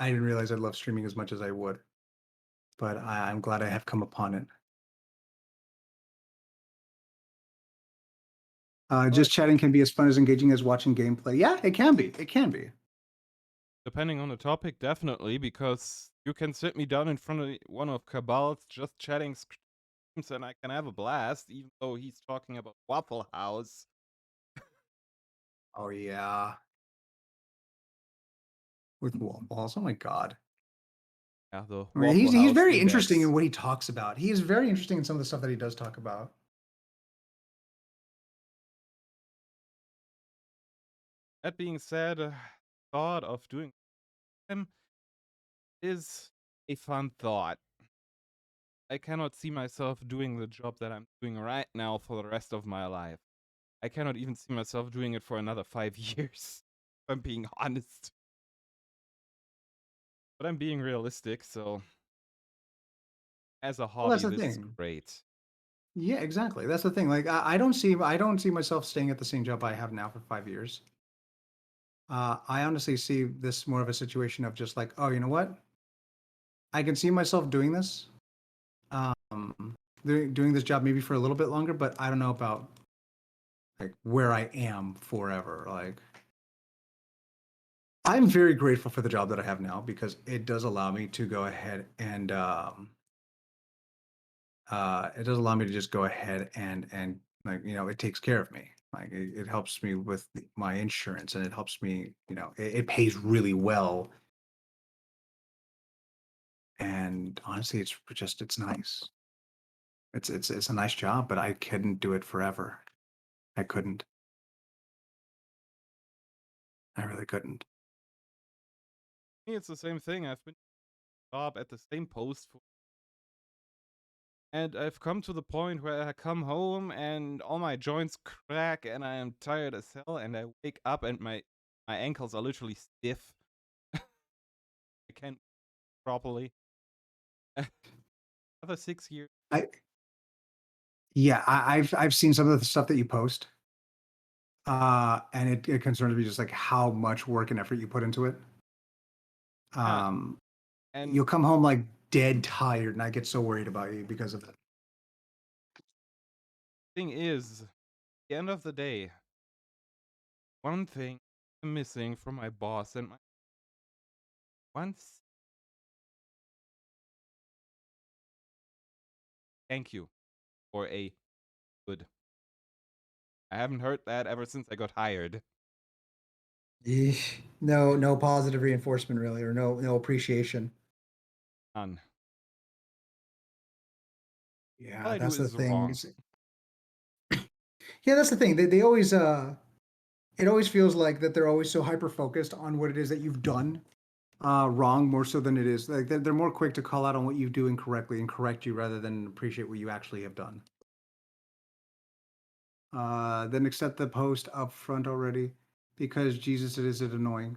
didn't realize I'd love streaming as much as I would, but I'm glad I have come upon it. Well, Just chatting can be as fun as engaging as watching gameplay. Yeah, it can be. It can be. depending on the topic, definitely, because you can sit me down in front of one of Cabal's just chatting streams and I can have a blast, even though he's talking about Waffle House. Oh yeah, with wall balls. Oh my god. Yeah, the I mean, Waffle he's House very interesting Index. in what he talks about. He is very interesting in some of the stuff that he does talk about. That being said, thought of doing him is a fun thought. I cannot see myself doing the job that I'm doing right now for the rest of my life. I cannot even see myself doing it for another 5 years, if I'm being honest. But I'm being realistic, so as a Well, that's hobby, the this is thing. great. Yeah, exactly. That's the thing. Like, I don't see myself staying at the same job I have now for 5 years. I honestly see this more of a situation of just like, oh, you know what? I can see myself doing this, doing this job maybe for a little bit longer, but I don't know about like where I am forever. Like, I'm very grateful for the job that I have now because it does allow me to go ahead and it does allow me to just go ahead and like it takes care of me. Like it helps me with my insurance and it helps me. It pays really well. And honestly, it's nice. It's a nice job, but I couldn't do it forever. I couldn't. I really couldn't. Me, it's the same thing. I've been job at the same post for, and I've come to the point where I come home and all my joints crack and I am tired as hell and I wake up and my ankles are literally stiff. I can't properly. Another 6 years. I Yeah, I've seen some of the stuff that you post, and it concerns me just like how much work and effort you put into it. Yeah, Um, and you'll come home like dead tired, and I get so worried about you because of it. thing is, at the end of the day, one thing I'm missing from my boss and my once thank you for a good. I haven't heard that ever since I got hired. Yeesh. No positive reinforcement really, or no appreciation. None. All Yeah, I do that's the is thing. wrong. Yeah, that's the thing. They always it always feels like that they're always so hyper focused on what it is that you've done wrong more so than it is like they're more quick to call out on what you do incorrectly and correct you rather than appreciate what you actually have done. Then accept the post up front already because Jesus, it annoying.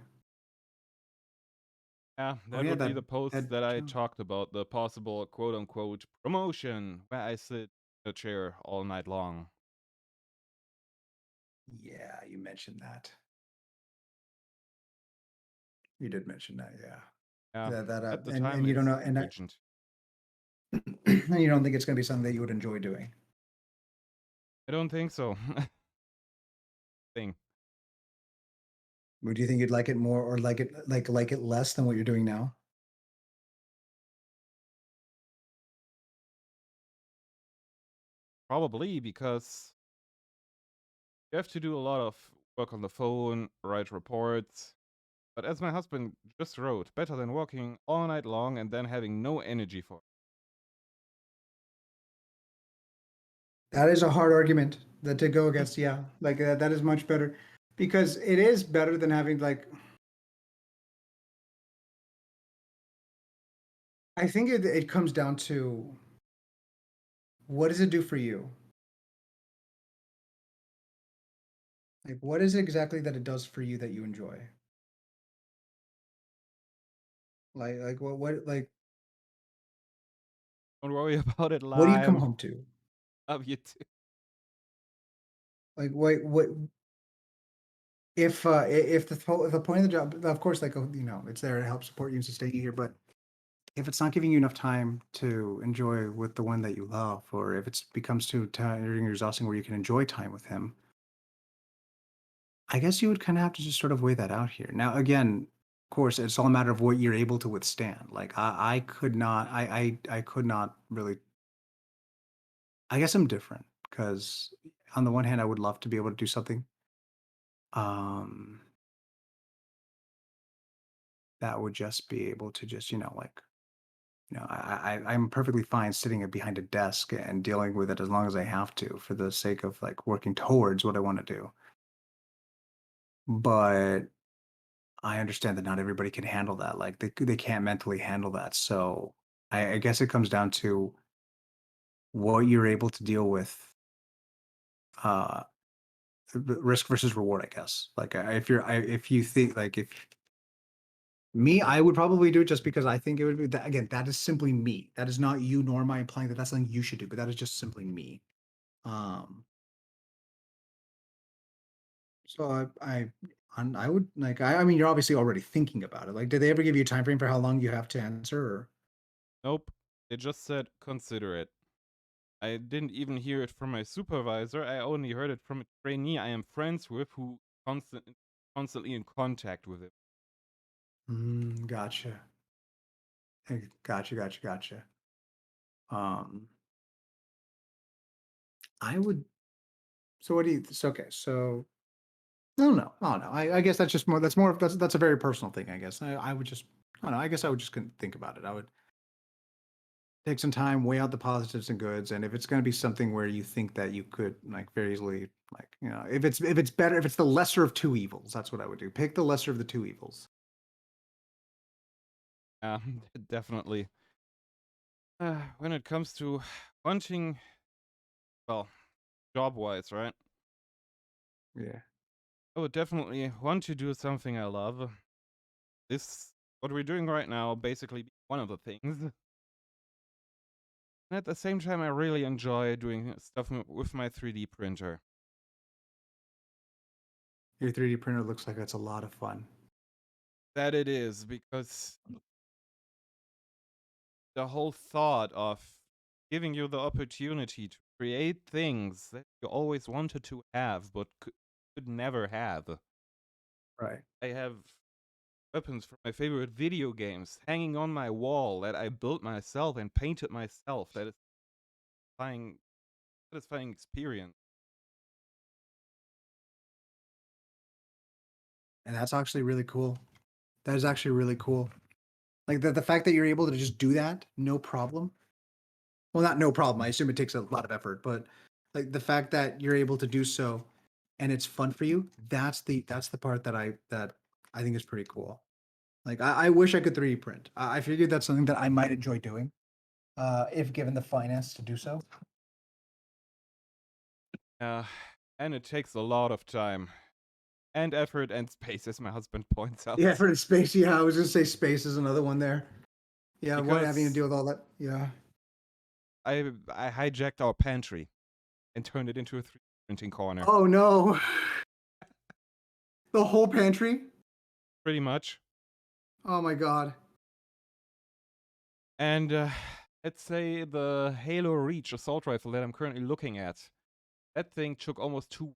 Yeah, Oh that yeah, would be the post that that I talked about, the possible quote unquote promotion where I sit in a chair all night long. yeah, you mentioned that. You did mention that, yeah. Yeah, That at the and time you it don't know seemed urgent. and you don't think it's going to be something that you would enjoy doing. I don't think so. Thing. Would you think you'd like it more or like it less than what you're doing now? Probably because you have to do a lot of work on the phone, write reports. But as my husband just wrote, better than working all night long and then having no energy for it. That is a hard argument that to go against. Yeah, like that is much better because it is better than having like. I think it comes down to what does it do for you? Like, what is it exactly that it does for you that you enjoy? Like Don't worry about it what do you come live. home to? Love you too. Like, what if the point of the job, of course, like it's there to help support you and sustain you here, but if it's not giving you enough time to enjoy with the one that you love, or if it becomes too tiring or exhausting where you can enjoy time with him, I guess you would kind of have to just sort of weigh that out here. Now, again, of course, it's all a matter of what you're able to withstand. Like I could not, I could not really. I guess I'm different because on the one hand, I would love to be able to do something um, that would just be able to just like I'm perfectly fine sitting behind a desk and dealing with it as long as I have to for the sake of like working towards what I want to do. But I understand that not everybody can handle that. Like they can't mentally handle that. So I guess it comes down to what you're able to deal with, uh risk versus reward, I guess. Like if you think like if me, I would probably do it just because I think it would be that again, that is simply me. That is not you, nor am I implying that that's something you should do, but that is just simply me. Um so I would like I mean you're obviously already thinking about it. Like did they ever give you a time frame for how long you have to answer or Nope. It just said consider it. I didn't even hear it from my supervisor. I only heard it from a trainee I am friends with who constantly in contact with it. Gotcha. Gotcha. Um I would so what do you so okay, so I don't know. I guess that's just more that's a very personal thing, I guess. I would just I don't know, I guess I would just couldn't think about it. I would take some time, weigh out the positives and goods, and if it's going to be something where you think that you could like very easily like if it's better if it's the lesser of two evils, that's what I would do. Pick the lesser of the two evils. Yeah, definitely. When it comes to wanting, well, job wise, right? Yeah. I would definitely want to do something I love. What we're doing right now, basically one of the things. And at the same time, I really enjoy doing stuff with my 3D printer. Your 3D printer looks like it's a lot of fun. That it is, because the whole thought of giving you the opportunity to create things that you always wanted to have but could never have. Right. I have weapons from my favorite video games hanging on my wall that I built myself and painted myself. That is satisfying experience. And that's actually really cool. That is actually really cool. Like the fact that you're able to just do that, no problem. Well, not no problem. I assume it takes a lot of effort, but like the fact that you're able to do so and it's fun for you, that's the part that I think is pretty cool. Like I wish I could 3D print. I figured that's something that I might enjoy doing, if given the finance to do so. And it takes a lot of time and effort and space, as my husband points out. Yeah, effort and space. Yeah, I was gonna say space is another one there. Yeah, what having to Because deal with all that. Yeah. I hijacked our pantry and turned it into a 3D printing corner. Oh no. The whole pantry? Pretty much. Oh my god. And let's say the Halo Reach assault rifle that I'm currently looking at. That thing took almost 2 weeks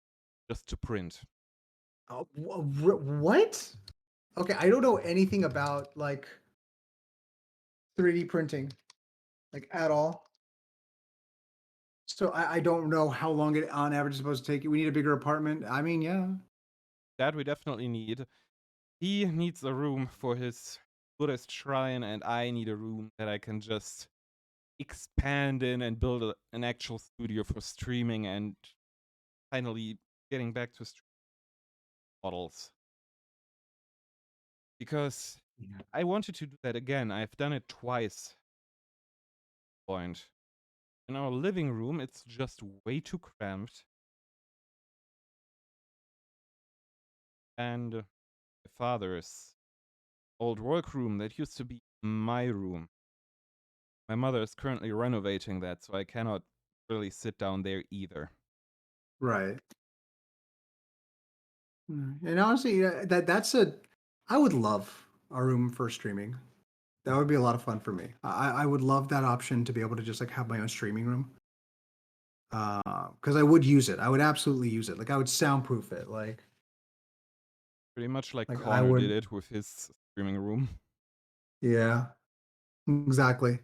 just to print. Oh, what? Okay, I don't know anything about like 3D printing, like at all. So I don't know how long it on average is supposed to take you. We need a bigger apartment. I mean, yeah. That we definitely need. He needs a room for his Buddhist shrine, and I need a room that I can just expand in and build an actual studio for streaming and finally getting back to stream models. Because I wanted to do that again. I've done it twice. Point. In our living room, it's just way too cramped. And my father's old workroom that used to be my room. My mother is currently renovating that, so I cannot really sit down there either. Right. And honestly, I would love a room for streaming. That would be a lot of fun for me. I would love that option to be able to just like have my own streaming room. Because I would use it. I would absolutely use it. Like I would soundproof it. Pretty much like I Connor did would. it with his streaming room. Yeah. Exactly.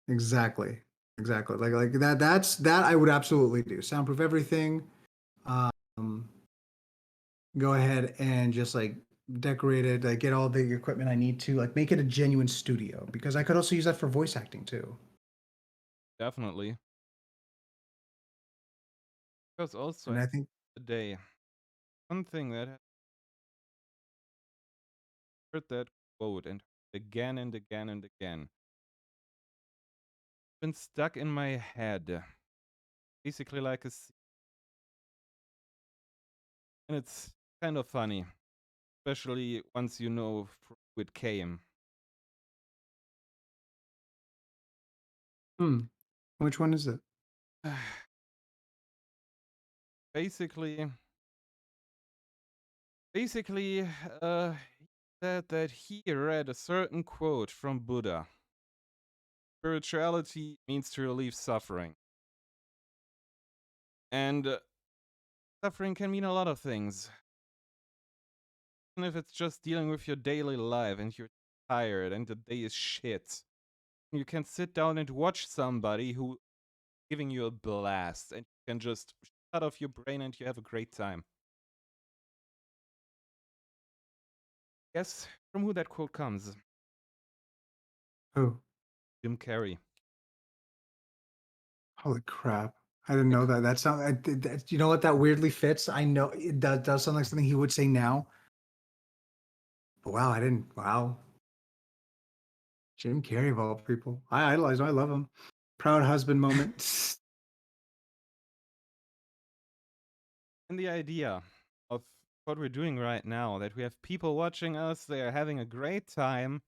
Exactly. Exactly. Like that I would absolutely do. Soundproof everything. Um, go ahead and just like decorated, like get all the equipment I need to, like make it a genuine studio because I could also use that for voice acting too. Definitely. Because also And at I think, the day, one thing that I heard that quote and again and again and again, been stuck in my head, basically like a, and it's kind of funny, especially once you know from who it came. which one is it? basically, basically, he said that he read a certain quote from Buddha. Spirituality means to relieve suffering. And suffering can mean a lot of things. Even if it's just dealing with your daily life and you're tired and the day is shit. You can sit down and watch somebody who giving you a blast and you can just shut off your brain and you have a great time. Guess from who that quote comes? Who? Jim Carrey. Holy crap. I didn't know that. That sound. You know what? That weirdly fits. I know it does sound like something he would say now. But wow, I didn't. Wow. Jim Carrey of all people. I idolize him. I love him. Proud husband moment. And the idea of what we're doing right now, that we have people watching us, they are having a great time.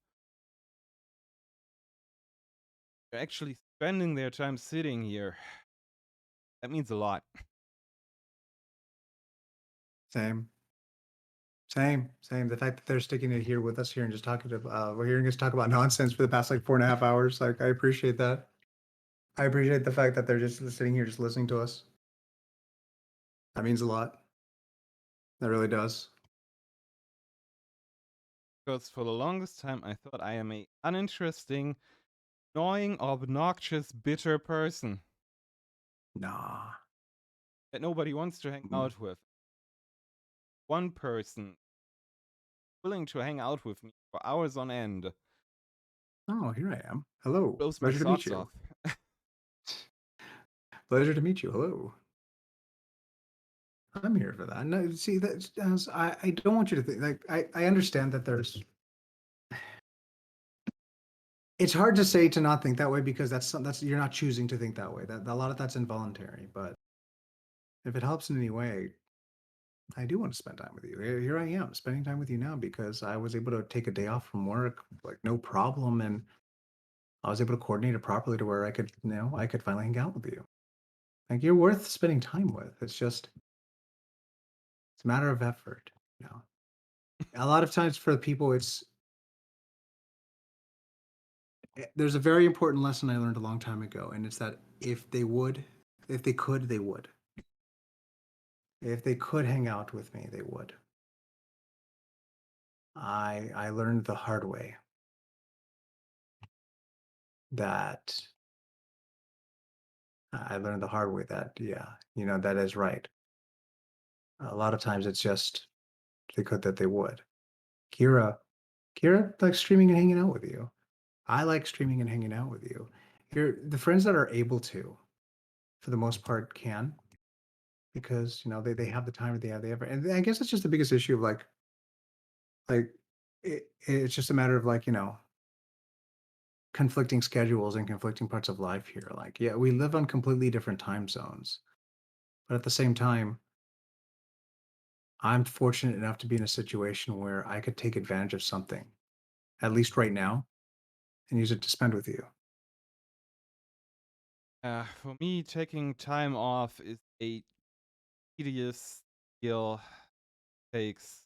They're actually spending their time sitting here. That means a lot. Same. Same. The fact that they're sticking it here with us here and just talking to, we're hearing us talk about nonsense for the past like 4.5 hours. Like, I appreciate that. I appreciate the fact that they're just sitting here, just listening to us. That means a lot. That really does. Because for the longest time, I thought I am a uninteresting, annoying, obnoxious, bitter person Nah. that nobody wants to hang out with. One person willing to hang out with me for hours on end Oh, here I am. Hello. blows my Pleasure to meet socks you. off. Pleasure to meet you. Hello. I'm here for that. No, see, I don't want you to think like I understand that it's hard to say to not think that way because that's you're not choosing to think that way. That a lot of that's involuntary. But if it helps in any way, I do want to spend time with you. Here I am spending time with you now because I was able to take a day off from work, like no problem, and I was able to coordinate it properly to where I could, I could finally hang out with you. Like you're worth spending time with. It's a matter of effort. You know, a lot of times for people, there's a very important lesson I learned a long time ago, and it's that if they could, they would. If they could hang out with me, they would. I learned the hard way that yeah, that is right. A lot of times it's just if they could that they would. Kira, Kira likes streaming and hanging out with you. I like streaming and hanging out with you. The friends that are able to, for the most part, can because they have the time they have, and I guess it's just the biggest issue of like it's just a matter of like conflicting schedules and conflicting parts of life here. Like, yeah, we live on completely different time zones, but at the same time, I'm fortunate enough to be in a situation where I could take advantage of something, at least right now, and use it to spend with you. For me, taking time off is a tedious skill. Takes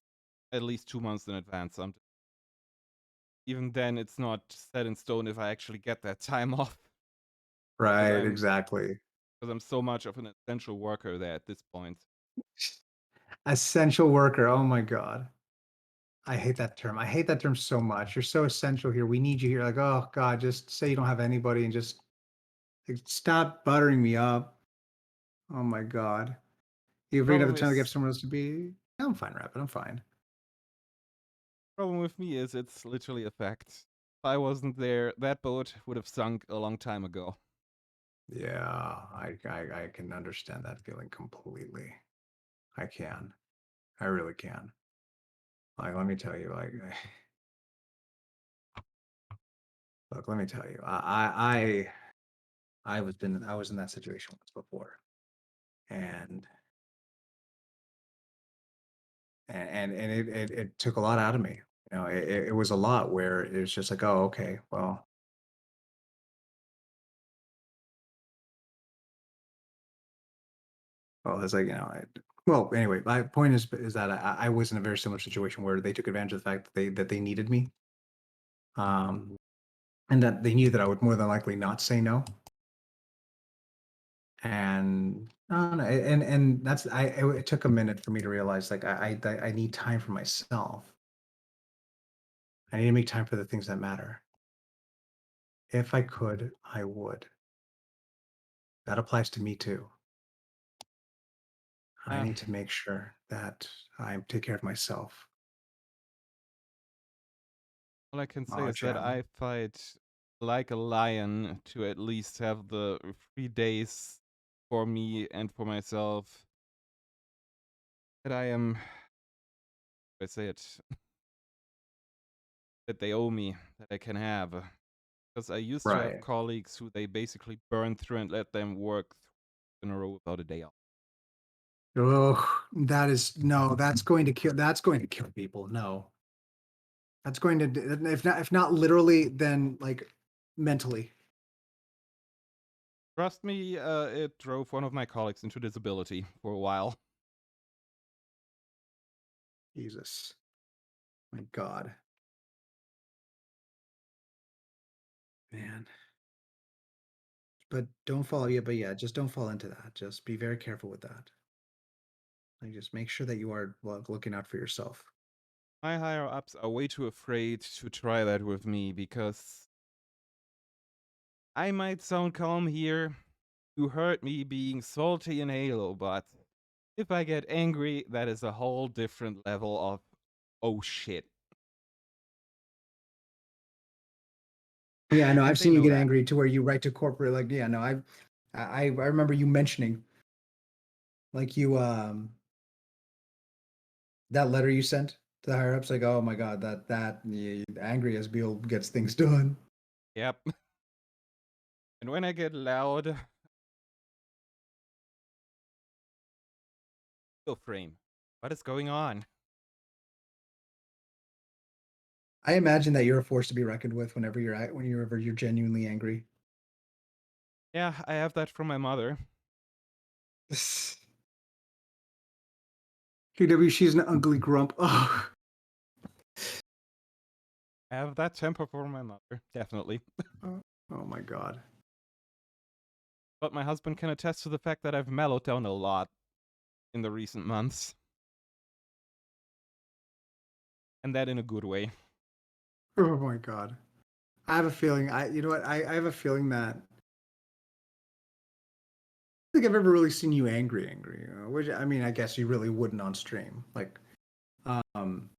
at least 2 months in advance. Even then, it's not set in stone if I actually get that time off. Because Right, I'm exactly. because I'm so much of an essential worker there at this point. Essential worker. Oh my God. I hate that term. I hate that term so much. You're so essential here. We need you here. Like, oh God, just say you don't have anybody and just like, stop buttering me up. Oh my God. You afraid of the Problem time to get is, someone else to be? I'm fine, Rapid. I'm fine. problem with me is it's literally a fact. If I wasn't there, that boat would have sunk a long time ago. Yeah, I can understand that feeling completely. I can. I really can. Like, let me tell you, like, look, let me tell you, I was in that situation once before, and it took a lot out of me. You know, it was a lot where it was just like, oh, okay, well, it's like, you know, well, anyway, my point is that I was in a very similar situation where they took advantage of the fact that they needed me, um, and that they knew that I would more than likely not say no. And no, and that's it took a minute for me to realize like I need time for myself. I need to make time for the things that matter. If I could, I would. That applies to me too. I Uh, need to make sure that I take care of myself. all I can say Oh, is that Jim. I fight like a lion to at least have the 3 days for me and for myself that I am, I say it, that they owe me, that I can have. Because I used to have Right. colleagues who they basically burned through and let them work in a row without a day off. Oh, that is no. That's going to kill. That's going to kill people. No, that's going to if not literally, then like mentally. Trust me, it drove one of my colleagues into disability for a while. Jesus, my God, man. But don't fall. Yeah, but yeah, just don't fall into that. Just be very careful with that. Like, just make sure that you are looking out for yourself. My higher ups are way too afraid to try that with me because I might sound calm here. You heard me being salty in Halo, but if I get angry, that is a whole different level of oh shit. Yeah, I know. And I've they seen you know get that. angry to where you write to corporate. Like, yeah, no, I remember you mentioning like you that letter you sent to the higher ups. Like, oh my God, that yeah, angry Asbeel gets things done. Yep. And when I get loud, you'll frame. What is going on? I imagine that you're a force to be reckoned with whenever you're genuinely angry. Yeah, I have that from my mother. KW, she's an ugly grump. Oh, I have that temper from my mother, definitely. oh my God. But my husband can attest to the fact that I've mellowed down a lot in the recent months. And that in a good way. Oh my God. I have a feeling. You know what? I have a feeling that I don't think I've ever really seen you angry, angry. Which I mean, I guess you really wouldn't on stream. Like, um,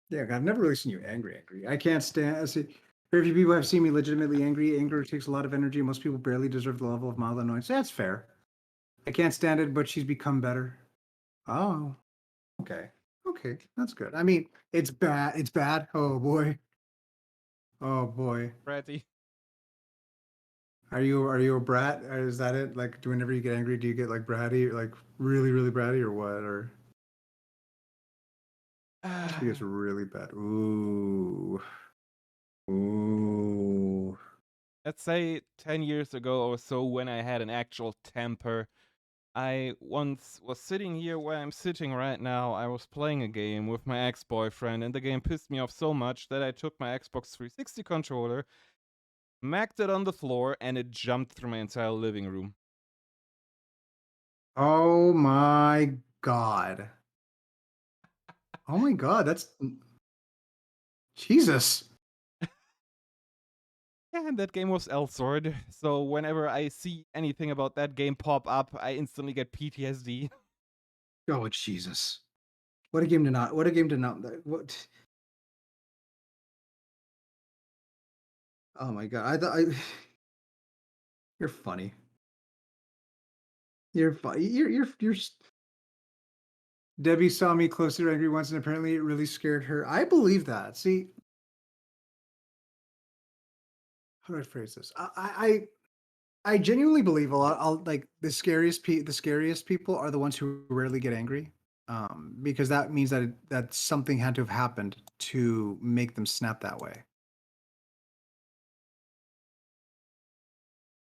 yeah, I've never really seen you angry, angry. I can't stand. I see, very few people have seen me legitimately angry. Anger takes a lot of energy. Most people barely deserve the level of mild annoyance. That's fair. I can't stand it, but she's become better. Oh, okay, okay, that's good. I mean, it's bad. It's bad. Oh boy. Oh boy. Bratty. Are you a brat? Or is that it? Like, whenever you get angry, do you get like bratty, like really, really bratty, or what? Or she gets really bad. Ooh, ooh. Let's say 10 years ago or so, when I had an actual temper, I once was sitting here where I'm sitting right now. I was playing a game with my ex-boyfriend, and the game pissed me off so much that I took my Xbox 360 controller, smacked it on the floor, and it jumped through my entire living room. Oh my God. Oh my God. That's Jesus. Yeah, and that game was L-Sword, so whenever I see anything about that game pop up, I instantly get PTSD. Oh Jesus. What a game to not. What a game to not. What? Oh my god! You're funny. You're funny. Debbie saw me closer angry once, and apparently it really scared her. I believe that. See, how do I phrase this? I genuinely believe a lot. I'll like the scariest people are the ones who rarely get angry, because that means that something had to have happened to make them snap that way.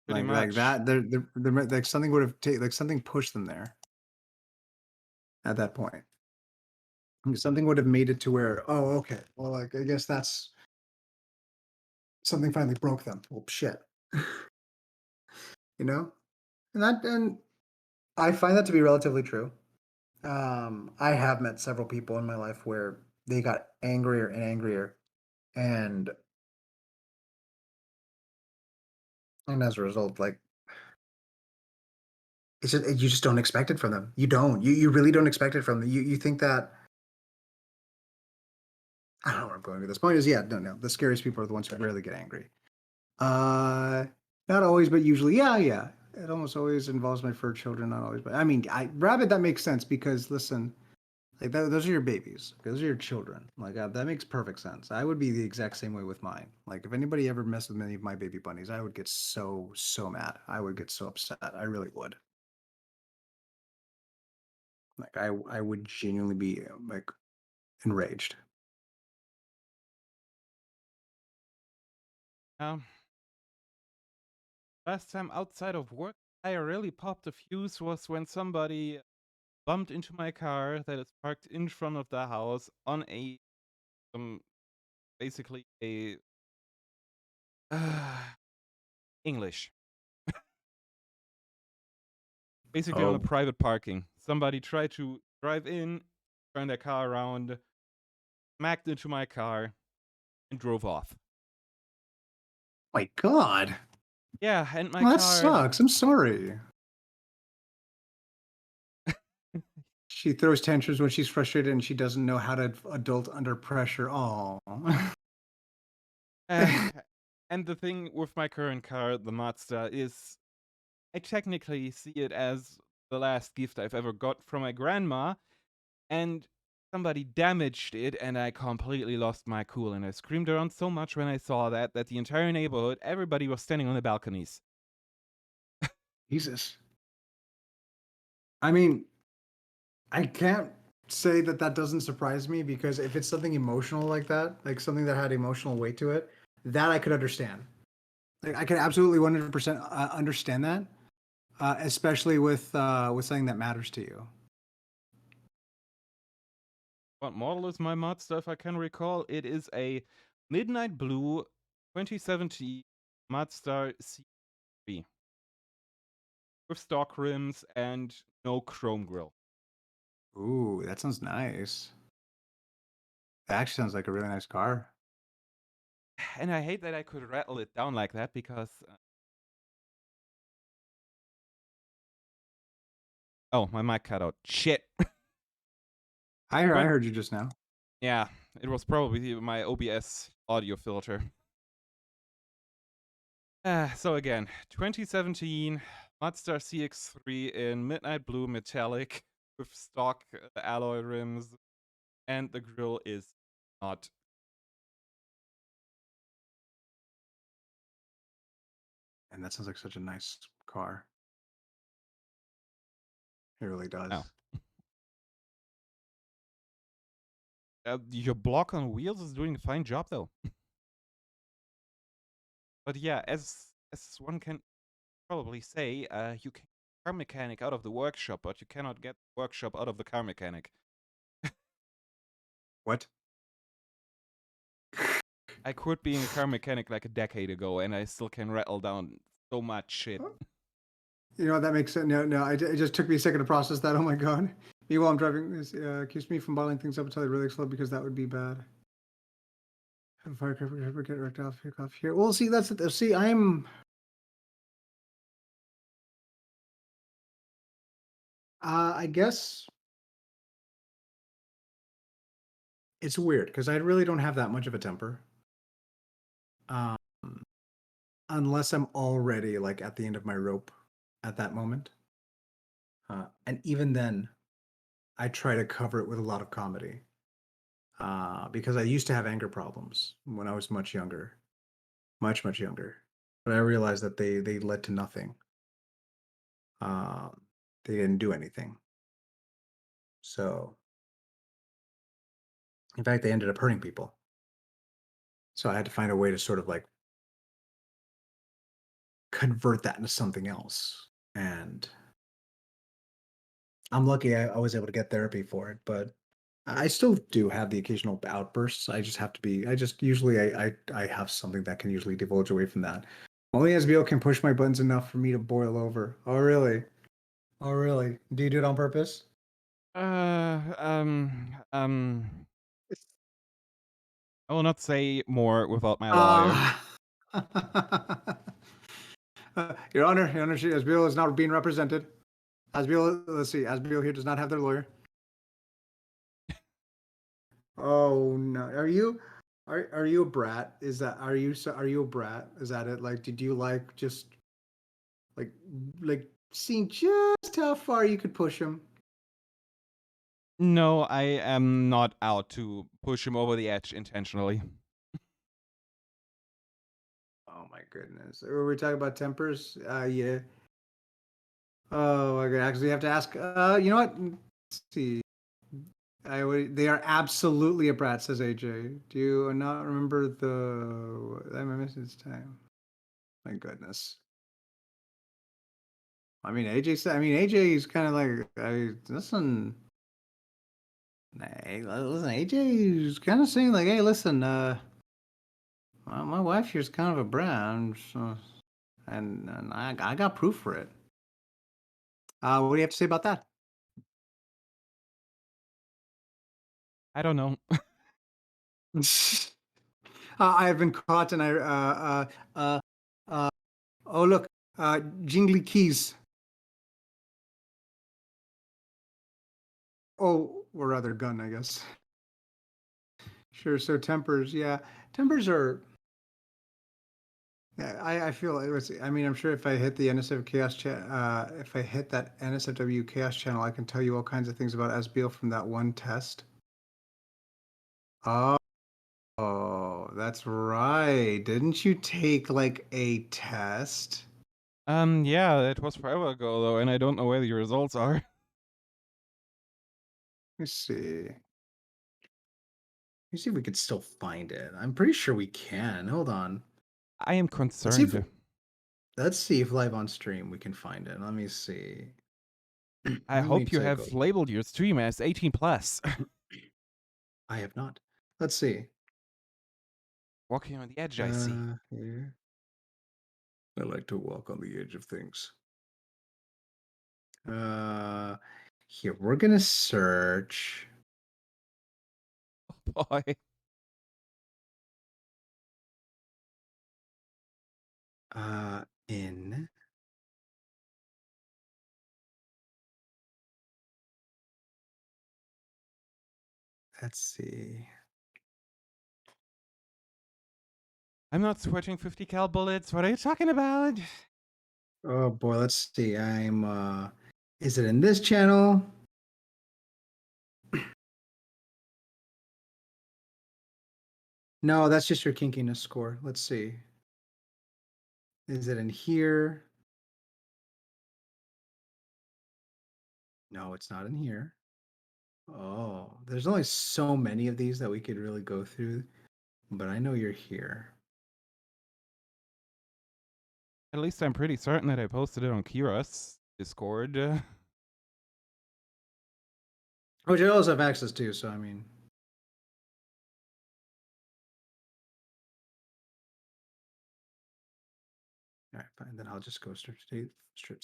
Pretty Like much. that, like something would have taken, like something pushed them there at that point. Something would have made it to where, oh, okay, well, like I guess that's something finally broke them. Well, shit, you know, and I find that to be relatively true. I have met several people in my life where they got angrier and angrier, and as a result, like you just don't expect it from them. You don't. You really don't expect it from them. You think that I don't know where I'm going with this. Point is, yeah, no. The scariest people are the ones who rarely get angry. Uh, Not always, but usually, yeah, yeah. It almost always involves my fur children. Not always, but I mean, rabbit. That makes sense because listen, like those are your babies. Those are your children. Like that makes perfect sense. I would be the exact same way with mine. Like if anybody ever messed with any of my baby bunnies, I would get so mad. I would get so upset. I really would. Like I would genuinely be like enraged. Um, Last time outside of work, I really popped a fuse was when somebody bumped into my car that is parked in front of the house on a um, basically a English. Basically on a Oh private parking. Somebody tried to drive in, turn their car around, smacked into my car, and drove off. my god. Yeah, and my Well, that car. sucks. I'm sorry. She throws tantrums when she's frustrated and she doesn't know how to adult under pressure. Oh. Uh, and the thing with my current car, the Mazda, is I technically see it as the last gift I've ever got from my grandma, and somebody damaged it, and I completely lost my cool. And I screamed around so much when I saw that the entire neighborhood, everybody was standing on the balconies. Jesus. I mean, I can't say that doesn't surprise me because if it's something emotional like that, like something that had emotional weight to it, that I could understand. Like I could absolutely 100% understand that, especially with something that matters to you. What model is my Mazda, if I can recall? It is a midnight blue 2017 Mazda C3 with stock rims and no chrome grille. Ooh, that sounds nice. That actually sounds like a really nice car. And I hate that I could rattle it down like that because. Oh, my mic cut out. Shit. I heard you just now. Yeah, it was probably my OBS audio filter. So again, 2017 Mazda CX-3 in midnight blue metallic with stock alloy rims, and the grille is not. And that sounds like such a nice car. It really does. Oh. Your block on wheels is doing a fine job though. But yeah, as one can probably say, you can car mechanic out of the workshop, but you cannot get the workshop out of the car mechanic. What? I quit being a car mechanic like a decade ago, and I still can rattle down so much shit. You know, that makes sense. No, it just took me a second to process that. Oh my god. Meanwhile, I'm driving. Keeps me from bottling things up until they really slow because that would be bad. Have a firecracker get wrecked off here. Well, see, that's it. See, I guess it's weird because I really don't have that much of a temper. Um, unless I'm already like at the end of my rope at that moment. And even then, I try to cover it with a lot of comedy. Because I used to have anger problems when I was much younger, much younger. But I realized that they led to nothing. They didn't do anything. So, in fact, they ended up hurting people. So I had to find a way to sort of like convert that into something else. And I'm lucky I was able to get therapy for it, but I still do have the occasional outbursts. I just have to be. I just usually I have something that can usually divulge away from that. Only SBO can push my buttons enough for me to boil over. Oh really? Oh really? Do you do it on purpose? Uh, I will not say more without my lawyer. Your Honor, Asbeel is not being represented. Asbeel, let's see. Asbeel here does not have their lawyer. Oh no! Are you a brat? Is that are you a brat? Is that it? Like, did you like just like like seeing just how far you could push him? No, I am not out to push him over the edge intentionally. Oh my goodness! Were we talking about tempers? Yeah. Oh my god! Actually, you have to ask. You know what? Let's see. They are absolutely a brat, says AJ. Do you not remember the? I missed this time. My goodness. I mean, AJ said. I mean, AJ is kind of like. Listen. Hey, listen. AJ is kind of saying like, hey, listen. My wife here's kind of a brat, so, and I got proof for it. What do you have to say about that? I don't know. I have been caught, and oh look, jingly keys. Oh, or rather, gun, I guess. Sure. So tempers, yeah, tempers are. Yeah, I feel like I mean, I'm sure if I hit the NSF Chaos if I hit that NSFW Chaos channel, I can tell you all kinds of things about Asbeel from that one test. Oh, that's right. Didn't you take like a test? Yeah, it was forever ago though, and I don't know where the results are. Let's see. Let me see if we could still find it. I'm pretty sure we can. Hold on. I am Let's see if concerned. let's see if live on stream we can find it. Let me see. I Let me hope you take have labeled your stream as 18 plus. I have not. Let's see. Walking on the edge, I see. Here. I like to walk on the edge of things. Here we're gonna search. Oh boy. In. Let's see. I'm not switching 50 cal bullets. What are you talking about? Oh boy, let's see. Is it in this channel? No, that's just your kinkiness score. Let's see. Is it in here? No, it's not in here. Oh, there's only so many of these that we could really go through, but I know you're here. At least I'm pretty certain that I posted it on Kira's Discord. Which I also have access to, so I mean. All right, fine. Then I'll just go straight to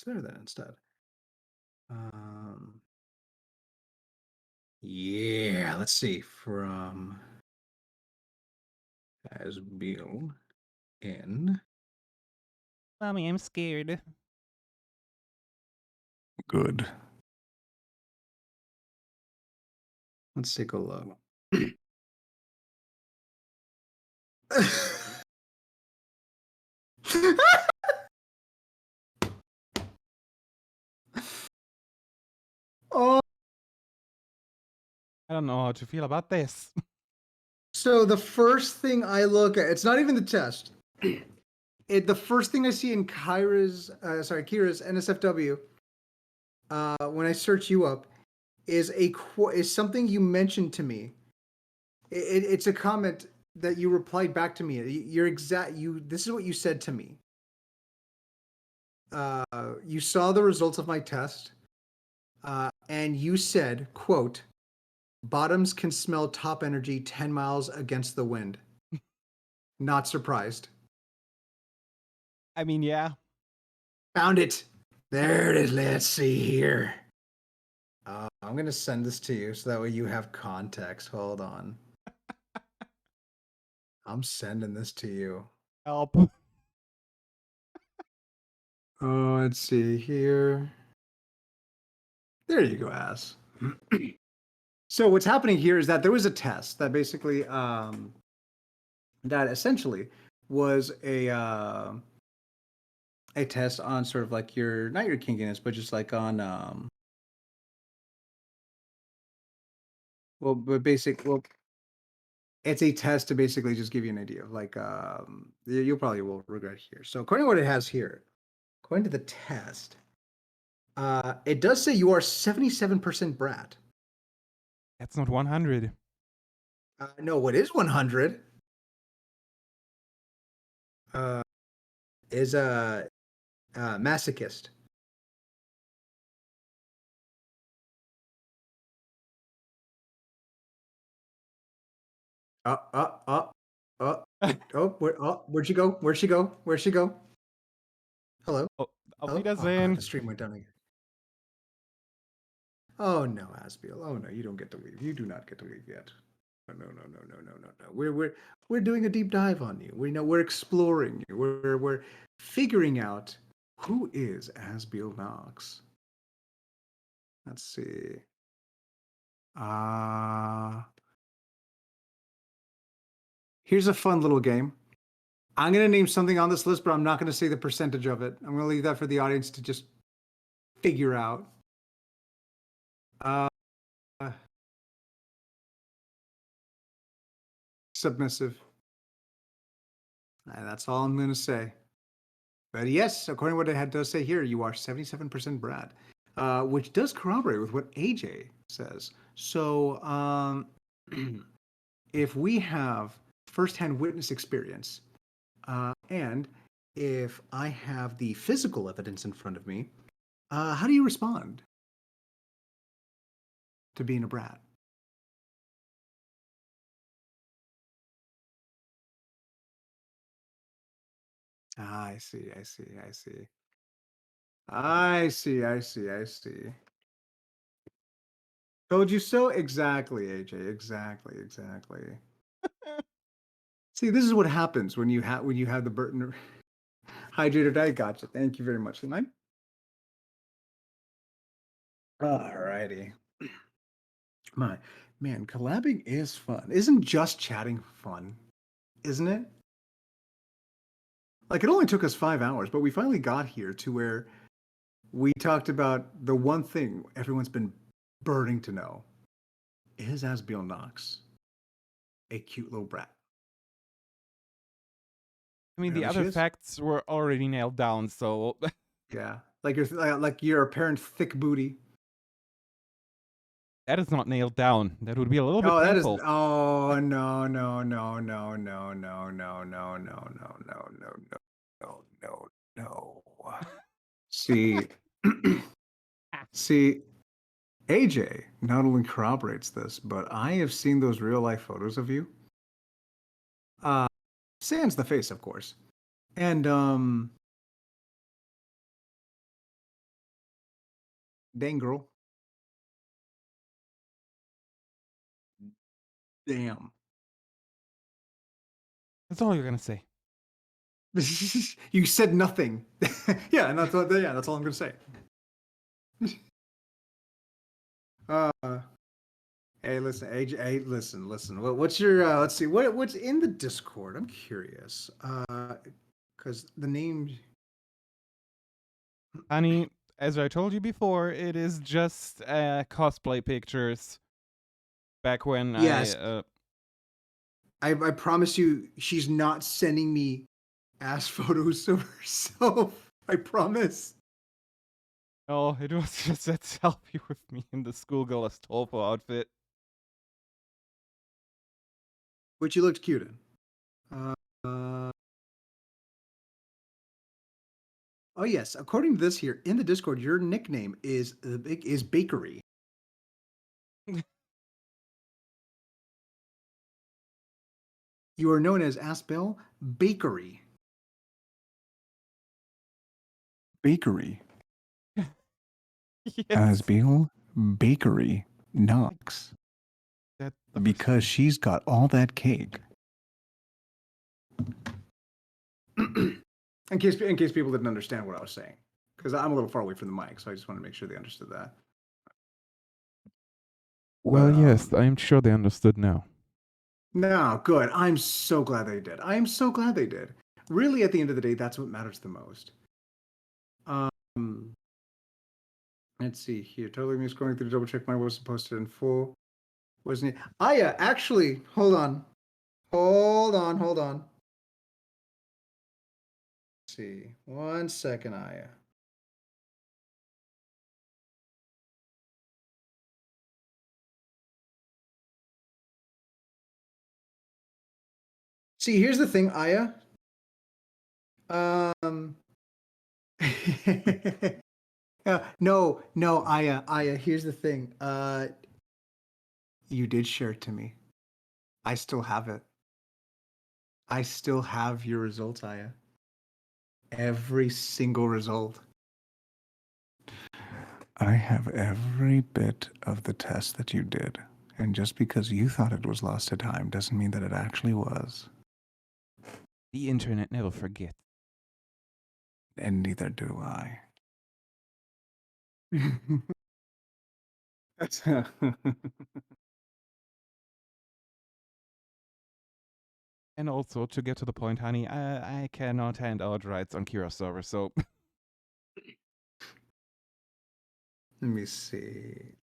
there then instead. Yeah, let's see. From Asbeel in. Mommy, I'm scared. Good. Let's take a look. Oh, I don't know how to feel about this. so the first thing I look at, it's not even the test. The first thing I see in Kira's NSFW, when I search you up, is something you mentioned to me. It's a comment that you replied back to me. This is what you said to me. You saw the results of my test, and you said, quote, "Bottoms can smell top energy 10 miles against the wind." Not surprised. I mean, yeah. Found it. There it is. Let's see here. I'm going to send this to you so that way you have context. Hold on. I'm sending this to you. Help. Oh, let's see here. There you go, ass. So what's happening here is that there was a test that basically, that essentially was a test on sort of like not your kinkiness, but just like on, it's a test to basically just give you an idea of like, you probably will regret here. So according to what it has here, according to the test, it does say you are 77% brat. That's not 100. No, what is 100? Is a masochist. Where'd she go? Where'd she go? Where'd she go? Hello? Oh, auf Hello? Oh, God, Wiedersehen. the stream went down again. Oh, no, Asbeel. Oh, no, you don't get to leave. You do not get to leave yet. No. We're doing a deep dive on you. We're exploring you. We're figuring out who is Asbeel Nox. Let's see. Here's a fun little game. I'm going to name something on this list, but I'm not going to say the percentage of it. I'm going to leave that for the audience to just figure out. Submissive. And that's all I'm going to say. But yes, according to what it does say here, you are 77% Brad, which does corroborate with what AJ says. So if we have firsthand witness experience, and if I have the physical evidence in front of me, how do you respond to being a brat? I see. Told you so. Exactly, AJ. Exactly. See, this is what happens when you have the Burton hydrated. I gotcha. Thank you very much, Limine. Alrighty. My man, collabing is fun. Isn't just chatting fun? Isn't it? Like, it only took us 5 hours, but we finally got here to where we talked about the one thing everyone's been burning to know. Is Asbeel Nox a cute little brat? I mean, the other facts were already nailed down, so... Yeah, like you're apparent thick booty. That is not nailed down. That would be a little bit painful. No. See, AJ not only corroborates this, but I have seen those real life photos of you. Sans the face, of course. And dang girl. Damn. That's all you're gonna say. You said nothing. Yeah, and that's all I'm gonna say. Hey, listen, AJ. Hey, listen. What's your? Let's see. What's in the Discord? I'm curious. because the name. Honey, as I told you before, it is just cosplay pictures. Back when Yes, I I promise you, she's not sending me ass photos of herself. I promise. oh, it was just that selfie with me in the schoolgirl Astolfo outfit. Which you looked cute in. Uh, oh yes, according to this here in the Discord, your nickname is Bakery. You are known as Asbeel Bakery. Bakery. Yes, Asbeel Bakery Nox. that the Because she's got all that cake. in case people didn't understand what I was saying, because I'm a little far away from the mic, so I just want to make sure they understood that. Well, But, yes, I'm sure they understood now. No, good. I'm so glad they did. I am so glad they did. Really, at the end of the day, that's what matters the most. Let's see here. Totally me scrolling through to double check mine wasn't posted in full. Wasn't it? Actually, hold on. Hold on. Let's see. 1 second, Aya. See, here's the thing, Aya. No, Aya, here's the thing. You did share it to me. I still have it. I still have your results, Aya. Every single result. I have every bit of the test that you did. And just because you thought it was lost to time doesn't mean that it actually was. The internet never forgets. And neither do I. And also, to get to the point, honey, I cannot hand out rights on Kira server, so Let me see.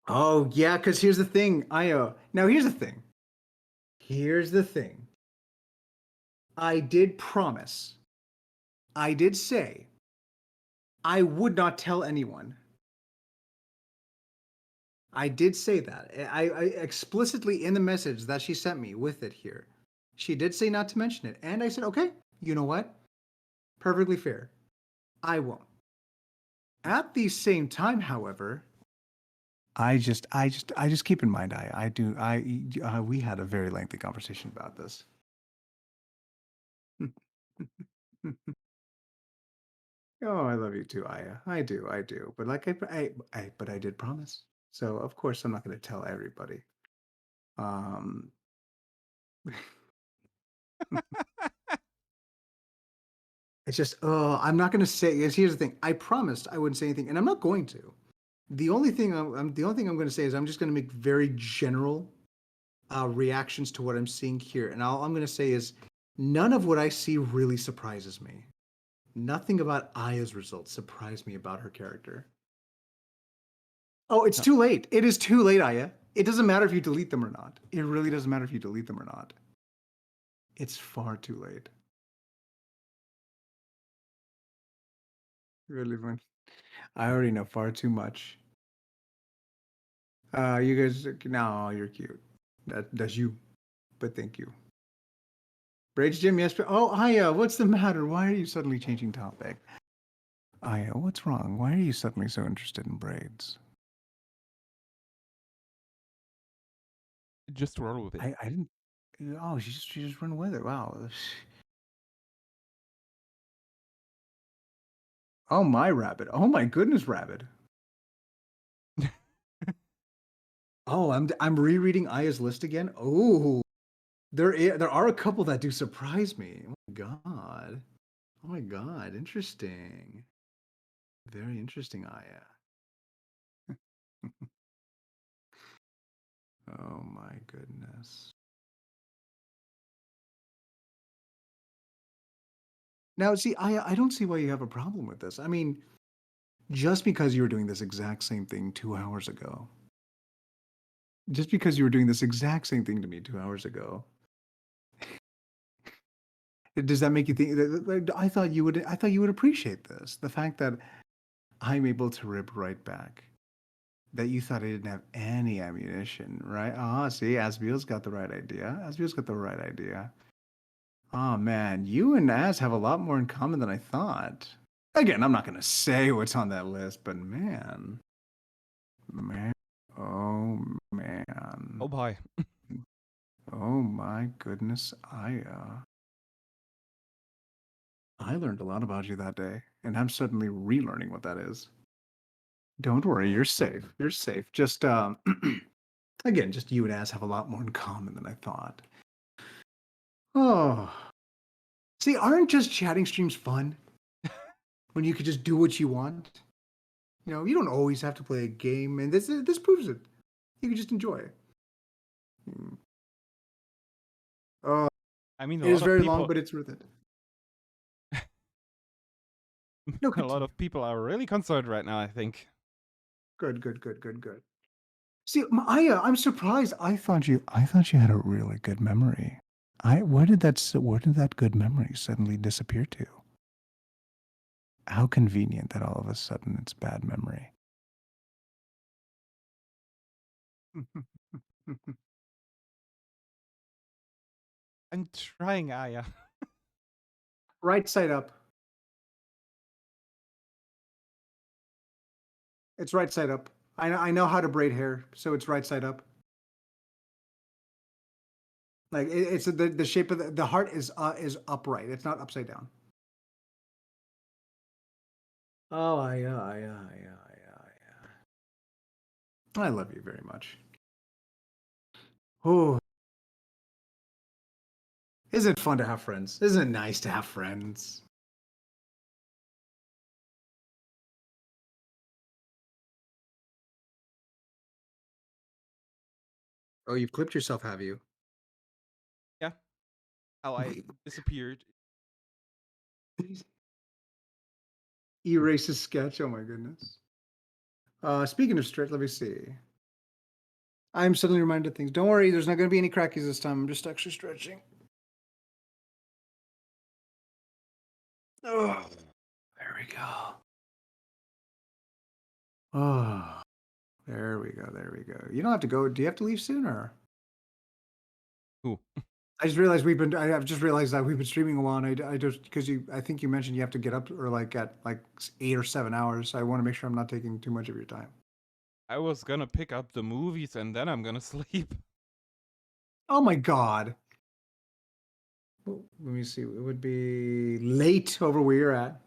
Oh, yeah, because here's the thing, Io. Now, here's the thing. I did promise. I did say I would not tell anyone. I did say that. I explicitly in the message that she sent me with it here. She did say not to mention it. And I said, okay, you know what? Perfectly fair. I won't. At the same time, however, I just keep in mind, we had a very lengthy conversation about this. oh, I love you too, Aya. I do. But like but I did promise. So of course I'm not going to tell everybody. Um, it's just, I'm not going to say. Here's the thing. I promised I wouldn't say anything, and I'm not going to. The only thing I'm going to say is I'm just going to make very general reactions to what I'm seeing here, and all I'm going to say is none of what I see really surprises me. Nothing about Aya's results surprised me about her character. Oh, it's too late. It is too late, Aya. It doesn't matter if you delete them or not. It really doesn't matter if you delete them or not. It's far too late. Really, man. I already know far too much. You guys, no, you're cute. That's you. But thank you. Braids Jim, yes. Oh, Aya, what's the matter? Why are you suddenly changing topic? Aya, what's wrong? Why are you suddenly so interested in braids? just roll with it. I didn't. Oh, she just ran with it. Wow. Oh my rabbit. Oh my goodness, rabbit. Oh, I'm rereading Aya's list again. Oh, there are a couple that do surprise me. Oh my god. Oh my god. Interesting. Very interesting, Aya. Oh my goodness. Now, see, I don't see why you have a problem with this. I mean, just because you were doing this exact same thing 2 hours ago, just because you were doing this exact same thing to me 2 hours ago, does that make you think I thought you would? I thought you would appreciate this. The fact that I'm able to rip right back. That you thought I didn't have any ammunition, right? See, Asbeel's got the right idea. Asbeel's got the right idea. Oh man, you and Az have a lot more in common than I thought. Again, I'm not gonna say what's on that list, but man, oh man, Oh boy. oh my goodness, I learned a lot about you that day, and I'm suddenly relearning what that is. Don't worry, you're safe. You're safe. Just again, just you and Az have a lot more in common than I thought. Oh, see, aren't just chatting streams fun? When you could just do what you want. You know, you don't always have to play a game, and this proves it. You can just enjoy it. Oh, I mean, it is very long, but it's worth it. No, a lot of people are really concerned right now, I think. Good. See, I'm surprised. I thought you had a really good memory. Where did that good memory suddenly disappear to? How convenient that all of a sudden it's bad memory. I'm trying, Aya. Right side up. It's right side up. I know how to braid hair, so it's right side up. Like it's the shape of the heart is upright. It's not upside down. Oh, yeah. I love you very much. Oh, isn't it fun to have friends? Isn't it nice to have friends? Oh, you've clipped yourself, have you? Yeah. How I disappeared. Erase a sketch. Oh my goodness. Speaking of stretch, let me see. I'm suddenly reminded of things. Don't worry, there's not going to be any crackies this time. I'm just actually stretching. Oh, there we go. Oh, there we go. You don't have to go. Do you have to leave soon or? Who? I just realized I've just realized that we've been streaming a while, and I just because I think you mentioned you have to get up or like at like 8 or 7 hours. So I want to make sure I'm not taking too much of your time. I was gonna pick up the movies and then I'm gonna sleep. Oh my god. Well, let me see. It would be late over where you're at.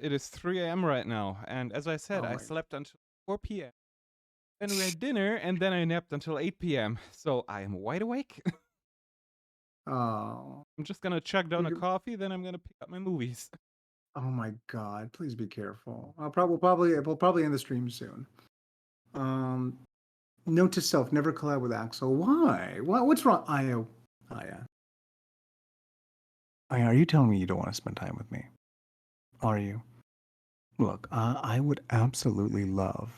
It is 3 a.m. right now, and as I said, I slept until 4 p.m. Then we had dinner, and then I napped until 8 p.m. So I am wide awake. Oh. I'm just gonna chug down a coffee, then I'm gonna pick up my movies. Oh my god! Please be careful. We'll probably end the stream soon. Note to self: never collab with Axel. Why? What's wrong? Aya. Are you telling me you don't want to spend time with me? Are you? Look, I would absolutely love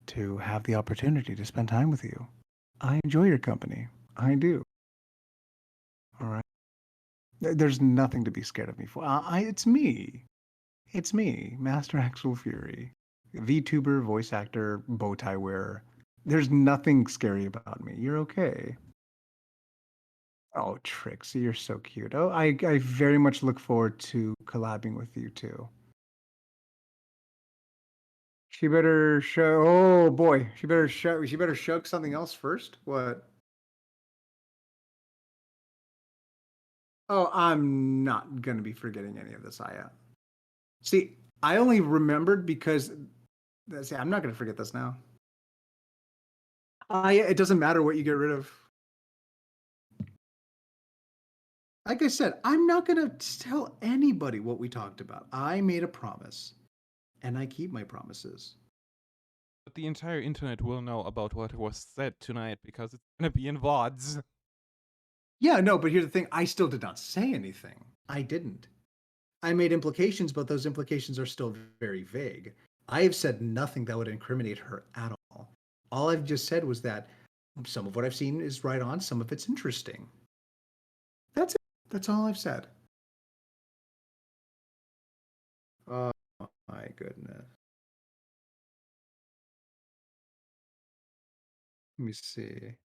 to have the opportunity to spend time with you. I enjoy your company. I do. All right. There's nothing to be scared of me for. It's me. It's me, MasterAxelFury, VTuber, voice actor, bow tie wearer. There's nothing scary about me. You're okay. Oh, Trixie, you're so cute. Oh, I very much look forward to collabing with you too. She better show. Oh boy, she better show. She better show something else first. What? Oh, I'm not gonna be forgetting any of this, Aya. See, I only remembered because. See, I'm not gonna forget this now. Aya, it doesn't matter what you get rid of. Like I said, I'm not gonna tell anybody what we talked about. I made a promise, and I keep my promises. But the entire internet will know about what was said tonight because it's gonna be in VODs. Yeah, no, but here's the thing. I still did not say anything. I didn't. I made implications, but those implications are still very vague. I have said nothing that would incriminate her at all. All I've just said was that some of what I've seen is right on, some of it's interesting. That's it. That's all I've said. Oh my goodness. Let me see.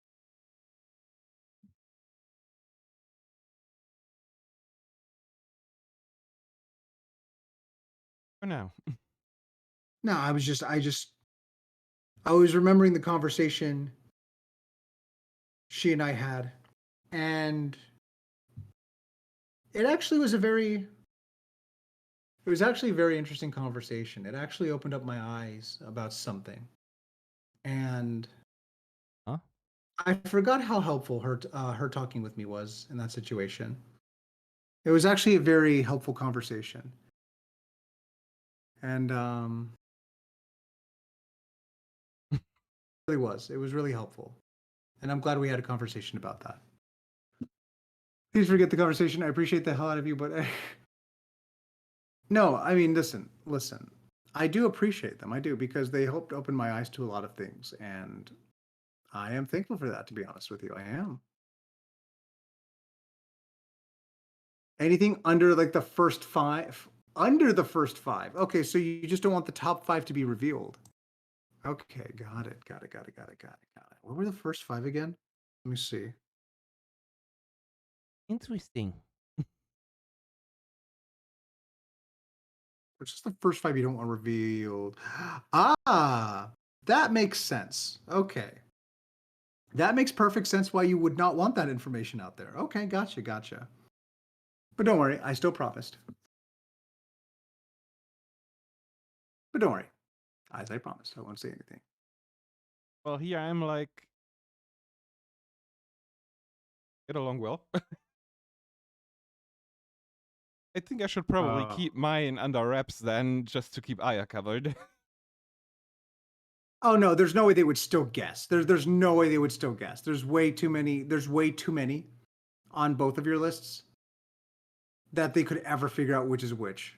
For now. No, I was remembering the conversation she and I had, and it actually was it was actually a very interesting conversation. It actually opened up my eyes about something. And Huh? I forgot how helpful her talking with me was in that situation. It was actually a very helpful conversation. And it was really helpful. And I'm glad we had a conversation about that. Please forget the conversation. I appreciate the hell out of you, but no, I mean, listen. I do appreciate them. I do, because they helped open my eyes to a lot of things, and I am thankful for that, to be honest with you. I am. Anything under like the first five? Under the first five. Okay, so you just don't want the top five to be revealed. Okay, got it. What were the first five again? Let me see. Interesting. Which is the first five you don't want revealed? Ah, that makes sense. Okay. That makes perfect sense why you would not want that information out there. Okay, gotcha. But don't worry, I still promised. But don't worry, as I promised, I won't say anything. Well, here I'm like, get along well. I think I should probably keep mine under wraps then, just to keep Aya covered. Oh no, there's no way they would still guess. There's no way they would still guess. There's way too many on both of your lists that they could ever figure out which is which.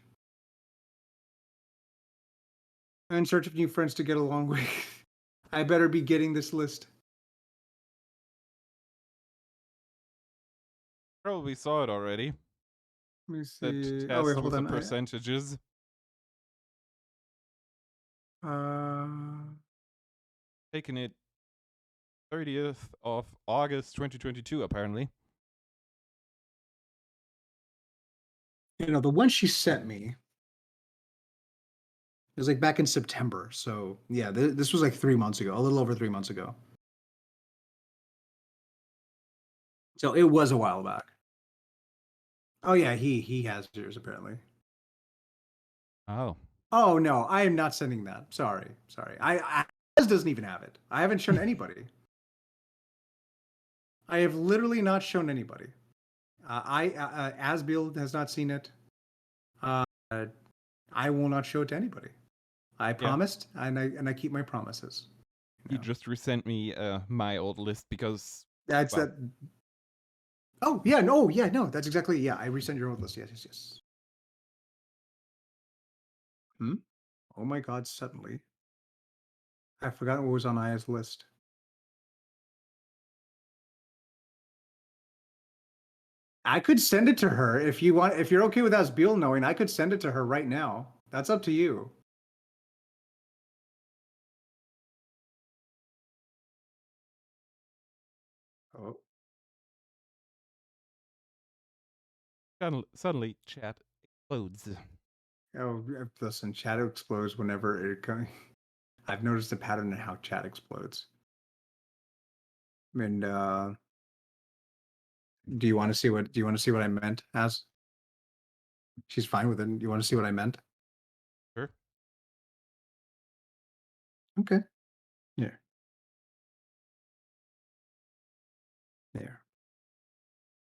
I'm in search of new friends to get along with. I better be getting this list. Probably saw it already. Let me That see. Oh wait, test hold with the on. percentages. Taking it 30th of August 2022, apparently. The one she sent me, it was like back in September. So yeah, this was like 3 months ago, a little over 3 months ago. So it was a while back. Oh yeah, he has yours apparently. Oh. Oh no, I am not sending that. Sorry. I doesn't even have it. I haven't shown anybody. I have literally not shown anybody. Asbeel has not seen it. I will not show it to anybody. I promised, and I keep my promises. He just resent me my old list because That's that. Oh yeah, no, that's exactly I resent your old list. Yes. Oh my God! Suddenly, I forgot what was on Aya's list. I could send it to her if you want. If you're okay with Asbeel knowing, I could send it to her right now. That's up to you. Oh. Suddenly, chat explodes. Oh, listen, chat explodes whenever it comes. I've noticed a pattern in how chat explodes. And do you want to see what I meant as? She's fine with it. Do you want to see what I meant? Sure. Okay. Yeah.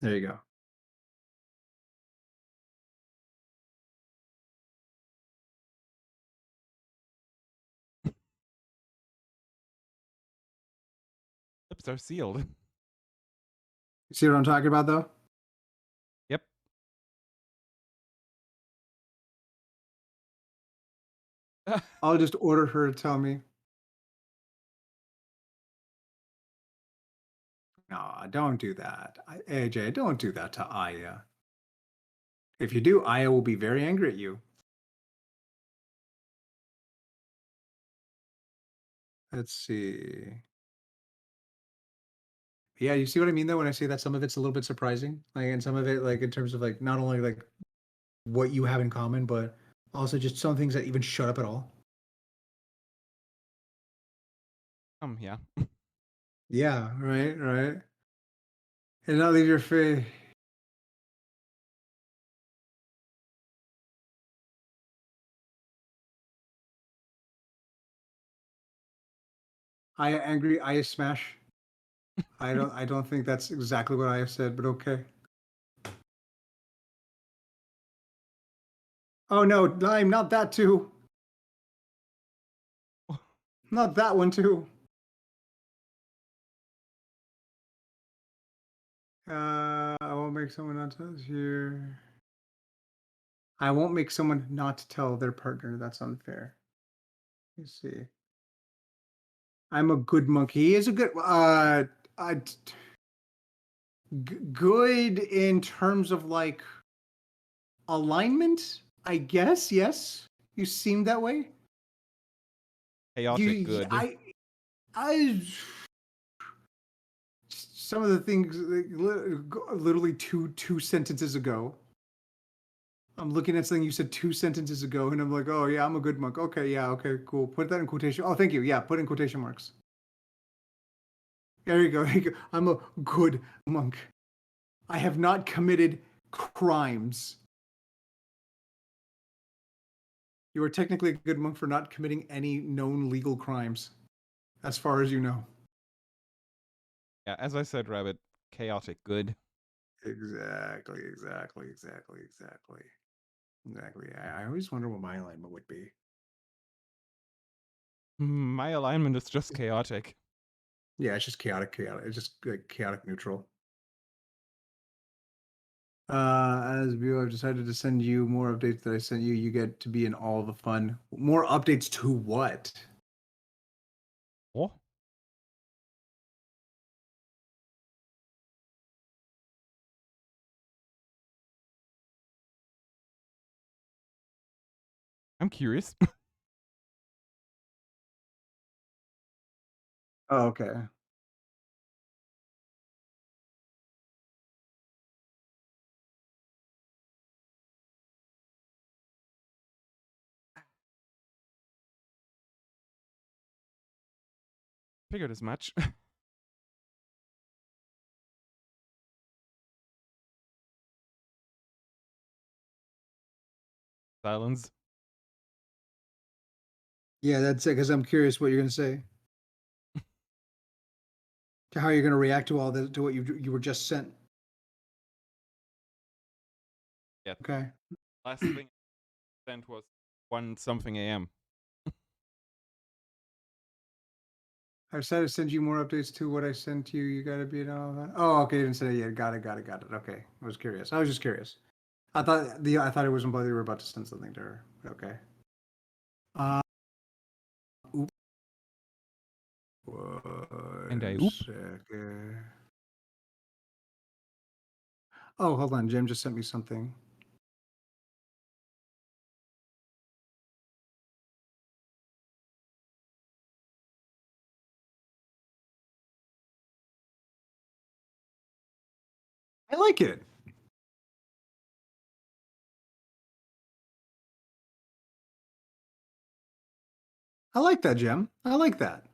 There you go. Lips are sealed. See what I'm talking about, though? Yep. I'll just order her to tell me. No, don't do that. AJ, don't do that to Aya. If you do, Aya will be very angry at you. Let's see. Yeah, you see what I mean though when I say that some of it's a little bit surprising, like, and some of it, like, in terms of like not only like what you have in common, but also just some things that even shut up at all. Yeah. Yeah, right, right. And not leave your face. Aya angry, Aya smash. I don't think that's exactly what Aya said, but okay. Oh no, Lime, not that too. Not that one too. I won't make someone not tell here. I won't make someone not tell their partner. That's unfair. Let me see. I'm a good monkey. He is a good. Good in terms of like alignment, I guess. Yes, you seem that way. Chaotic good. I. Some of the things, like, literally two sentences ago. I'm looking at something you said 2 sentences ago, and I'm like, oh yeah, I'm a good monk. Okay, yeah, okay, cool. Put that in quotation. Oh, thank you. Yeah, put in quotation marks. There you go. There you go. I'm a good monk. I have not committed crimes. You are technically a good monk for not committing any known legal crimes, as far as you know. Yeah, as I said, Rabbit, chaotic good. Exactly. I always wonder what my alignment would be. My alignment is just chaotic. Yeah, it's just chaotic. It's just like chaotic neutral. Asbeel, I've decided to send you more updates that I sent you. You get to be in all the fun. More updates to what? Oh, I'm curious. Oh, okay. Figured as much. Silence. Yeah, that's it. Because I'm curious what you're gonna say. To how you're gonna react to all this, to what you were just sent. Yeah. Okay. Last thing I sent was 1 something a.m. I decided to send you more updates to what I sent you. You gotta be in all that. Oh, okay. You didn't say it yet. Got it. Okay. I was curious. I was just curious. I thought it was about you were about to send something to her. Okay. Oop. And I 1 oop. second. Oh, hold on. Jim just sent me something. I like it. I like that, Jim. I like that.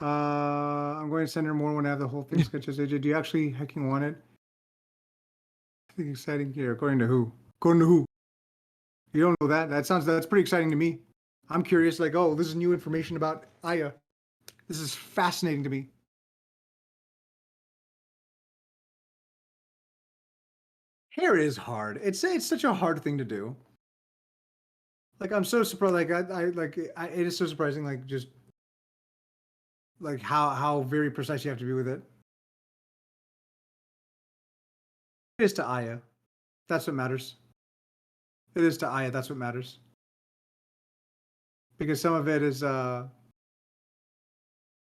I'm going to send her more when I have the whole thing sketches. AJ, do you actually hecking want it? I think exciting here. According to who? According to who? You don't know that? That's pretty exciting to me. I'm curious, like, oh, this is new information about Aya. This is fascinating to me. Hair is hard. It's such a hard thing to do. Like, I'm so surprised. Like, it is so surprising. Like, just like how very precise you have to be with it. It is to Aya. That's what matters. It is to Aya. That's what matters. Because some of it is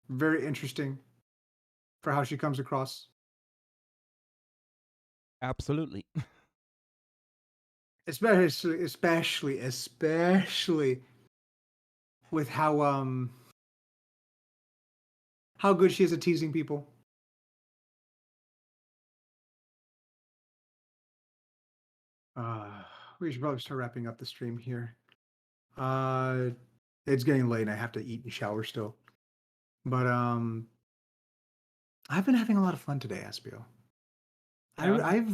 very interesting for how she comes across. Absolutely. Especially with how good she is at teasing people. Uh, we should probably start wrapping up the stream here. It's getting late and I have to eat and shower still. But I've been having a lot of fun today, Asbeel. Yeah, I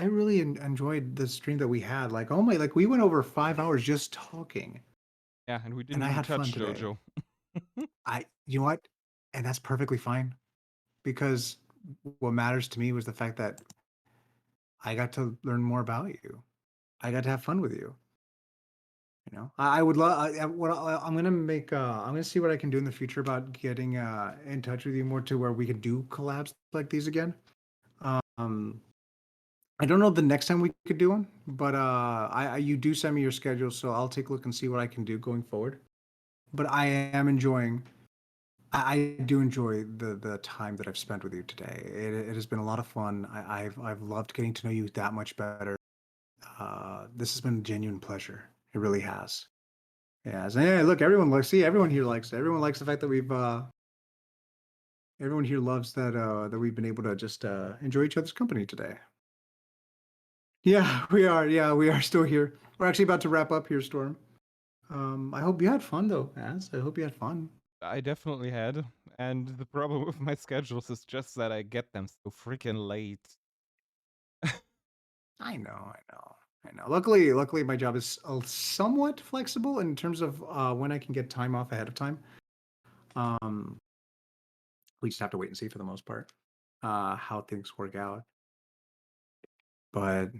really enjoyed the stream that we had. Like, oh my, like we went over 5 hours just talking, yeah, and we and didn't I even had fun touch today. JoJo. You know what? And that's perfectly fine because what matters to me was the fact that I got to learn more about you. I got to have fun with you. You know, I would love. I'm gonna make. I'm gonna see what I can do in the future about getting in touch with you more to where we can do collabs like these again. Um, I don't know the next time we could do one, but you do send me your schedule, so I'll take a look and see what I can do going forward. But I am enjoying. I do enjoy the time that I've spent with you today. It has been a lot of fun. I've loved getting to know you that much better. This has been a genuine pleasure. It really has. Yeah. So, hey, look, everyone here likes it. Everyone likes the fact that everyone here loves that we've been able to just enjoy each other's company today. Yeah, we are. Yeah, we are still here. We're actually about to wrap up here, Storm. I hope you had fun though, As. I hope you had fun. I definitely had. And the problem with my schedules is just that I get them so freaking late. I know, I know, I know. Luckily, my job is somewhat flexible in terms of when I can get time off ahead of time. Um, we just have to wait and see for the most part how things work out. But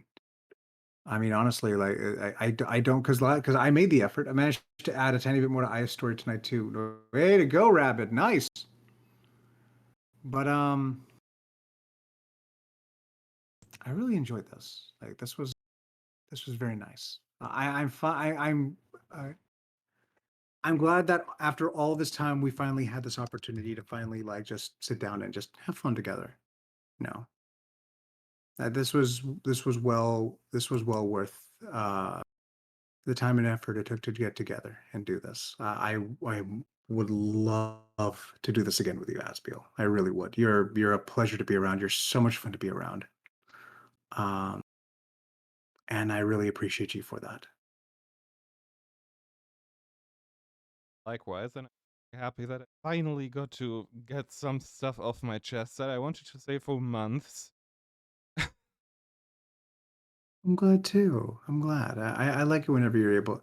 I mean, honestly, like I don't because I made the effort. I managed to add a tiny bit more to Aya's story tonight too. Way to go, Rabbit! Nice. But I really enjoyed this. Like this was very nice. I'm fine. Uh, I'm glad that after all this time, we finally had this opportunity to finally like just sit down and just have fun together. No, this was well worth the time and effort it took to get together and do this. I would love to do this again with you, Asbeel. I really would. You're a pleasure to be around. You're so much fun to be around. Um, and I really appreciate you for that. Likewise, and I'm happy that I finally got to get some stuff off my chest that I wanted to say for months. I'm glad too. I'm glad. I like it whenever you're able.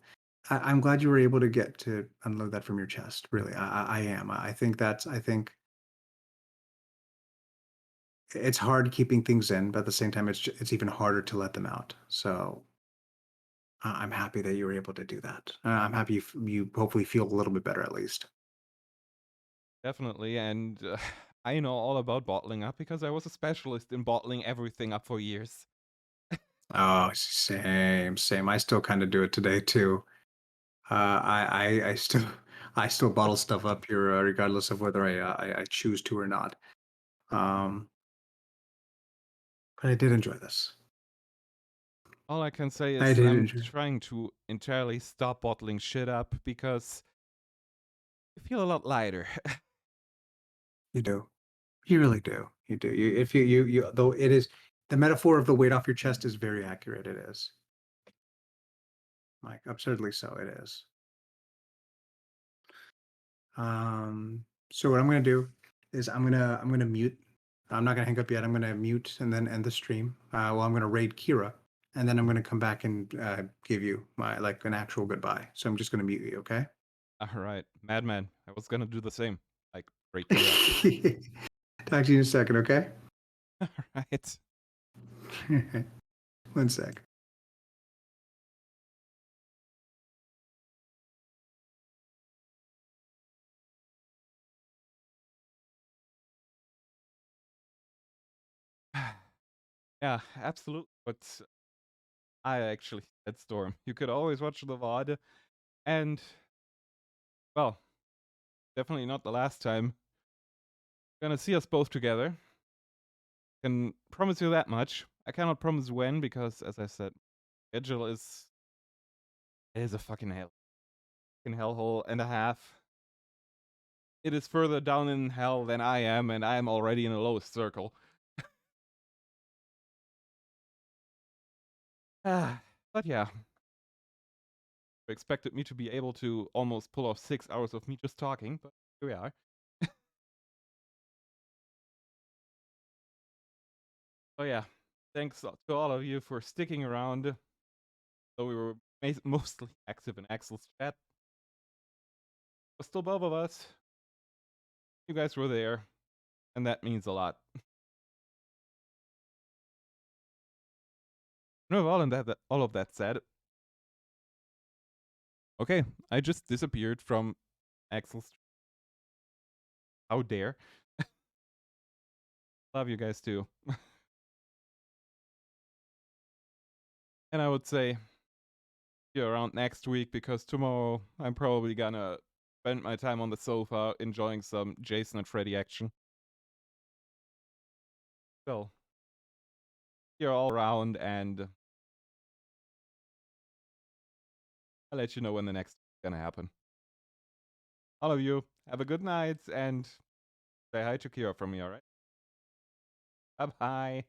I'm glad you were able to get to unload that from your chest. Really, I am. I think I think it's hard keeping things in, but at the same time, it's even harder to let them out. So I'm happy that you were able to do that. I'm happy you hopefully feel a little bit better at least. Definitely, and I know all about bottling up because I was a specialist in bottling everything up for years. Oh, same. I still kind of do it today too. I still I still bottle stuff up here, regardless of whether I choose to or not. Um, but I did enjoy this. All I can say I is did I'm enjoy. trying to entirely stop bottling shit up because I feel a lot lighter. You do. You really do. You do. If you though it is the metaphor of the weight off your chest is very accurate. It is. Like absurdly so. It is. So what I'm gonna do is I'm gonna mute. I'm not gonna hang up yet. I'm gonna mute and then end the stream. Well, I'm gonna raid Kira, and then I'm gonna come back and give you my like an actual goodbye. So I'm just gonna mute you. Okay. Alright, madman. I was gonna do the same. Like, break Kira. Talk to you in a second. Okay. Alright. 1 sec. Yeah, absolutely. But I actually said Storm. You could always watch the VOD, and well, definitely not the last time. Gonna see us both together. Can promise you that much. I cannot promise when because, as I said, schedule is a fucking hellhole and a half. It is further down in hell than I am, and I am already in the lowest circle. But yeah, you expected me to be able to almost pull off 6 hours of me just talking, but here we are. So yeah, thanks to all of you for sticking around. Though we were mostly active in Axel's chat, but still both of us. You guys were there, and that means a lot. No, all of that said, okay, I just disappeared from Axel's. How dare? Love you guys too. And I would say see you around next week because tomorrow I'm probably gonna spend my time on the sofa enjoying some Jason and Freddy action. So, you're all around, and I'll let you know when the next is gonna happen. All of you, have a good night, and say hi to Kira from me, alright? Bye-bye.